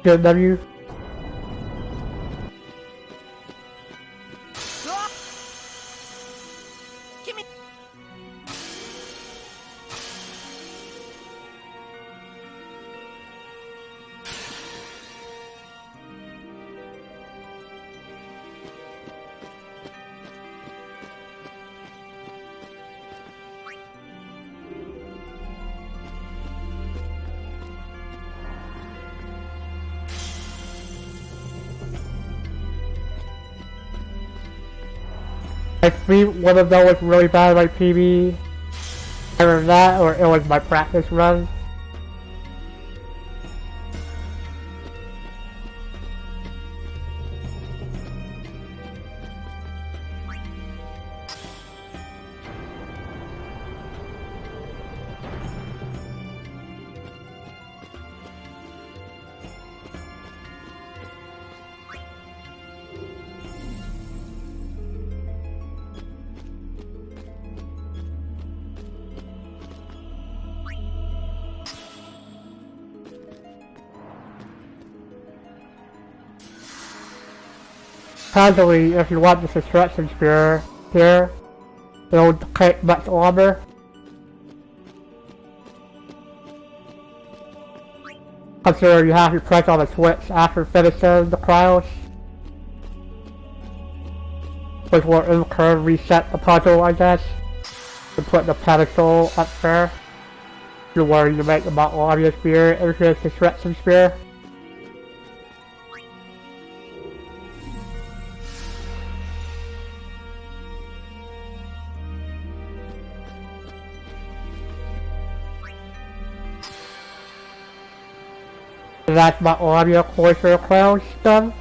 Good W. I think one of them was really bad at my PB. Either that or it was my practice run. Casually, if you want the destruction spear here, it'll take much longer. Consider you have to press on the switch after finishing the trials. which will in turn reset the puzzle, I guess, to put the pedestal up there, to where you make the Mount Lamia spear into the Stretson spear. And that's Mount Lamia Cloister Clouds done.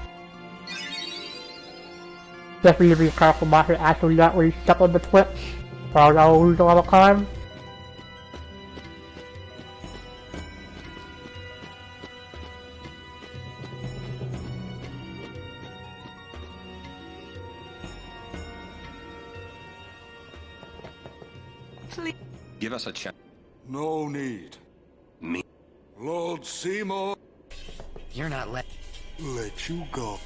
Just need to be careful not to accidentally step on the twitch, or I'll lose a lot of time. Please. Give us a chance. No need. Me? Lord Seymour. You're not let you go.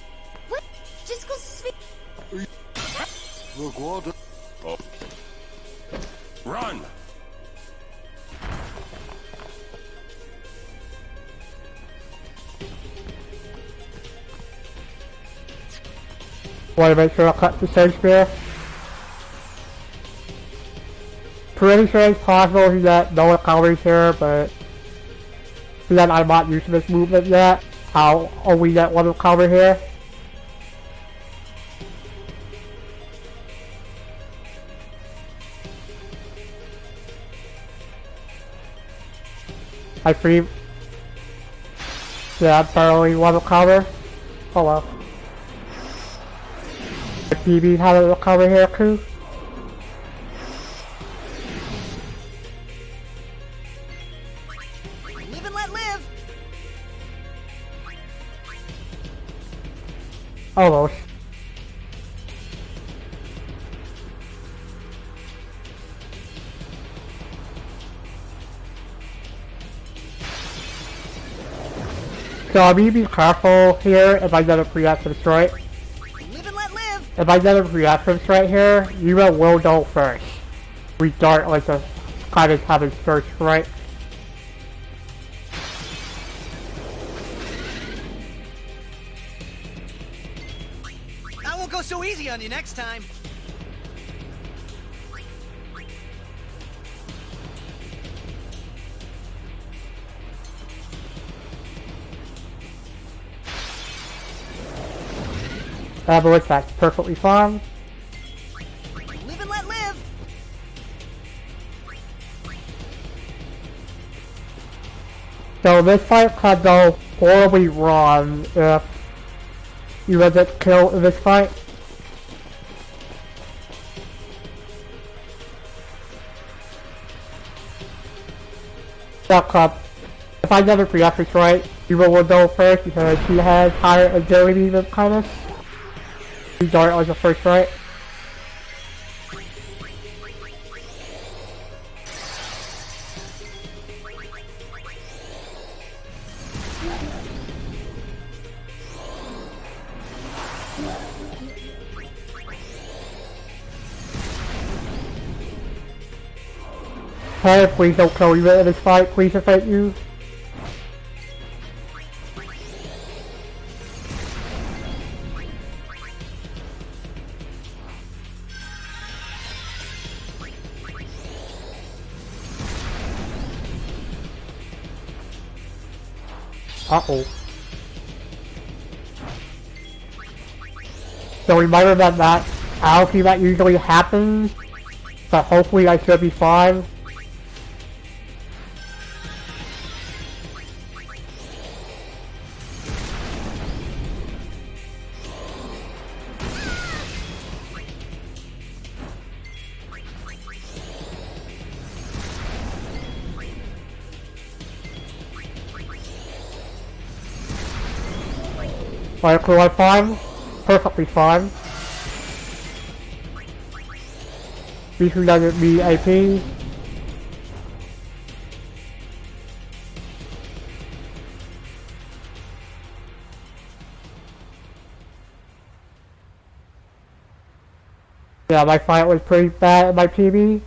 What? Just go speak. The Guardo. Oh. Run! Want to make sure I cut the same spear? Pretty sure it's possible to get no recovery here, but then I'm not using this movement yet. I'll only get one recovery here. I free. Yeah, barely one recover. Oh well. BB had a recover here too. Live and let live. Almost. So I need to be careful here if I get a preemptive strike. Live and let live. If I get a preemptive strike here, you will go first. We start like a kind of having first strike. I won't go so easy on you next time. But that's perfectly fine. Live and let live. So this fight could go horribly wrong if you get killed in this fight. If I get a preemptive right, Eva will go first because she has higher agility than Kindness. We start on the first right. Hey, please don't kill me in this fight, please, if I you. Uh-oh. So remember that algae that usually happens, but hopefully I should be fine. Fire crew on fine. Perfectly fine. Beaker doesn't be AP. Yeah, my fight was pretty bad in my PB.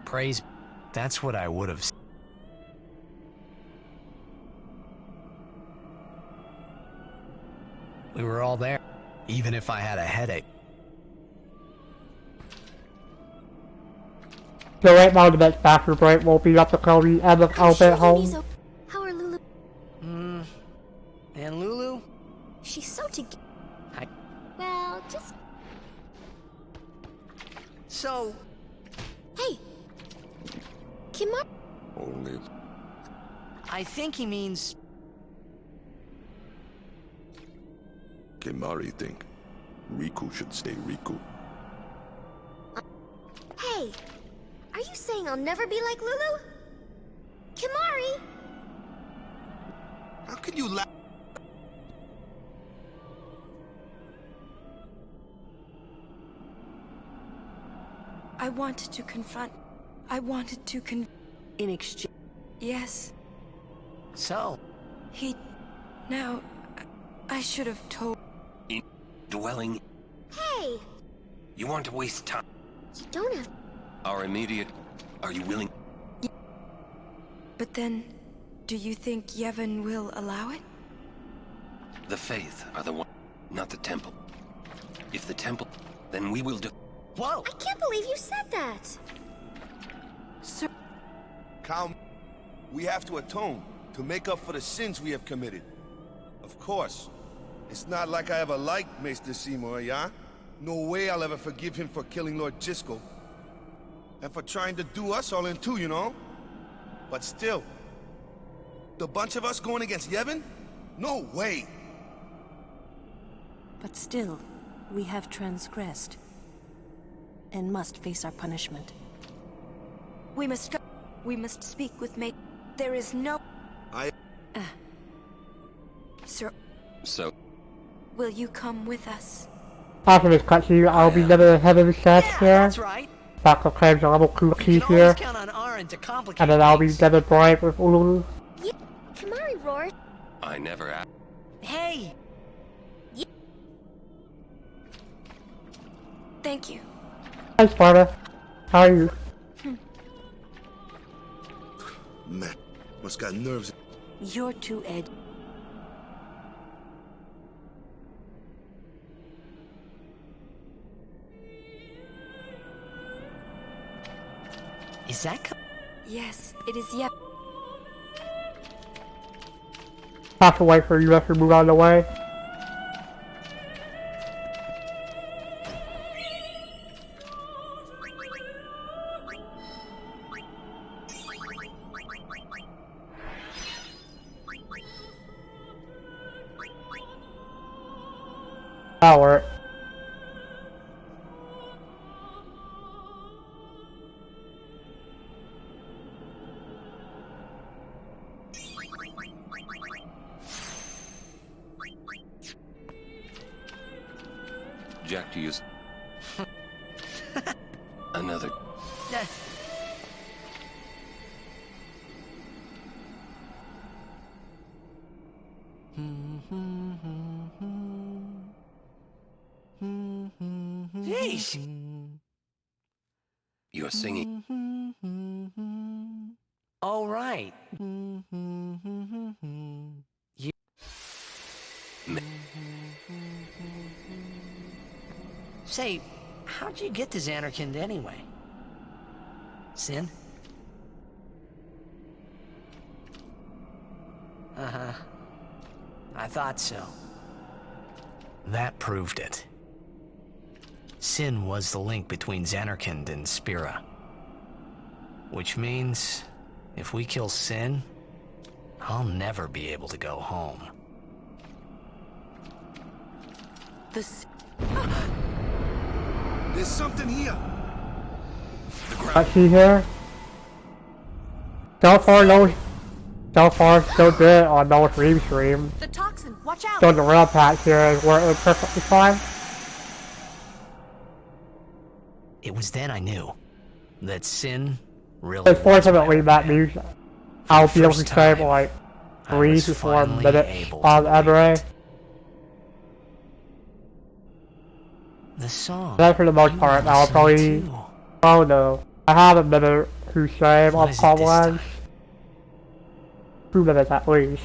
Praise. That's what I would have. We were all there, even if I had a headache. So right now the next bathroom break will be up to Cody and the Albert home. How are Lulu? And Lulu? She's so together. Well, just... So... Hey! Kimar... Only... I think he means... Kimari think Riku should stay Riku. Hey! Are you saying I'll never be like Lulu? Kimari! How could you laugh? I wanted to confront... In exchange... Yes. So? Now... I should have told... In dwelling... Hey! You want to waste time? You don't have... Our immediate... Are you willing? But then... Do you think Yevon will allow it? The Faith are the one, not the Temple. If the Temple, then we will do... Whoa! I can't believe you said that! Sir... Calm. We have to atone, to make up for the sins we have committed. Of course. It's not like I ever liked Maester Seymour, yeah? No way I'll ever forgive him for killing Lord Jiskel. And for trying to do us all in two, you know? But still, the bunch of us going against Yevon? No way! But still, we have transgressed. And must face our punishment. We must go. We must speak with Mate. There is no... Sir... So... Will you come with us? After this cutscene, I'll be never ahead of the set here. That's right. Back to claims a level 2 keys You can here. always count on Aaron to complicate And then I'll be things. never bright with Lulu. Yeah, Kimari roared. I never asked. Hey! Thank you. Hi Sparta. How are you? Man, must got nerves. You're too edgy. Is that... Yes, it is Yep. Have to wait for you to move out of the way. That'll work. Jack to use... Another... Jeez! You're singing. All right. You... Say, how'd you get to Xanarkand anyway? Sin? Uh-huh. I thought so. That proved it. Sin was the link between Xanarkand and Spira. Which means, if we kill Sin, I'll never be able to go home. There's something here. I see here. So far, so good on no stream. The toxin, watch out! So the rail patch here is working perfectly fine. It was then I knew that Sin really was Unfortunately, that means I'll be able to save like 3 to 4 minutes on Emery. The song. Then for the most part, I'll probably... Oh no. I have a minute who's same What on is it this Comlands. 2 minutes at least.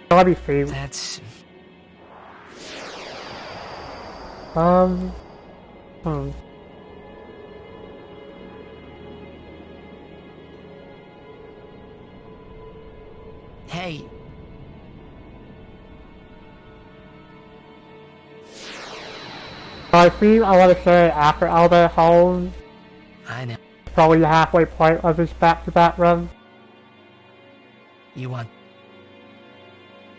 That'll be free. That's... Hey. I think I want to say after Albert home. I know. Probably the halfway point of this back-to-back run. You want...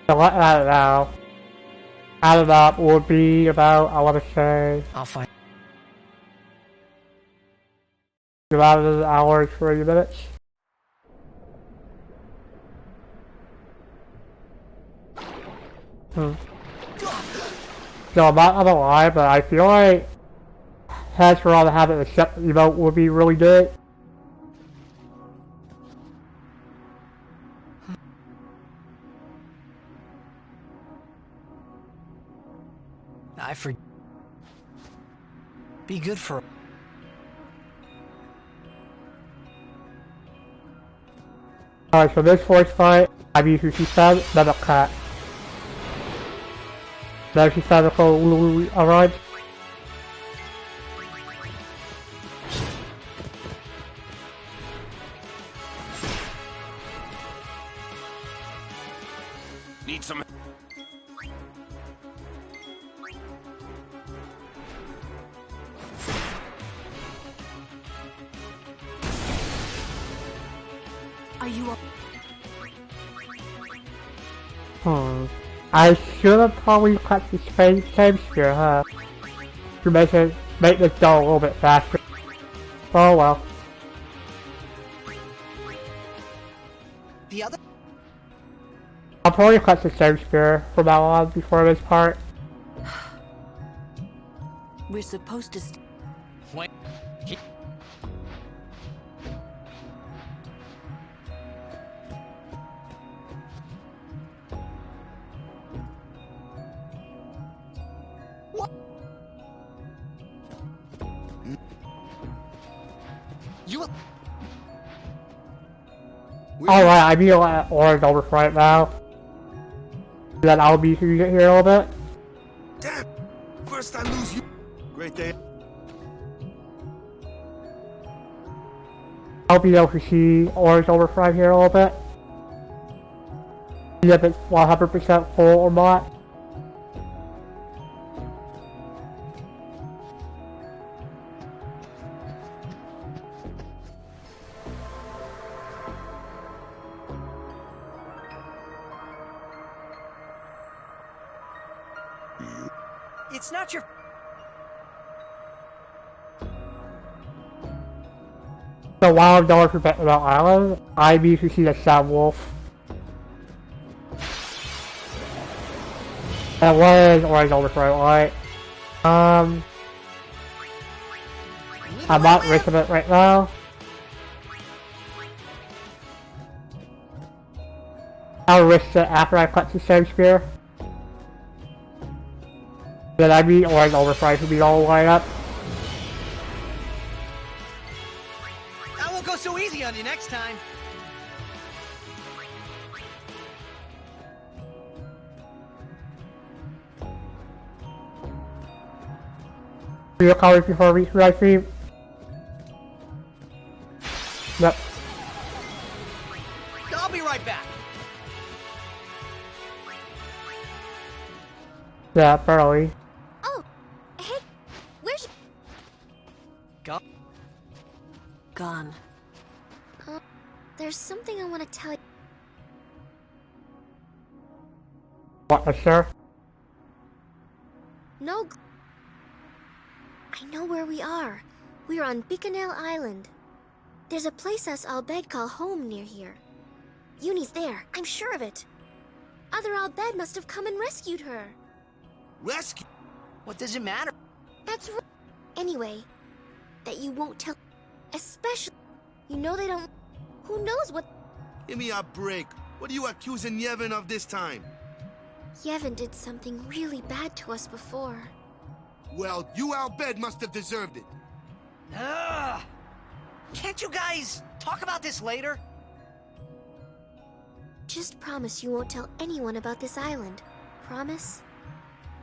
So let that now. Added up would be about, I want to say... I'll find... about an hour and 30 minutes. So I'm not gonna lie, but I feel like Heads for all to have it accept the emote would be really good. I for... Be good for... Alright, so this voice fight, I've used she said, then a cat. Then she said, alright. Need some... Are you up? I should have probably cut the same here, huh? To make this go a little bit faster. Oh well. The other? I'll probably cut the same spear from now on before this part. We're supposed to Wait. Alright, I need to let orange over right now. Then I'll be here a little bit. Damn! First I lose you. Great day. I'll be able to see orange over right here a little bit. See if it's 100% full or not. It's not your... So while I'm going for Battle Island, I need to see the Sound Wolf. And what is orange over right? I'm not risking it right now. I'll risk it after I cut the same spear. Then I need orange overfry to be all lined up. I won't go so easy on you next time. Real colors before we live stream. Yep. I'll be right back. Yeah, apparently. Oh, hey, where's... Gone. There's something I want to tell you. What, sir? No. I know where we are. We're on Beaconell Island. There's a place us Albed call home near here. Uni's there, I'm sure of it. Other Albed must have come and rescued her. Rescue? What does it matter? That's right. Anyway, that you won't tell. Especially, you know they don't. Who knows what. Give me a break. What are you accusing Yevon of this time? Yevon did something really bad to us before. Well, you Albed must have deserved it. Ugh! Can't you guys talk about this later? Just promise you won't tell anyone about this island. Promise?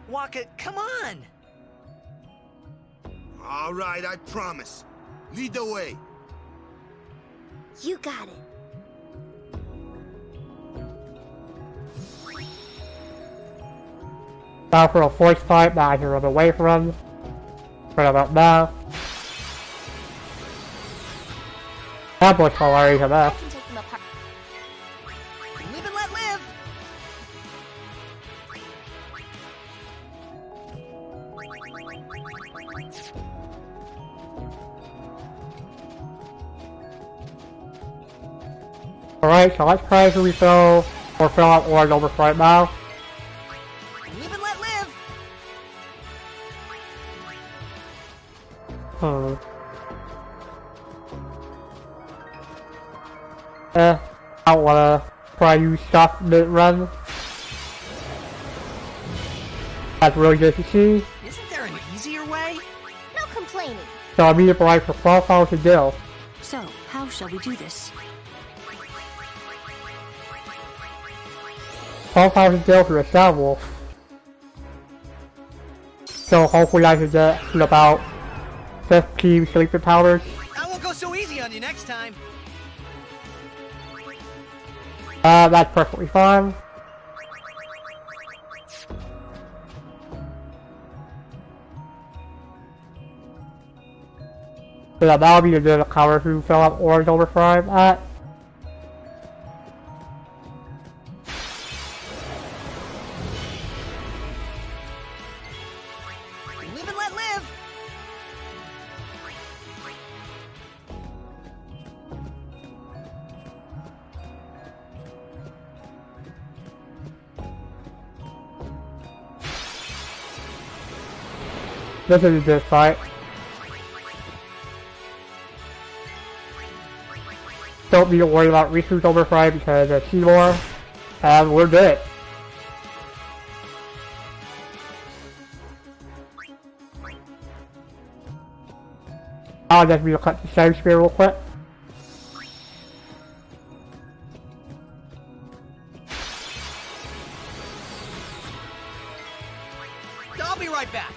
Waka, come on! All right, I promise. Lead the way. You got it. Now for a force fight that I can run away from. Right about now. That was hilarious enough. Live and let live! Alright, so let's try to refill or fill out orange over right now. Live and let live! I don't wanna try to use stuff mid-run. That's really good to see. Isn't there an easier way? No complaining. So I need to provide for 12 hours to deal. So, how shall we do this? 12 hours to deal for a Star Wolf. So hopefully I can get to about 15 sleeping powders. I won't go so easy on you next time. That's perfectly fine. So that'll be the cover who fill up orange over 5 at. Live and let live! This is a good fight. Don't need to worry about Riku's overfry because of Seymour, and we're good. I'll just need to cut the side spear real quick. I'll be right back.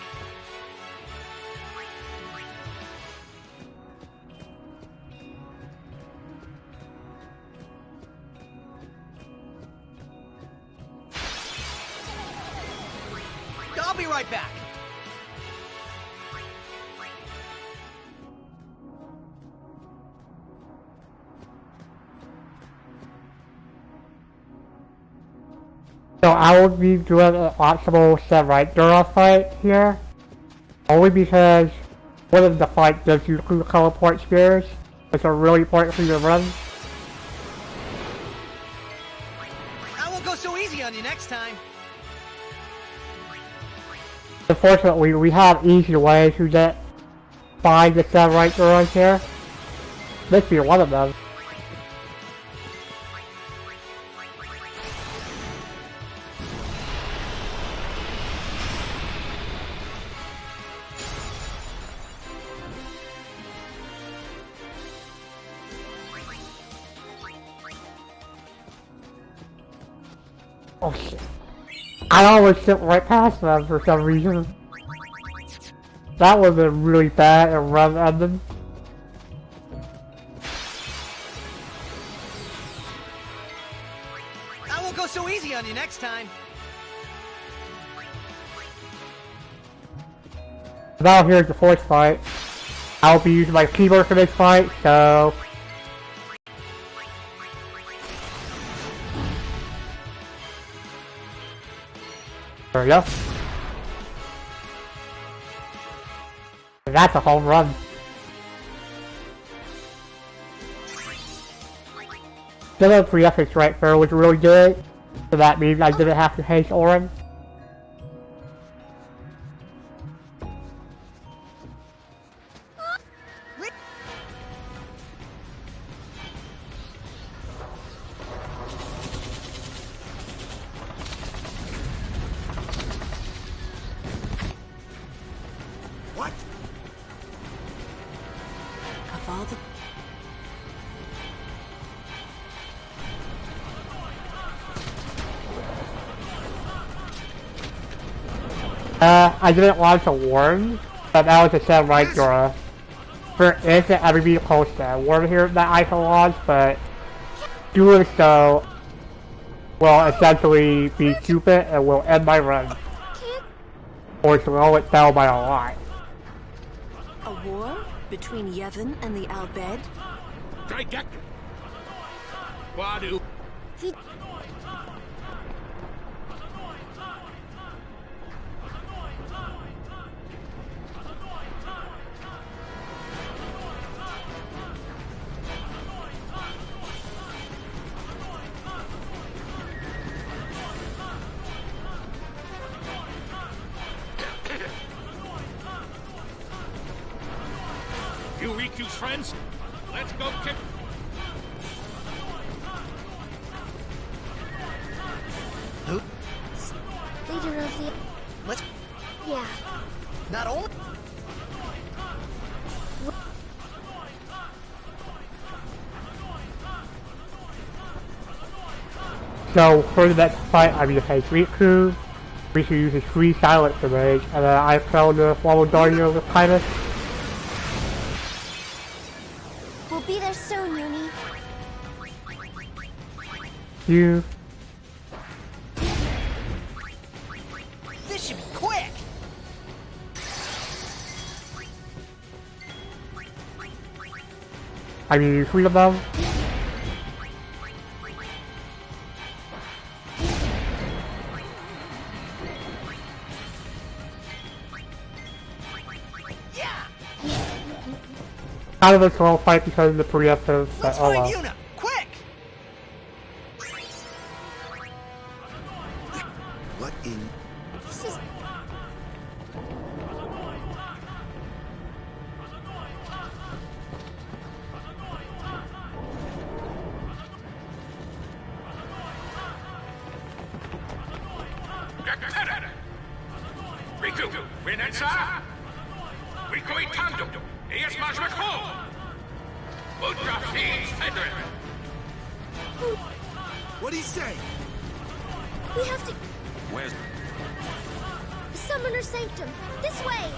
I'll be right back. So I will be doing an optimal set right Dura fight here. Only because one of the fight gives you 2 teleport spears, which are really important for your run. I won't go so easy on you next time. Unfortunately, we have easier ways to get 5 to 7 right Duras here. This be one of them. Oh shit. I always skip right past them for some reason. That was a really bad and run ending. I won't go so easy on you next time. Now here's the force fight. I'll be using my keyboard for this fight, so... There we go. And that's a home run. The FFX right there was really good, so that means I didn't have to haste Orin. What? Of all the... I didn't want to warn, but that was a set right, Dora. There isn't every be close to warn here that I can launch, but doing so will essentially be stupid and will end my run. Or slow it down by a lot. A war between Yevon and the Al Bhed? You Riku's friends? Let's go kick... Who? Leader of the... Let's... Yeah. Not only... So for the next fight, I'm gonna face Riku. Riku uses 3 silence damage, and then I found the former Guardian of the Kindness. We'll be there soon, Uni. You. This should be quick! I mean, 3 of them. Kind of a slow fight because of the preemptive, but oh well. Yuna, quick! What in... This is... Riku, Renensa? Riku Itando, Eas Majmako! Udra Fiends Fedrin! What'd he say? We have to... Where's... Summoner Sanctum! This way!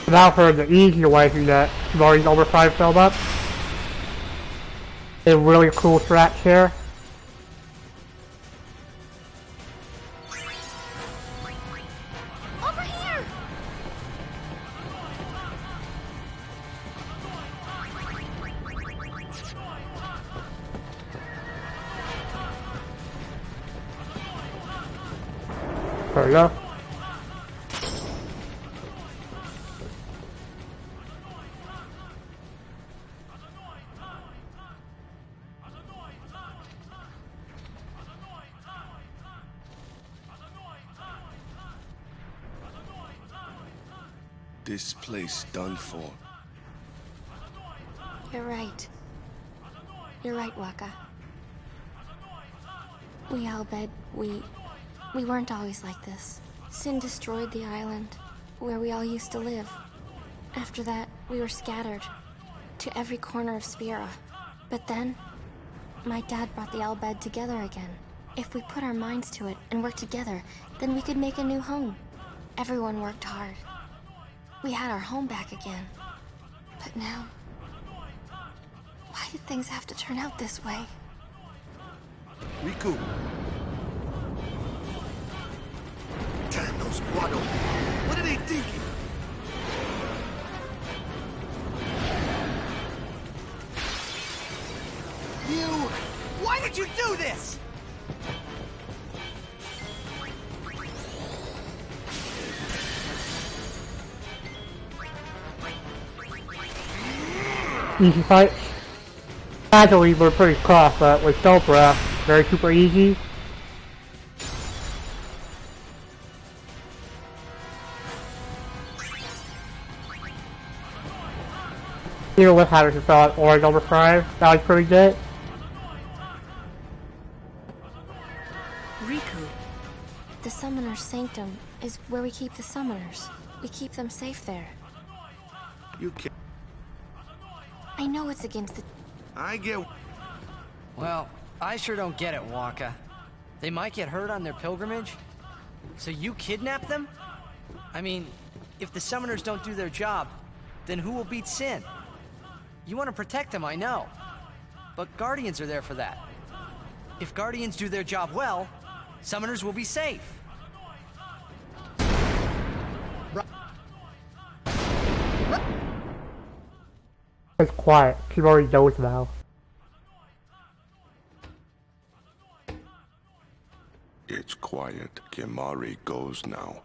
Now for the easy way to get Rory's Overdrive filled up. A really cool strat here. Over here! There we go. This place done for. You're right. You're right, Waka. We Al Bhed, we weren't always like this. Sin destroyed the island, where we all used to live. After that, we were scattered to every corner of Spira. But then, my dad brought the Al Bhed together again. If we put our minds to it and work together, then we could make a new home. Everyone worked hard. We had our home back again. But now... why did things have to turn out this way? Riku. Damn those Guado. What are they thinking? You... Why you do this? Easy fights. Casually, we're pretty close, but with Dobra, very super easy. Even with having to fill out orange over 5, that was pretty good. Riku. The Summoner's Sanctum is where we keep the Summoners. We keep them safe there. You can't. I know it's against the... I get... Well, I sure don't get it, Waka. They might get hurt on their pilgrimage? So you kidnap them? I mean, if the Summoners don't do their job, then who will beat Sin? You want to protect them, I know. But Guardians are there for that. If Guardians do their job well, Summoners will be safe. It's quiet. She already knows now. It's quiet. Kimari goes now.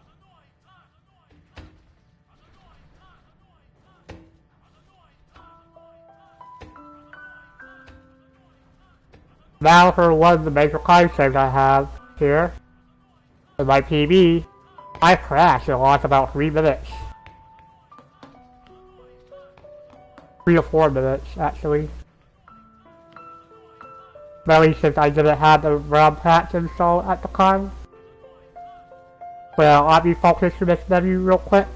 Now for one of the major concepts I have here. In my PB, I crashed and lost about 3 minutes. 3 to 4 minutes, actually. Mainly since I didn't have the RAM patch installed at the time. Well, let me focus to this menu real quick.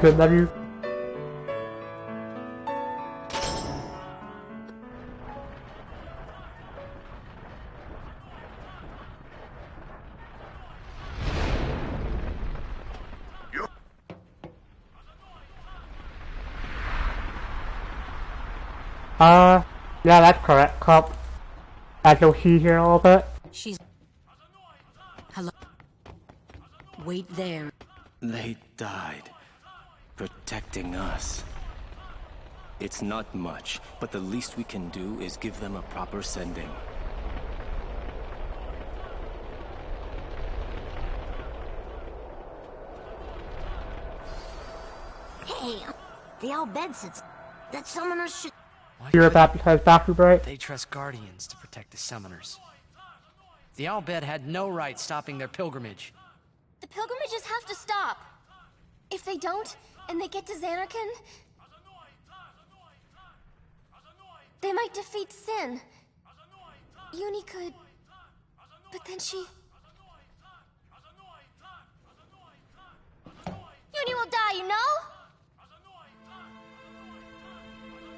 Good menu. Yeah, that's correct, Cup. As you'll see here in a little bit. She's... Hello? Wait there. They died, protecting us. It's not much, but the least we can do is give them a proper sending. Hey, the Al Bed sits. That summoners should... You're about to have Dr. Bright? They trust Guardians to protect the Summoners. The Al Bed had no right stopping their pilgrimage. The pilgrimages have to stop. If they don't, and they get to Xanarkand, they might defeat Sin. Uni could... But then she... Uni will die, you know?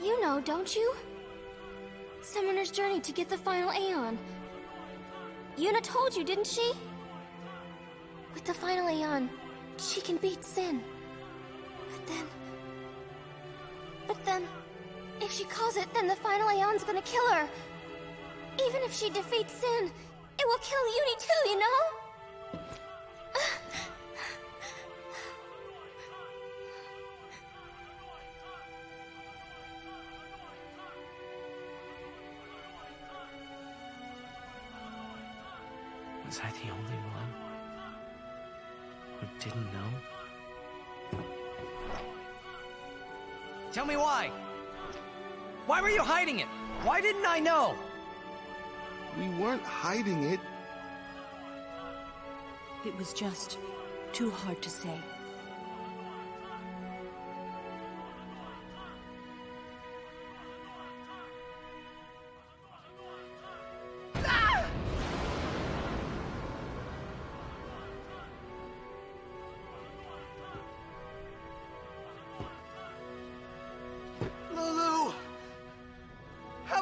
You know, don't you? Summoner's journey to get the final Aeon. Yuna told you, didn't she? With the final Aeon, she can beat Sin. But then... If she calls it, then the final Aeon's gonna kill her. Even if she defeats Sin, it will kill Uni too, you know? Was I the only one who didn't know? Tell me why! Why were you hiding it? Why didn't I know? We weren't hiding it. It was just too hard to say.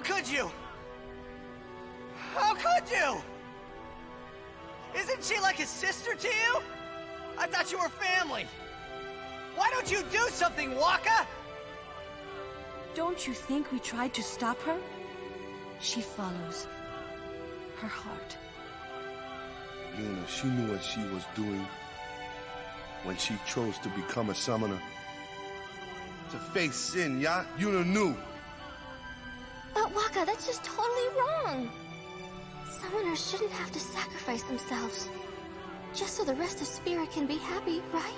could you? How could you? Isn't she like a sister to you? I thought you were family. Why don't you do something, Waka? Don't you think we tried to stop her? She follows her heart. Yuna, she knew what she was doing when she chose to become a summoner. To face sin, yeah? Yuna knew. But Waka, that's just totally wrong. Summoners shouldn't have to sacrifice themselves. Just so the rest of Spirit can be happy, right?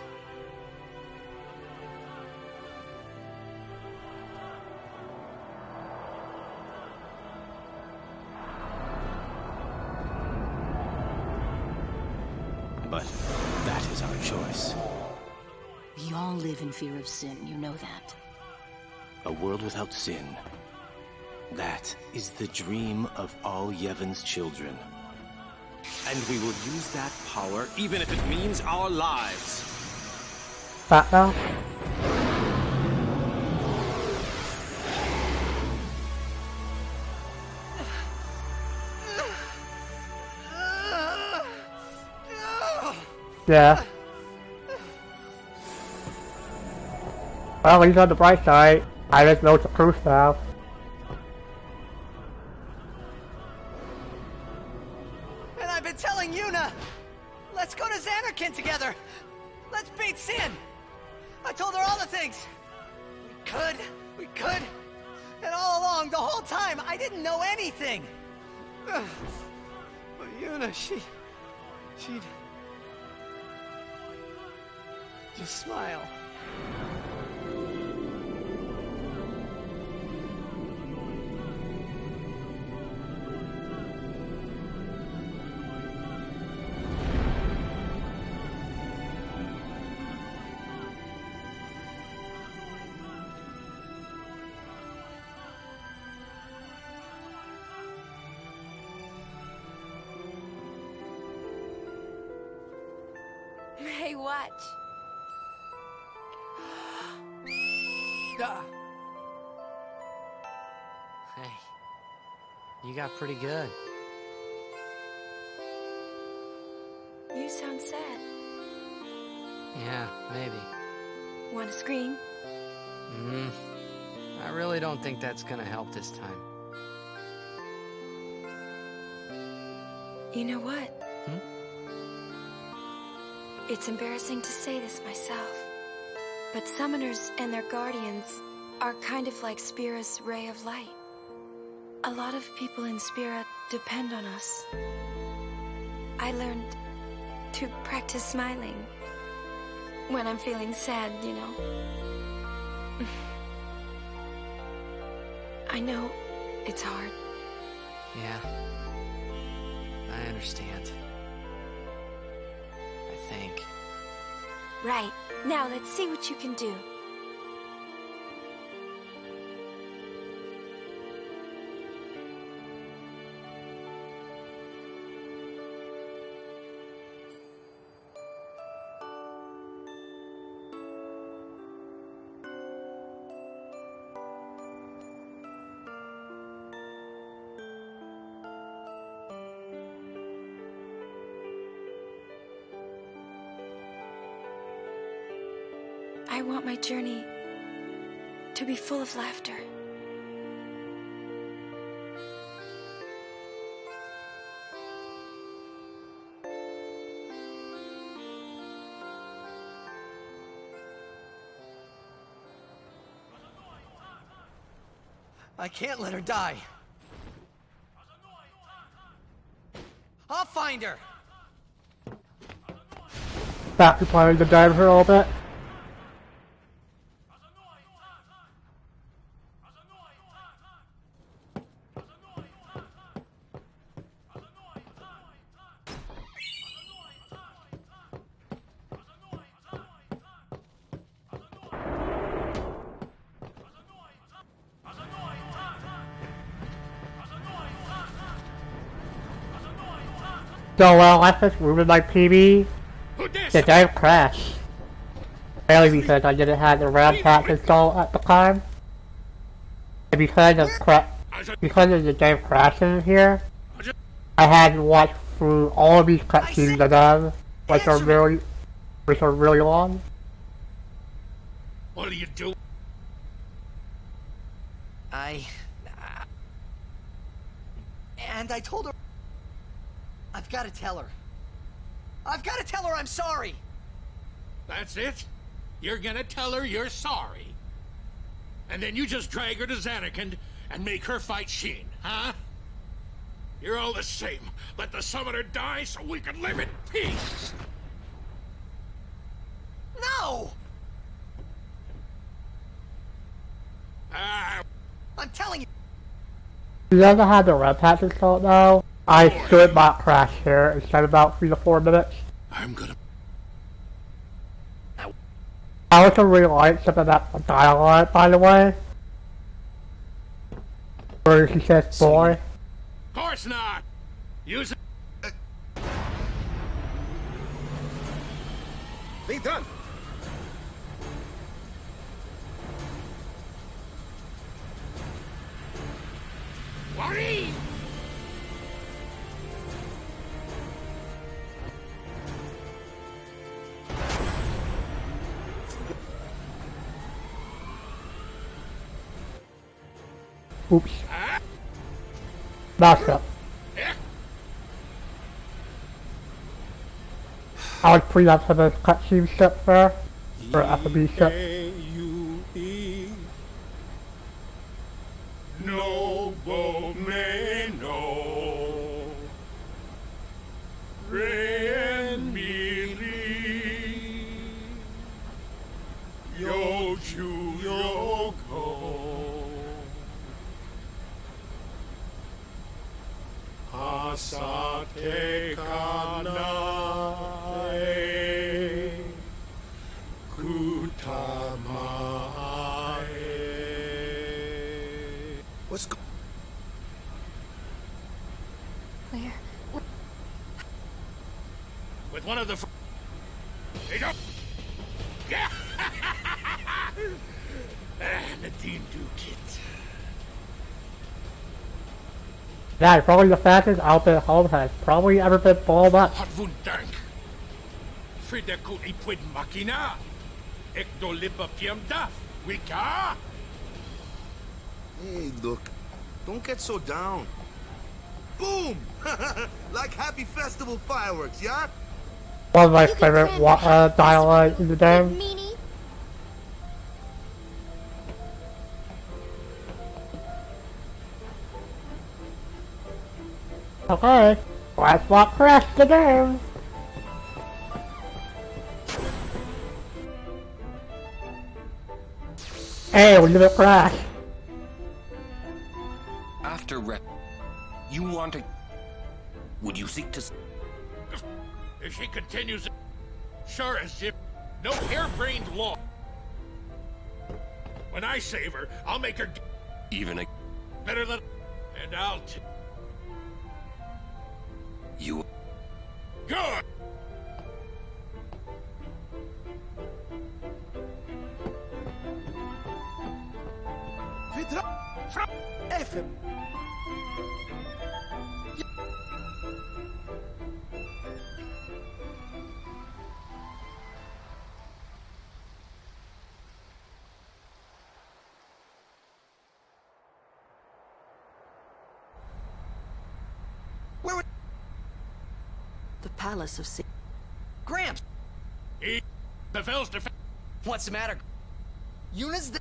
But that is our choice. We all live in fear of sin, you know that. A world without sin. That is the dream of all Yevon's children. And we will use that power even if it means our lives. Back now. Yeah. Well, at least on the bright side, I just know it's a proof now. And I've been telling Yuna, let's go to Xanarkin together. Let's beat Sin. I told her all the things. We could. And all along, the whole time, I didn't know anything. But Yuna, she'd just smile. Hey, watch. Hey, you got pretty good. You sound sad. Yeah, maybe. Want to scream? I really don't think that's gonna help this time. You know what? It's embarrassing to say this myself, but summoners and their guardians are kind of like Spira's ray of light. A lot of people in Spira depend on us. I learned to practice smiling when I'm feeling sad, you know. I know it's hard. Yeah, I understand. I think. Right. Now let's see what you can do. I want my journey to be full of laughter. I can't let her die. I'll find her. Back to playing the game for a little bit. So well, I just moving my PB. The game crashed. Mainly because I didn't have the RAM patch installed at the time. And because of because of the game crashing here, I had to watch through all of these cutscenes again, which are really long. What are you doing? And I told her... I've got to tell her. I've got to tell her I'm sorry! That's it? You're gonna tell her you're sorry? And then you just drag her to Zanarkand and make her fight Sheen, huh? You're all the same. Let the summoner die so we can live in peace! No! I'm telling you... If you ever had the red patch installed now, I should not crash here instead of about 3 to 4 minutes. I'm gonna... I also really like some of that dialogue, by the way. Where she says boy. Of course not! Use it... Be done! Worry! Oops. Back up. I would pre up some of the cutscene stuff there. Or FFX stuff. Noble Meno, Ren Mili, Yoju Yoko, Asate Kanae, Kutamae. What's go- Where? With one of the... They don't... Yeah! Nadine Dukit. That is probably the fastest outfit home has probably ever been balled up. Harvun Dank. Fridekut Ipwid Makina. Ekdolipa Piam Daf. Wika. Hey, look. Don't get so down. Boom! Like happy festival fireworks, yeah? One of my favorite dialogue in the game. Okay, let's walk crash the game. Hey, we did it crash. After you want to... Would you seek to... If she continues... Sure as if... No harebrained law. When I save her, I'll make her... Even a... Better than... And I'll... You... Good! From... FM. Where would... The Palace of Sin. Gramps! The Vels defense. What's the matter? Yuna's the...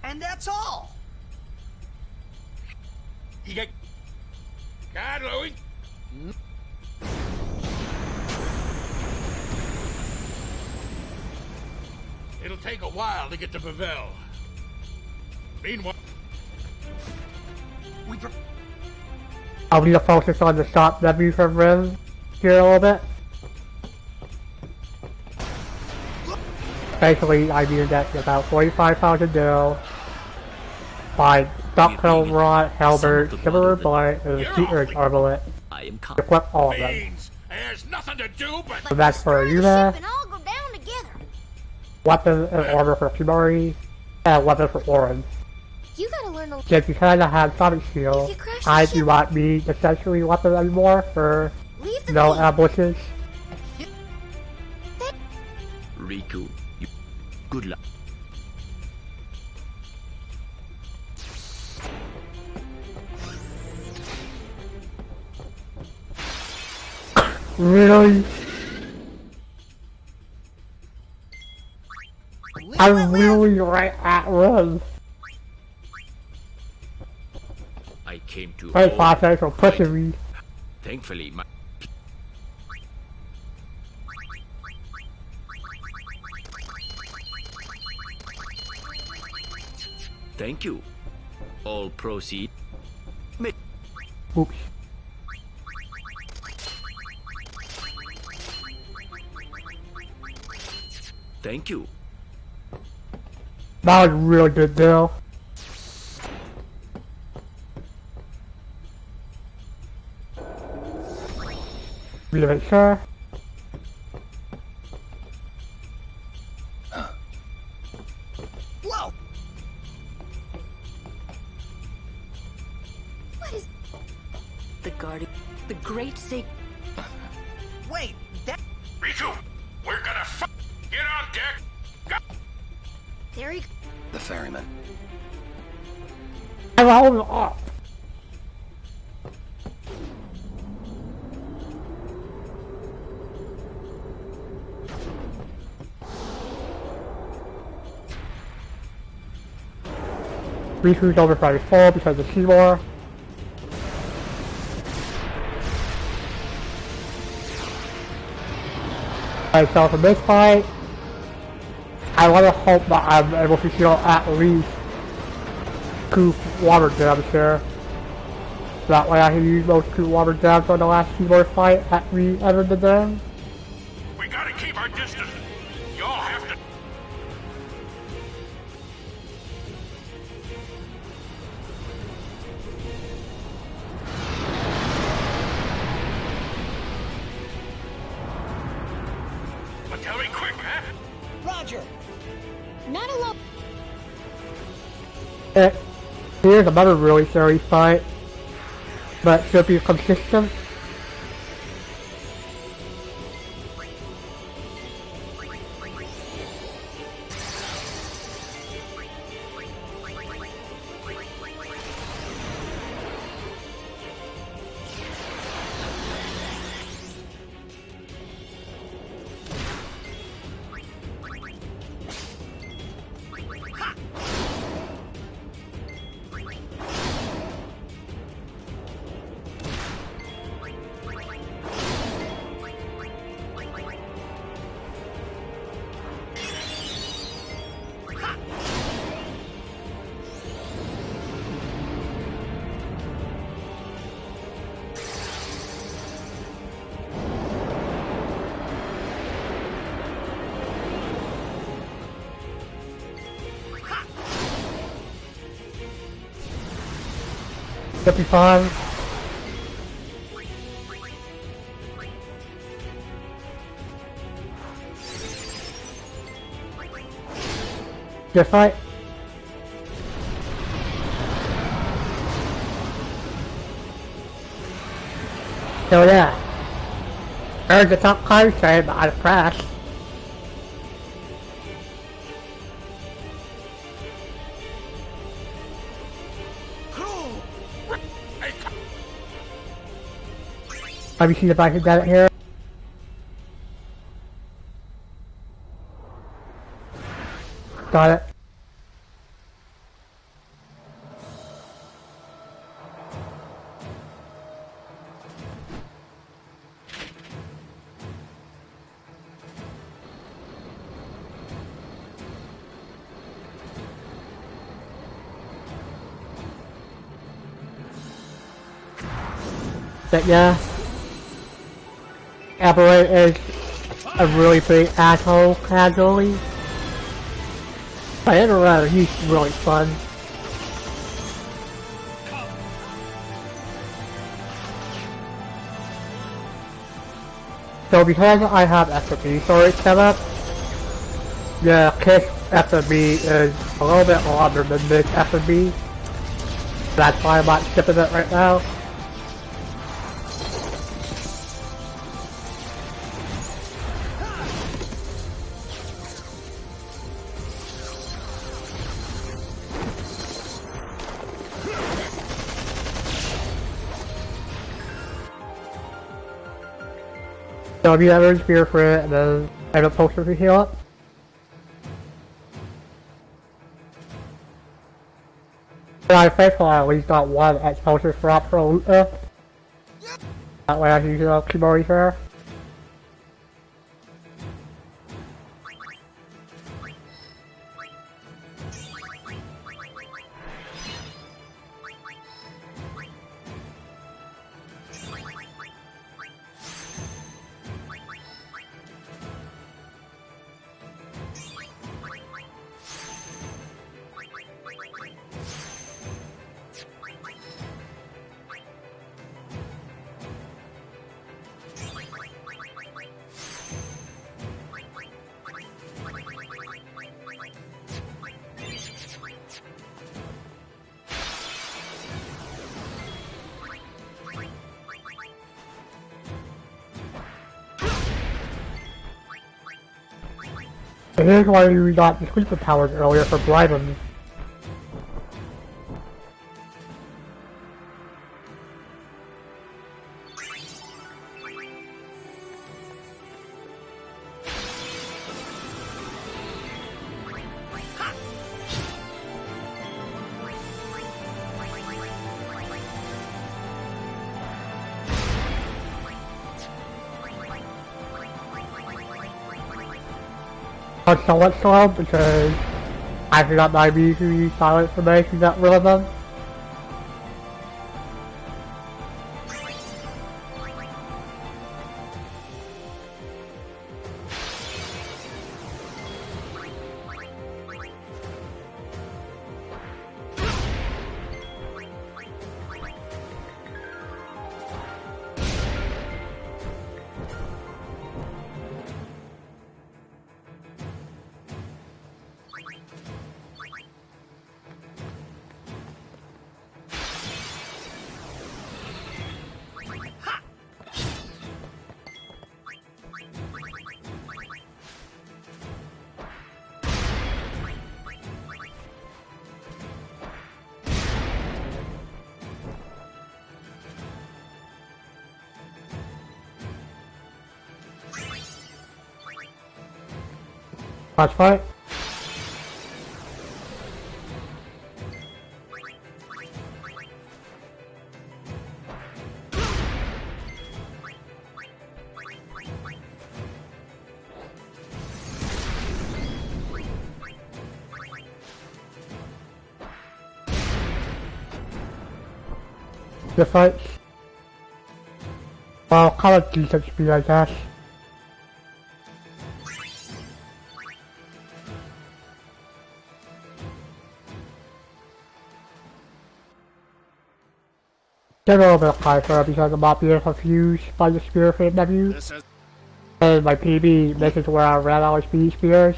And that's all! You get... God, Louie! It'll take a while to get to Bavel. Meanwhile... I'll need to focus on the shot W from Riz here a little bit. Basically, I needed that to about 45,000 dough. By Stockholm Rod, Halberd, Silver Blight, and the Secret Arbalete. Equip all of them. There's nothing to do but... So that's for Yuna. Weapon and armor for Kimari, and weapon for Orin. You gotta learn to... Just because I have Sonic Shield, I do not need the sensory weapon anymore for no ambushes. Riku, good luck. Really? I'm really right at run. I came to. Right, thanks for pushing me. Thankfully, my. Thank you. All proceed. Oops. Thank you. That was a really good deal. Be a bit sure. Whoa! What is the guardian? The great sake. Wait, that... Riku, we're gonna get on deck. Go. There he... The ferryman. I'm holding up. Riku's over by 4 because of Seymour. So for this fight, I want to hope that I'm able to heal at least 2 water jabs here. That way I can use those 2 water jabs on the last Seymour fight at the end of the game. We gotta keep our distance. Y'all have to. But tell me quick, huh? Roger. Not alone. Here's another really scary fight, but should be consistent. Should be fine. Good fight. So yeah. Earned the top card trade, but I crashed. Let me see if I can get it here. Got it. But yeah. Aberrant is a really big asshole casually. But in a row, he's really fun. So because I have FFB storage set up, the Kiss FFB is a little bit longer than this FFB. That's why I'm not skipping it right now. So if you ever spear for it and then end up posting to heal up. And I faithful I at least got one exposure drop per loot there. That way I can use it on Kimori Fair. And here's why we got the sleeper powers earlier for Blyden. On Silent Storm because I forgot my B to use silent for making that rid of them. Watch fight. The fight. Well, kind of decent speed, I guess. Get a little bit higher because I'm not being confused by the spear frame menu. And my PB makes it to where I ran out of speed spears.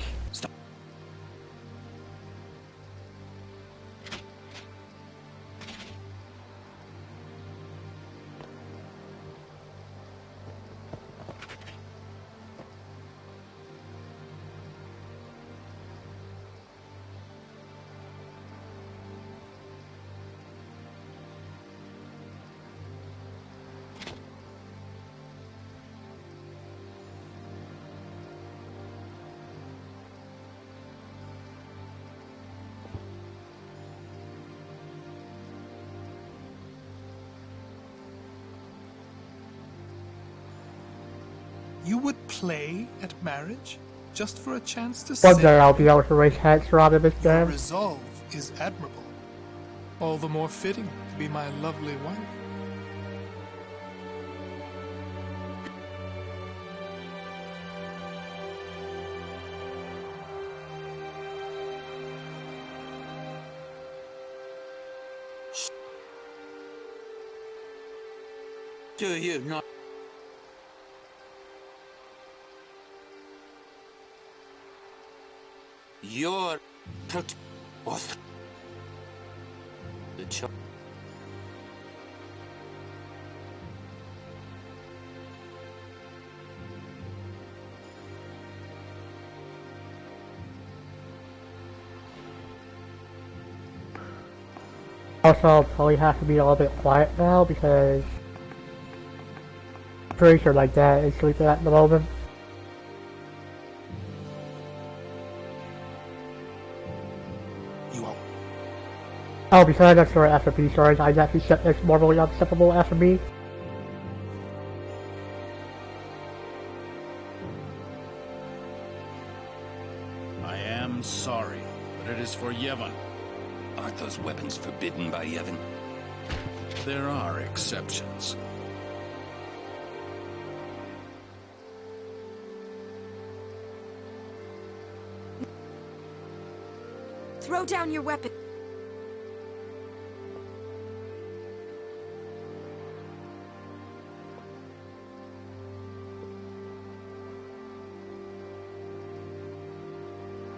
You would play at marriage just for a chance to One say day I'll be able to race hex around in this your game. resolve is admirable. All the more fitting to be my lovely wife. Do you not? Your the Also, I'll probably have to be a little bit quiet now because I'm pretty sure my dad is sleeping at the moment. You won't. Oh, besides that story after B stories, I actually set this morally unacceptable after me. I am sorry, but it is for Yevon. Aren't those weapons forbidden by Yevon? There are exceptions. Throw down your weapon.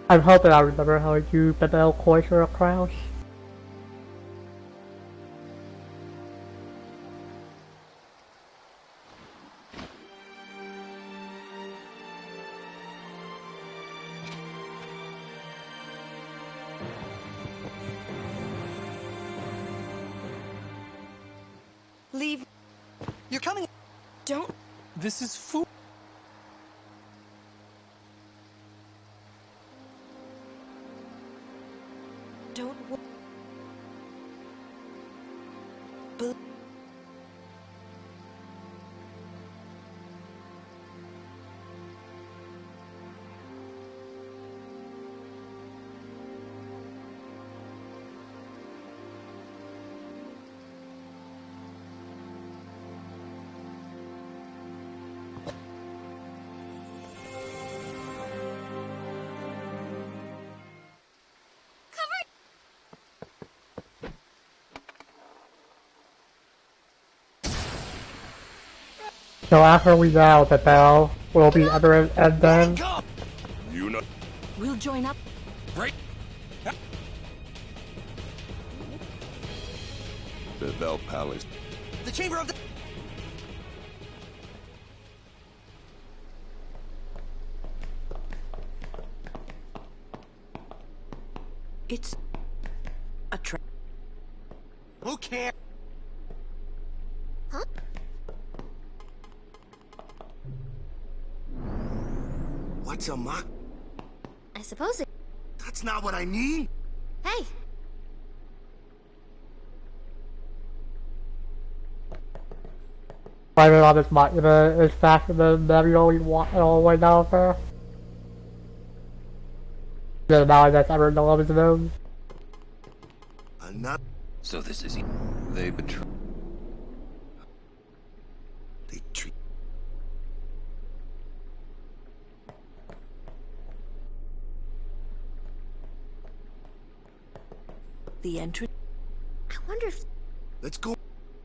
I'm hoping I remember how to do Bedell Cloister of Crowns. Leave. You're coming. Don't. This is food. Don't. So after we dial the bell, will be Everett and then... You know. We'll join up. Right. The Bell Palace. The chamber of the... It's a trap. Who cares? Huh? What's a mock? I suppose it... That's not what I mean. Hey! Climbing on this monument is faster than manually walking all the way down there. The amount that's ever known of his nose. Enough. So this is... They betray... They treat... The entrance. I wonder if... Let's go.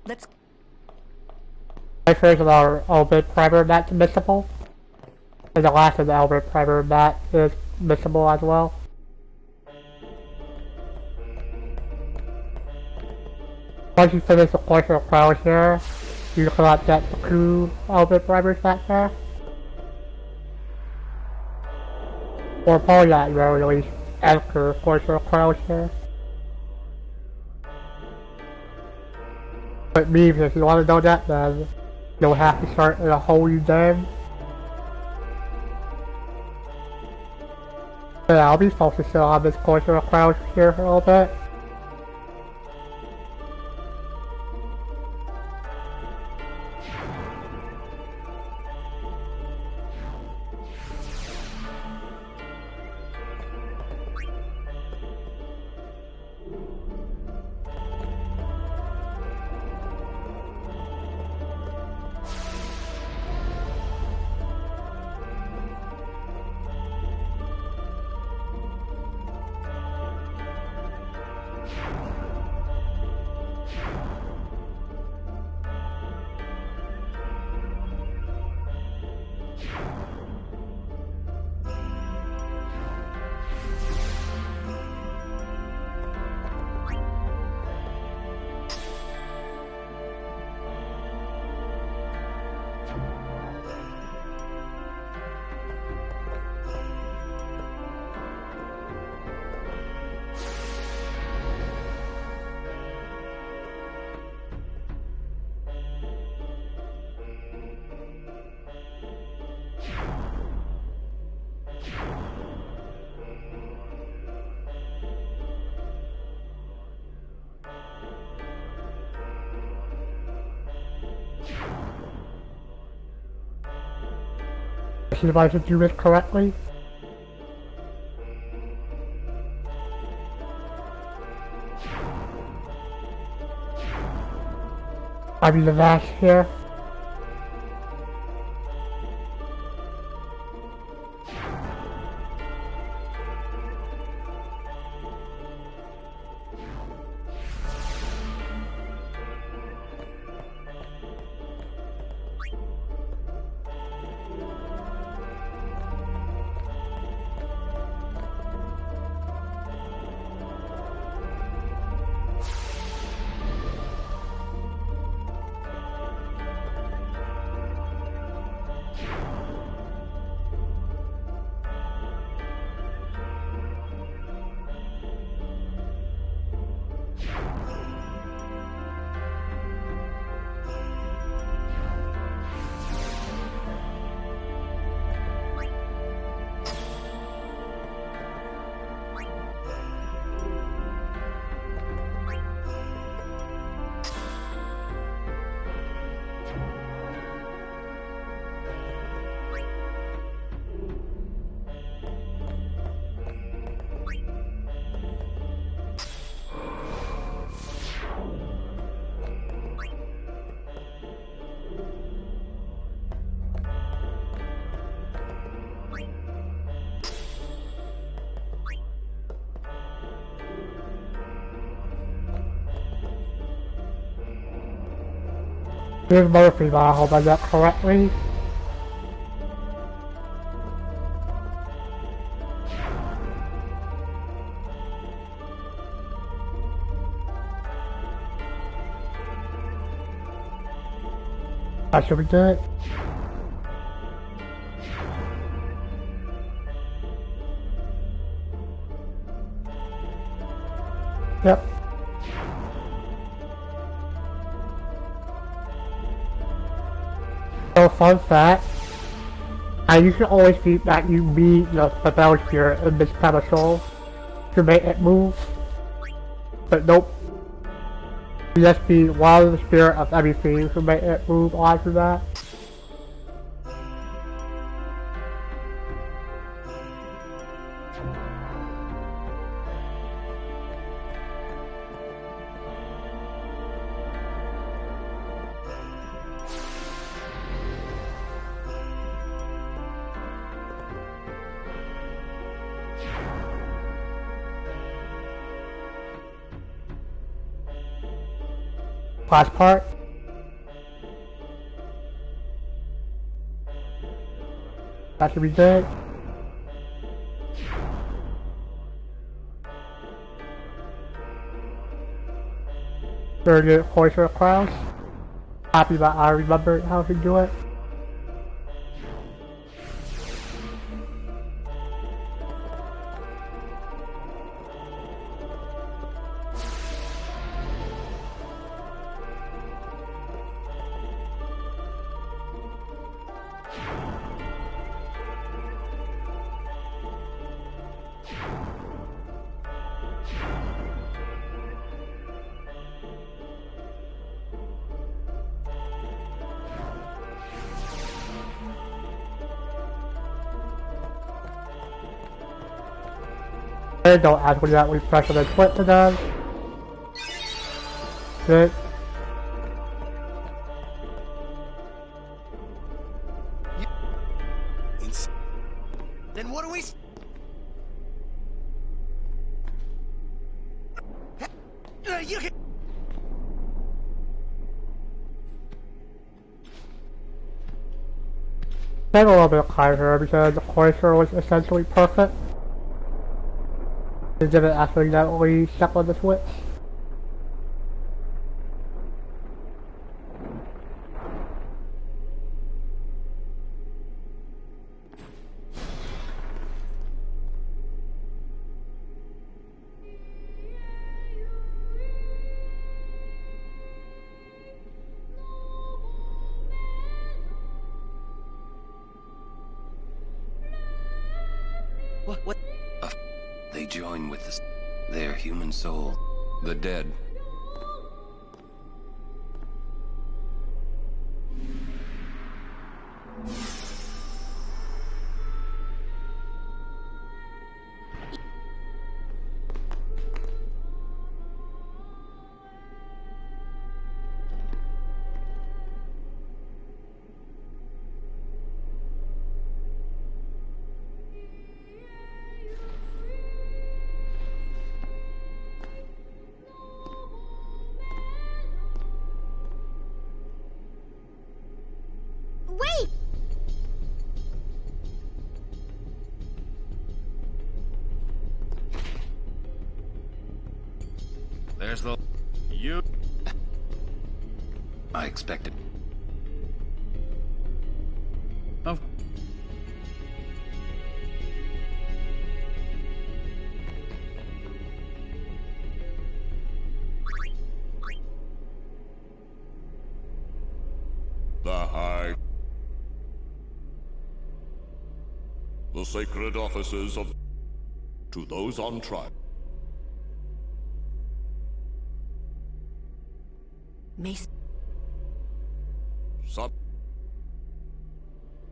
Let's. My first of our Albert Primer that's missable. And the last of the Albert Primer that is missable as well. Once you finish the Cloister of Crowns here, you can collect that two Albert Primers back there. Or probably not, you know, really enter Cloister of Crowns here. But means if you want to know that, then you'll have to start in a whole new game. But yeah, I'll be focusing on this Cloister of Crowns here for a little bit. See if I should do this correctly. I'm the last here. Here's Murphy, but I hope I got correctly. That should be good. Yep. So fun fact, you can always see that you meet the battle spirit in this pedestal to make it move. But nope. You just be one of the spirit of everything to make it move onto that. Last part. That should be good. Very good hoister crowns. Happy that I remembered how to do it. Don't ask me that we press on the twit to them. Good. Then what do we... You can... Take a little bit of closure because the hoister was essentially perfect. It didn't accidentally step on the switch. What? They join with their human soul. The dead. Wait! There's the... You... I expected. Of... The sacred offices of... To those on trial. Mace. Sub...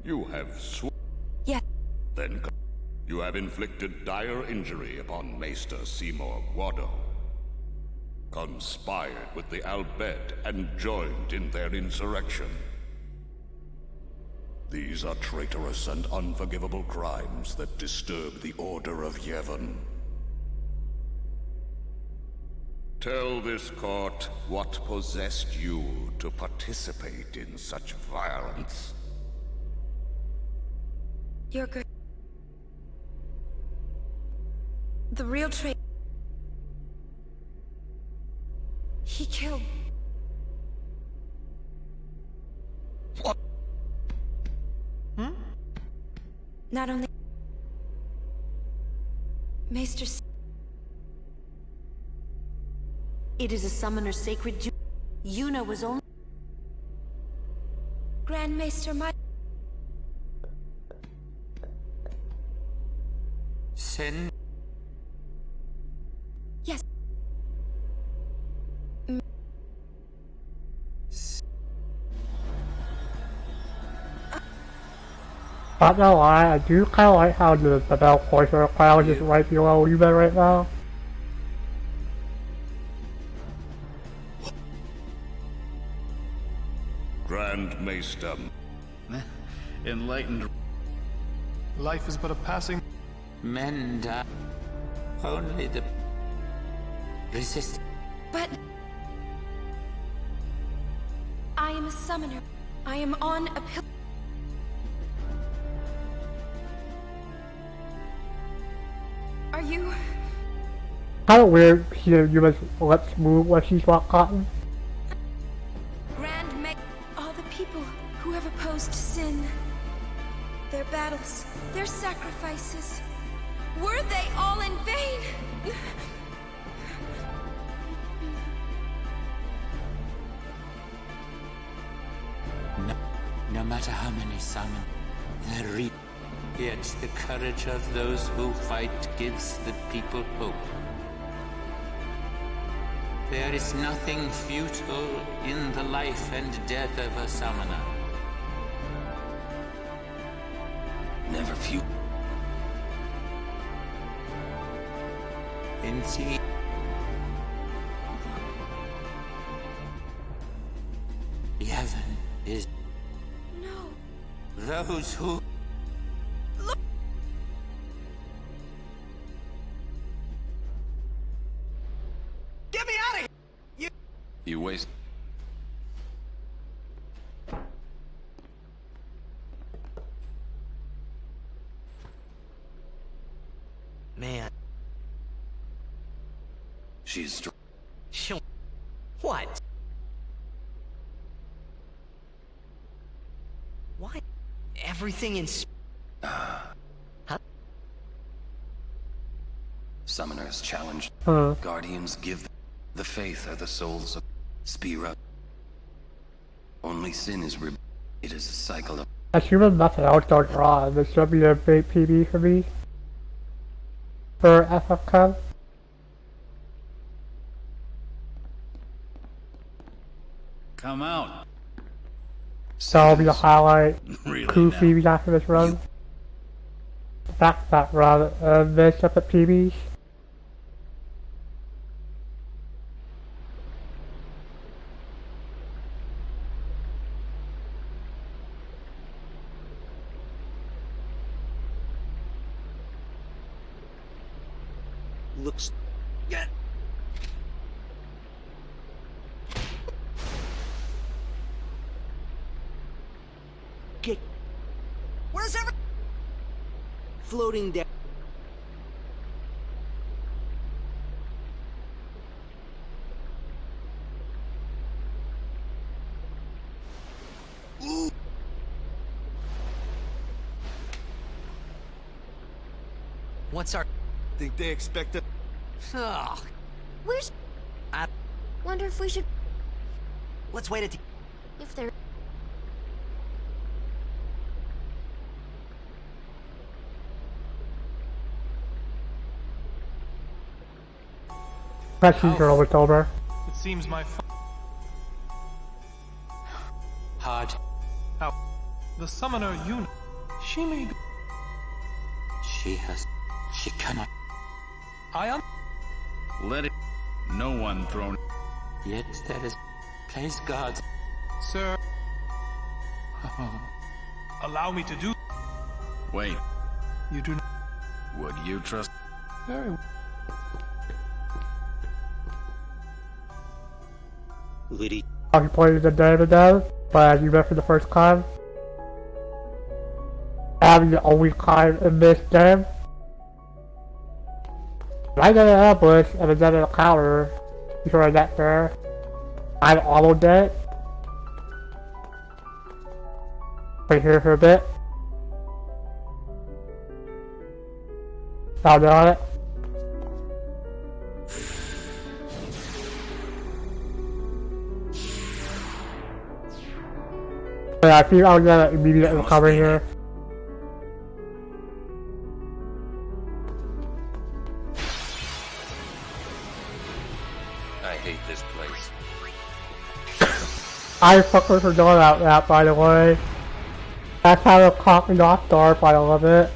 You have Yes. Then you have inflicted dire injury upon Maester Seymour Guado. Conspired with the Albed and joined in their insurrection. These are traitorous and unforgivable crimes that disturb the order of Yevon. Tell this court what possessed you to participate in such violence. You're good. The real He killed... What? Not only... Maester... It is a summoner's sacred duty. Yuna was only... Grand Maester Sin? Yes. Not gonna lie, I do kinda like how the Bell Portrait cloud is right below Yuba right now. Grand Maester. Enlightened. Life is but a passing... Men die. Only the... resist. But... I am a summoner. I am on a pill... Are you... Kinda weird seeing Yuba's lips move when she's not cotton. Grand Ma... All the people who have opposed sin. Their battles, their sacrifices. Were they all in vain? No matter how many summon, yet the courage of those who fight gives the people hope. There is nothing futile in the life and death of a summoner. Never futile. Indeed. Yevon is... No. Those who... Look. Get me out of here! You waste... Man. She's strong. What? Why? Everything in... Huh? Summoners challenge. Guardians give the faith are the souls of Spira. Only sin is it is a cycle of... Assuming nothing else goes wrong, this should be a big PB for me. For FFX. Come out. That'll be the highlight. Really Two now? PBs after this run. Back run, this up at PBs. Looks... Yeah. Get... Where's every... Floating down... Ooh. What's our... Think they expect it? Ugh. Where's... I... Wonder if we should... Let's wait a... If they're... Questions are almost over. It seems my Hard. How? The summoner Yuna. She may be... She cannot. Let it... No one thrown... Yet there is... Place guards. Sir. Allow me to do... Wait. You do not... Would you trust... Very well. Liddy. I'll be playing the day to day, but as you mentioned the first time, I'm the only kind in this game. I get an ambush and then an encounter before I get there. I'm auto dead. Wait here for a bit. I'll on it. Yeah, I think I'll get an immediate recovery here. I hate this place. I fucking forgot about that, by the way. That's how it caught me off guard, but I love it.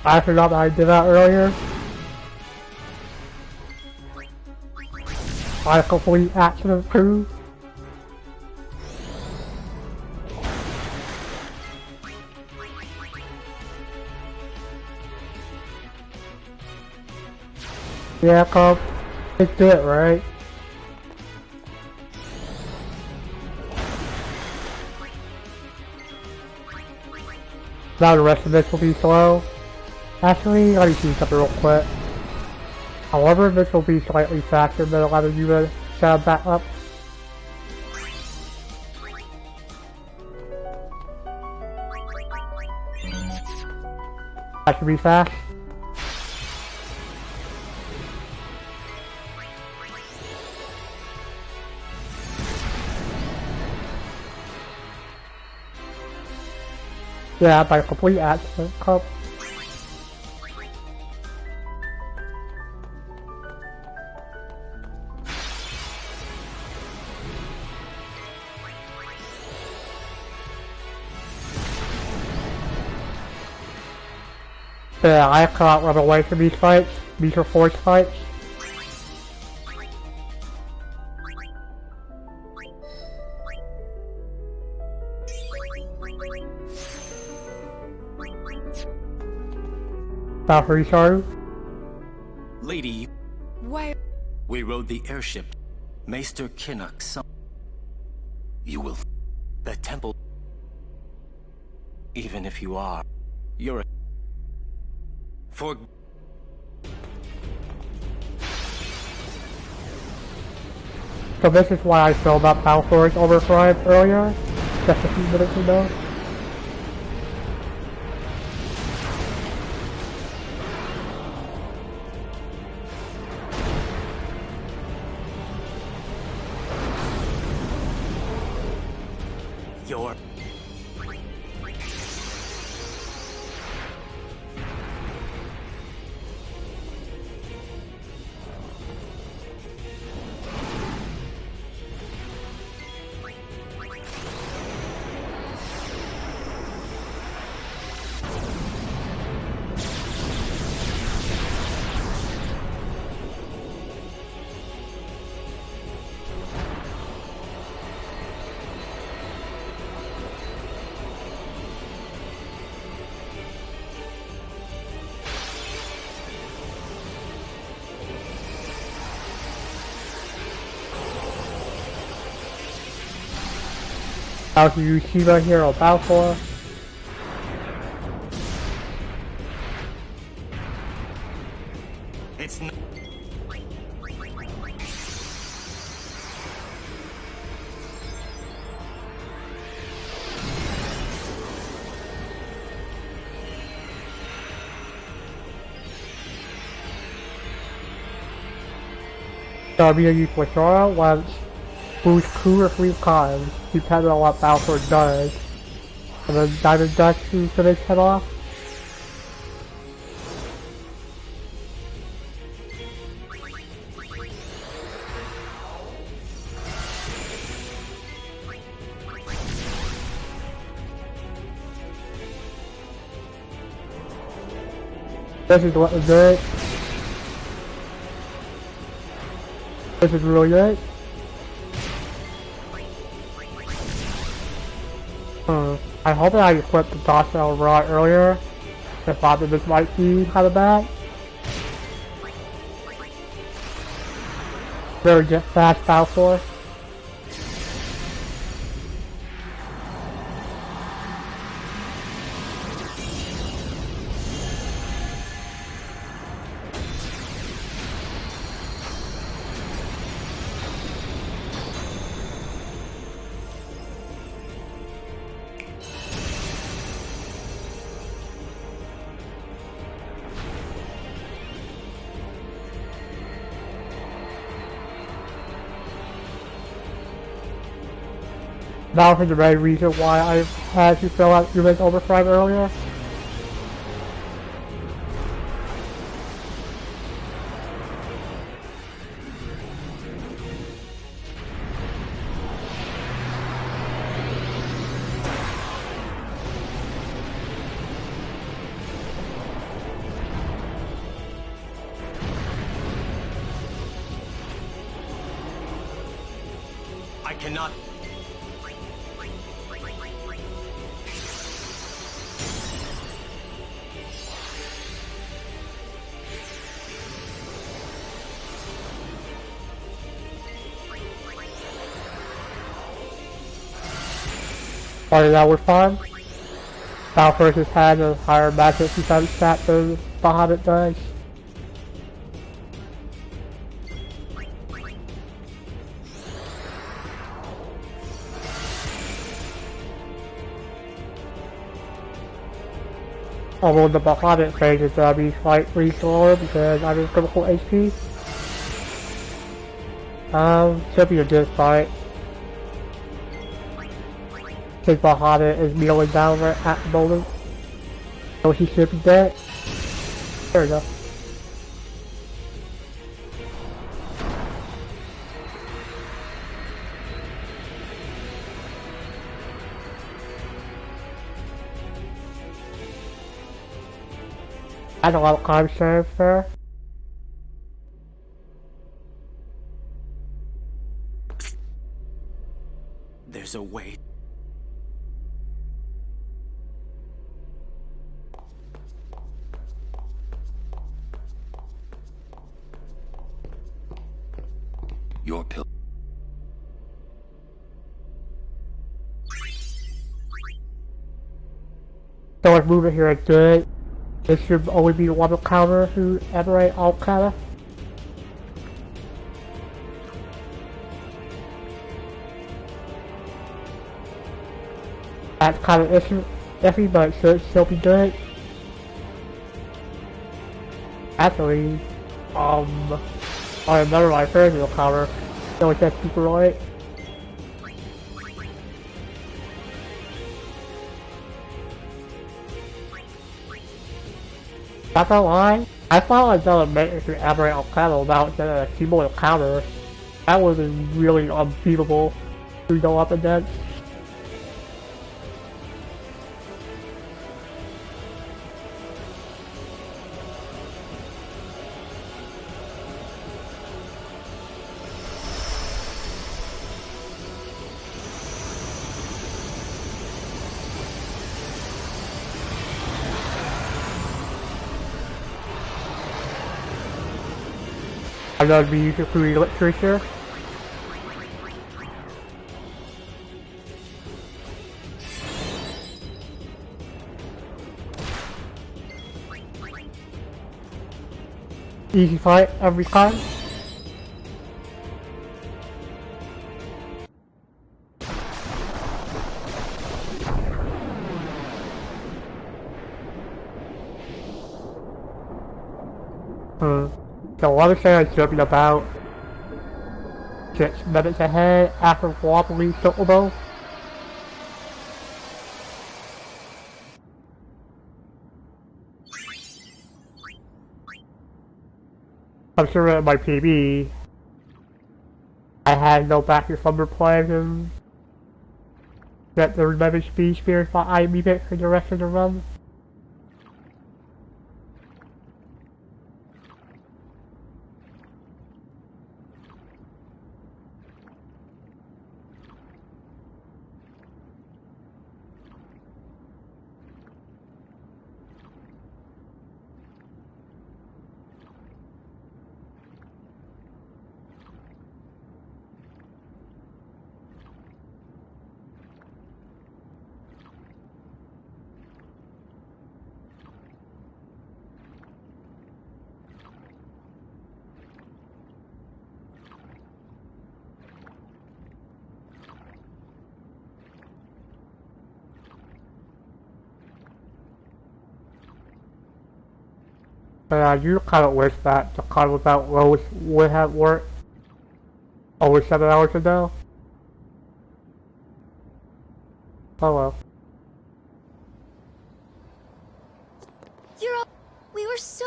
I forgot that I did that earlier. I complete accident proof. Yeah, come. Let's do it, right? Now the rest of this will be slow. Actually, let me see something real quick. However, this will be slightly faster than 11 units set back up. That should be fast. Yeah, by complete accident, cup. Yeah, I cannot run away from these fights. These are forced fights. Valkyrie, sorry. Lady. Why? We rode the airship. Maester Kinnock. You will... The temple... Even if you are... You're a... For... So this is why I filled up Balfour's Overdrive earlier, just a few minutes ago. Your... Out to Yushiba Hero Balfour. W used for Sora once boost 2 or 3 times, depending on what Bowser does. And then Diamond Dust to finish it off. This is what is good. This is really good. I hope that I equipped the toss cell right earlier. I thought that this might be kind of bad. Very just fast Bowser. That was the main reason why I had to fill out Human Overdrive earlier. I cannot. Party that was fun. Bowser just had a higher magic defense stat than Bahamut does. Although the Bahamut phase is gonna be slightly slower because I'm in critical HP. Should be a good fight. His Bahamut is kneeling down right at the moment. So he should be dead. There we go. I had a lot of time saved there. There's a way. Your pill. So much movement here is good. This should only be one counter to emanate all counter. That's kind of iffy, but it should still be good. Actually, on another my favorite counter, it always gets super right. That's a lie. I thought I done a maintenance to emanate all counter without getting a cumulative counter. That would have been really unbeatable to go up against. I'm gonna be using free literature. Easy fight every time. So what is there joking about? 6 minutes ahead after wobbly Chocobo. I'm sure in my PB, I had no backup summer plans and that the remember speed spirits by I it for the rest of the run. But I do kind of wish that the car without roads would have worked over 7 hours ago. Oh well. You're all... We were so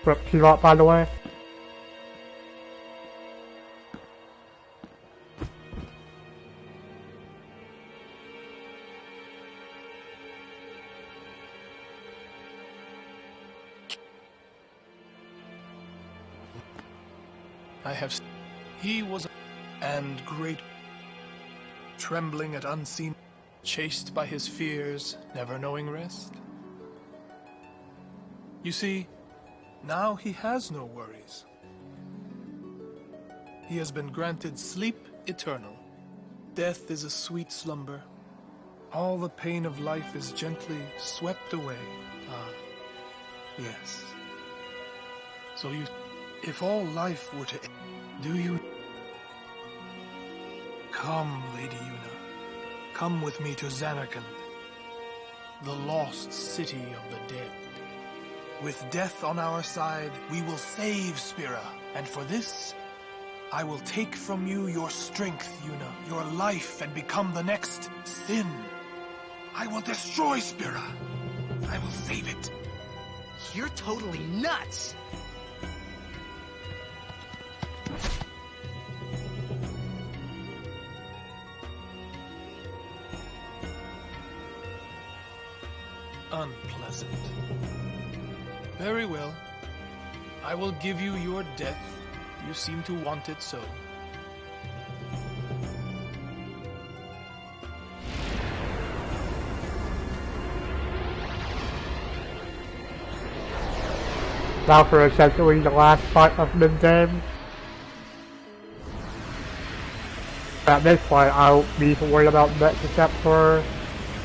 Rip T-Lot, by the way. I have seen. He was and great, trembling at unseen, chased by his fears, never knowing rest. You see, now he has no worries. He has been granted sleep eternal. Death is a sweet slumber. All the pain of life is gently swept away. Ah, yes. So you, if all life were to end, do you? Come, Lady Yuna. Come with me to Zanarkand, the lost city of the dead. With death on our side, we will save Spira, and for this, I will take from you your strength, Yuna, your life, and become the next Sin. I will destroy Spira. I will save it. You're totally nuts! Unpleasant. Very well. I will give you your death. You seem to want it so. Now for essentially the last fight of the game. At this point, I don't need to worry about next except for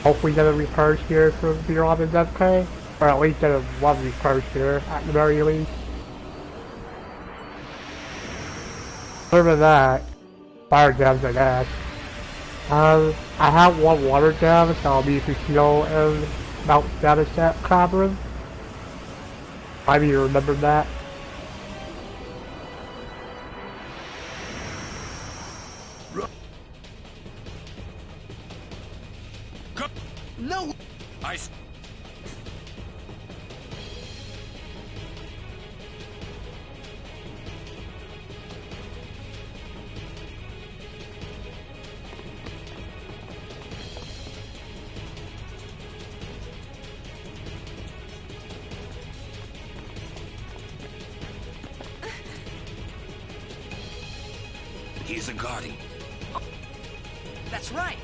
hopefully get a recurse here from Beyond and FK. Or at least get a one recurse here, at the very least. Other than that, fire gems I guess. I have one water gem, so I'll be Fushino and Mount Dataset Cavern. I need to remember that. No! He's a guardian. That's right!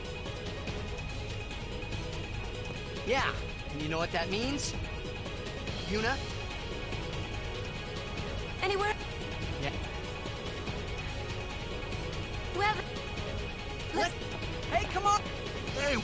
Yeah, and you know what that means? Yuna? Anywhere? Yeah. Whoever. Hey, come on! Hey!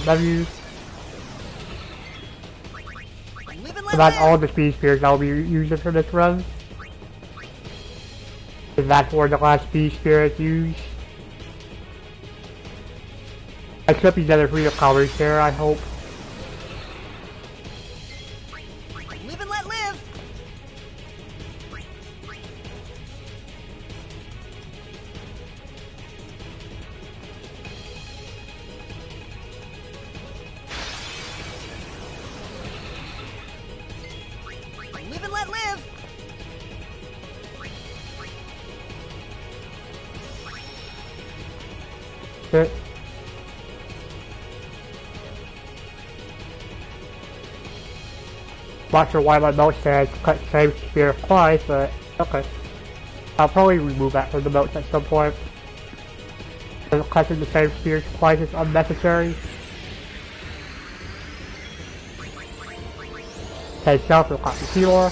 different menus. So that's all the speed spheres I'll be using for this run. And that's where the last speed sphere is used. I should be getting free of calories here, I hope. Live and let live! Live and let live! Shit. Not sure why my note says cut save sphere twice, but okay. I'll probably remove that from the notes at some point. Because cutting the same sphere twice is unnecessary. Okay, self will cut the healer.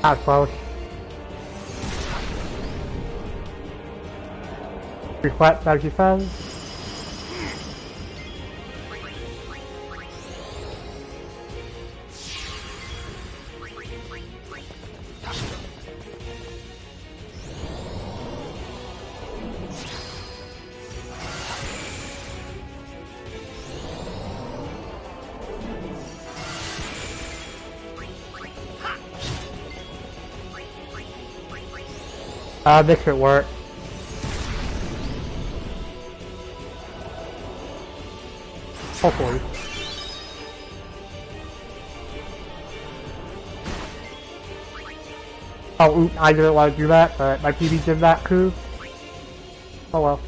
That was close. Reflect as you said. This should work. Hopefully. Oh, oops, I didn't want to do that, but my PB did that too. Oh well.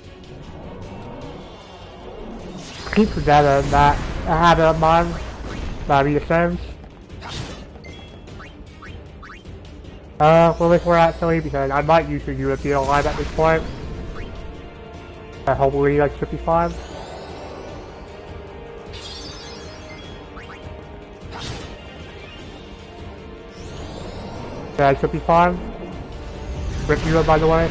Keep forgetting that I have it on mine. That'd be the same. Well, if we're actually, because I might use the European alive at this point. Hopefully that should be fine. That should be fine. Rip Euro, by the way.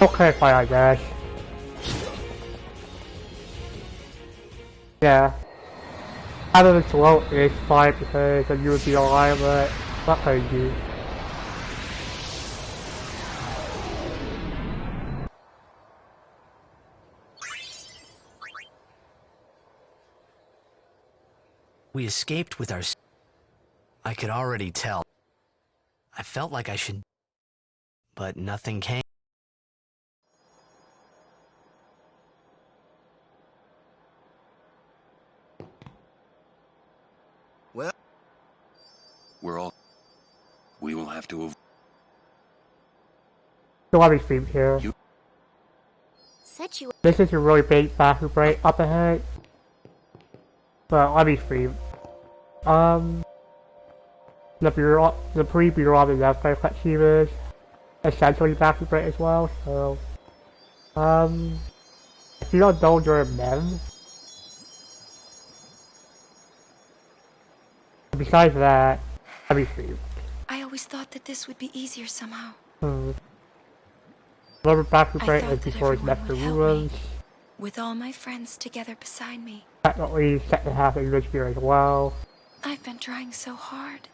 Okay, fine, I guess. Yeah. Having it slow is fine because of European alive, but what can I do? We escaped with our... I could already tell. I felt like I should... But nothing came. Well... We will have to... So let me stream here. This is a really big bathroom break up ahead. But let me stream. The pre-bureau of the left side cutscene is essentially bathroom break as well, so... if you don't know your men... Besides that, let me stream. I always thought that this would be easier somehow. Remember bathroom break is before it's left the ruins. With all my friends together beside me. Technically, second half of English Beer as well. I've been trying so hard.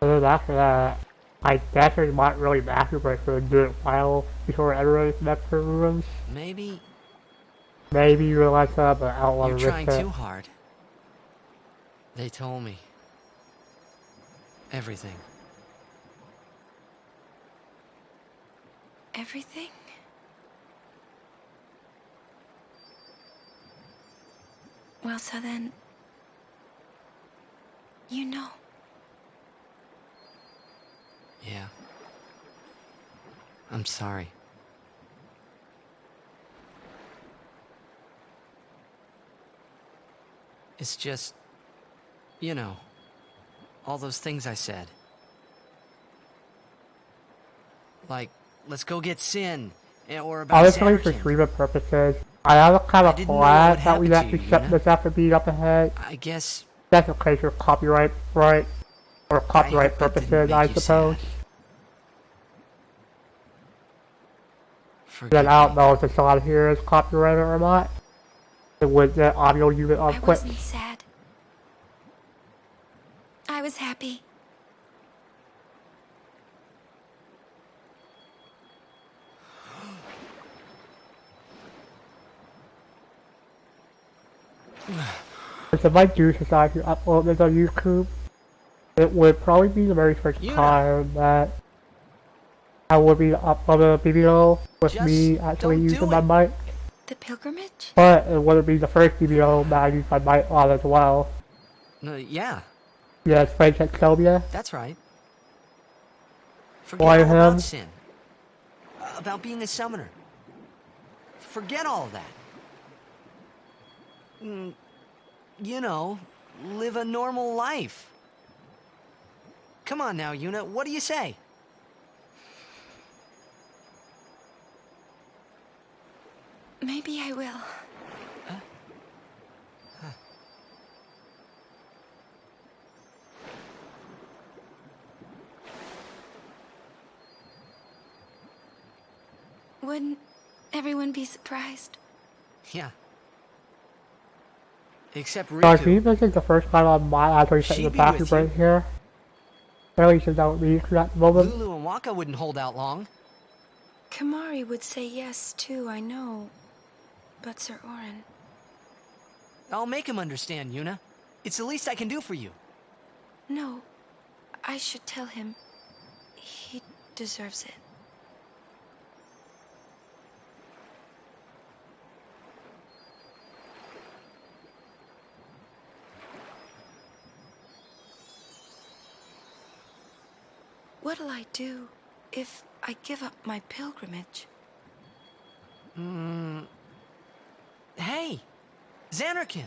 And then after that, I guess it might really bathroom break for a good while before everyone is left for ruins. Maybe you realize that, but I don't want to you're risk trying it. too hard. They told me. Everything. Everything? Well, so then... You know. Yeah. I'm sorry. It's just... You know, all those things I said. Like, let's go get Sin, or about Honestly, for Sanderson. streamer purposes, I am kind I of didn't know what would glad that we happen to actually you, set Yuna. this FFB up ahead. I guess That's in case of copyright, right? Or copyright hope it didn't purposes, make I you suppose. sad. Then Forgive I don't me. know if the song here is copyrighted or not. It was the audio unit on I Twitch. wasn't sad. I was happy. If I do decide to upload this on YouTube, it would probably be the very first time that I would be uploading a video with me actually using my mic. The pilgrimage? But it wouldn't be the first video that I use my mic on as well. Yeah, Yes, Frank Exobia. that's right. Forget Why all him? about sin. About being a summoner. Forget all of that. You know, live a normal life. Come on now, Yuna, what do you say? Maybe I will. Wouldn't everyone be surprised? Yeah. Except So if Riku. this is the first time I'm actually setting the She'd be bathroom with you. right here. Really should know me for that moment. Lulu and Waka wouldn't hold out long. Kamari would say yes too, I know. But Sir Orin... I'll make him understand, Yuna. It's the least I can do for you. No. I should tell him. He deserves it. What'll I do if I give up my pilgrimage? Hey, Xanarkin.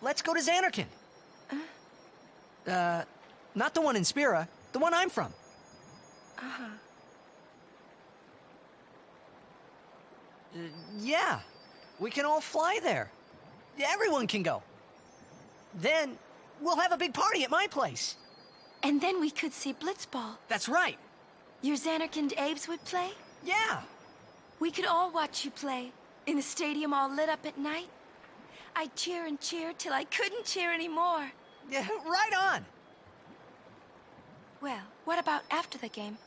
Let's go to Xanarkin. Not the one in Spira, the one I'm from. Uh-huh. Yeah, we can all fly there. Everyone can go. Then we'll have a big party at my place. And then we could see Blitzball. That's right. Your Xanarkin Abes would play? Yeah. We could all watch you play, in a stadium all lit up at night. I'd cheer and cheer till I couldn't cheer anymore. Yeah, right on. Well, what about after the game?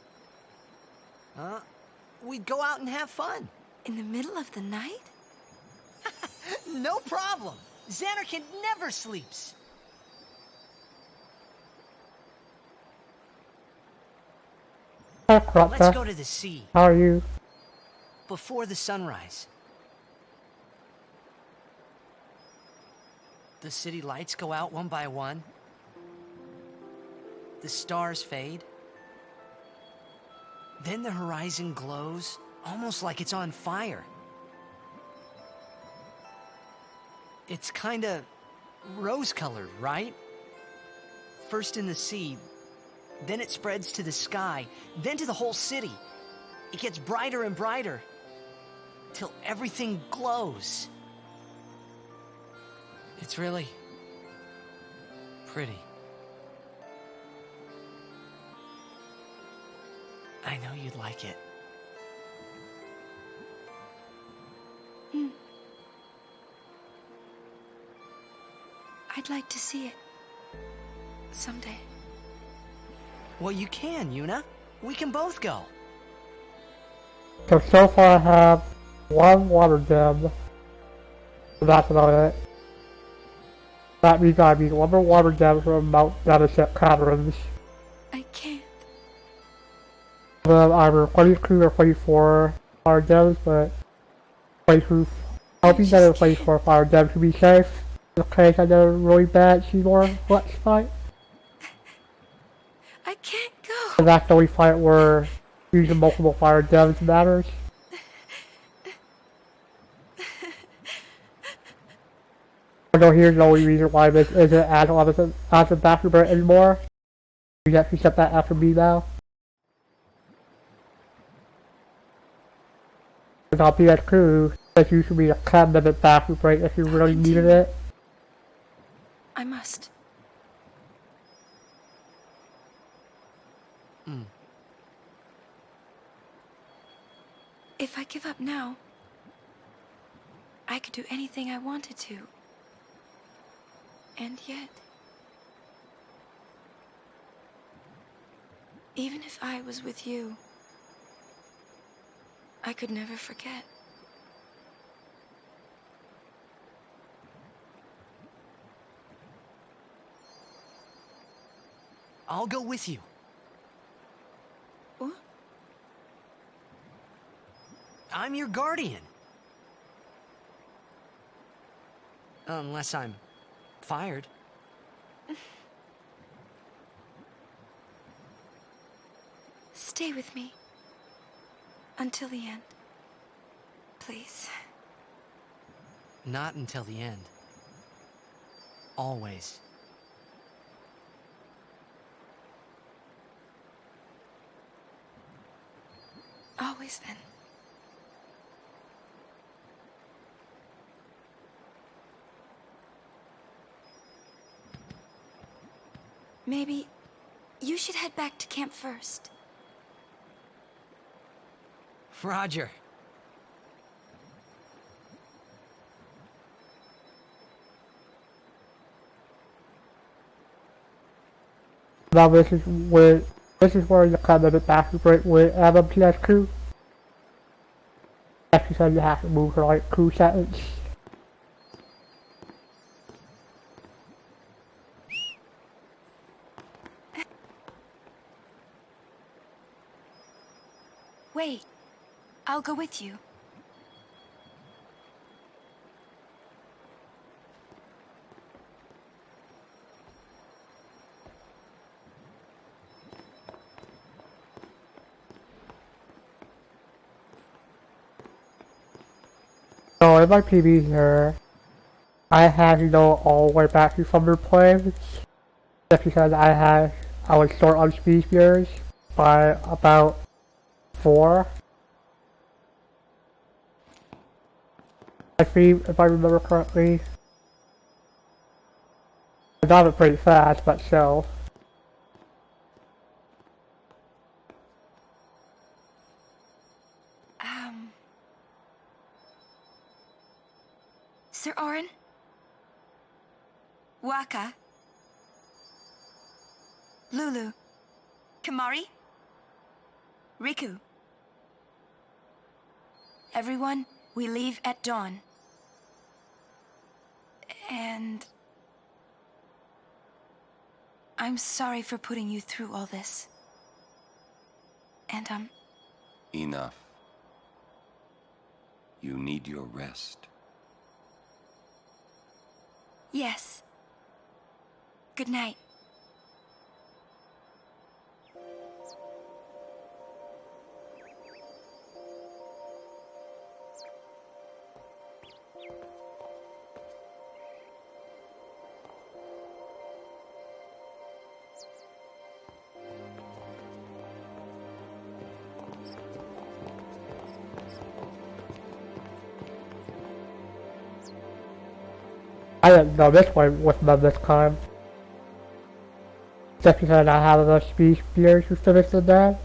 We'd go out and have fun. In the middle of the night? No problem. Xanarkin never sleeps. Let's go to the sea. How are you? Before the sunrise. The city lights go out one by one. The stars fade. Then the horizon glows, almost like it's on fire. It's kinda rose-colored, right? First in the sea, then it spreads to the sky, then to the whole city. It gets brighter and brighter, till everything glows. It's really pretty. I know you'd like it. I'd like to see it. Someday. Well, you can, Yuna. We can both go. So far I have one water gem. So that's about it. That means I need one more water gem from Mount Genesis Caverns. I can't. Either 22 or 24 fire gems, but 22. I'll be better 24 fire gems to be safe. In case I get a really bad Seymour Flex fight. I can't go. And that's the only fight where using multiple fire gems matters. Although here's the only reason why this isn't as a bathroom anymore. You actually set that after me now. And I'll be at crew That you should be a 10-minute bathroom break if you really needed it. I must. If I give up now, I could do anything I wanted to. And yet, even if I was with you, I could never forget. I'll go with you. What? I'm your guardian. Unless I'm fired. Stay with me. Until the end. Please. Not until the end. Always. Always then. Maybe you should head back to camp first. Roger. Now this is where the 10-minute bathroom break with Adam PS2. As you said, you have to move for like 2 seconds. Wait. I'll go with you. So in my PB here, I have to go all the way back to summer plans. Just because I was short on speed years by about 4. I think, if I remember correctly. I got it pretty fast, but still. Sir Orin? Waka? Lulu? Kamari? Riku? Everyone, we leave at dawn. And I'm sorry for putting you through all this. And Enough. You need your rest. yes. Good night. I didn't know this one was done this time. Just because I had enough speed spears to finish the day.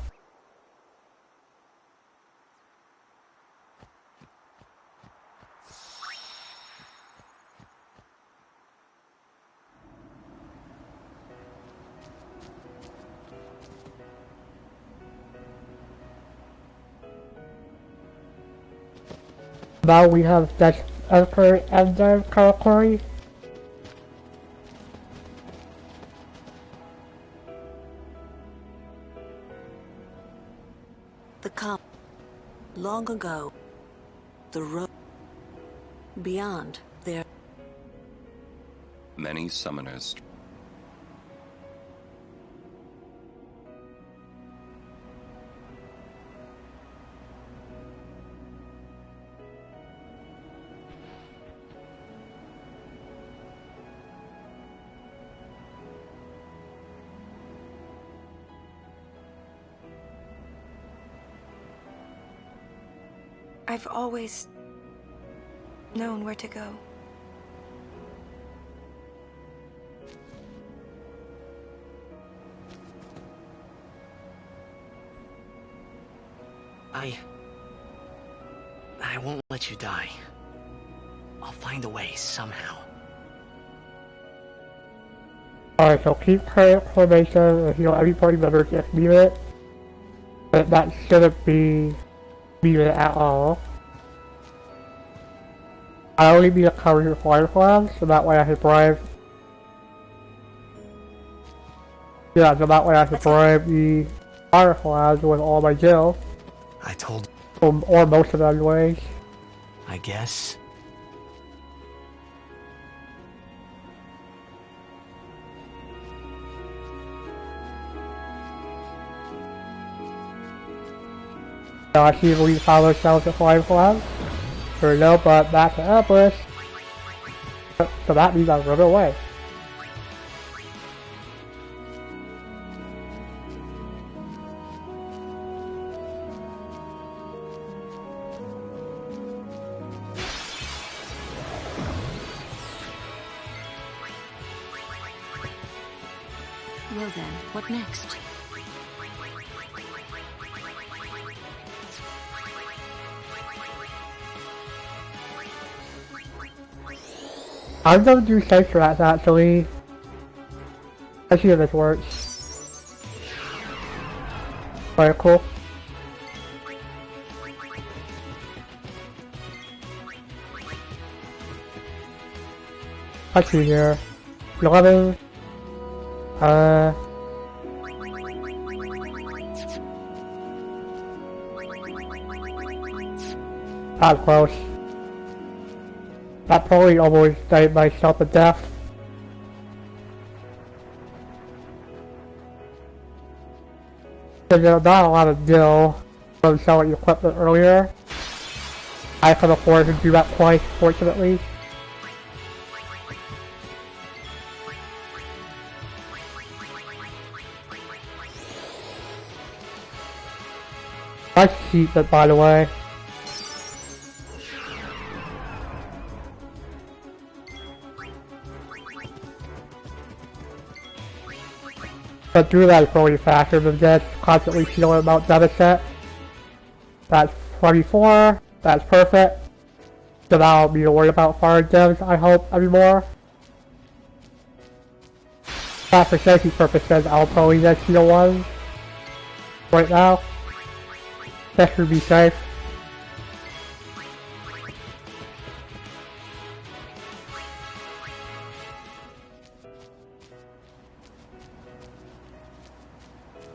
Now we have this Emperor and the Karakuri. The calm. Long ago, the road. Beyond, there. Many summoners. I've always known where to go. I won't let you die. I'll find a way somehow. Alright, so keep current formation and heal every party member if needed. But that shouldn't be needed at all. I only need to cover your fire flags, so that way I can bribe. Yeah, so that way I can bribe the fire flags with all my gil. I told... Or most of them anyways. I guess. So I see we found ourselves at fire flags. Sure no, but back to Empress. So that means I'll run away. Well then, what next? I'm gonna do safe rats actually. Let's see if this works. Very cool. Let's see here. 11. That's close. That probably almost died myself to death. There's not a lot of gil from selling equipment earlier. I can afford to do that twice, fortunately. Nice achievement, by the way. But do that probably faster than just constantly feeling about deficit. That's 24. That's perfect. So now I'll be worried about fire gems, I hope, anymore. But for safety purposes, I'll probably just heal one right now. That should be safe.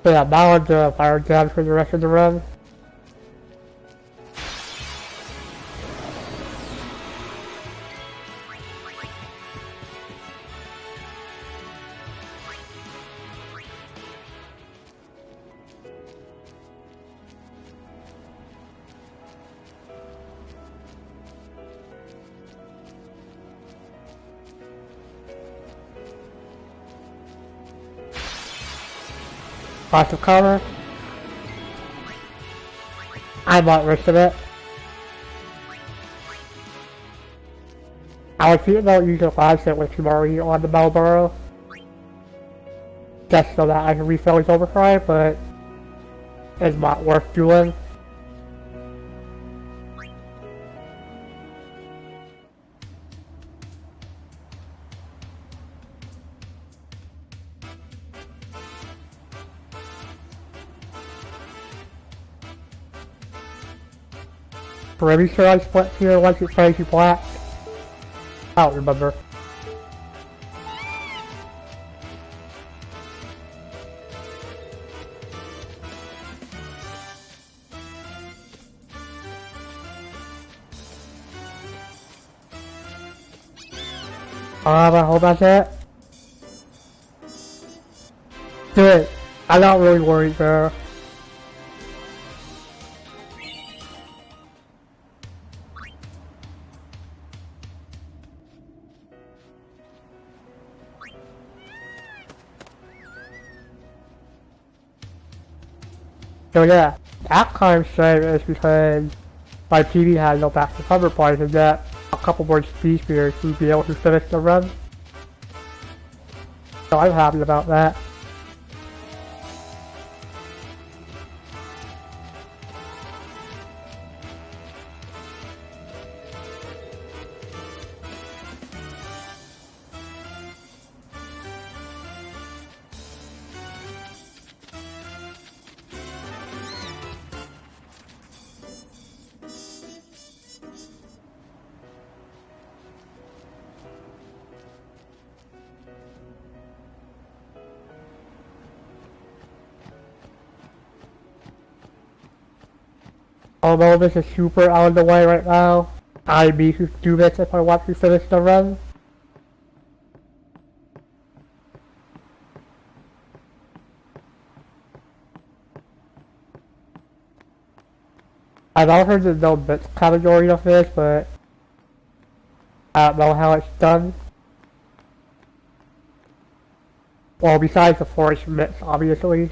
So yeah, now I'll do fire jabs for the rest of the run. Passive cover. I'm not risk of it. I was thinking about using a flagship with Shimari on the Malboro. Just so that I can refill his overdrive, but it's not worth doing. Pretty sure I split here once it's crazy black. I don't remember. I hope that's it. Good. I'm not really worried there. So yeah, that kind of shame is because my TV has no back to cover parts and that couple more speed spheres to be able to finish the run. So I'm happy about that. Although this is super out of the way right now, I'd be to do this if I want to finish the run. I've also heard there's no bits category of this, but I don't know how it's done. Well, besides the force bits, obviously.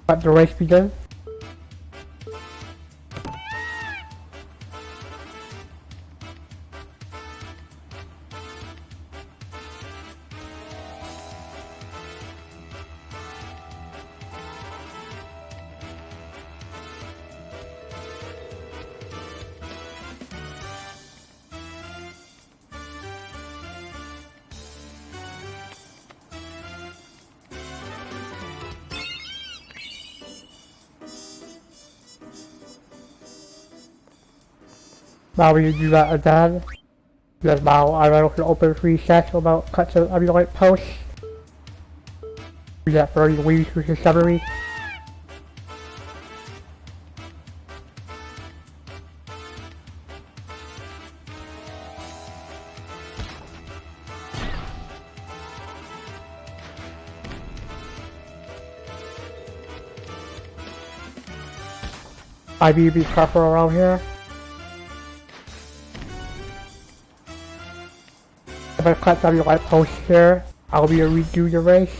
Let the race begin. Now we do that again. Because now I'm able to open 3 sets about cuts of emulate posts. We get 30 weeks with the summary. I need to be careful around here. If I cut down your light post here, I'll be able to redo the race.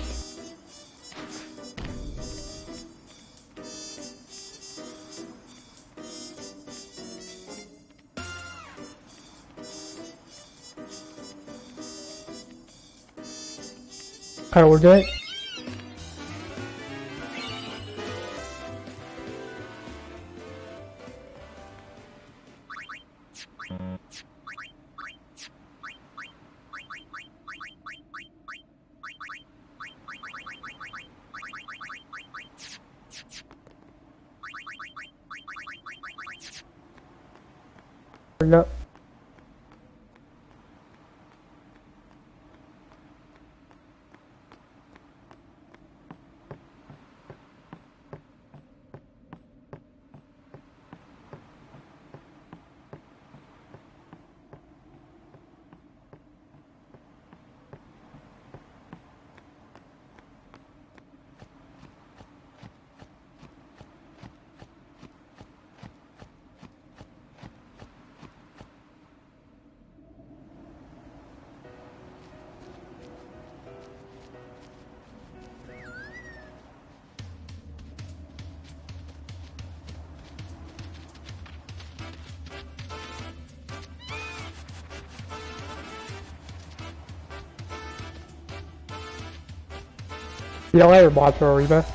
Hold it. No. See you later, Monster Arena.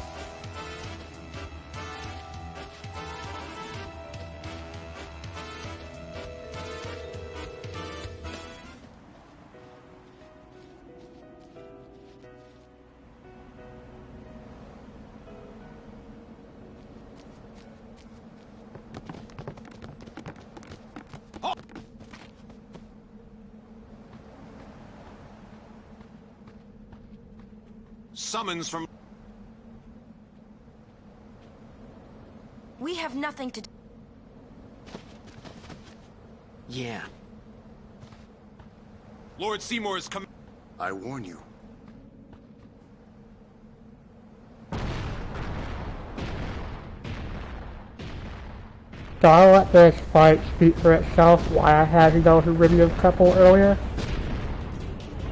Summons from... We have nothing to do. Yeah. Lord Seymour's come... I warn you. So I'll let this fight speak for itself why I had to go to Rivian couple earlier.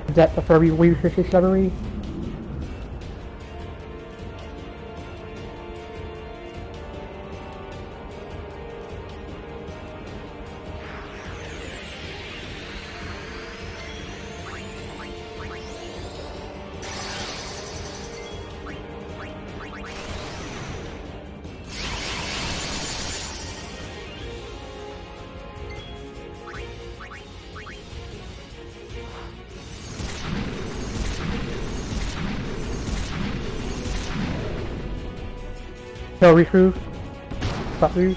Is that before we leave this summary? So we through? Stop through?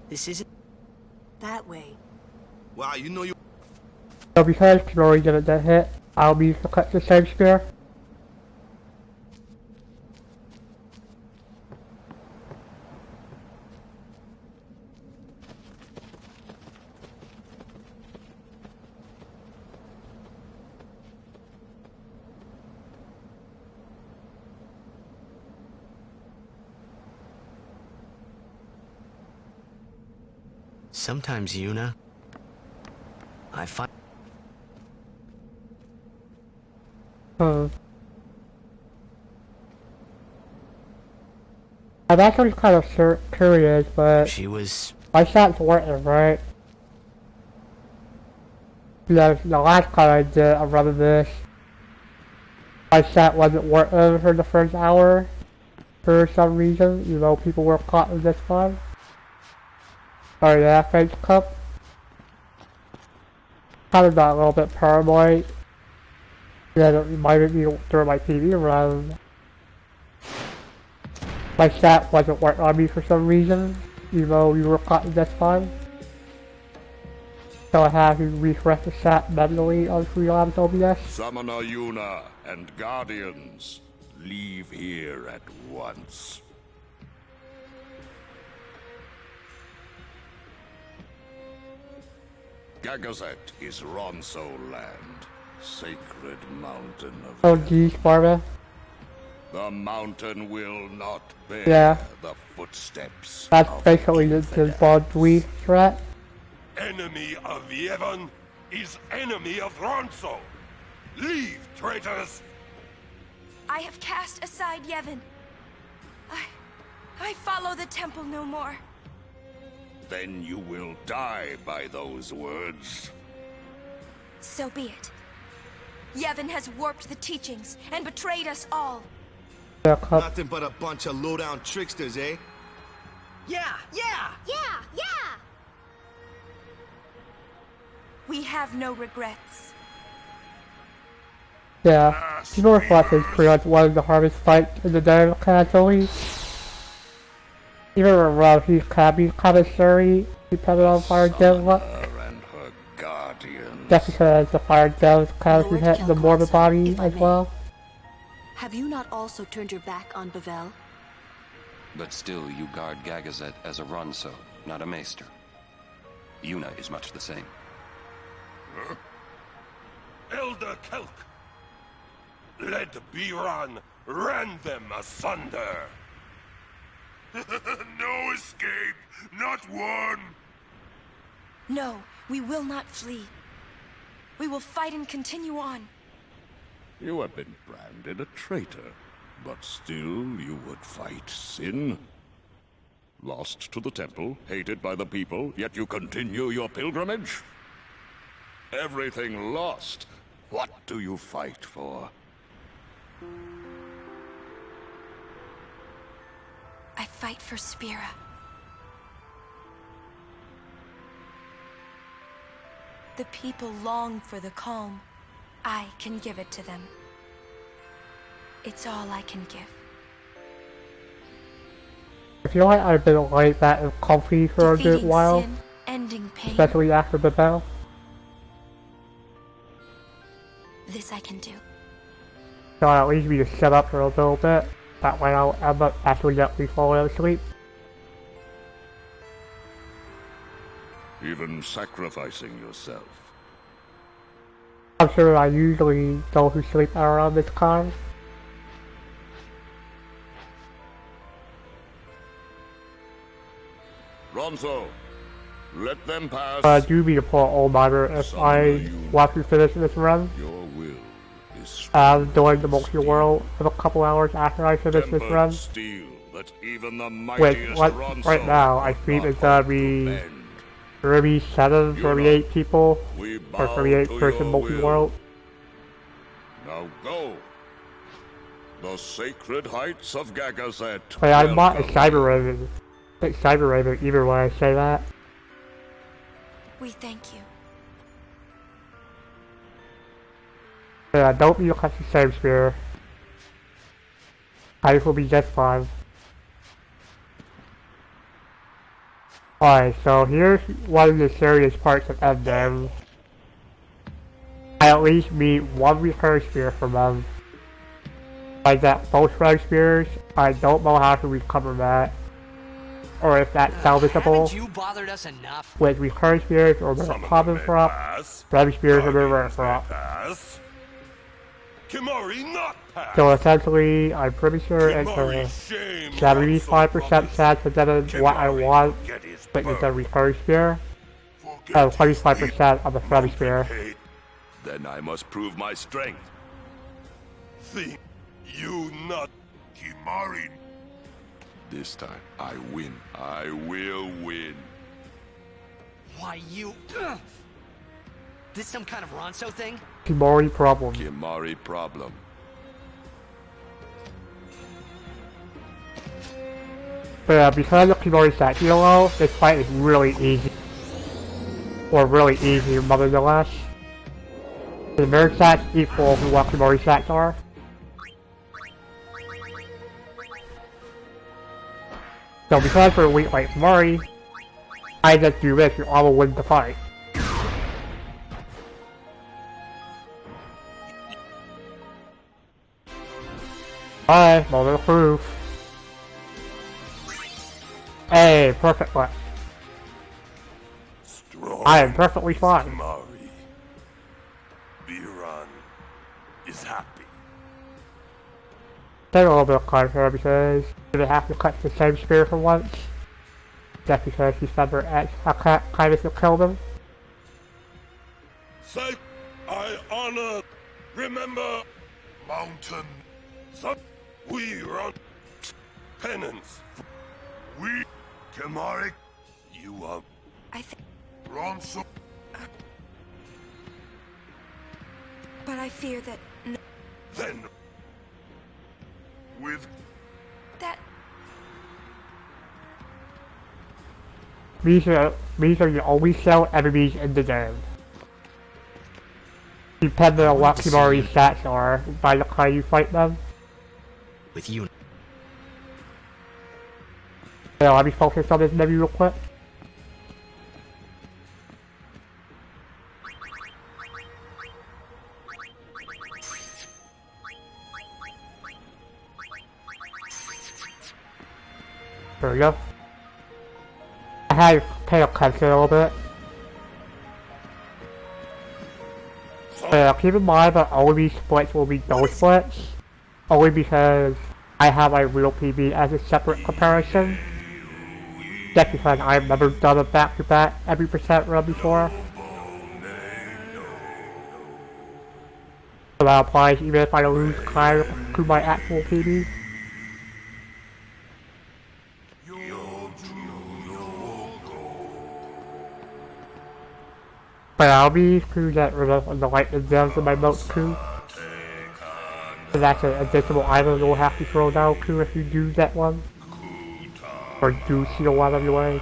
This isn't that way. Wow, you know you. So because Glory didn't get hit, I'll be to cut the same spear. Sometimes, Yuna, I find... I'm actually kind of curious, but she was... my shot's working, right? Yeah, the last time I did a run of this, my shot wasn't working for the first hour for some reason, even though people were caught in this one. Oh yeah, French Cup. Kind of got a little bit paranoid. Yeah, it reminded me during my TV run. My stat wasn't working on me for some reason, even though we were caught in this one. So I had to refresh the stat manually on Freelabs OBS. Summoner Yuna and Guardians, leave here at once. Gagazet is Ronso land, sacred mountain of... Oh geez, Barbara. The mountain will not bear Yeah. the footsteps. That's basically the Bond threat. Enemy of Yevon is enemy of Ronso. Leave, traitors! I have cast aside Yevon. I follow the temple no more. Then you will die by those words. So be it. Yevon has warped the teachings and betrayed us all. Nothing but a bunch of low-down tricksters, eh? Yeah! We have no regrets. Yeah, the Northwest is pretty much one of the hardest fights in the game casually. Even around his commissary, depending on Fire Dev luck. And her guardians. Just because the Fire Devs kind of hit the morbid body as well. Have you not also turned your back on Bavel? But still, you guard Gagazet as a Ronso, not a Maester. Yuna is much the same. Huh? Elder Kelk! Let Biran rend them asunder! No escape! Not one! No, we will not flee. We will fight and continue on. You have been branded a traitor, but still you would fight sin. Lost to the temple, hated by the people, yet you continue your pilgrimage? Everything lost. What do you fight for? I fight for Spira. The people long for the calm. I can give it to them. It's all I can give. I feel like I've been like that and comfy for a good Defeating while. sin ending pain. Especially after the battle. This I can do. So at least we just set up for a little bit. That way I'll end up accidentally falling asleep. Even sacrificing yourself. I'm sure I usually go to sleep around this time. Ronso, let them pass. I do need to pull an old miner if I want to finish this run. Your will is I'm doing the multi-world in a couple hours after I finish this run. steel that even the Which, mightiest right now, I think it's gonna be 37, 38 people, or 38 person multi-world. Now go. The sacred heights of Gagazet. Wait, I'm not a Cyber Raven. It's Cyber Raven either way I say that. We thank you. Yeah, don't need to catch the same spear. I will be just fine. Alright, so here's one of the serious parts of Endgame. I at least need one return spear from them. I got both red spears. I don't know how to recover that. Or if that's salvageable. Haven't you bothered us enough? With return spears or the common crop, red spears or the rare crop. Kimari not pass. So essentially, I'm pretty sure it's a 75% chance of getting what I want, but it's a return spear, and 25% of the red spear. Then I must prove my strength. Think you not Kimari. This time, I win. I will win. Why you... This some kind of Ronso thing? Kimari problem. Kimari problem. But yeah, because of Kimari's stat low, this fight is really easy. Or really easy, nonetheless. The nerd stats equal to what Kimari's stats are. So because we're weak like Kimari, I just do this and I will win the fight. Alright, moment of proof. Hey, perfect one. I am perfectly fine. Kimari. Biran is happy. Take a little bit of time here because they have to cut the same spear for once. Just because he said their ex kind of killed him. Say, I honor, remember, mountain. So we run penance. We, Kimari, you are. I think. Ronso. But I fear that. Then. With. That. These are the only cell enemies in the game. Depending on what Kimari's stats are by the time you fight them. With you. Yeah, let me focus on this menu real quick. There we go. I had to pay attention a little bit. Keep in mind that all of these splits will be those splits. Only because I have my real PB as a separate comparison. Just because I've never done a back-to-back every percent run before. So that applies even if I lose time to my actual PB. But I'll be to get rid of the lightning gems in my moat too. So that's an additional item you'll have to throw down too if you do that one. Or do seal one of your ways.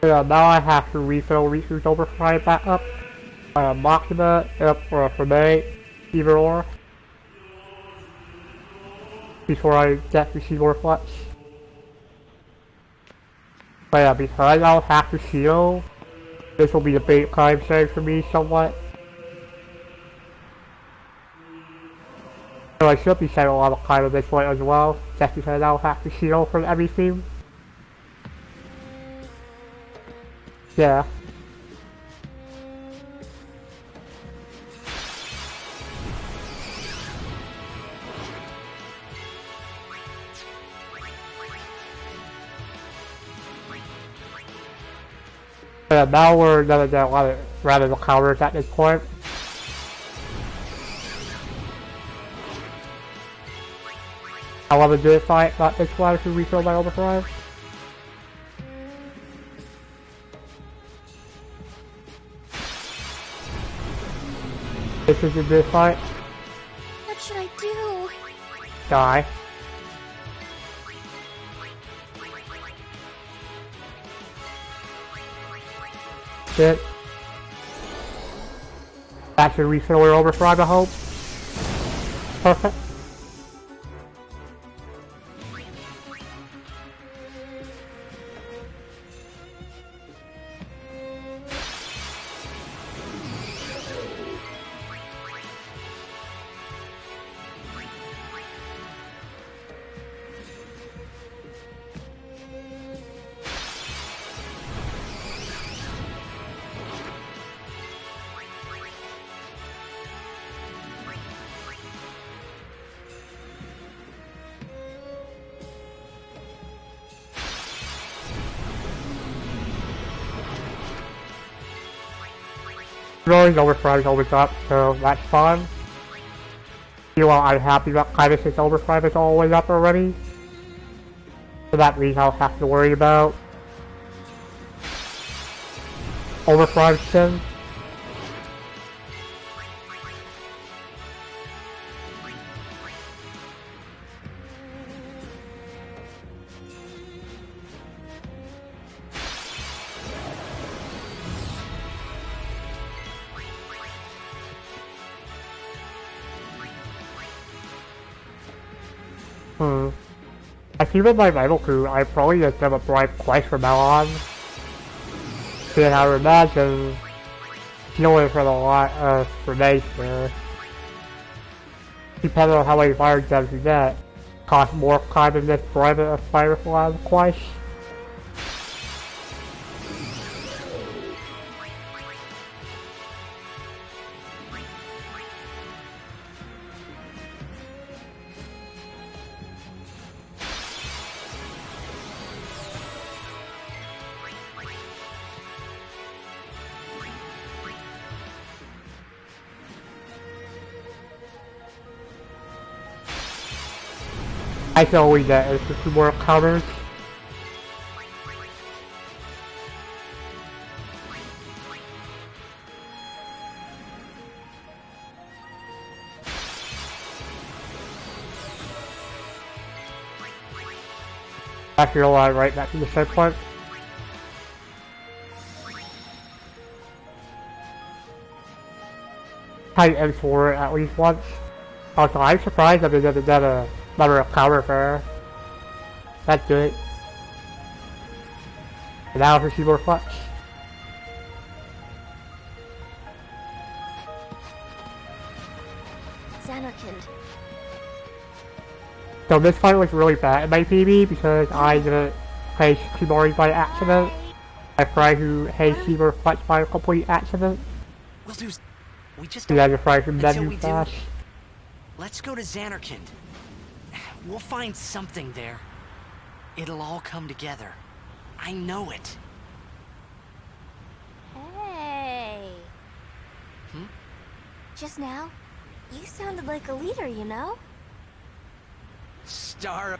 Yeah, now I have to refill Riku's overfly back up. Makima, or for me, either or. Before I get to see more flex. But yeah, because I'll have to shield, this will be a big time save for me somewhat. So I should be setting a lot of time on this one as well, just because I'll have to shield from everything. Yeah. Yeah, now we're gonna get a lot of random counters at this point. I want to do a fight, not this one, to refill my overdrive. This is a good fight. What should I do? Die. Shit. That should refill your overdrive, I hope. Perfect. Rolling overdrive is always up, so that's fun. You know, I'm happy that Kaitis' overdrive is always up already. So that means I'll have to worry about overdrive soon. I feel with my rival crew, I probably just have a bribe twice from now on. Then I would imagine healing for a lot of formation. Depending on how many fire gems you get, cost more time than this bribe of Firefly twice. I can only get is 2 more counters. Back here alive, right back to the same point. Tight M4 at least once. Also, I'm surprised that they didn't get another counter for that's good. And now for more flex. Xanarkand. So this fight was really bad in my PB because I didn't play Shimori by accident. I tried to hate Shimori Flex by a complete accident. We'll do. We just. And then I tried to menu do, fast. let's go to Xanarkand. We'll find something there. It'll all come together. I know it. Hey. Just now, you sounded like a leader, you know? Star.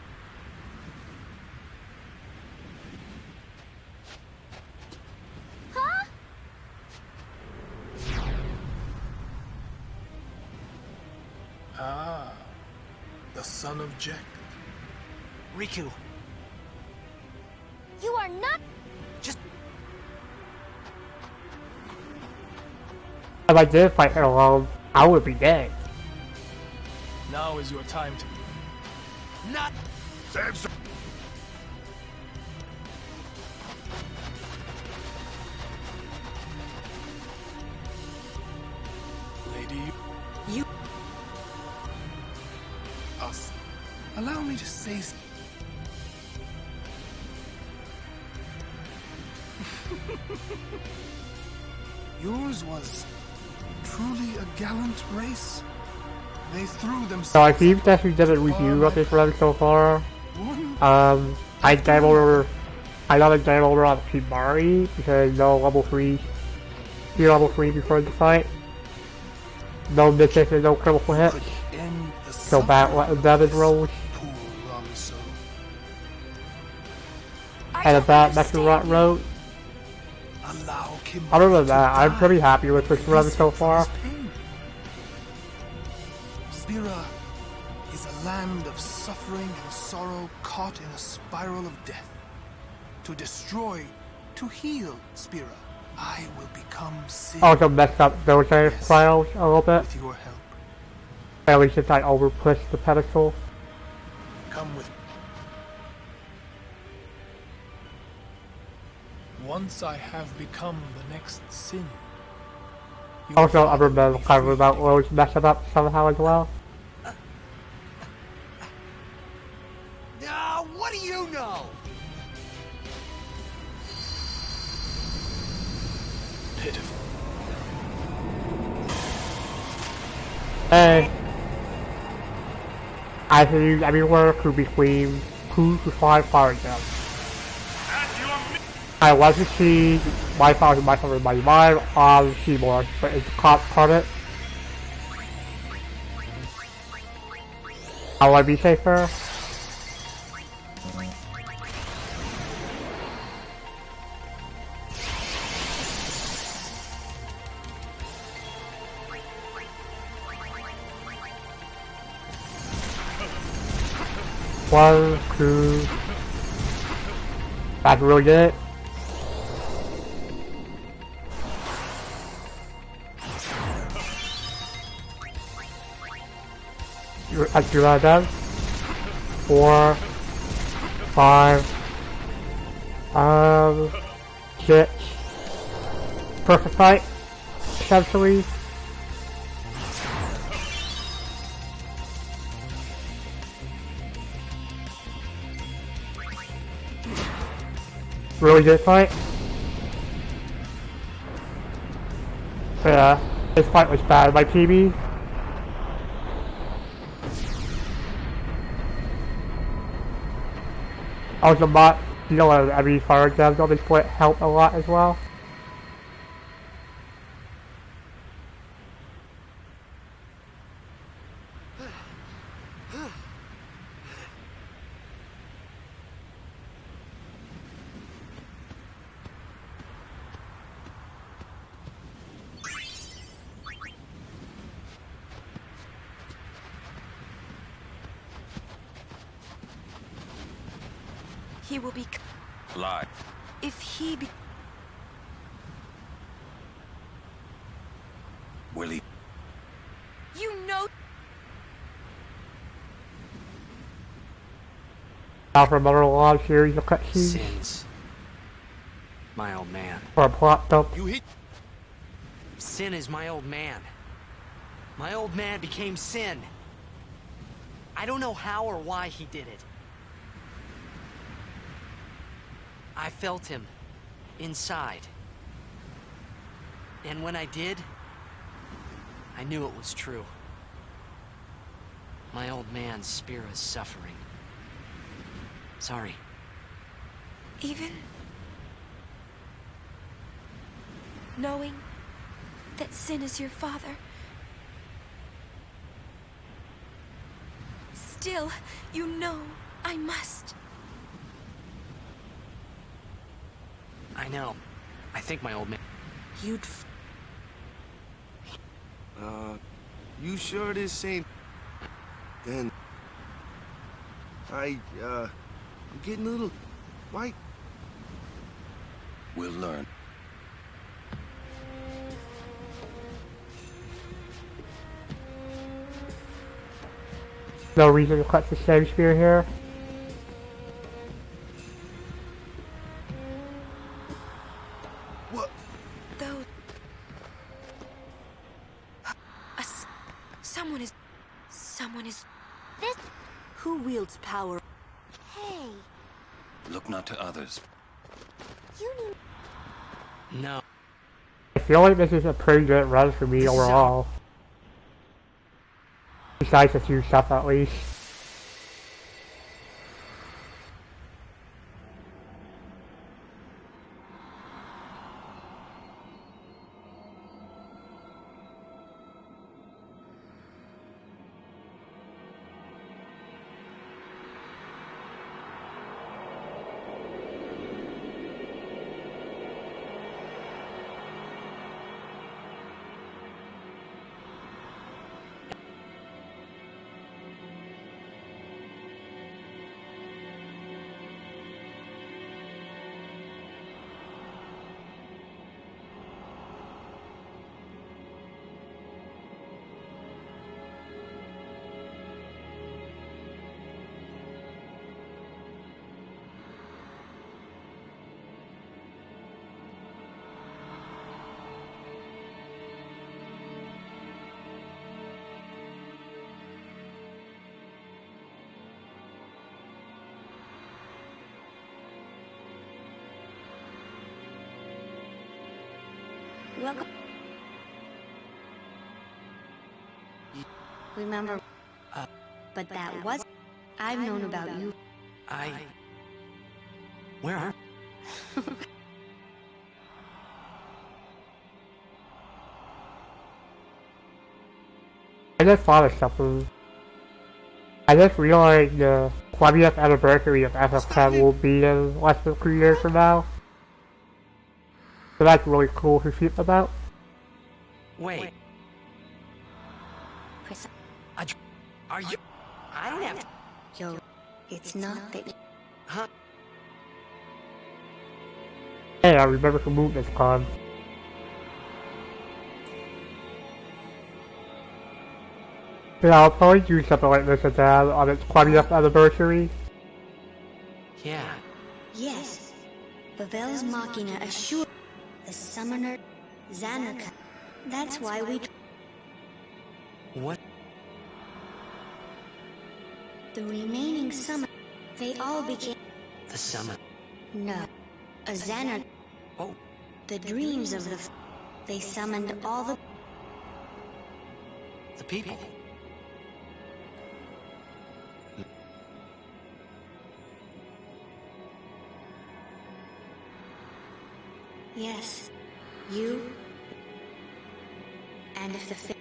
Huh? Ah, the son of Jack. Riku. You are not. If I did fight her alone, I would be dead. Now is your time to... Not... Lady... You... Us. Allow me to say... Yours was truly a gallant race. They threw themselves... So I think that we did a review of this run so far. I game over... I got a game over on Kimari because no level 3... Be level 3 before the fight. No misses and no critical hits. So bad damage rolls. And a bad Mecha Rot Road. Other than that, I'm pretty happy with this run so far. Spira is a land of suffering and sorrow caught in a spiral of death. To destroy, to heal Spira, I will become Sin. Also messed up those files a little bit. With your help. At least since I overpushed the pedestal. Come with me. Once I have become the next Sin. Also, I remember kind of about Rose messing up somehow as well. What do you know? Pitiful. Hey. I can use everywhere to between 2 to 5 fire jumps. I want to see my fire to myself in my mind on keyboard, but it's can't cut it. I want to be safer. One, two. That's really good. Let's do that then. 4, 5, 6. Perfect fight, essentially. Really good fight. Yeah, this fight was bad. My PB. Also, bot, you know, every fire exams on this split helped a lot as well. He will be... Lie. If he be... Will he? You know... Now for another long series of cutscenes. Sins. My old man. For a plot dump. Sin is my old man. My old man became Sin. I don't know how or why he did it. I felt him inside. And when I did, I knew it was true. My old man Spira's suffering. Sorry. Even... knowing that Sin is your father... Still, you know I must. I know. I think my old man... You'd... You sure this ain't... Then... I'm getting a little... Why? We'll learn. No reason to cut the same spear here. What? Though... Someone is... This... Who wields power? Hey, Look not to others. you need... No. I feel like this is a pretty good run for me overall. Besides a few stuff at least. Welcome. Remember, but that was... I've known about you. Where are... I just thought of something. I just realized the 20th anniversary of FFX will be in less than 3 years from now. So that's really cool to think about. Wait. Are you... I don't have to... Yo, it's not that... Huh? Hey, I remember to move this con. Yeah, I'll probably do something like this again on its 20th anniversary. Yeah. Yes. Bavel's Machina assured the summoner Xanarka. That's why we... What? The remaining summon... They all became... The summon. No. A Xanarka. Oh. The dreams of the... They summoned all the... The people. Yes. You... And if the...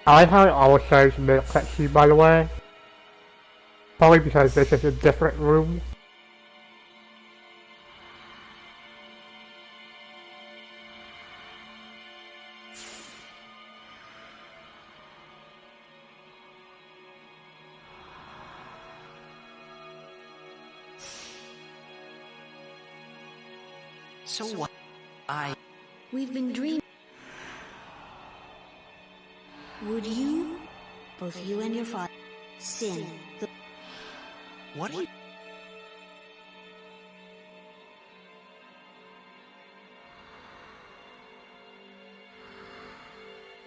I like how it always says mid cutscene, by the way. Probably because this is a different room. So what? We've been dreaming. Would you, both you and your father, sin the... What are you...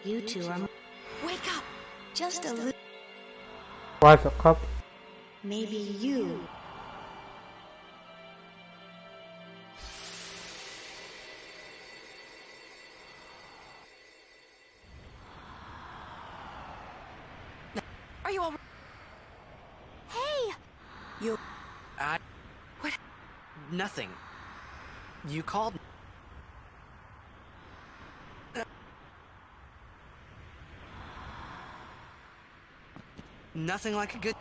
You two are... Wake up! Just a little... Why's a cup? Maybe you... Are you all... Hey! You... What? Nothing. You called... Nothing like a good...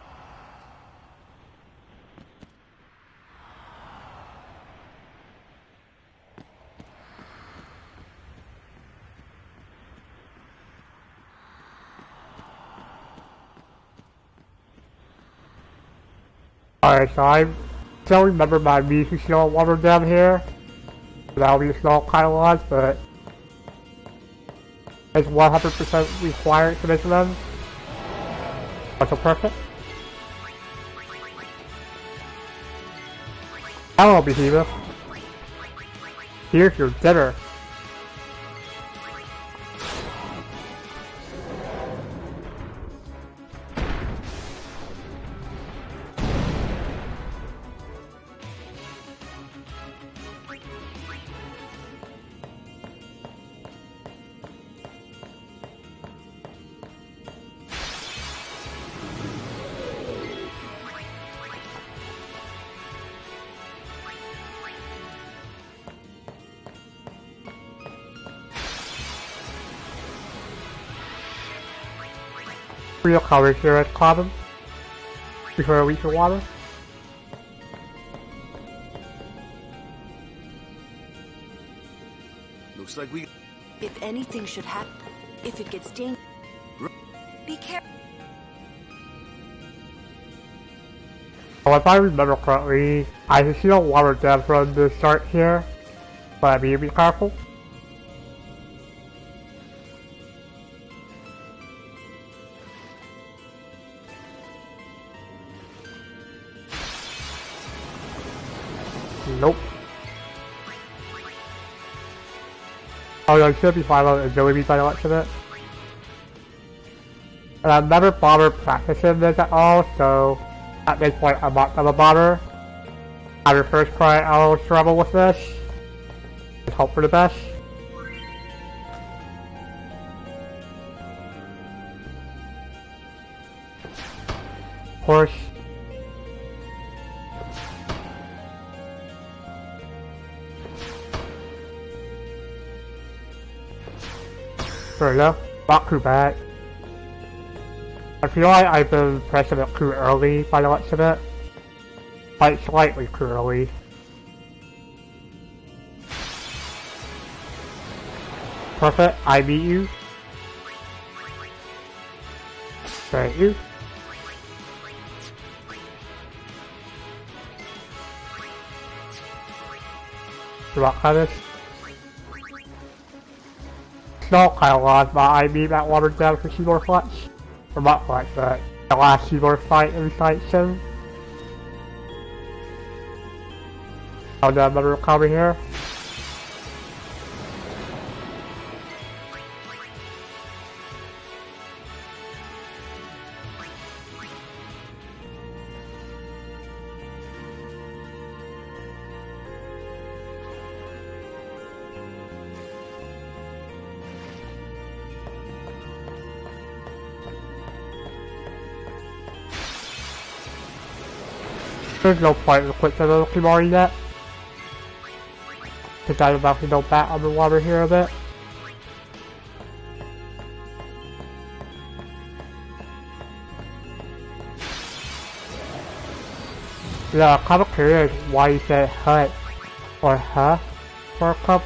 Alright, so I still remember my music show water down here. That'll be a small kind of loss, but it's 100% required for this run. Also perfect. Hello, Behemoth. Here's your dinner. Real coverage here at Clobbin before we reach water. Looks like we... If anything should happen, if it gets dangerous, be careful. Well, if I remember correctly, I can see a water depth from the start here, but I need to be careful. Nope. Oh no, it should be fine on agility by the looks of it. And I've never bothered practicing this at all, so at this point I'm not gonna bother. After first try I'll struggle with this. Just hope for the best. Of course. Fair enough. Not too bad. I feel like I've been pressing it too early by the looks of it. Like slightly too early. Perfect, I beat you. Thank you. Rock Hunters. Small kind of lost, but I beat that water down for Seymour Fletch. Or not Fletch, but the last Seymour fight in Sight Sim. Oh, no, another recovery here. There's no point in quick to the Kimari yet. Because I'm about to go back on the water here a bit. Yeah, I'm kind of curious why you said hut or huh for a cup.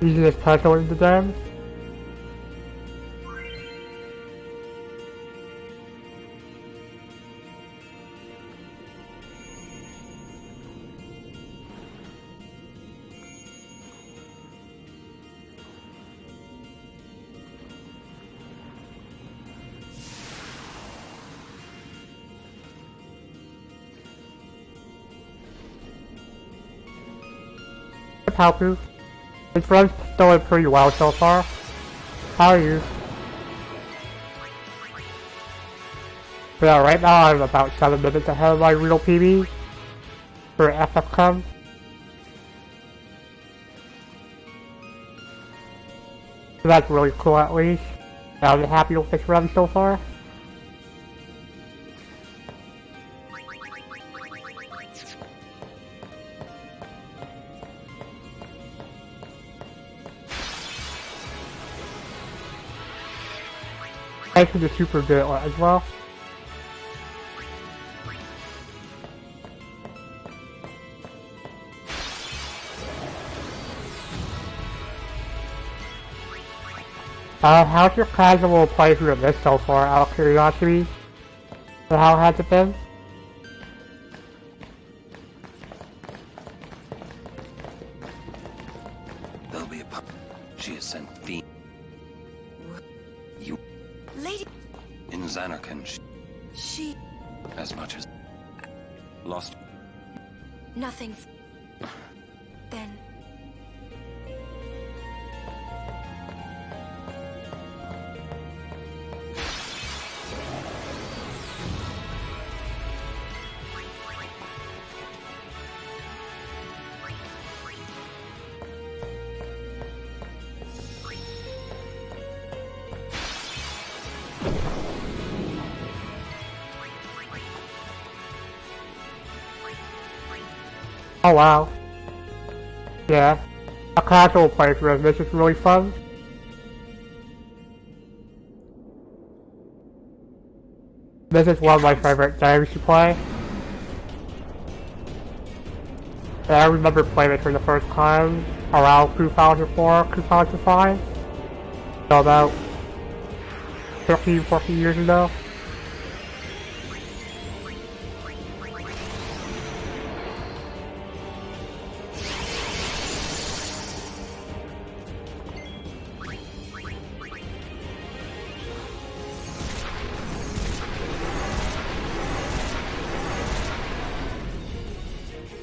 Using this puzzle in the dam. Haku. This run's going pretty well so far. How are you? Yeah, right now I'm about 7 minutes ahead of my real PB for FFX. So that's really cool at least. I'm happy with this run so far. Thanks to the super good as well. How's your casual playthrough of this so far, out of curiosity? So how has it been? There'll be a pup. She has sent fiend. You. Lady. In Zanarkand, She. as much as. Lost. Nothing. Then. Oh wow. Yeah. A casual playthrough of this is really fun. This is one of my favorite games to play. And I remember playing it for the first time around 2004, 2005. So about 13, 14 years ago.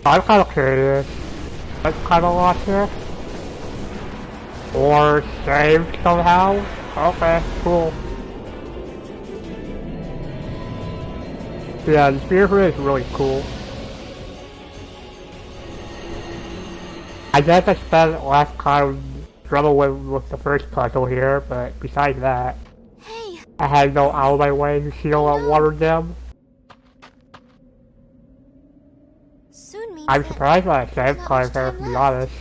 I'm kind of curious. What's kind of lost here? Or saved somehow? Okay, cool. Yeah, the Spearhead is really cool. I guess I spent last time struggling with the first puzzle here, but besides that, I had to go out of my way to seal a water gem. I'm surprised by a save climb here, to be honest.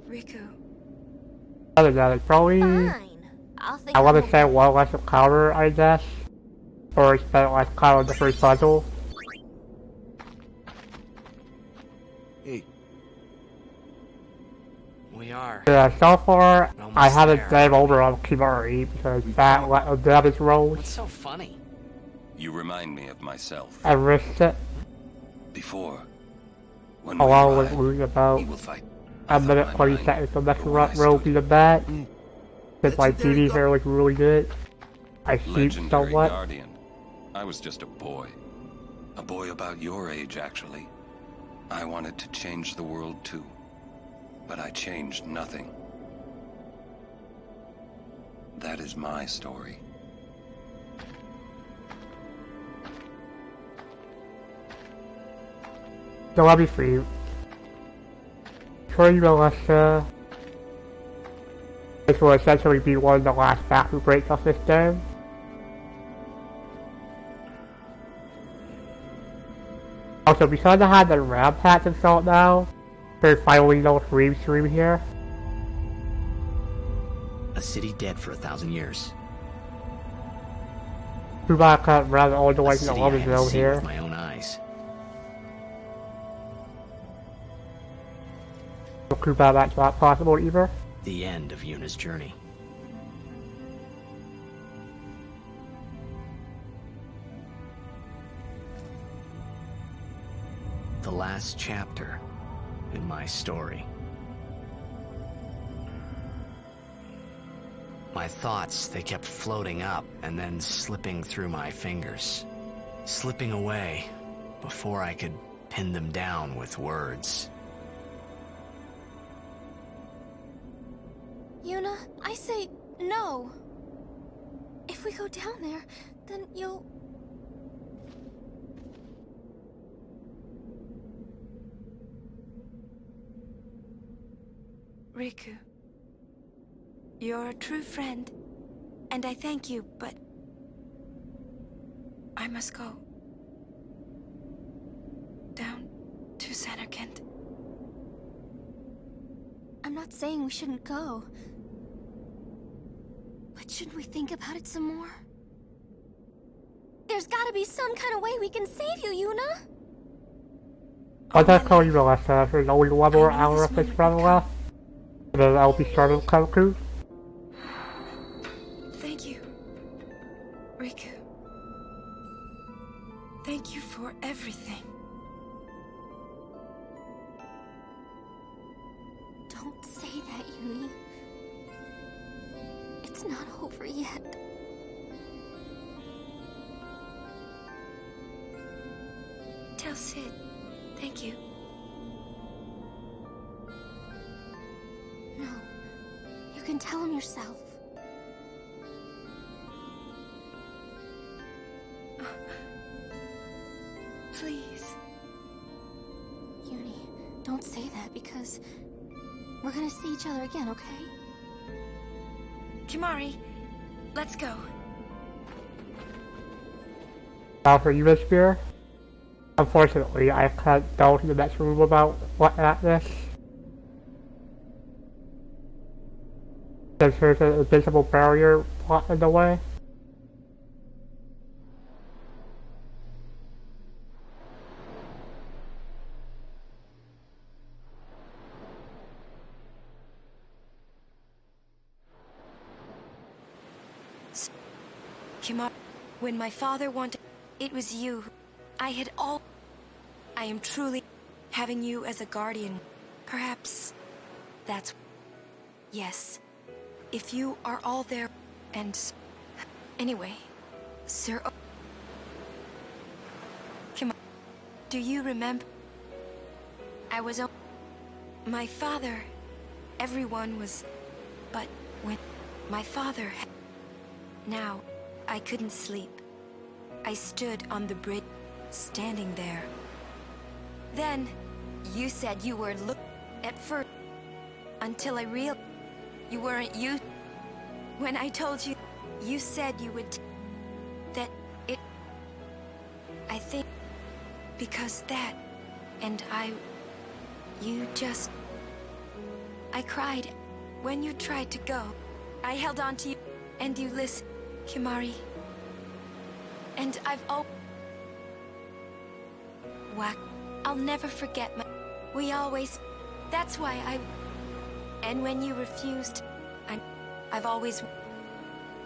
Riku. Other than that, it's probably... I want to say one less encounter, I guess. Or spent less time on the first puzzle. Hey. We are. Yeah, so far, I haven't game over on Kimari because that let a damage rolls. What's so funny? You remind me of myself. I risked it. Before. When Along with losing about a minute 20 seconds of next row be the bat. Since my TV here was really good. I sleep Legendary somewhat. Guardian. I was just a boy. A boy about your age, actually. I wanted to change the world too. But I changed nothing. That is my story. So I'll be free. Troy Melissa. This will essentially be one of the last bathroom breaks of this game. Also, because I had the RAM patch installed now, there's finally no free stream here. A city dead for 1,000 years. Too bad I can't run all the way A to the city I other haven't zone seen here. with my own eyes. So too bad that's not possible either. The end of Yuna's journey. The last chapter in my story. My thoughts, they kept floating up and then slipping through my fingers. Slipping away before I could pin them down with words. Yuna, I say no. If we go down there, then you'll... Riku, you're a true friend, and I thank you, but I must go. Down to Samarkand. I'm not saying we shouldn't go. But shouldn't we think about it some more? There's gotta be some kind of way we can save you, Yuna! I'll just tell you the last time there's only one more hour of this run left. And then I'll be starting Kaku. Thank you, Riku. Thank you for everything. Don't say that, Yuni. It's not over yet. Tell Sid, thank you. No. You can tell him yourself. Please. Yuni, don't say that because we're gonna see each other again, okay? Kimari, let's go. Now for you, Miss Spear. Unfortunately, I can't go to the next room about what at this. Because there's an invisible barrier blocking the way. Kimari, when my father wanted, it was you. I am truly having you as a guardian. Perhaps that's... Yes. If you are all there and... Anyway, Sir... Kimari, do you remember? I was... My father... Everyone was... But when my father... Now, I couldn't sleep. I stood on the bridge, standing there. Then, you said you were at first, until I realized you weren't you. When I told you, you said you would that it... I think, because that, and you just... I cried when you tried to go. I held on to you, and you listened, Kimari. And I've Whack. I'll never forget we always... That's why And when you refused, I've always...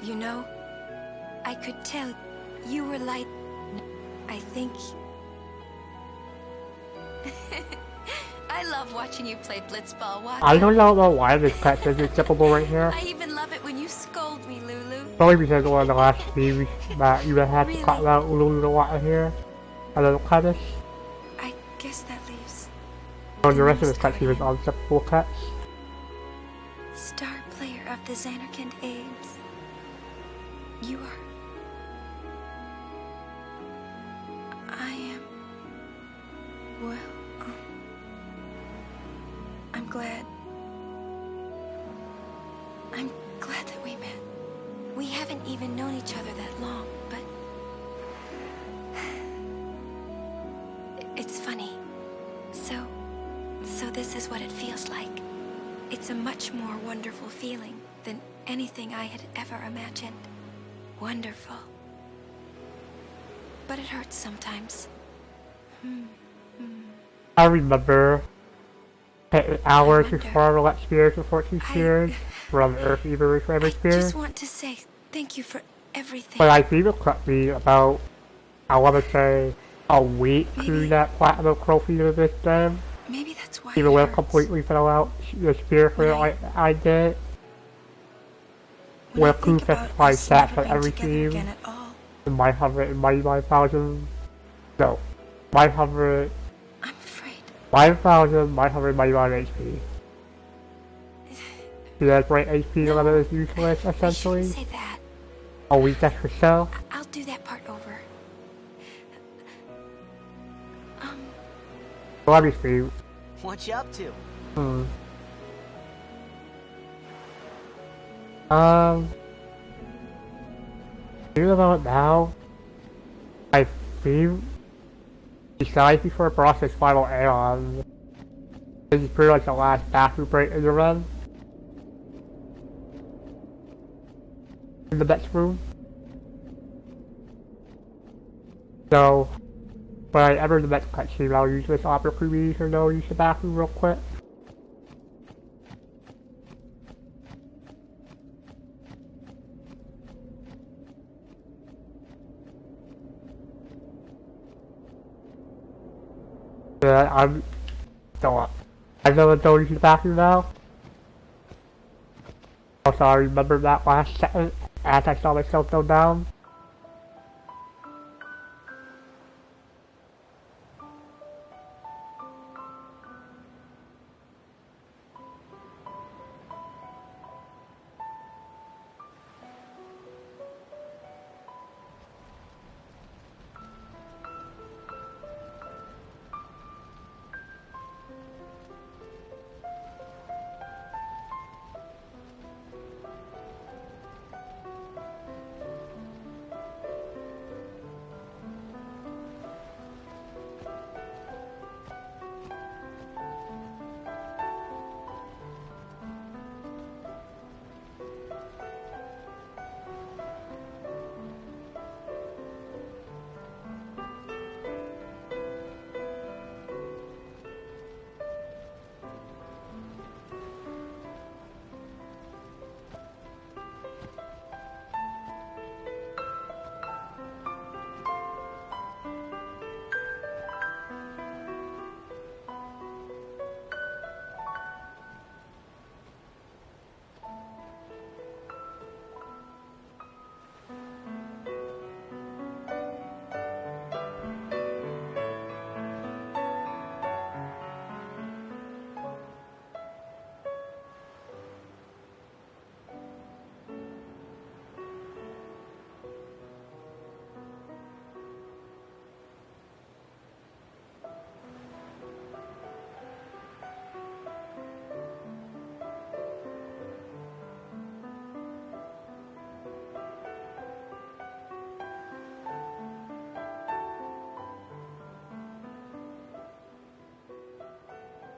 You know, I could tell you were like... I think... I love watching you play blitzball. I don't know why this cut is skippable right here. I even love it when you scold me, Lulu. Probably because one of the last videos that you had to cut out Lulu a lot here. A little cutters. I guess that leaves... So the rest of the cuts was unskippable cuts. Star player of the Zanarkand Ames. You are... I am... Well... I'm glad that we met. We haven't even known each other that long, but... It's funny. So this is what it feels like. It's a much more wonderful feeling than anything I had ever imagined. Wonderful. But it hurts sometimes. I remember hours before the Let's Spears and 14 Spears from Earth Eater Forever Spears. I just want to say thank you for everything. But I think it took me about, I want to say, a week to that platinum trophy of this game. Maybe that's why even when I completely fell out the spear for I did. With 255 stats on every team. In my 100, in my 9,000. No. My 100. I'm afraid. 9,000, my 100, my 9 HP. The great HP limit is useless, essentially. I shouldn't say that. A weakness for show. I'll do that part over. Let me see. What you up to? Do about now. I think besides before Brock's final Aeon, this is pretty much the last bathroom break in the run. In the next room. So, when I enter the next cutscene, I'll use this opportunity to go use the bathroom real quick. Yeah, I'm still up. I know I'm going to the bathroom now. Also, I remember that last second as I saw myself go down.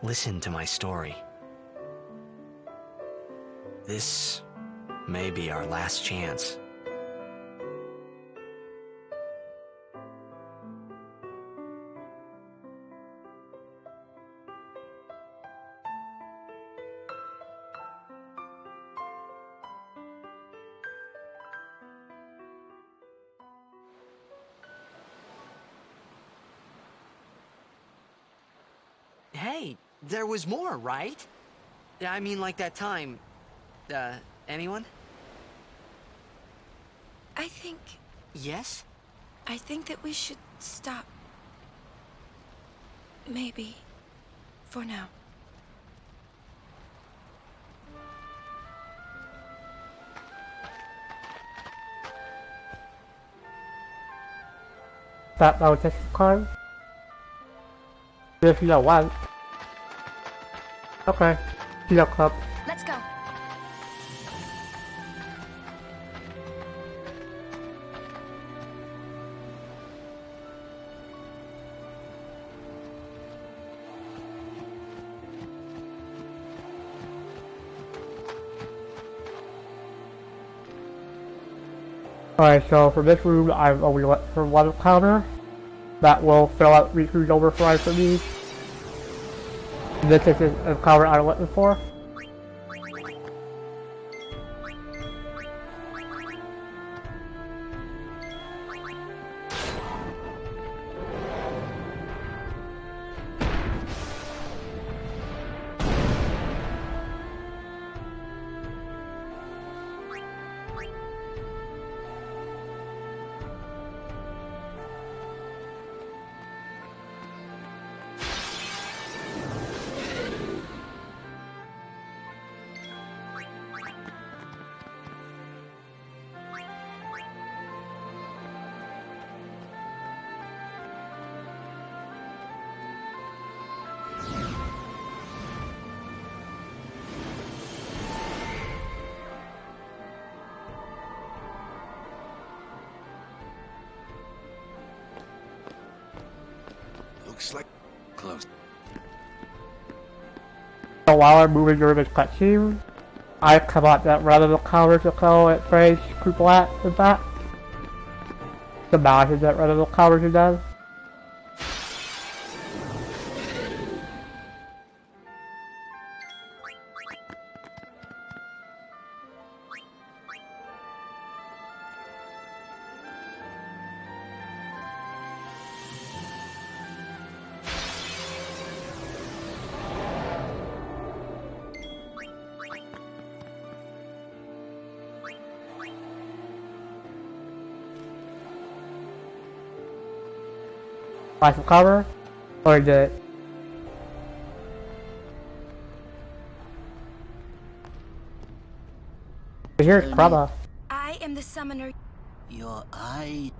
Listen to my story. This may be our last chance. Hey, there was more, right? I mean, like that time. Anyone? I think... Yes? I think that we should stop. Maybe. For now. That notice card? If you don't want. Okay. Heal Club. Let's go. Alright, so for this room, I've only let for one counter. That will fill out Riku's override for me. This is a cover I went before. close. So while I'm moving during this cutscene, I come out that rather than cover to call it phrase Kuplat in fact. The mouse is that rather than cover to them. Buy some cover? Or did it? Here's Krabba. I am the summoner. Your eye.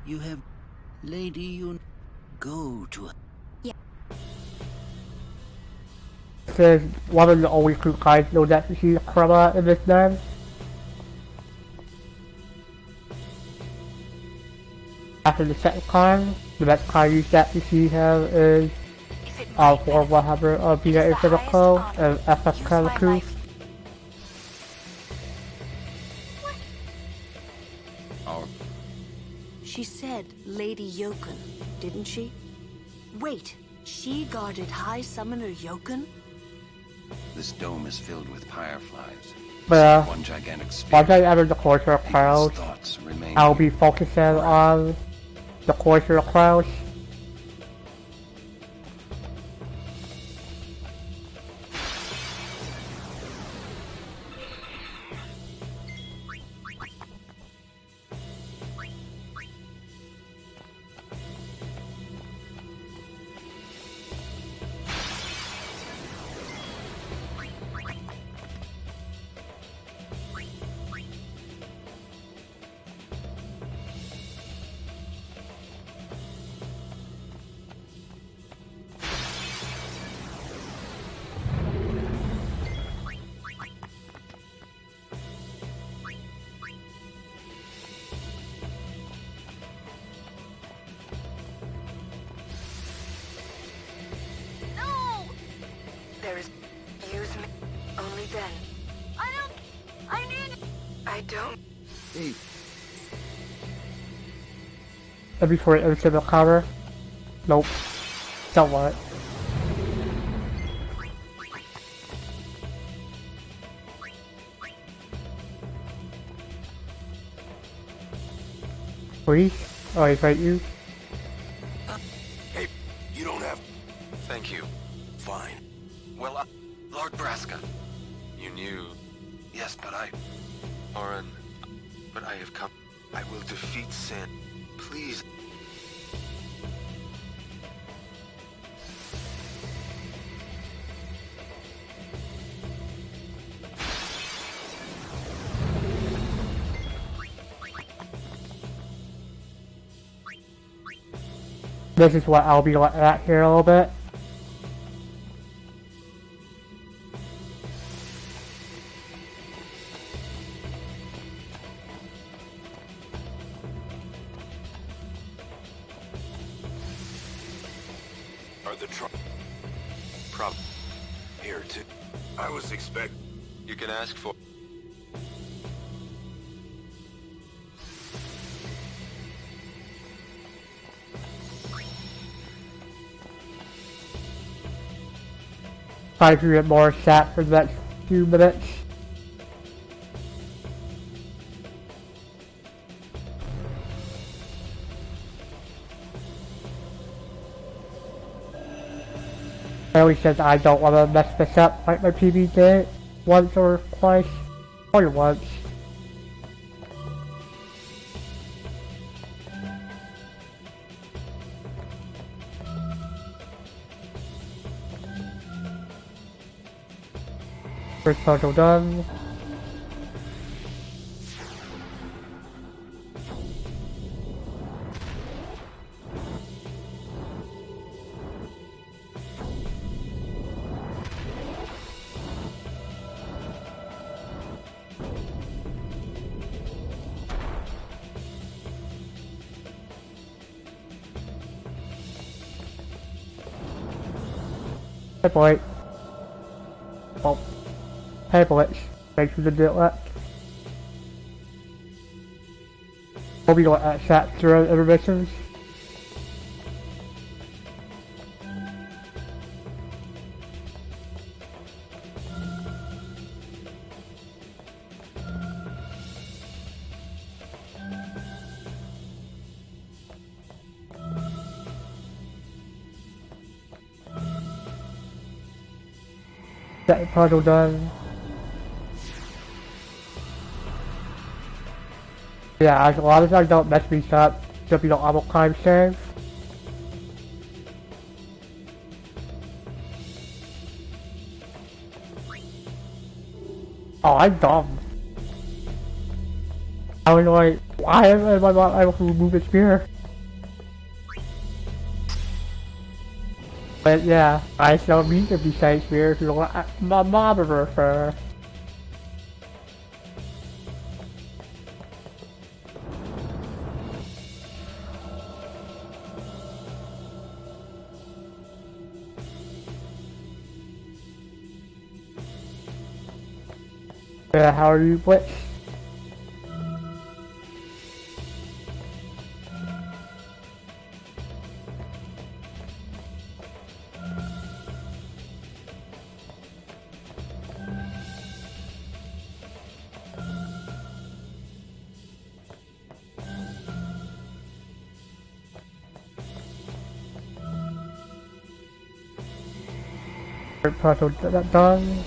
You have. Lady, you. Go to. Yeah. Says one of the only crew guys know that she's Krabba in this game. After the second time, the next time you get to see him is for 100 of Vita Infinito and FFX. She said Lady Yokun, didn't she? Wait, she guarded High Summoner Yokun? This dome is filled with fireflies. But One gigantic sphere. once I enter the Cloister of Clouds, I'll be focusing on the Cloister of Clouds. There is. Use me. Only then. I need. I don't. Hey. And before it enters the cover. Nope. Don't want it. Please? Oh, I invite you. Hey, you don't have... Thank you. Fine. Well, Lord Braska. You knew... Yes, but Orin, but I have come. I will defeat sin. Please. This is what I'll be at here a little bit. Are the problem here too? I was expect. You can ask for... Try to get more chat for the next few minutes. Barely says I don't want to mess this up like my PB did once or twice. Only once. First puzzle done. Hey boy. Oh. Hey boy. Thanks for the deal. Hope you don't chat through intermissions. That puzzle done. Yeah, a lot of times don't mess me up, so if you don't auto climb save. Oh, I'm dumb. I was like, why am I not able to remove the spear? But yeah, I still need to be safe here to my monitor for. Yeah, how are you, Blitz? Puzzle done.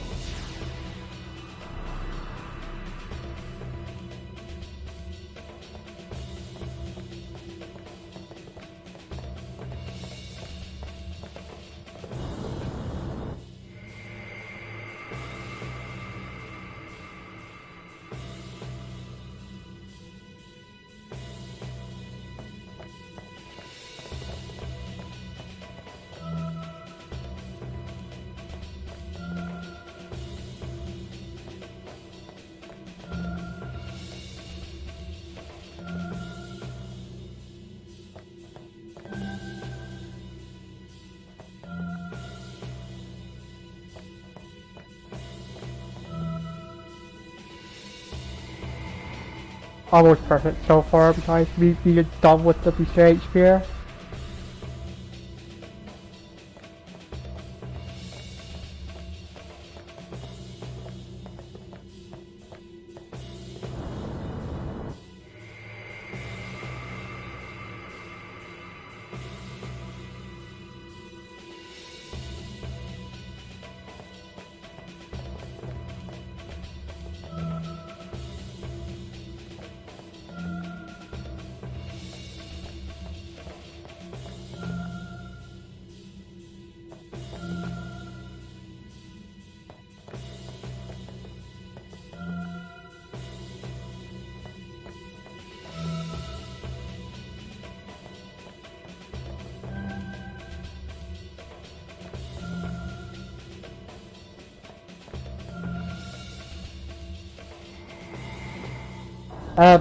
Almost perfect so far besides me being done with the Betrayed Spear.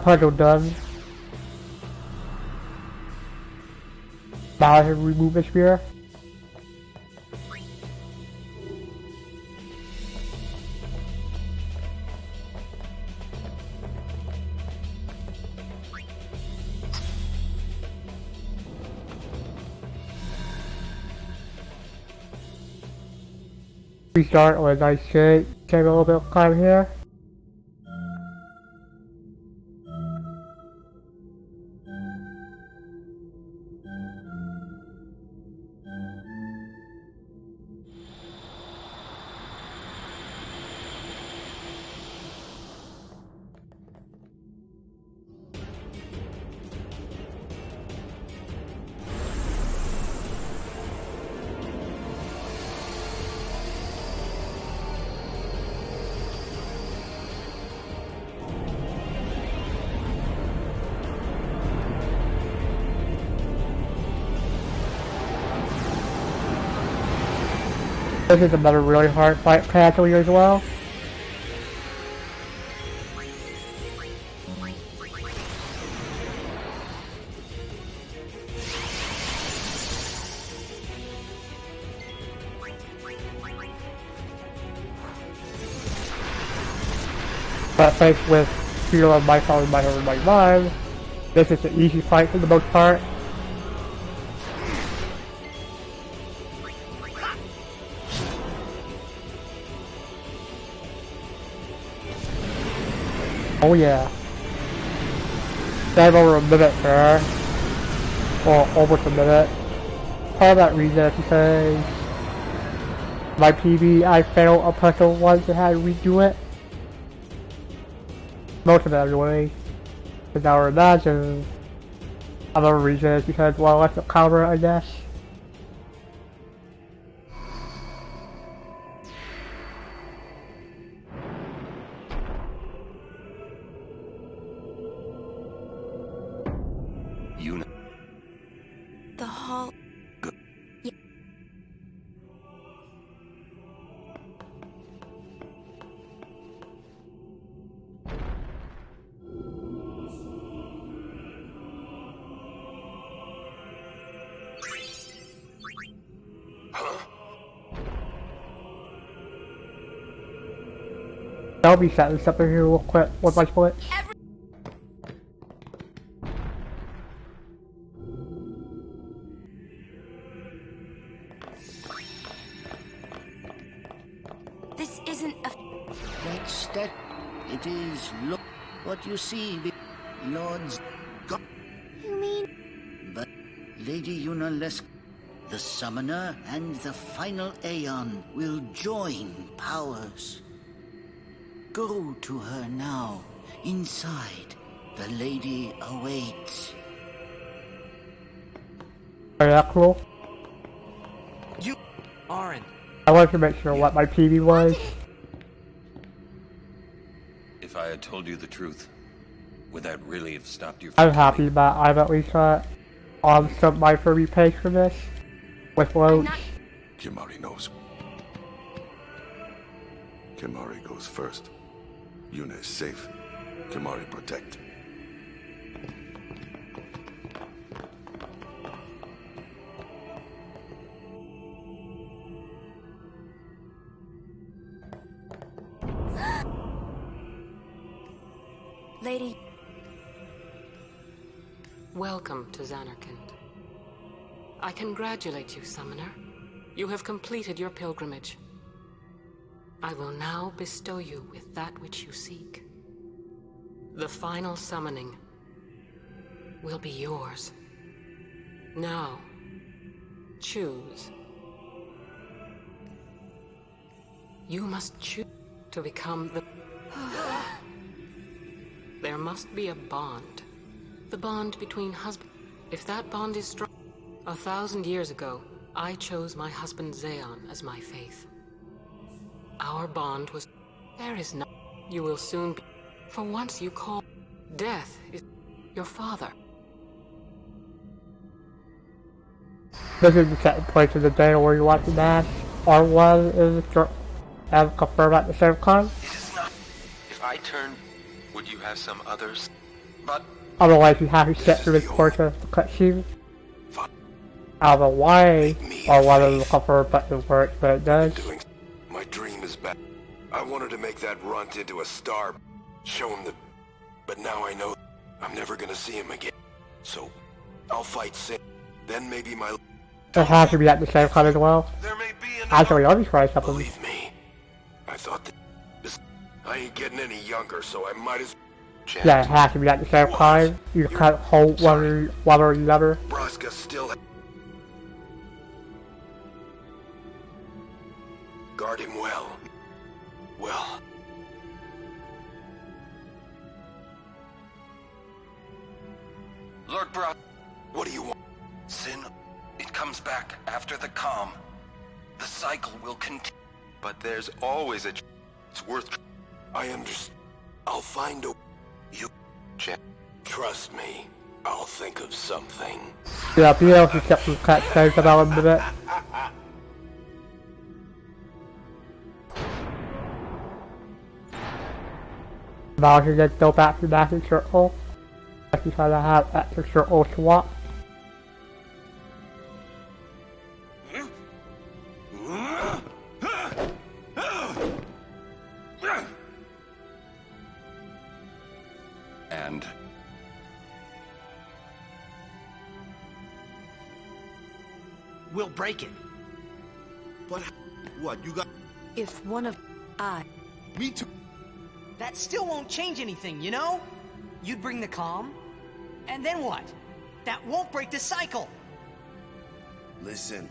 Puzzle done. Now I can remove the spear. Restart with a nice shape. Take a little bit of time here. This is another really hard fight casually as well. But faced with Hero of my phone, my home, my mind, this is an easy fight for the most part. Oh yeah. Save over a minute there. Or almost a minute. Part of that reason is because my PB, I failed a puzzle once and had to redo it. Most of it anyway. Because I would imagine another reason is because, well, that's a cover, I guess. Yuna. The hall. Yeah. I'll be setting this up in here real quick with my splits. This isn't a... That's that. It is what you see, Lords. God. You mean? But Lady Yuna, the Summoner and the final Aeon will join powers. Go to her now. Inside, the lady awaits. Alright, that's cool. You, Aaron. I wanted to make sure what my PB was. If I had told you the truth, would that really have stopped you from I'm happy that I've at least got on some my free page for this. With loads. Kimari knows. Kimari goes first. Yuna is safe. Kimari protect. Lady... Welcome to Zanarkand. I congratulate you, Summoner. You have completed your pilgrimage. I will now bestow you with that which you seek. The final summoning will be yours. Now, choose. You must choose to become the... There must be a bond. The bond between husband... If that bond is strong... 1,000 years ago, I chose my husband Zeon as my faith. Our bond was... There is no... You will soon be... For once you call... Death is... Your father. This is the second place of the day where you want to match. R1 is and confirm at the same time. It is not. If I turn, would you have some others? But otherwise you have to sit through this portion of the cutscene. I don't know why or whether the confirm button works, but it does. My dream is back. I wanted to make that runt into a star. Show him the... But now I know I'm never gonna see him again. So, I'll fight Sin. Then maybe my... It has to be at the same time as well. Actually, I'll be trying something. Believe me, I thought that... I ain't getting any younger, so I might as... Yeah, it has to be at the same time. You can't hold one or the other. Braska still... Guard him well. Well... Lord Bra... What do you want? Sin, it comes back after the calm. The cycle will continue. But there's always a... It's worth... I understand. I'll find a... You... Trust me. I'll think of something. Yeah, be able to get some cutscenes about a minute. Now I can just go back to Master Circle. I can try to have extra circle swap. we'll break it. But what, you got... If one of... Me too. That still won't change anything, you know? You'd bring the calm, and then what? That won't break the cycle! Listen.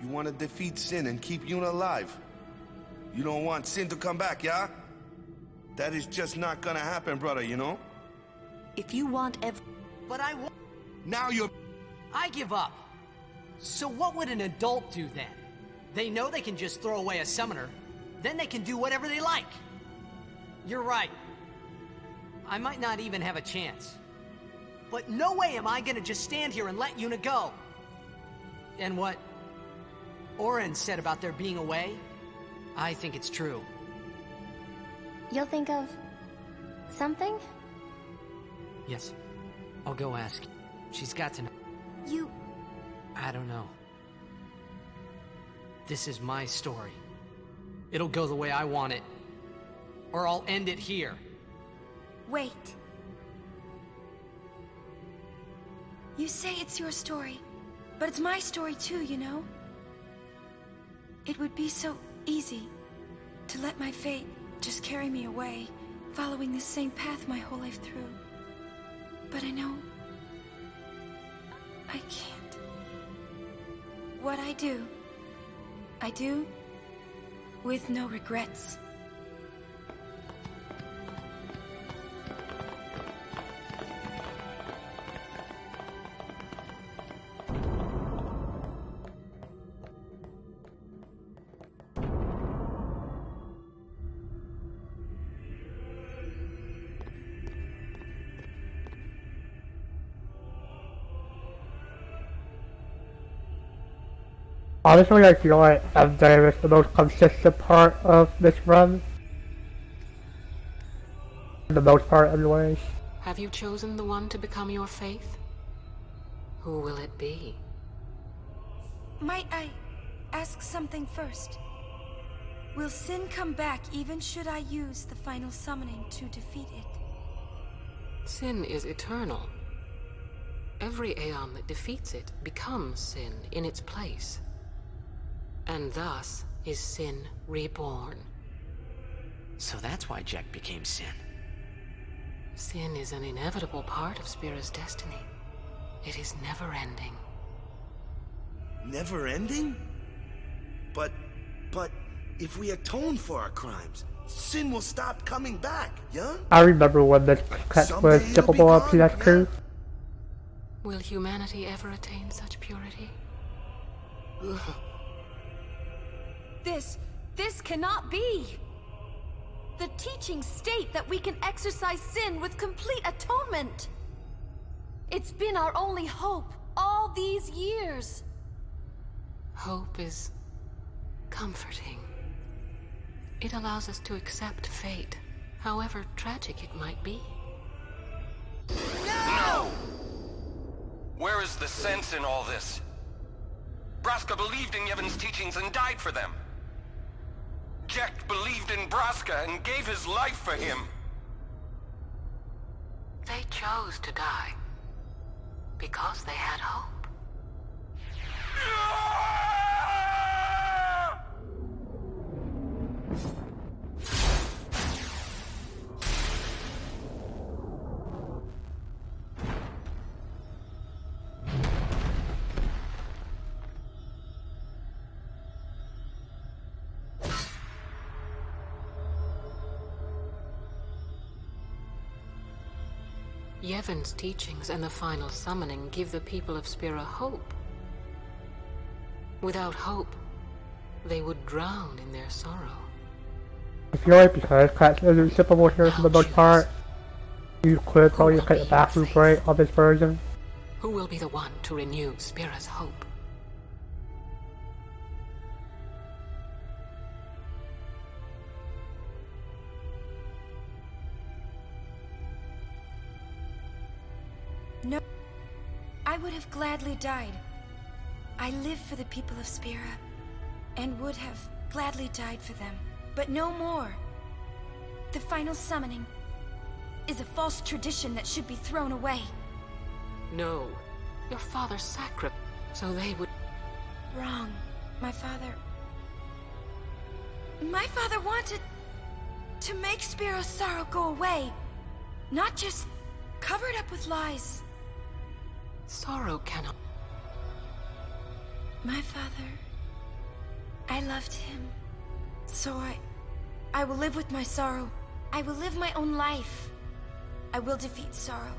You want to defeat Sin and keep Yuna alive. You don't want Sin to come back, yeah? That is just not gonna happen, brother, you know? If you want But I won't. Now you're... I give up. So what would an adult do then? They know they can just throw away a summoner. Then they can do whatever they like. You're right. I might not even have a chance. But no way am I gonna just stand here and let Yuna go. And what Oren said about there being a way, I think it's true. You'll think of... something? Yes. I'll go ask. She's got to know. You... I don't know. This is my story. It'll go the way I want it. Or I'll end it here. Wait. You say it's your story, but it's my story too, you know? It would be so easy to let my fate just carry me away, following this same path my whole life through. But I know I can't. What I do with no regrets. Honestly, I feel like MJ is the most consistent part of this run. For the most part, anyways. Have you chosen the one to become your faith? Who will it be? Might I ask something first? Will Sin come back even should I use the final summoning to defeat it? Sin is eternal. Every Aeon that defeats it becomes Sin in its place. And thus is Sin reborn. So that's why Jack became Sin. Sin is an inevitable part of Spira's destiny. It is never-ending. Never-ending? But if we atone for our crimes, Sin will stop coming back, yeah? I remember when this text was skippable on PS2. Will humanity ever attain such purity? Ugh. This cannot be! The teachings state that we can exercise sin with complete atonement! It's been our only hope all these years! Hope is comforting. It allows us to accept fate, however tragic it might be. No! Where is the sense in all this? Braska believed in Yevon's teachings and died for them. Jack believed in Braska and gave his life for him. They chose to die because they had hope. Yevon's teachings and the final summoning give the people of Spira hope. Without hope, they would drown in their sorrow. I feel like because Cat's isn't skippable here for the most part, you could probably just get the bathroom break on this version. Who will be the one to renew Spira's hope? No, I would have gladly died. I live for the people of Spira, and would have gladly died for them, but no more. The final summoning is a false tradition that should be thrown away. No, your father sacrificed so they would... wrong. My father wanted to make Spiro's sorrow go away, not just cover it up with lies. Sorrow cannot. My father, I loved him. So I will live with my sorrow. I will live my own life. I will defeat sorrow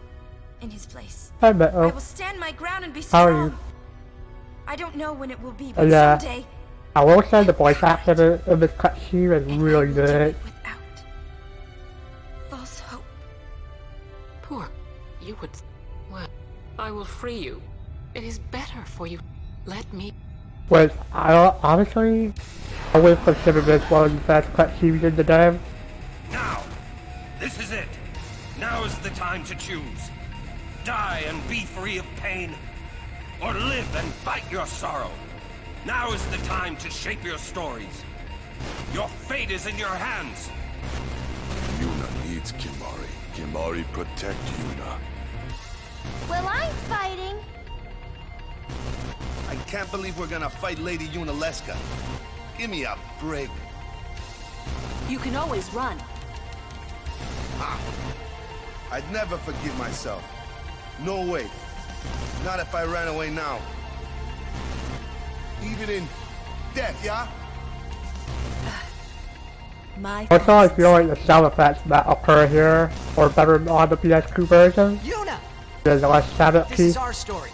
in his place. Hi, Beto. I will stand my ground and be How strong. are you? I don't know when it will be, but Yeah. someday. I will say the voice actor of this cutscene is really good. False hope. Poor. You would. Well, I will free you. It is better for you. Let me. Which, honestly, I would consider this one of the best cutscenes in the game. Now! This is it! Now is the time to choose. Die and be free of pain, or live and fight your sorrow. Now is the time to shape your stories. Your fate is in your hands. Yuna needs Kimari. Kimari protect Yuna. Well, I'm fighting. I can't believe we're gonna fight Lady Yunalesca. Give me a break. You can always run. Ah, I'd never forgive myself. No way. Not if I ran away now. Even in death, yeah? Also, I feel like the sound effects that occur here are better on the PS2 version. Yuna! There's less static This key. is our story.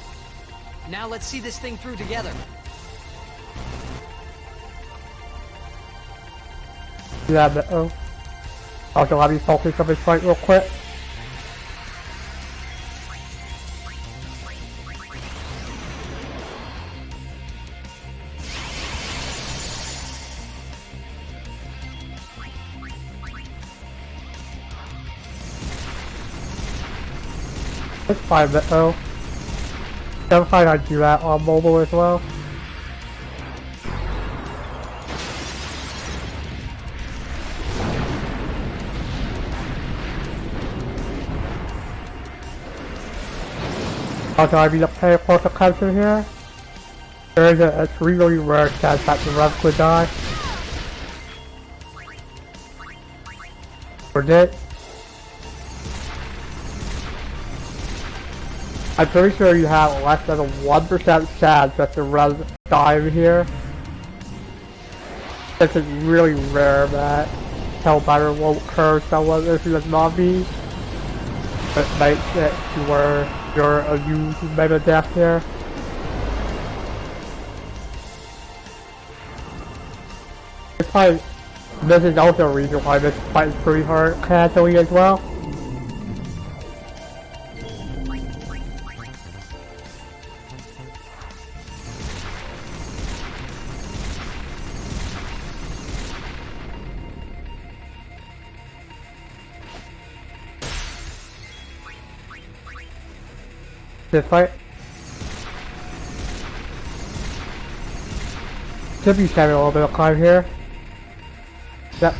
Now let's see this thing through together. Yeah, Beto. Also, let me focus on this fight real quick. It's fine, Beto. Never find I do that on mobile as well. Also, I need to pay close attention here. There is a really rare chance that the Rev could die. Or did. I'm pretty sure you have less than a 1% chance that the Rev die in here. This is really rare that Hellbiter won't curve someone if he's a zombie. But makes it to where you're immune to mega death here. This fight, this is also a reason why this fight is pretty hard casually as well. This fight should be saving a little bit of time here. Yep.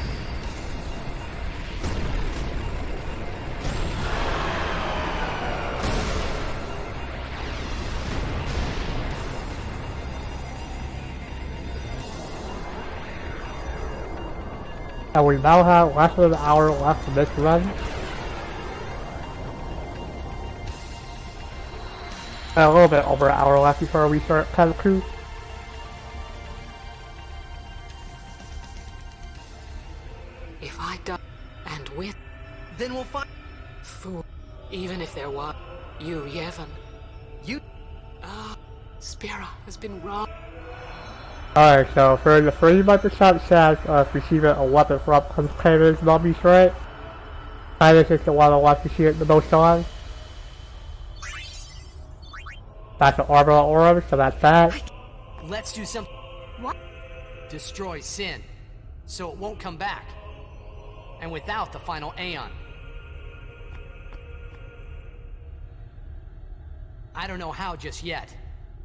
And we now have less than an hour left of this run. And a little bit over an hour left before we start Kazaku. If I die, and with, then we'll find. Fool. Even if there was, you, Yevon. You. Spira has been wrong. Alright, so for the 35% chance of receiving a weapon from containers zombies, right? Titus is the one I want to see it the most on. That's an armor orb, so that's that. Let's do something. What? Destroy Sin, so it won't come back. And without the final Aeon. I don't know how just yet,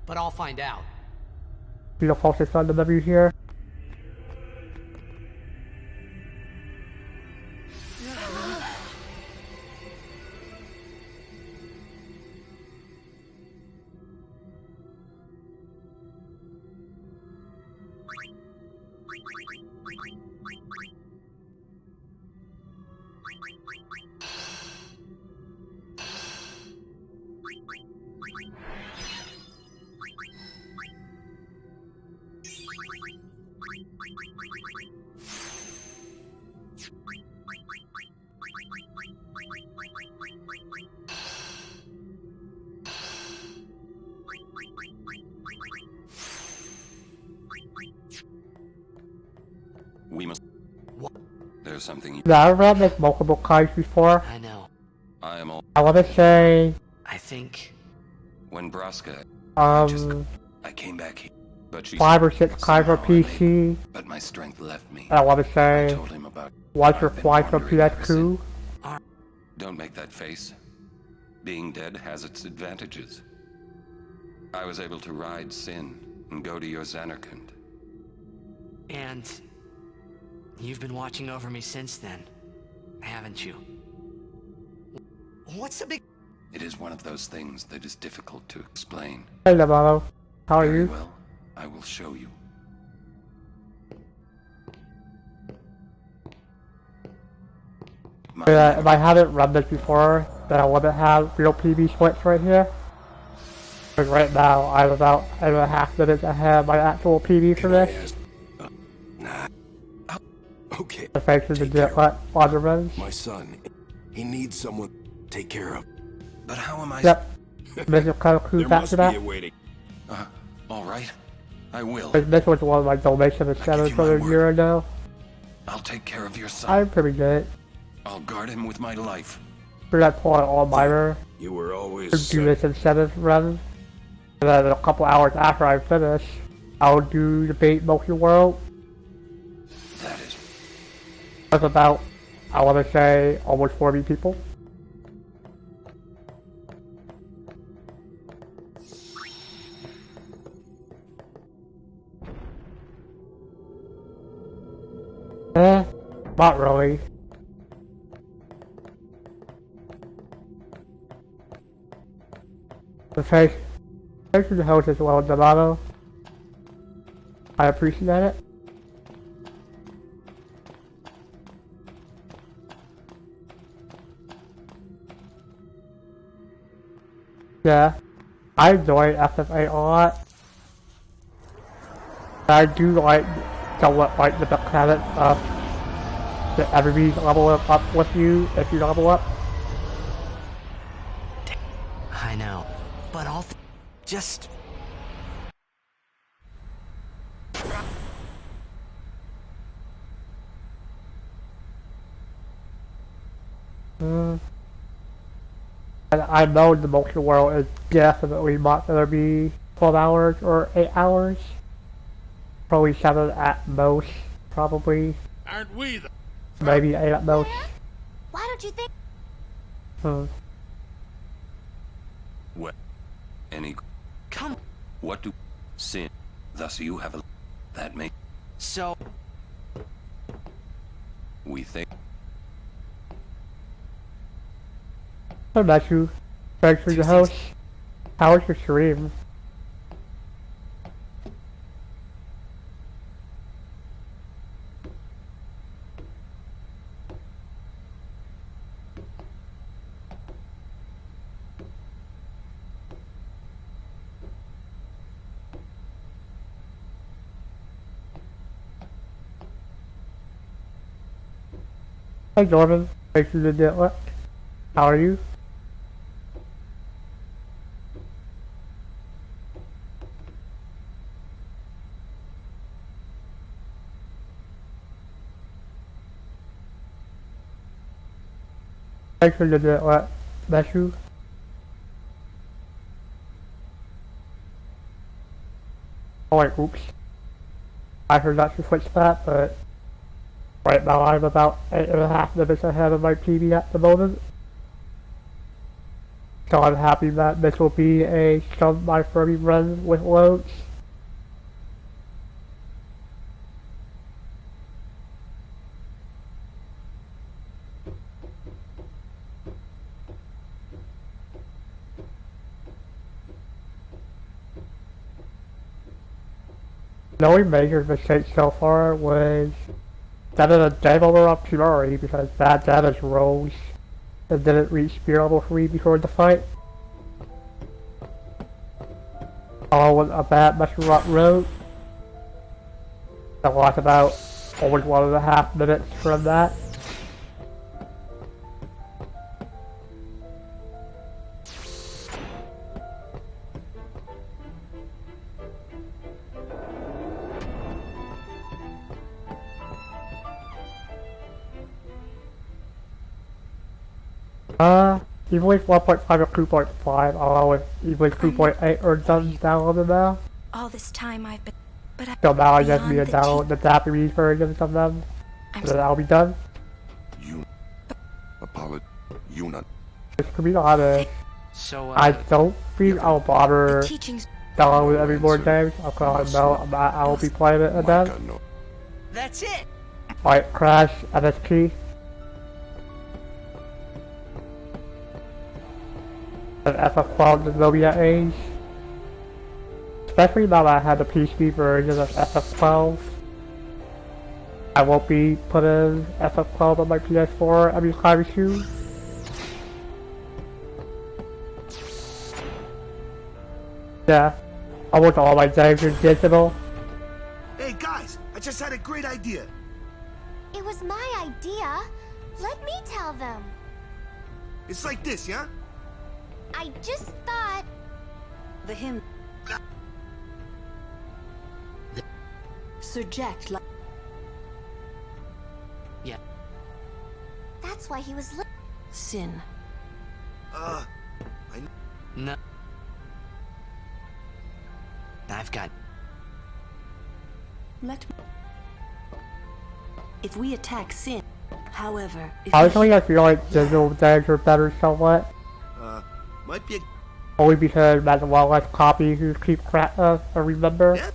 but I'll find out. You know, focus on the W here. We must... There's something... Yeah, I've read this multiple times before. I know. I am all... I want to say... I think... When Braska... I came back here, but she... 5 or 6 times for PC. But my strength left me. I want to say... I told him about... Once or twice for PS2. Don't make that face. Being dead has its advantages. I was able to ride Sin and go to your Xanarkand. And... you've been watching over me since then, haven't you? What's the big... It is one of those things that is difficult to explain. Hey, Lamano. How are you? Well, I will show you. If I hadn't run this before, then I wouldn't have real PB splits right here. But right now, I'm about 8.5 minutes ahead of my actual PB for this. Okay. The face is legit on the runs. My son, he needs someone to take care of. But how am I... Yep. Mission concludes after that. Alright. I will. This was one of my donations of 7 for a year ago. I'll take care of your son. I'm pretty good. I'll guard him with my life. For that point, all minor. You were always... Do this in 7 runs. And then a couple hours after I finish, I'll do the bait multi-world. That is... That's about, I want to say, almost 40 people. Not really. The face of the host as well, Damato. I appreciate it. Yeah, I enjoy FFA a lot. I do like somewhat like the mechanics of that everybody's level up with you if you level up. I know, but I'll just... And I know the multi-world is definitely not gonna be 12 hours or 8 hours. Probably 7 at most, probably. Aren't we the... Maybe 8 at most. Why don't you think... What? Any... Come... What do... Sin. Thus you have a... That make... So... We think... Hey Matthew, thanks for your host. How was your stream? Hey Jordan, thanks for the network. How are you? Thanks for the network, Matthew. Oh wait, oops. I forgot to switch that, but right now I'm about 8.5 minutes ahead of my PB at the moment. So I'm happy that this will be a sub-my-30 run with loads. The only major mistake so far was sending a demoler up to Murray because bad damage rolls and didn't reach spear level 3 before the fight. Along with a bad mushroom rock road. I lost about almost 1.5 minutes from that. Even with 1.5 or 2.5, along with even with 2.8 are done downloaded now. All this time I've been... But I... So now I just need to beyond download the Japanese versions of them, and then I'll be done. Yuna. To be honest, So, I don't think I'll bother downloading any more games. Because I know I will be playing it again. That's it! Like Crash, MST. And FF12 is maybe at age. Especially now that I had the PC version of FF12. I won't be putting FF12 on my PS4 anytime soon. Yeah, almost all my games are digital. Hey guys, I just had a great idea. It was my idea. Let me tell them. It's like this, yeah? I just thought... The hymn... Surject like... Yeah. That's why he was Sin. No. I've got... Let me... If we attack Sin, however... Honestly, I feel like digital games are better somewhat. Might be a... Only because that's a lot less copies you keep track of or remember. Yeah.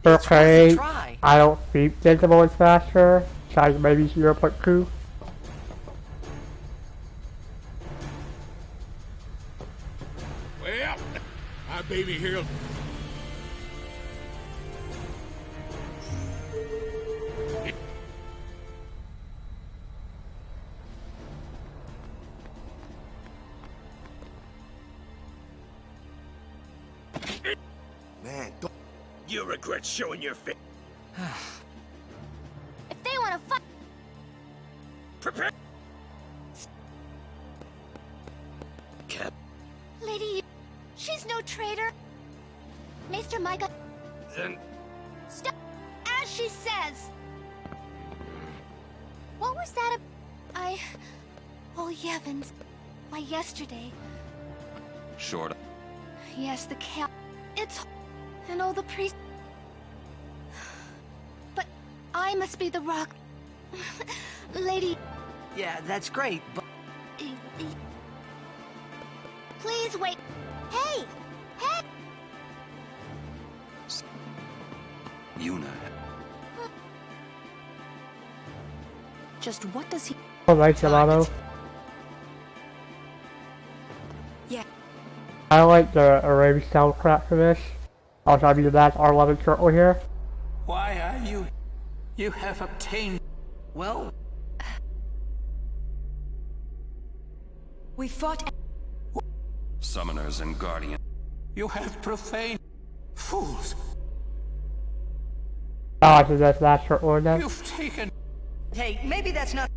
Okay, I don't think digital is faster. Besides maybe 0.2. Well, my baby here. Man, don't... You'll regret showing your face. If they want to fight... Prepare. Cap. Lady, she's no traitor. Maester Micah... Then... Stop, as she says. What was that Oh, Yevons. Why, yesterday. Short. Yes, the chaos. It's... And all the priests... But I must be the rock. Lady... Yeah, that's great, but... Please wait. Hey! Hey! Yuna. Just what does he... Alright, Gelato. Yeah. I like the array soundtrack for this. I'll try to do that R11 shortly here. Why are you... You have obtained... Well... We fought... Summoners and Guardians. You have profaned... Fools! I suggest that shortly then. You've taken... Hey, maybe that's not...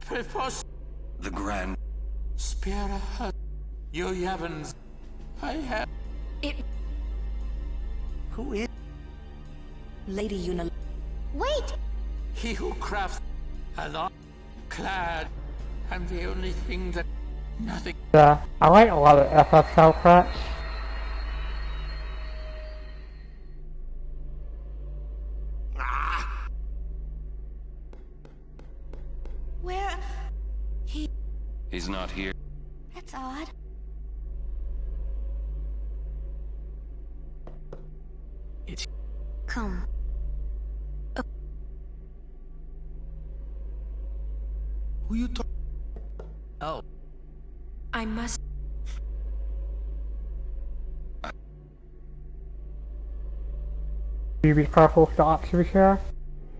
Prepos... The Grand... Spira has... You Yavins... I have... It... Who is... Lady Yuna... Wait! He who crafts... clad... I'm the only thing that... Nothing... Yeah, I like a lot of FF soundtracks. Where... He's not here. That's odd. It's... Come. Who you talking? Oh. I must... You be careful with the options here.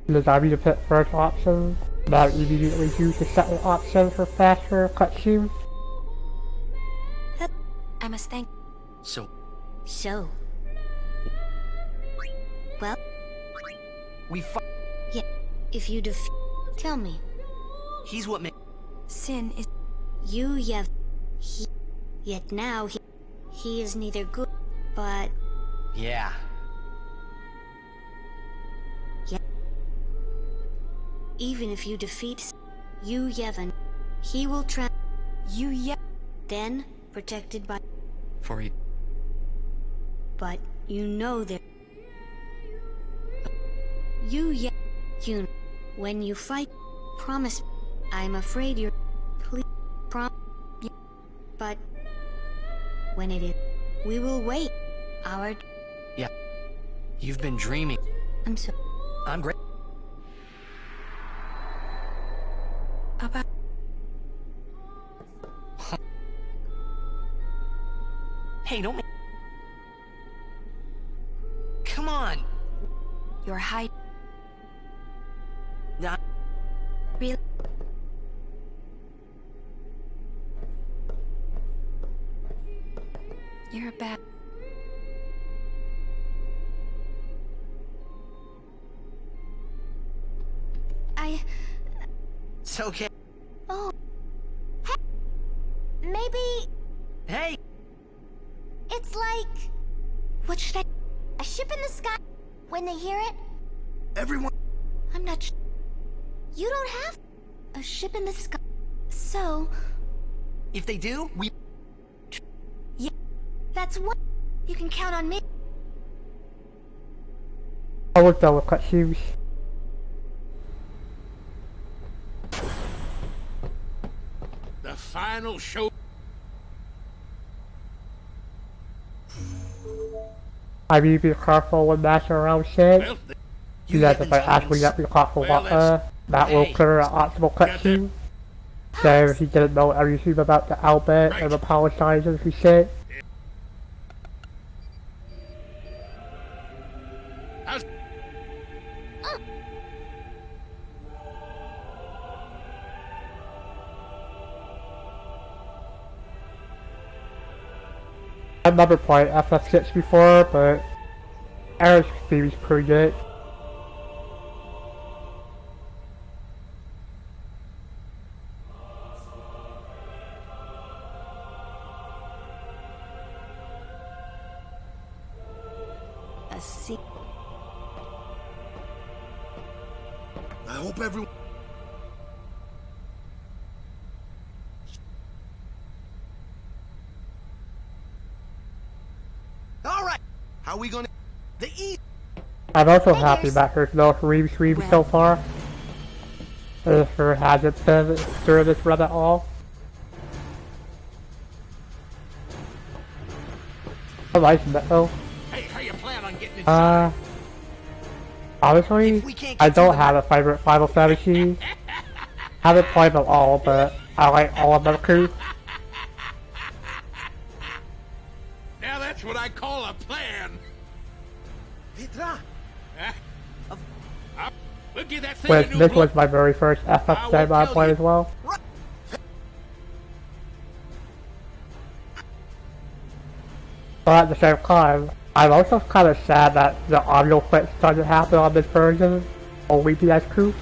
Because I need to pick first option. Now immediately use the second option for faster cutscenes. I must thank. So, Well, We yeah. If you tell me. He's what made. Sin is. You have. Yet now he is neither good, but yeah. even if you defeat Yu Yevon, he will then protected by. For you. But you know that Yun, when you fight, promise. I'm afraid you're. Please, but when it is, we will wait. Our. Yeah. You've been dreaming. I'm great. About. Hey, don't make. Come on. Your height. Not. Really? You're a bad. It's okay. Oh. Hey. Maybe. Hey. It's like. What should I? A ship in the sky. When they hear it. Everyone. I'm not. You don't have A ship in the sky. So. If they do, we. Yeah. That's what. You can count on me. I was done with cutscenes. The final show. I need to be careful when messing around shit. Because if I actually get me caught for water, that will clear an optimal cutscene. So he didn't know everything about the Albert and apologizing for shit. I've never played FFX before, but Eric's seems pretty good. A sea. I hope everyone. All right. How we gonna? The E. I'm also happy that there's no stream so far. There hasn't been during this run at all. I like that though. Hey, how you plan on getting inside? Honestly, I don't have a favorite Final Fantasy. Haven't played them all, but I like all of them too. Now that's what I call a plan. Petra. We'll give that thing Which a new this look. was my very first FF game I played as well. But at the same time, I'm also kind of sad that the audio fix doesn't happen on this version, only PS2.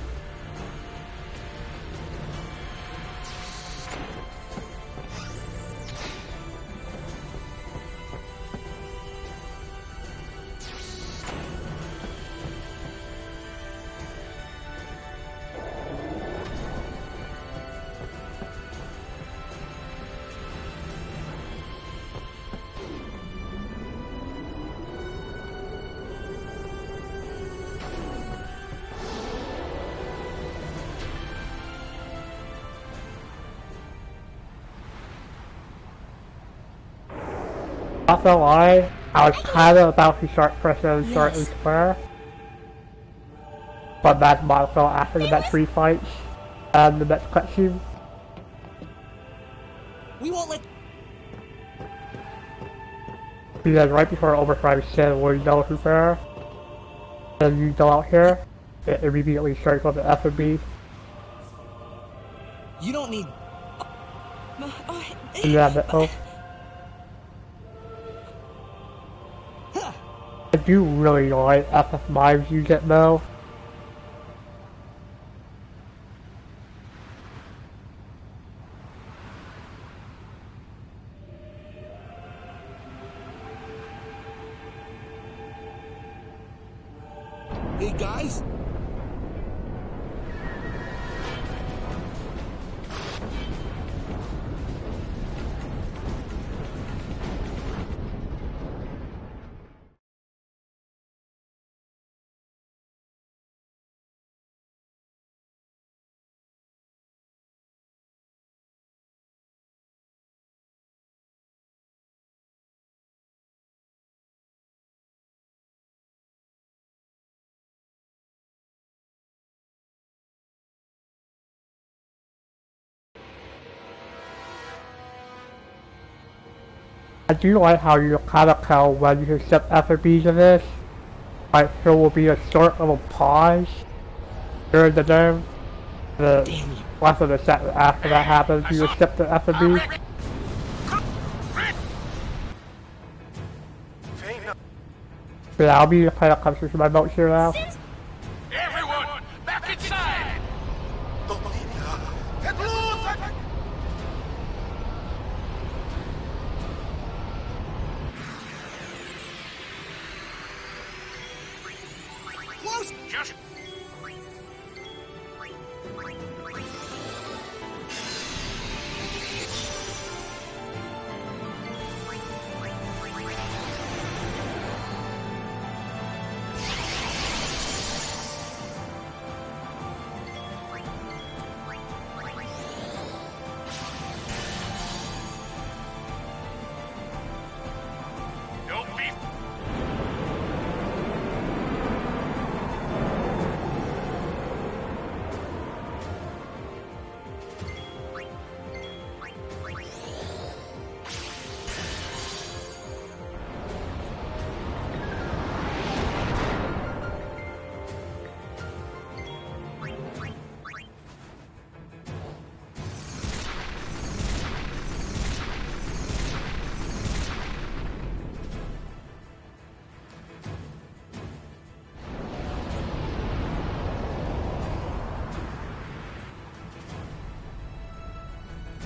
Not gonna lie, I was kind of about to start pressing start and square. But that's Monaco after the next 3 fights and the next cutscene. We won't let. Because right before Overthrow Sin, we know who's there. And you go out here, it immediately starts on the F&B. You don't need... Yeah, no. I do really like FF Mimes you get though. Hey guys. I do like how you kind of tell when you accept F&Bs in this. Like, there will be a sort of a pause during the game. The rest of the set after that happens, you accept the F&B. Yeah, I'll be kind of comfortable with my notes here now. Everyone, back inside! Close! Just... Don't be...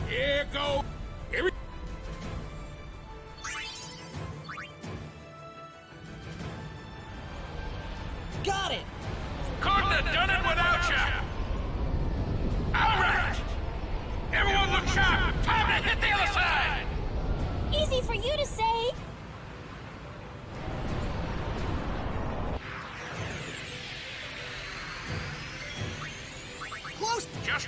Here go! Here we... Got it! Couldn't have done it without you! Alright! Everyone look sharp! Time to hit the other side! Easy for you to say. Close! Just...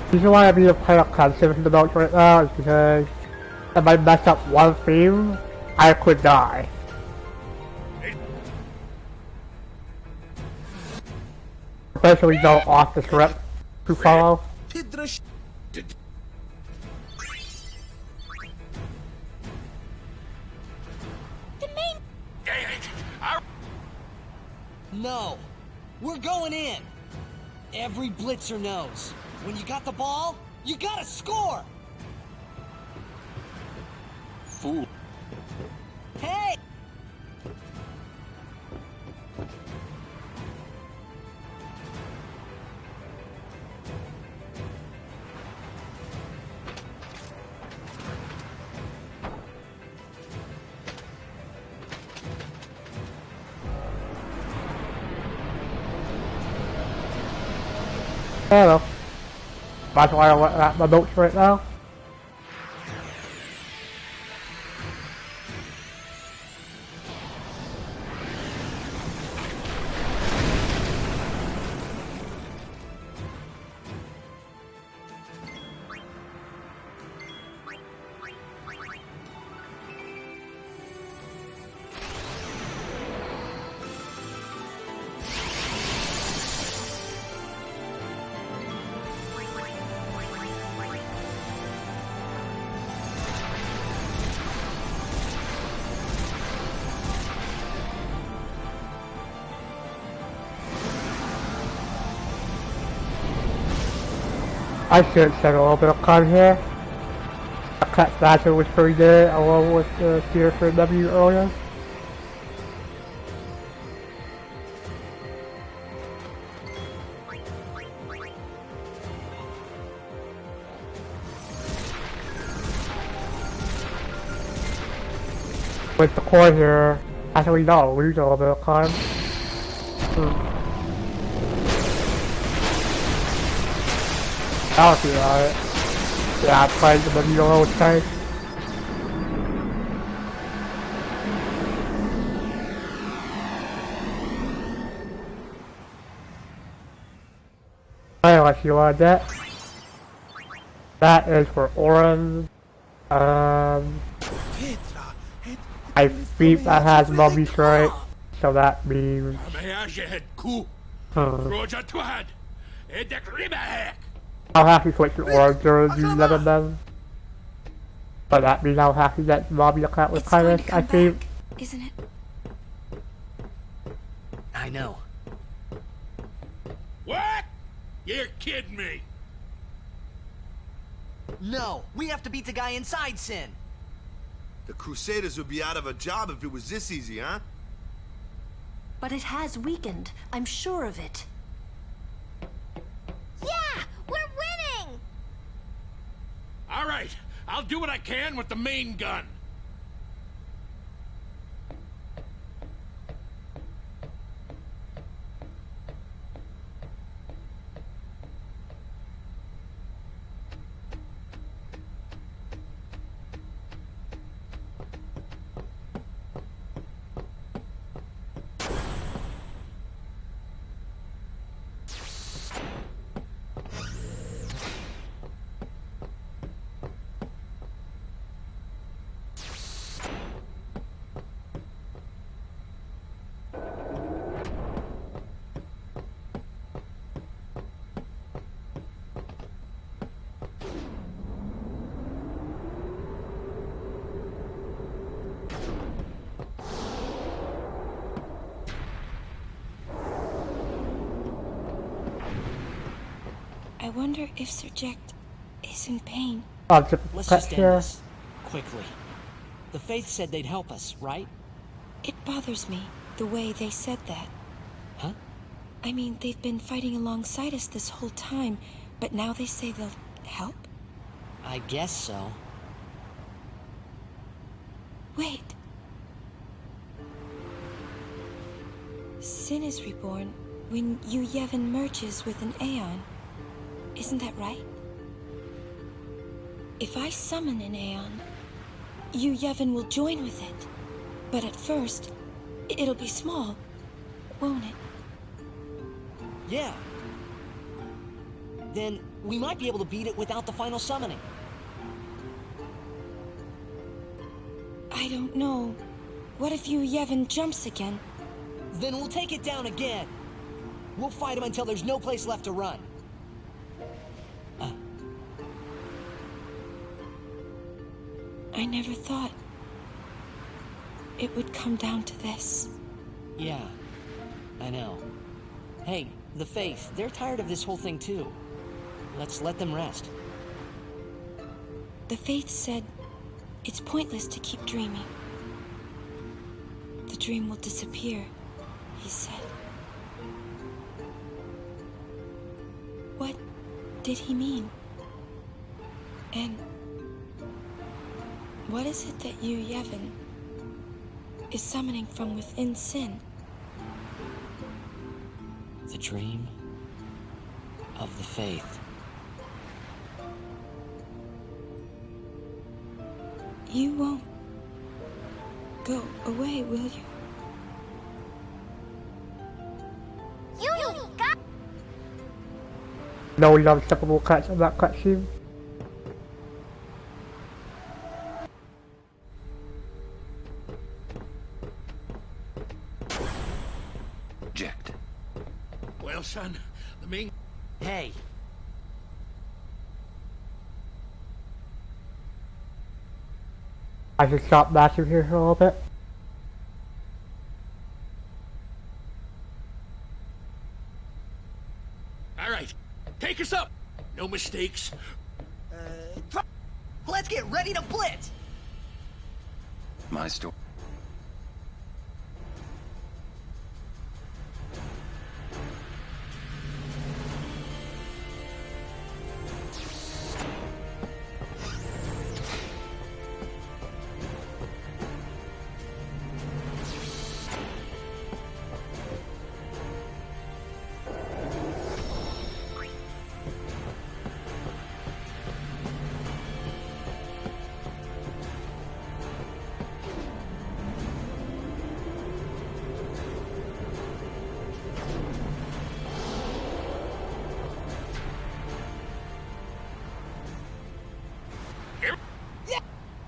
The reason why I'm being kind of conservative with the notes right now is because if I mess up one theme, I could die. Especially go off the script to follow. No. We're going in. Every blitzer knows. When you got the ball, you gotta score! Fool. Hey! Hello. That's why I went at my notes right now. I should spend a little bit of time here. The Cat Smasher was pretty good along with the Seer for W earlier. With the core here, actually no, we lose a little bit of time. I'll be alright. Yeah, I played the video all the time. Unless you want that. That is for Oren. I think that has mummies right, so that means. I'll have to switch to Orange or do none of them. But that means I'll have to get Mommy account with Pirates, I think. Back, isn't it? I know. What? You're kidding me. No, we have to beat the guy inside Sin. The Crusaders would be out of a job if it was this easy, huh? But it has weakened. I'm sure of it. Yeah! We're winning! All right, I'll do what I can with the main gun. I wonder if Sir Jack is in pain. Let's just end this. Quickly. The Faith said they'd help us, right? It bothers me, the way they said that. Huh? I mean, they've been fighting alongside us this whole time, but now they say they'll help? I guess so. Wait. Sin is reborn when Yu Yevon merges with an Aeon. Isn't that right? If I summon an Aeon, Yu Yevon will join with it. But at first, it'll be small, won't it? Yeah. Then we might be able to beat it without the final summoning. I don't know. What if Yu Yevon jumps again? Then we'll take it down again. We'll fight him until there's no place left to run. I never thought it would come down to this. Yeah, I know. Hey, the Faith, they're tired of this whole thing too. Let's let them rest. The Faith said it's pointless to keep dreaming. The dream will disappear, he said. What did he mean? And what is it that Yu Yevon is summoning from within Sin? The dream of the faith. You won't go away, will you? You got. No non-skippable cuts in that cutscene. Eject. Well, son, the main... Hey! I should stop Matthew here for a little bit. All right, take us up. No mistakes. Let's get ready to blitz! My store.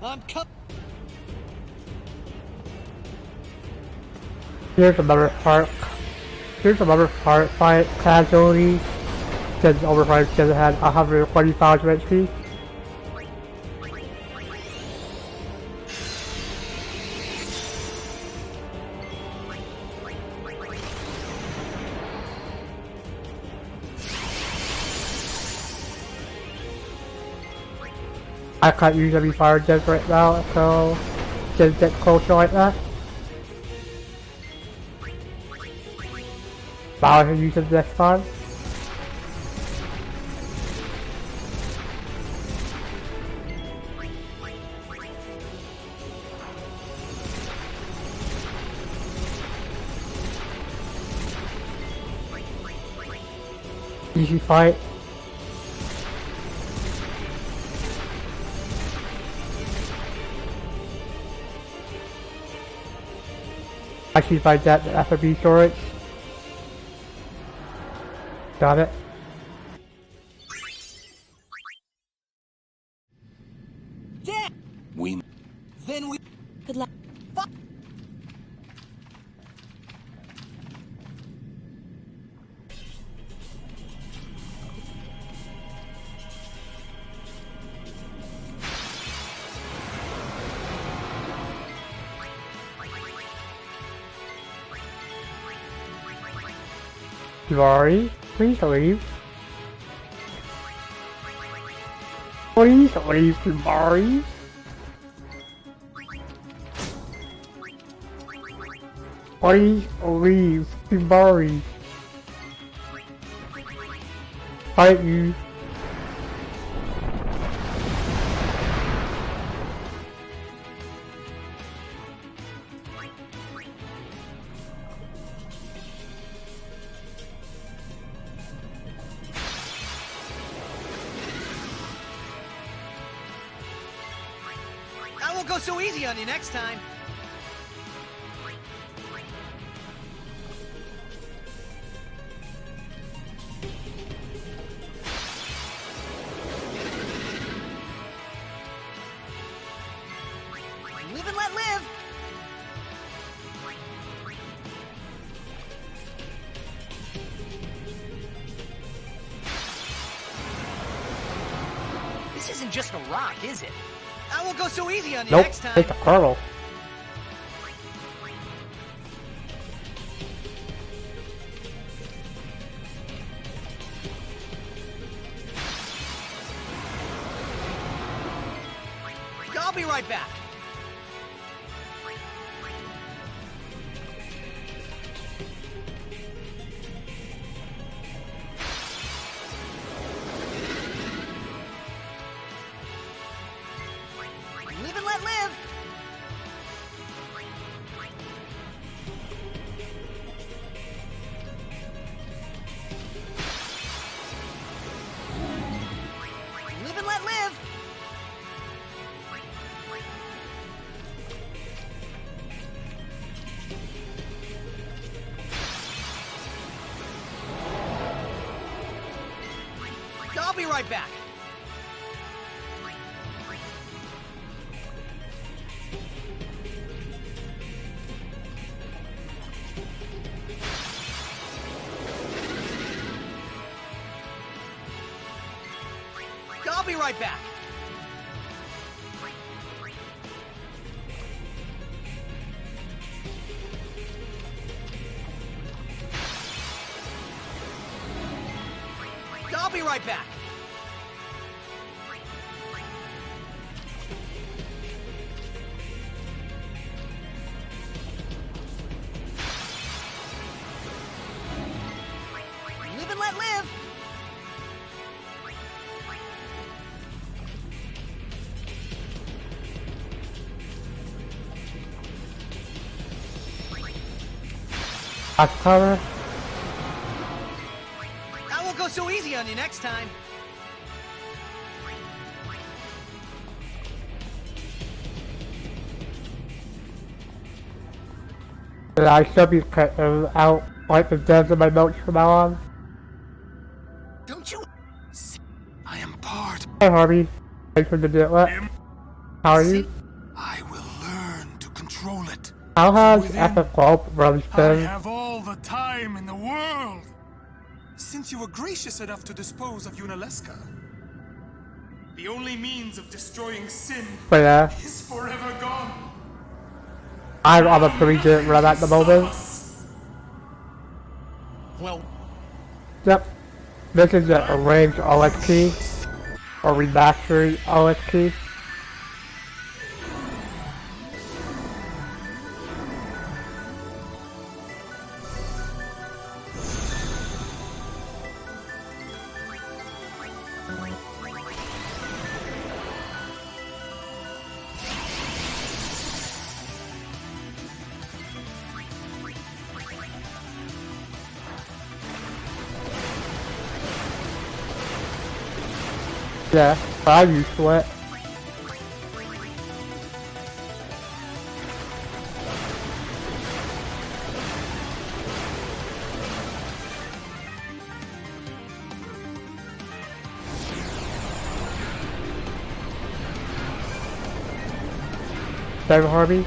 I'm coming. Here's another part. Here's another part fight casualty. Since Overfire still had 120,000 HP. I can't use any fire jets right now, so just get closer like that. Now I can use it next time. Easy fight. Actually, by that FFX storage. Got it. Yeah. We. Then we. Good luck. Kimari, please leave. Please leave, Kimari. Please leave, Kimari. Fight you. I won't go so easy on you next time. Live and let live. This isn't just a rock, is it? I won't go so easy on you Nope, next time. it's a kernel. I'll be right back. Live and let live. right back. I'll be right back. I'll be right back. Live and let live. Back cover. I won't go so easy on you next time. And I should be cutting out like the deaths of my notes from now on. Don't you see? I am part. Hey Harvey. Thanks for the ditlet. How are you? I will learn to control it. How has Within, FFX runs I been? have all the time in the world. Since you were gracious enough to dispose of Yunalesca, the only means of destroying sin But yeah, is forever gone. I'm on a pretty good run at the moment. Well, yep. This is a arranged OST or remastered OST. Yeah, I'm used to it. David Harvey.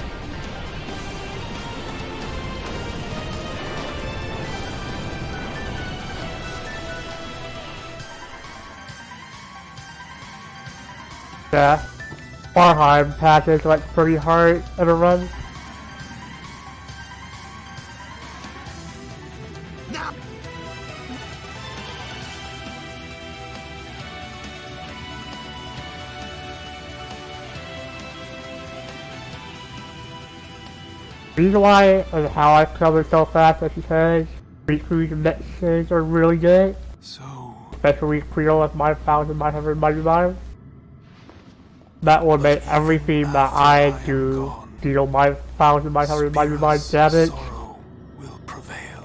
Yeah. Farheim patches like pretty hard in a run. The reason why and how I cover so fast is because weekly mixes are really good. Especially pre-roll with my 1,999. That will make everything that I do deal my 1,999 damage. will prevail.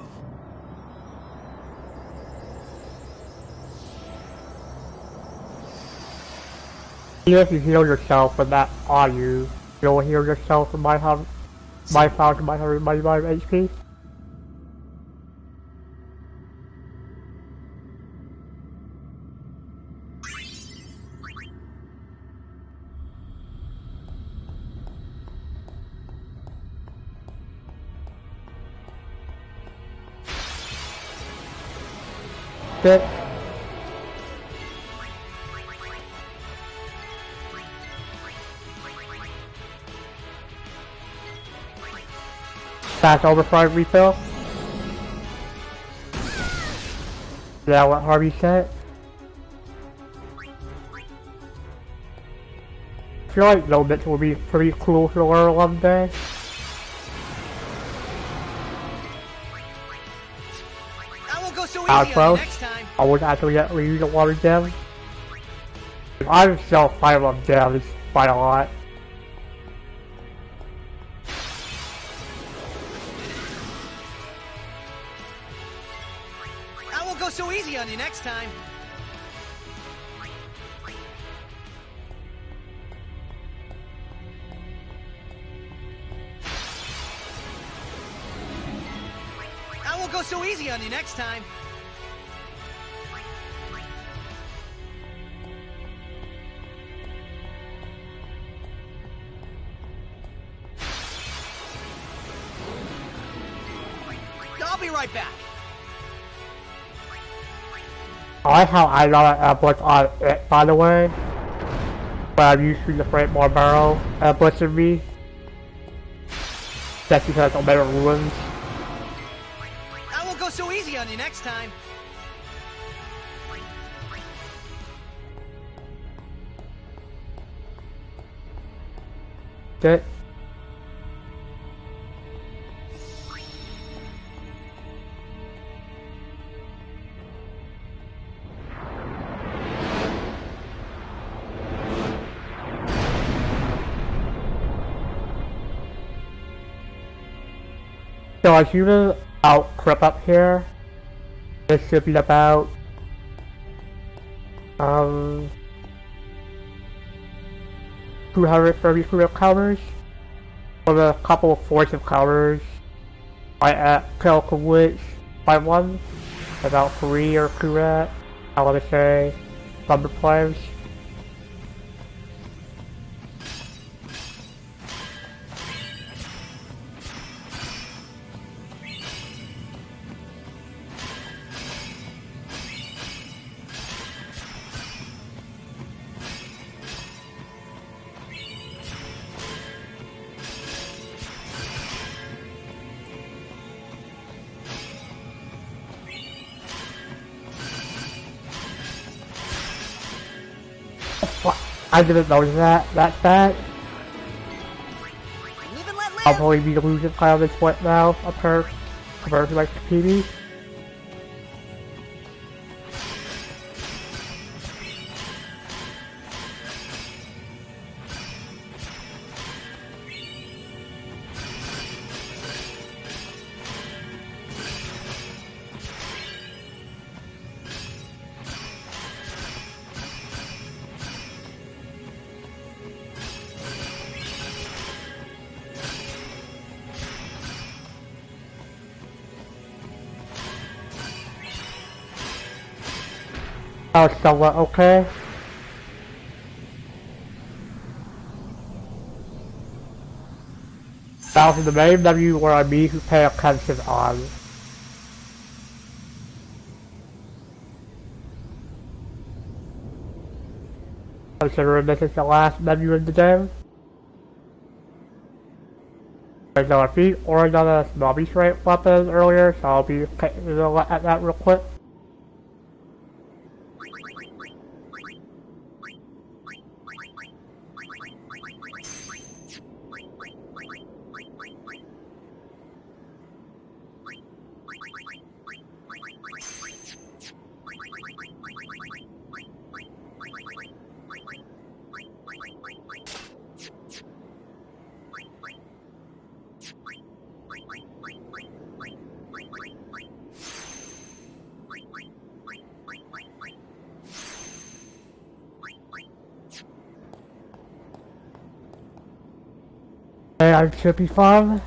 Even if you heal yourself with that on you, you'll heal yourself with my 1,999 HP. Shit. Fast overfront refill. Yeah, what Harvey said. I feel like no bits will be pretty cool to learn one day. Close. I would actually get read a lot of damage. I'm still 5 of damage by a lot. I won't go so easy on you next time. I won't go so easy on you next time. I'll be right back. I like how I got an ambush on it, by the way. But I'm using the frame more barrel ambushing me. Just because I'll never ruins. I won't go so easy on you next time. Okay. So as you move out crop up here, this should be about 230 counters, with a couple of force of counters. I at Calico Witch by one, about 3 or 2 at, I want to say, Thunder Flames. I didn't notice that's bad. I'll probably be losing kind of this point now, compared to like TV. That was somewhat okay. That was the main menu where I need to pay attention on. Considering this is the last menu in the game. There's no feet or another snobby straight weapon earlier, so I'll be taking a look at that real quick. Hey, I should be fine.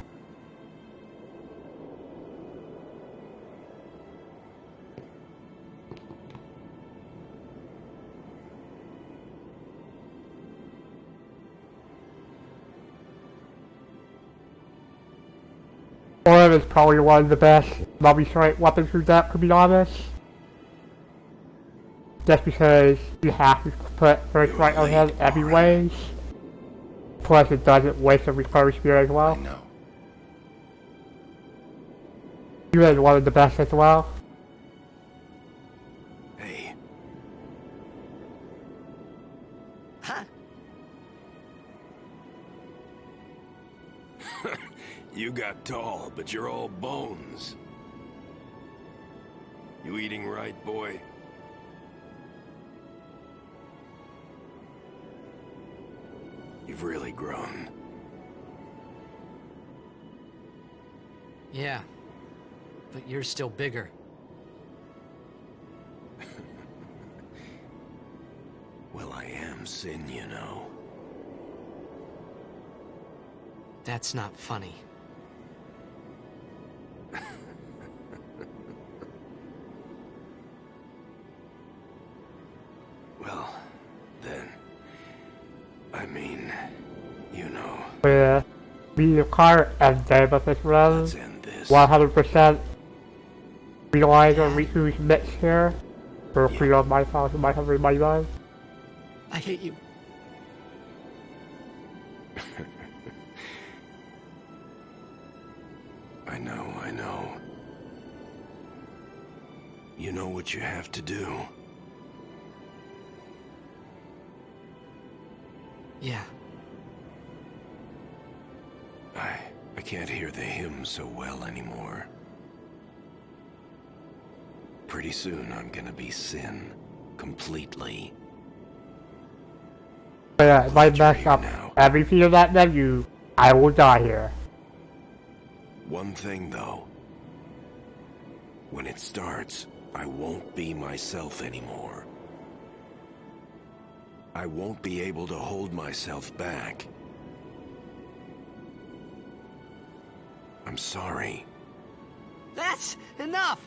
Orb is probably one of the best multi-strike weapons for that, to be honest. Just because you have to put first right on him anyways. Plus it doesn't waste a recovery spear as well. I know. You is one of the best as well. Hey. Huh? You got tall, but you're all bones. You eating right, boy? You've really grown. Yeah, but you're still bigger. Well, I am Sin, you know. That's not funny. Well, then, I mean, you know. Yeah, be your car and day of this round. 100% realize or who's next here. For free on my house and my cover my life. I hate you. I know. You know what you have to do. Yeah. I can't hear the hymn so well anymore. Pretty soon I'm gonna be Sin. Completely. But yeah, if I mess up every piece of that menu, I will die here. One thing though. When it starts, I won't be myself anymore. I won't be able to hold myself back. I'm sorry. That's enough!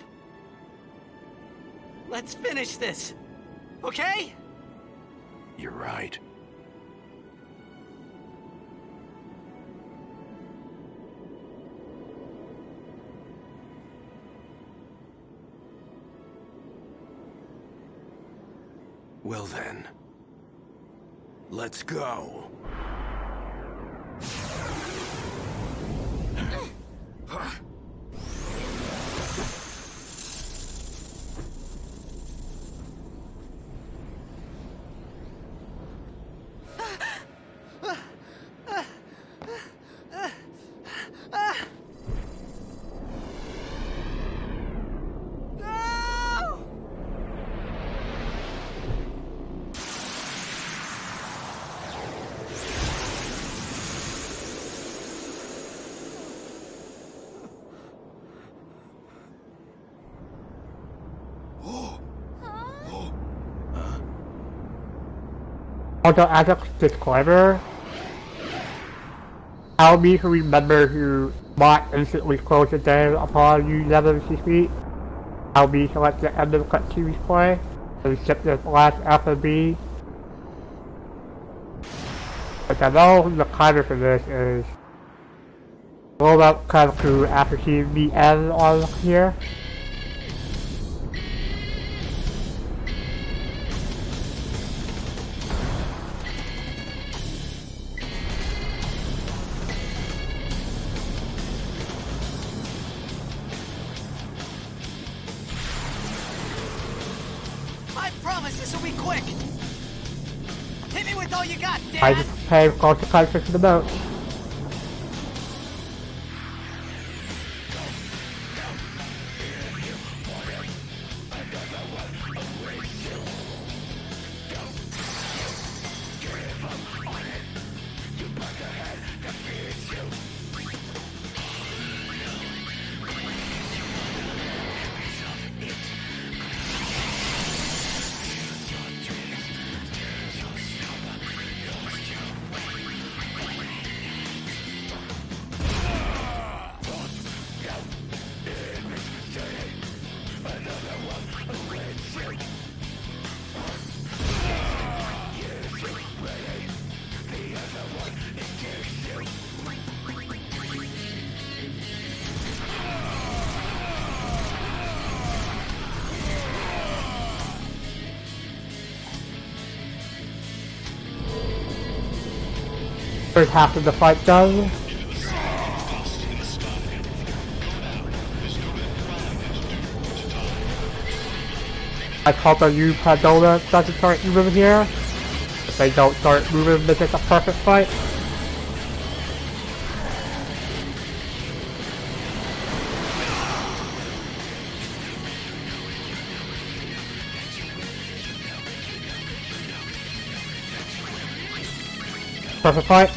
Let's finish this, okay? You're right. Well then, let's go. Also, as a disclaimer, I'll be to remember who not instantly close the game upon you level 6 feet. I'll be to let the end of the cutscenes play, and skip the last FFB. But I know the timer for this is roll up kind of cool after seeing the end on here. I promise this will be quick! Hit me with all you got, Dad! I just pay close to time for the boat. First half of the fight done. I hope that you Pandora doesn't start moving here. If they don't start moving, this is a perfect fight. Perfect fight.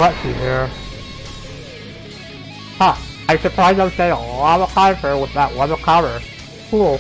Let's see here. Huh, I'm surprised I'm staying a lot of time for with that one cover. Cool.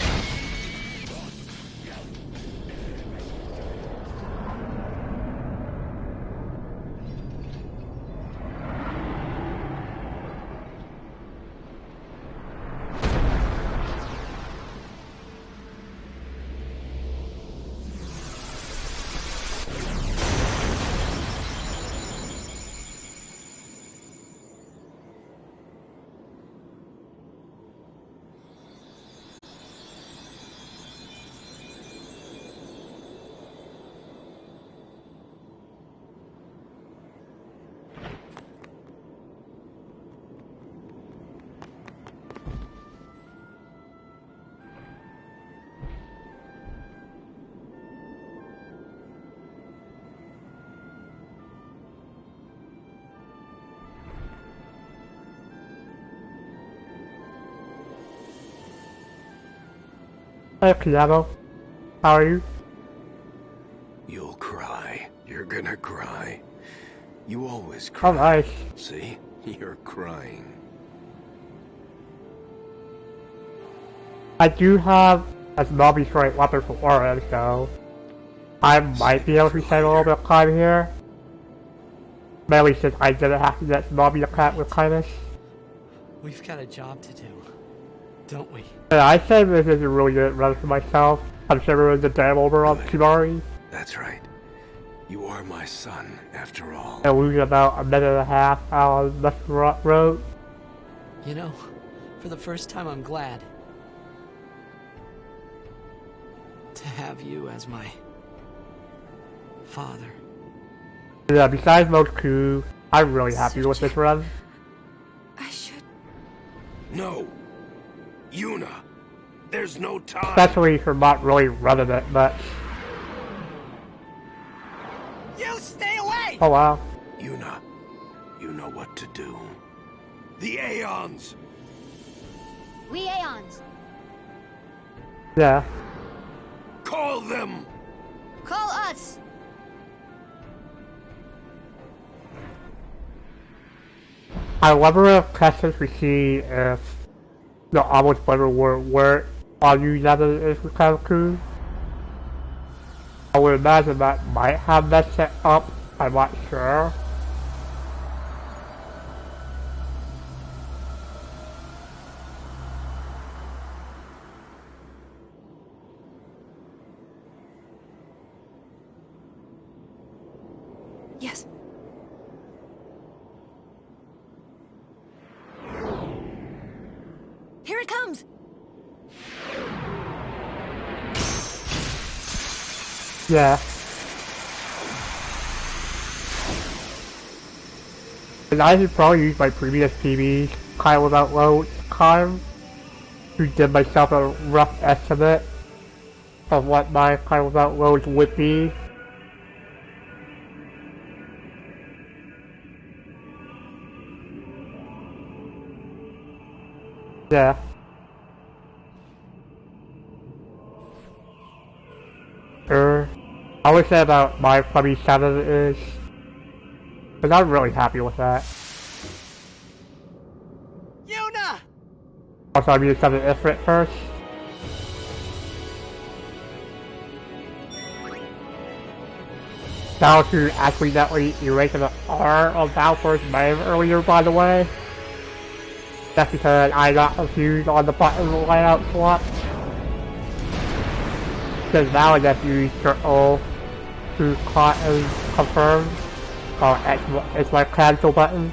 Hey, Piano. How are you? You'll cry. You're gonna cry. You always cry. Oh, nice. See? You're crying. I do have a non-destroying weapon for Oren, so I might be able to save a little bit of time here. Mainly since I didn't have to get Nobby attack with kindness. We've got a job to do, don't we? Yeah, I say this is a really good run for myself, considering the damn over on Kimari. That's right. You are my son, after all. And losing about a minute and a half out on the road. You know, for the first time I'm glad to have you as my father. Yeah, besides those two, I'm really happy with this run. I should... No! Yuna! There's no time! Especially for not really running it much. You stay away! Oh wow. Yuna, you know what to do. The Aeons! We Aeons. Yeah. Call them! Call us! I wonder if questions we see if the almost better were on you that is kind of cool. I would imagine that might have that set up, I'm not sure. Yes. Here it comes! Yeah. And I should probably use my previous PB kind of without load time to give myself a rough estimate of what my kind of without loads would be. Yeah. I would say about my funny sound is, but I'm really happy with that. Yuna! Also, I'm using something different first. Now to accidentally erase the R of Balfour's name earlier, by the way. That's because I got confused on the button layout swap. Because now I just use Circle to confirm. It's my cancel button.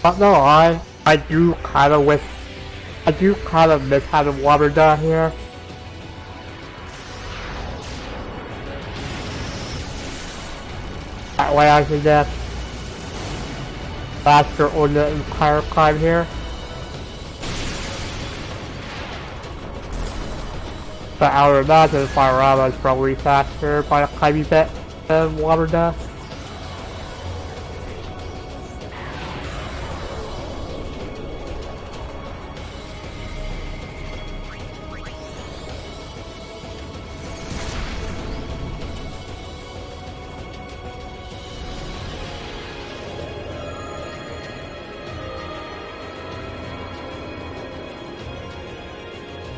But no, I do kind of wish, I do kind of miss having water down here. That way I can get faster on the entire climb here. But I would imagine Fiorama is probably faster by a tiny bit than water does.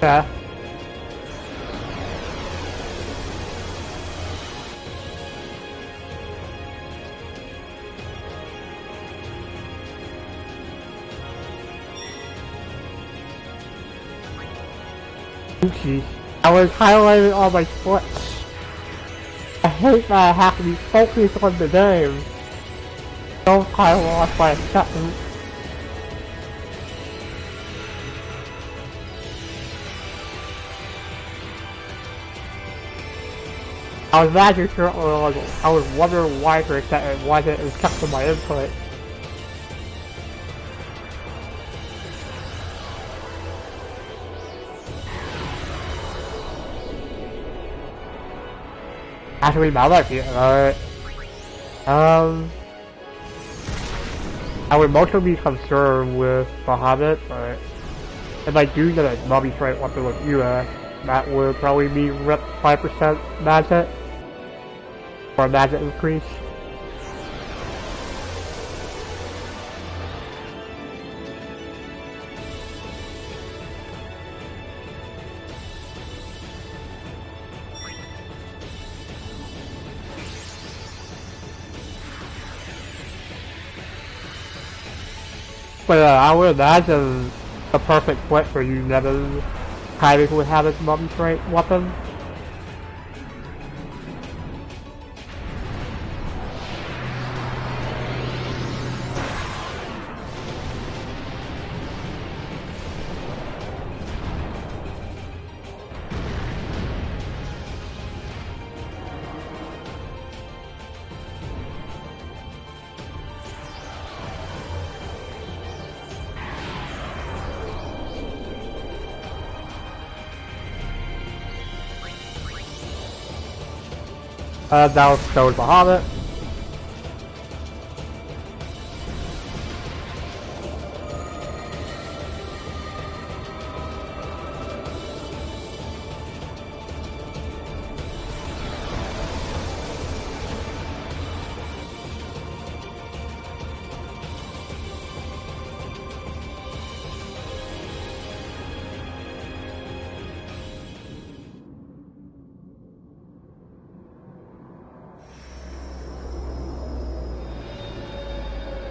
Yeah. Oopsie. I was highlighting on my foot. I hate that I have to be focused on the game. Don't I lost by a second. I was actually sure I was wondering why for a second why it accepted my input. Actually, now that I feel I would mostly be concerned with Bahamut, but if I do get a mummy straight weapon with Yuna, that would probably be rep 5% magic, or a magic increase. But I would imagine the perfect fit for you, Nevin, Kylie would have his mummy straight weapon. That was Bahamut.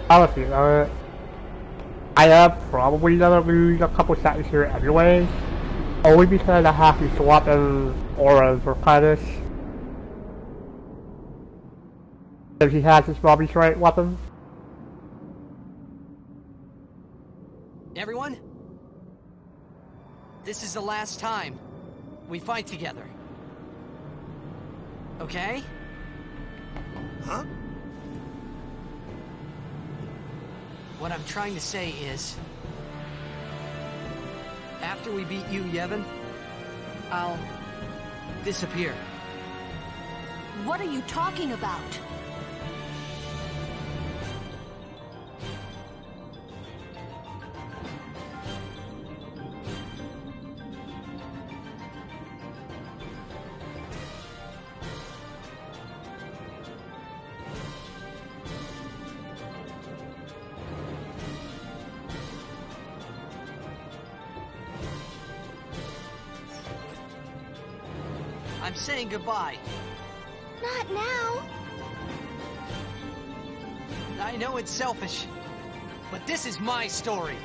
Honestly, I am probably gonna lose a couple seconds here anyways, only because I have to swap in auras for Titus. If he has his mummy straight weapon. Everyone? This is the last time we fight together. Okay? Huh? What I'm trying to say is, after we beat you, Yevon, I'll disappear. What are you talking about? I'm saying goodbye. Not now. I know it's selfish, but this is my story.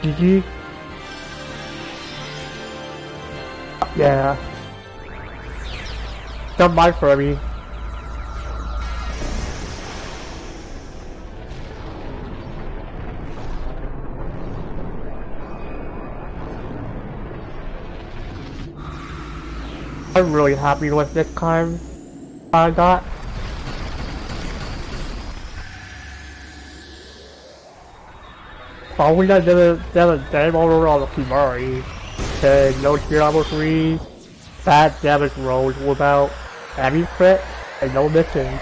GG. Yeah. Don't mind for me. I'm really happy with this card I got. Probably not did a damage over on the Kimari. No tier level 3, bad damage rolls without any crit, and no missions.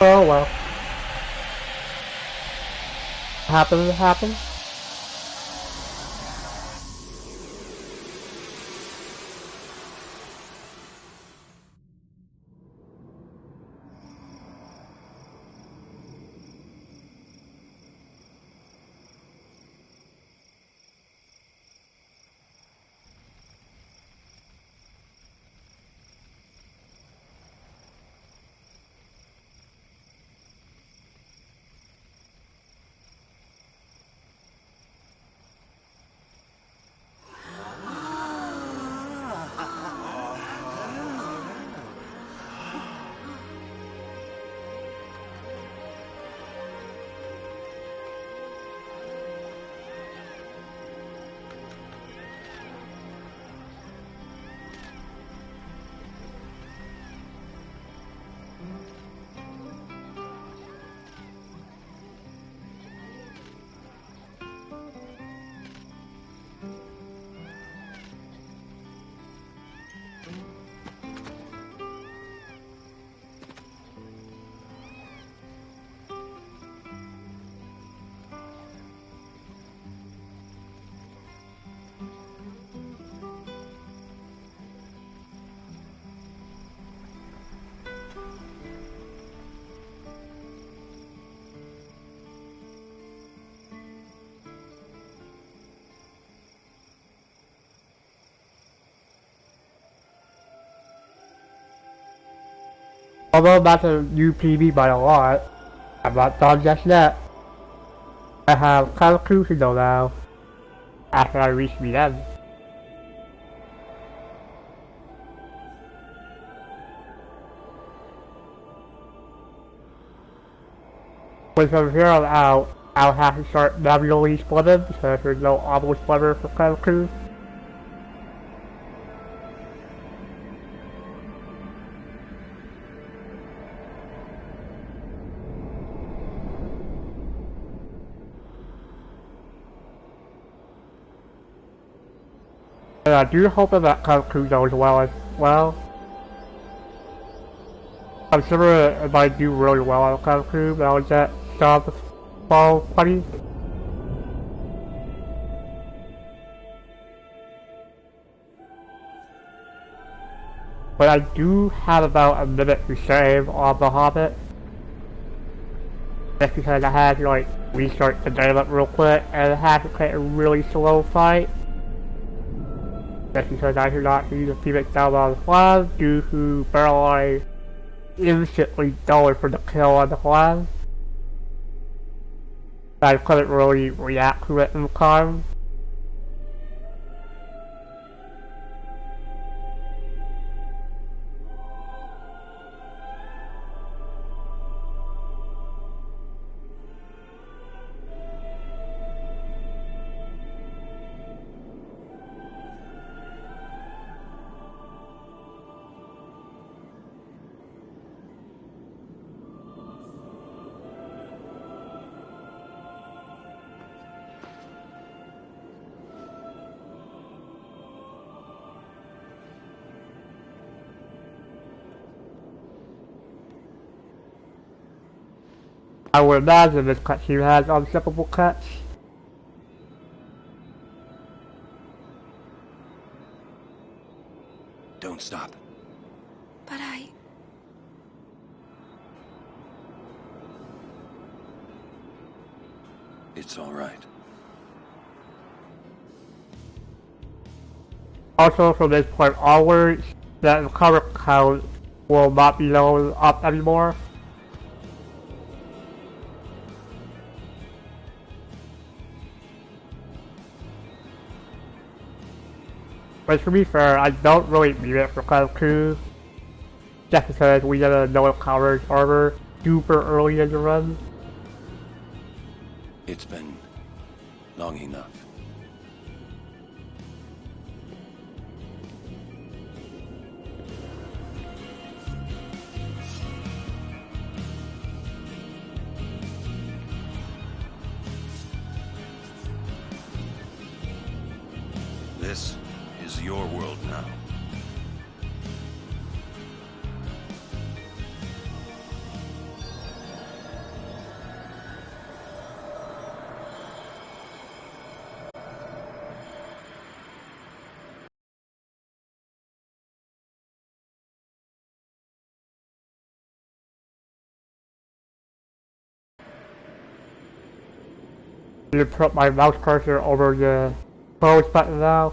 Oh well. Happens. Although that's a new PB by a lot, I'm not done just yet. I have kind of crucial now, after I reach the end. But from here on out, I'll have to start manually splitting because there's no auto splitter for Kanku. And I do hope that Kanku goes well as well. I'm sure it might do really well on Kanku, but I'll get some ball funny. But I do have about a minute to save on the Hobbit. Just because I had to like restart the game up real quick and I had to play a really slow fight. Just because I could not use a Phoenix down on the flag due to Barrel instantly going for the kill on the flag. I couldn't really react to it in time. I would imagine this cutscene has unskippable cuts. Don't stop. But It's all right. Also, from this point onwards, the cover count will not be going up anymore. But to be fair, I don't really need it for Class 2. Just because we get a no coverage armor super early in the run. It's been long enough. This is your world now. You put my mouse cursor over the close button now.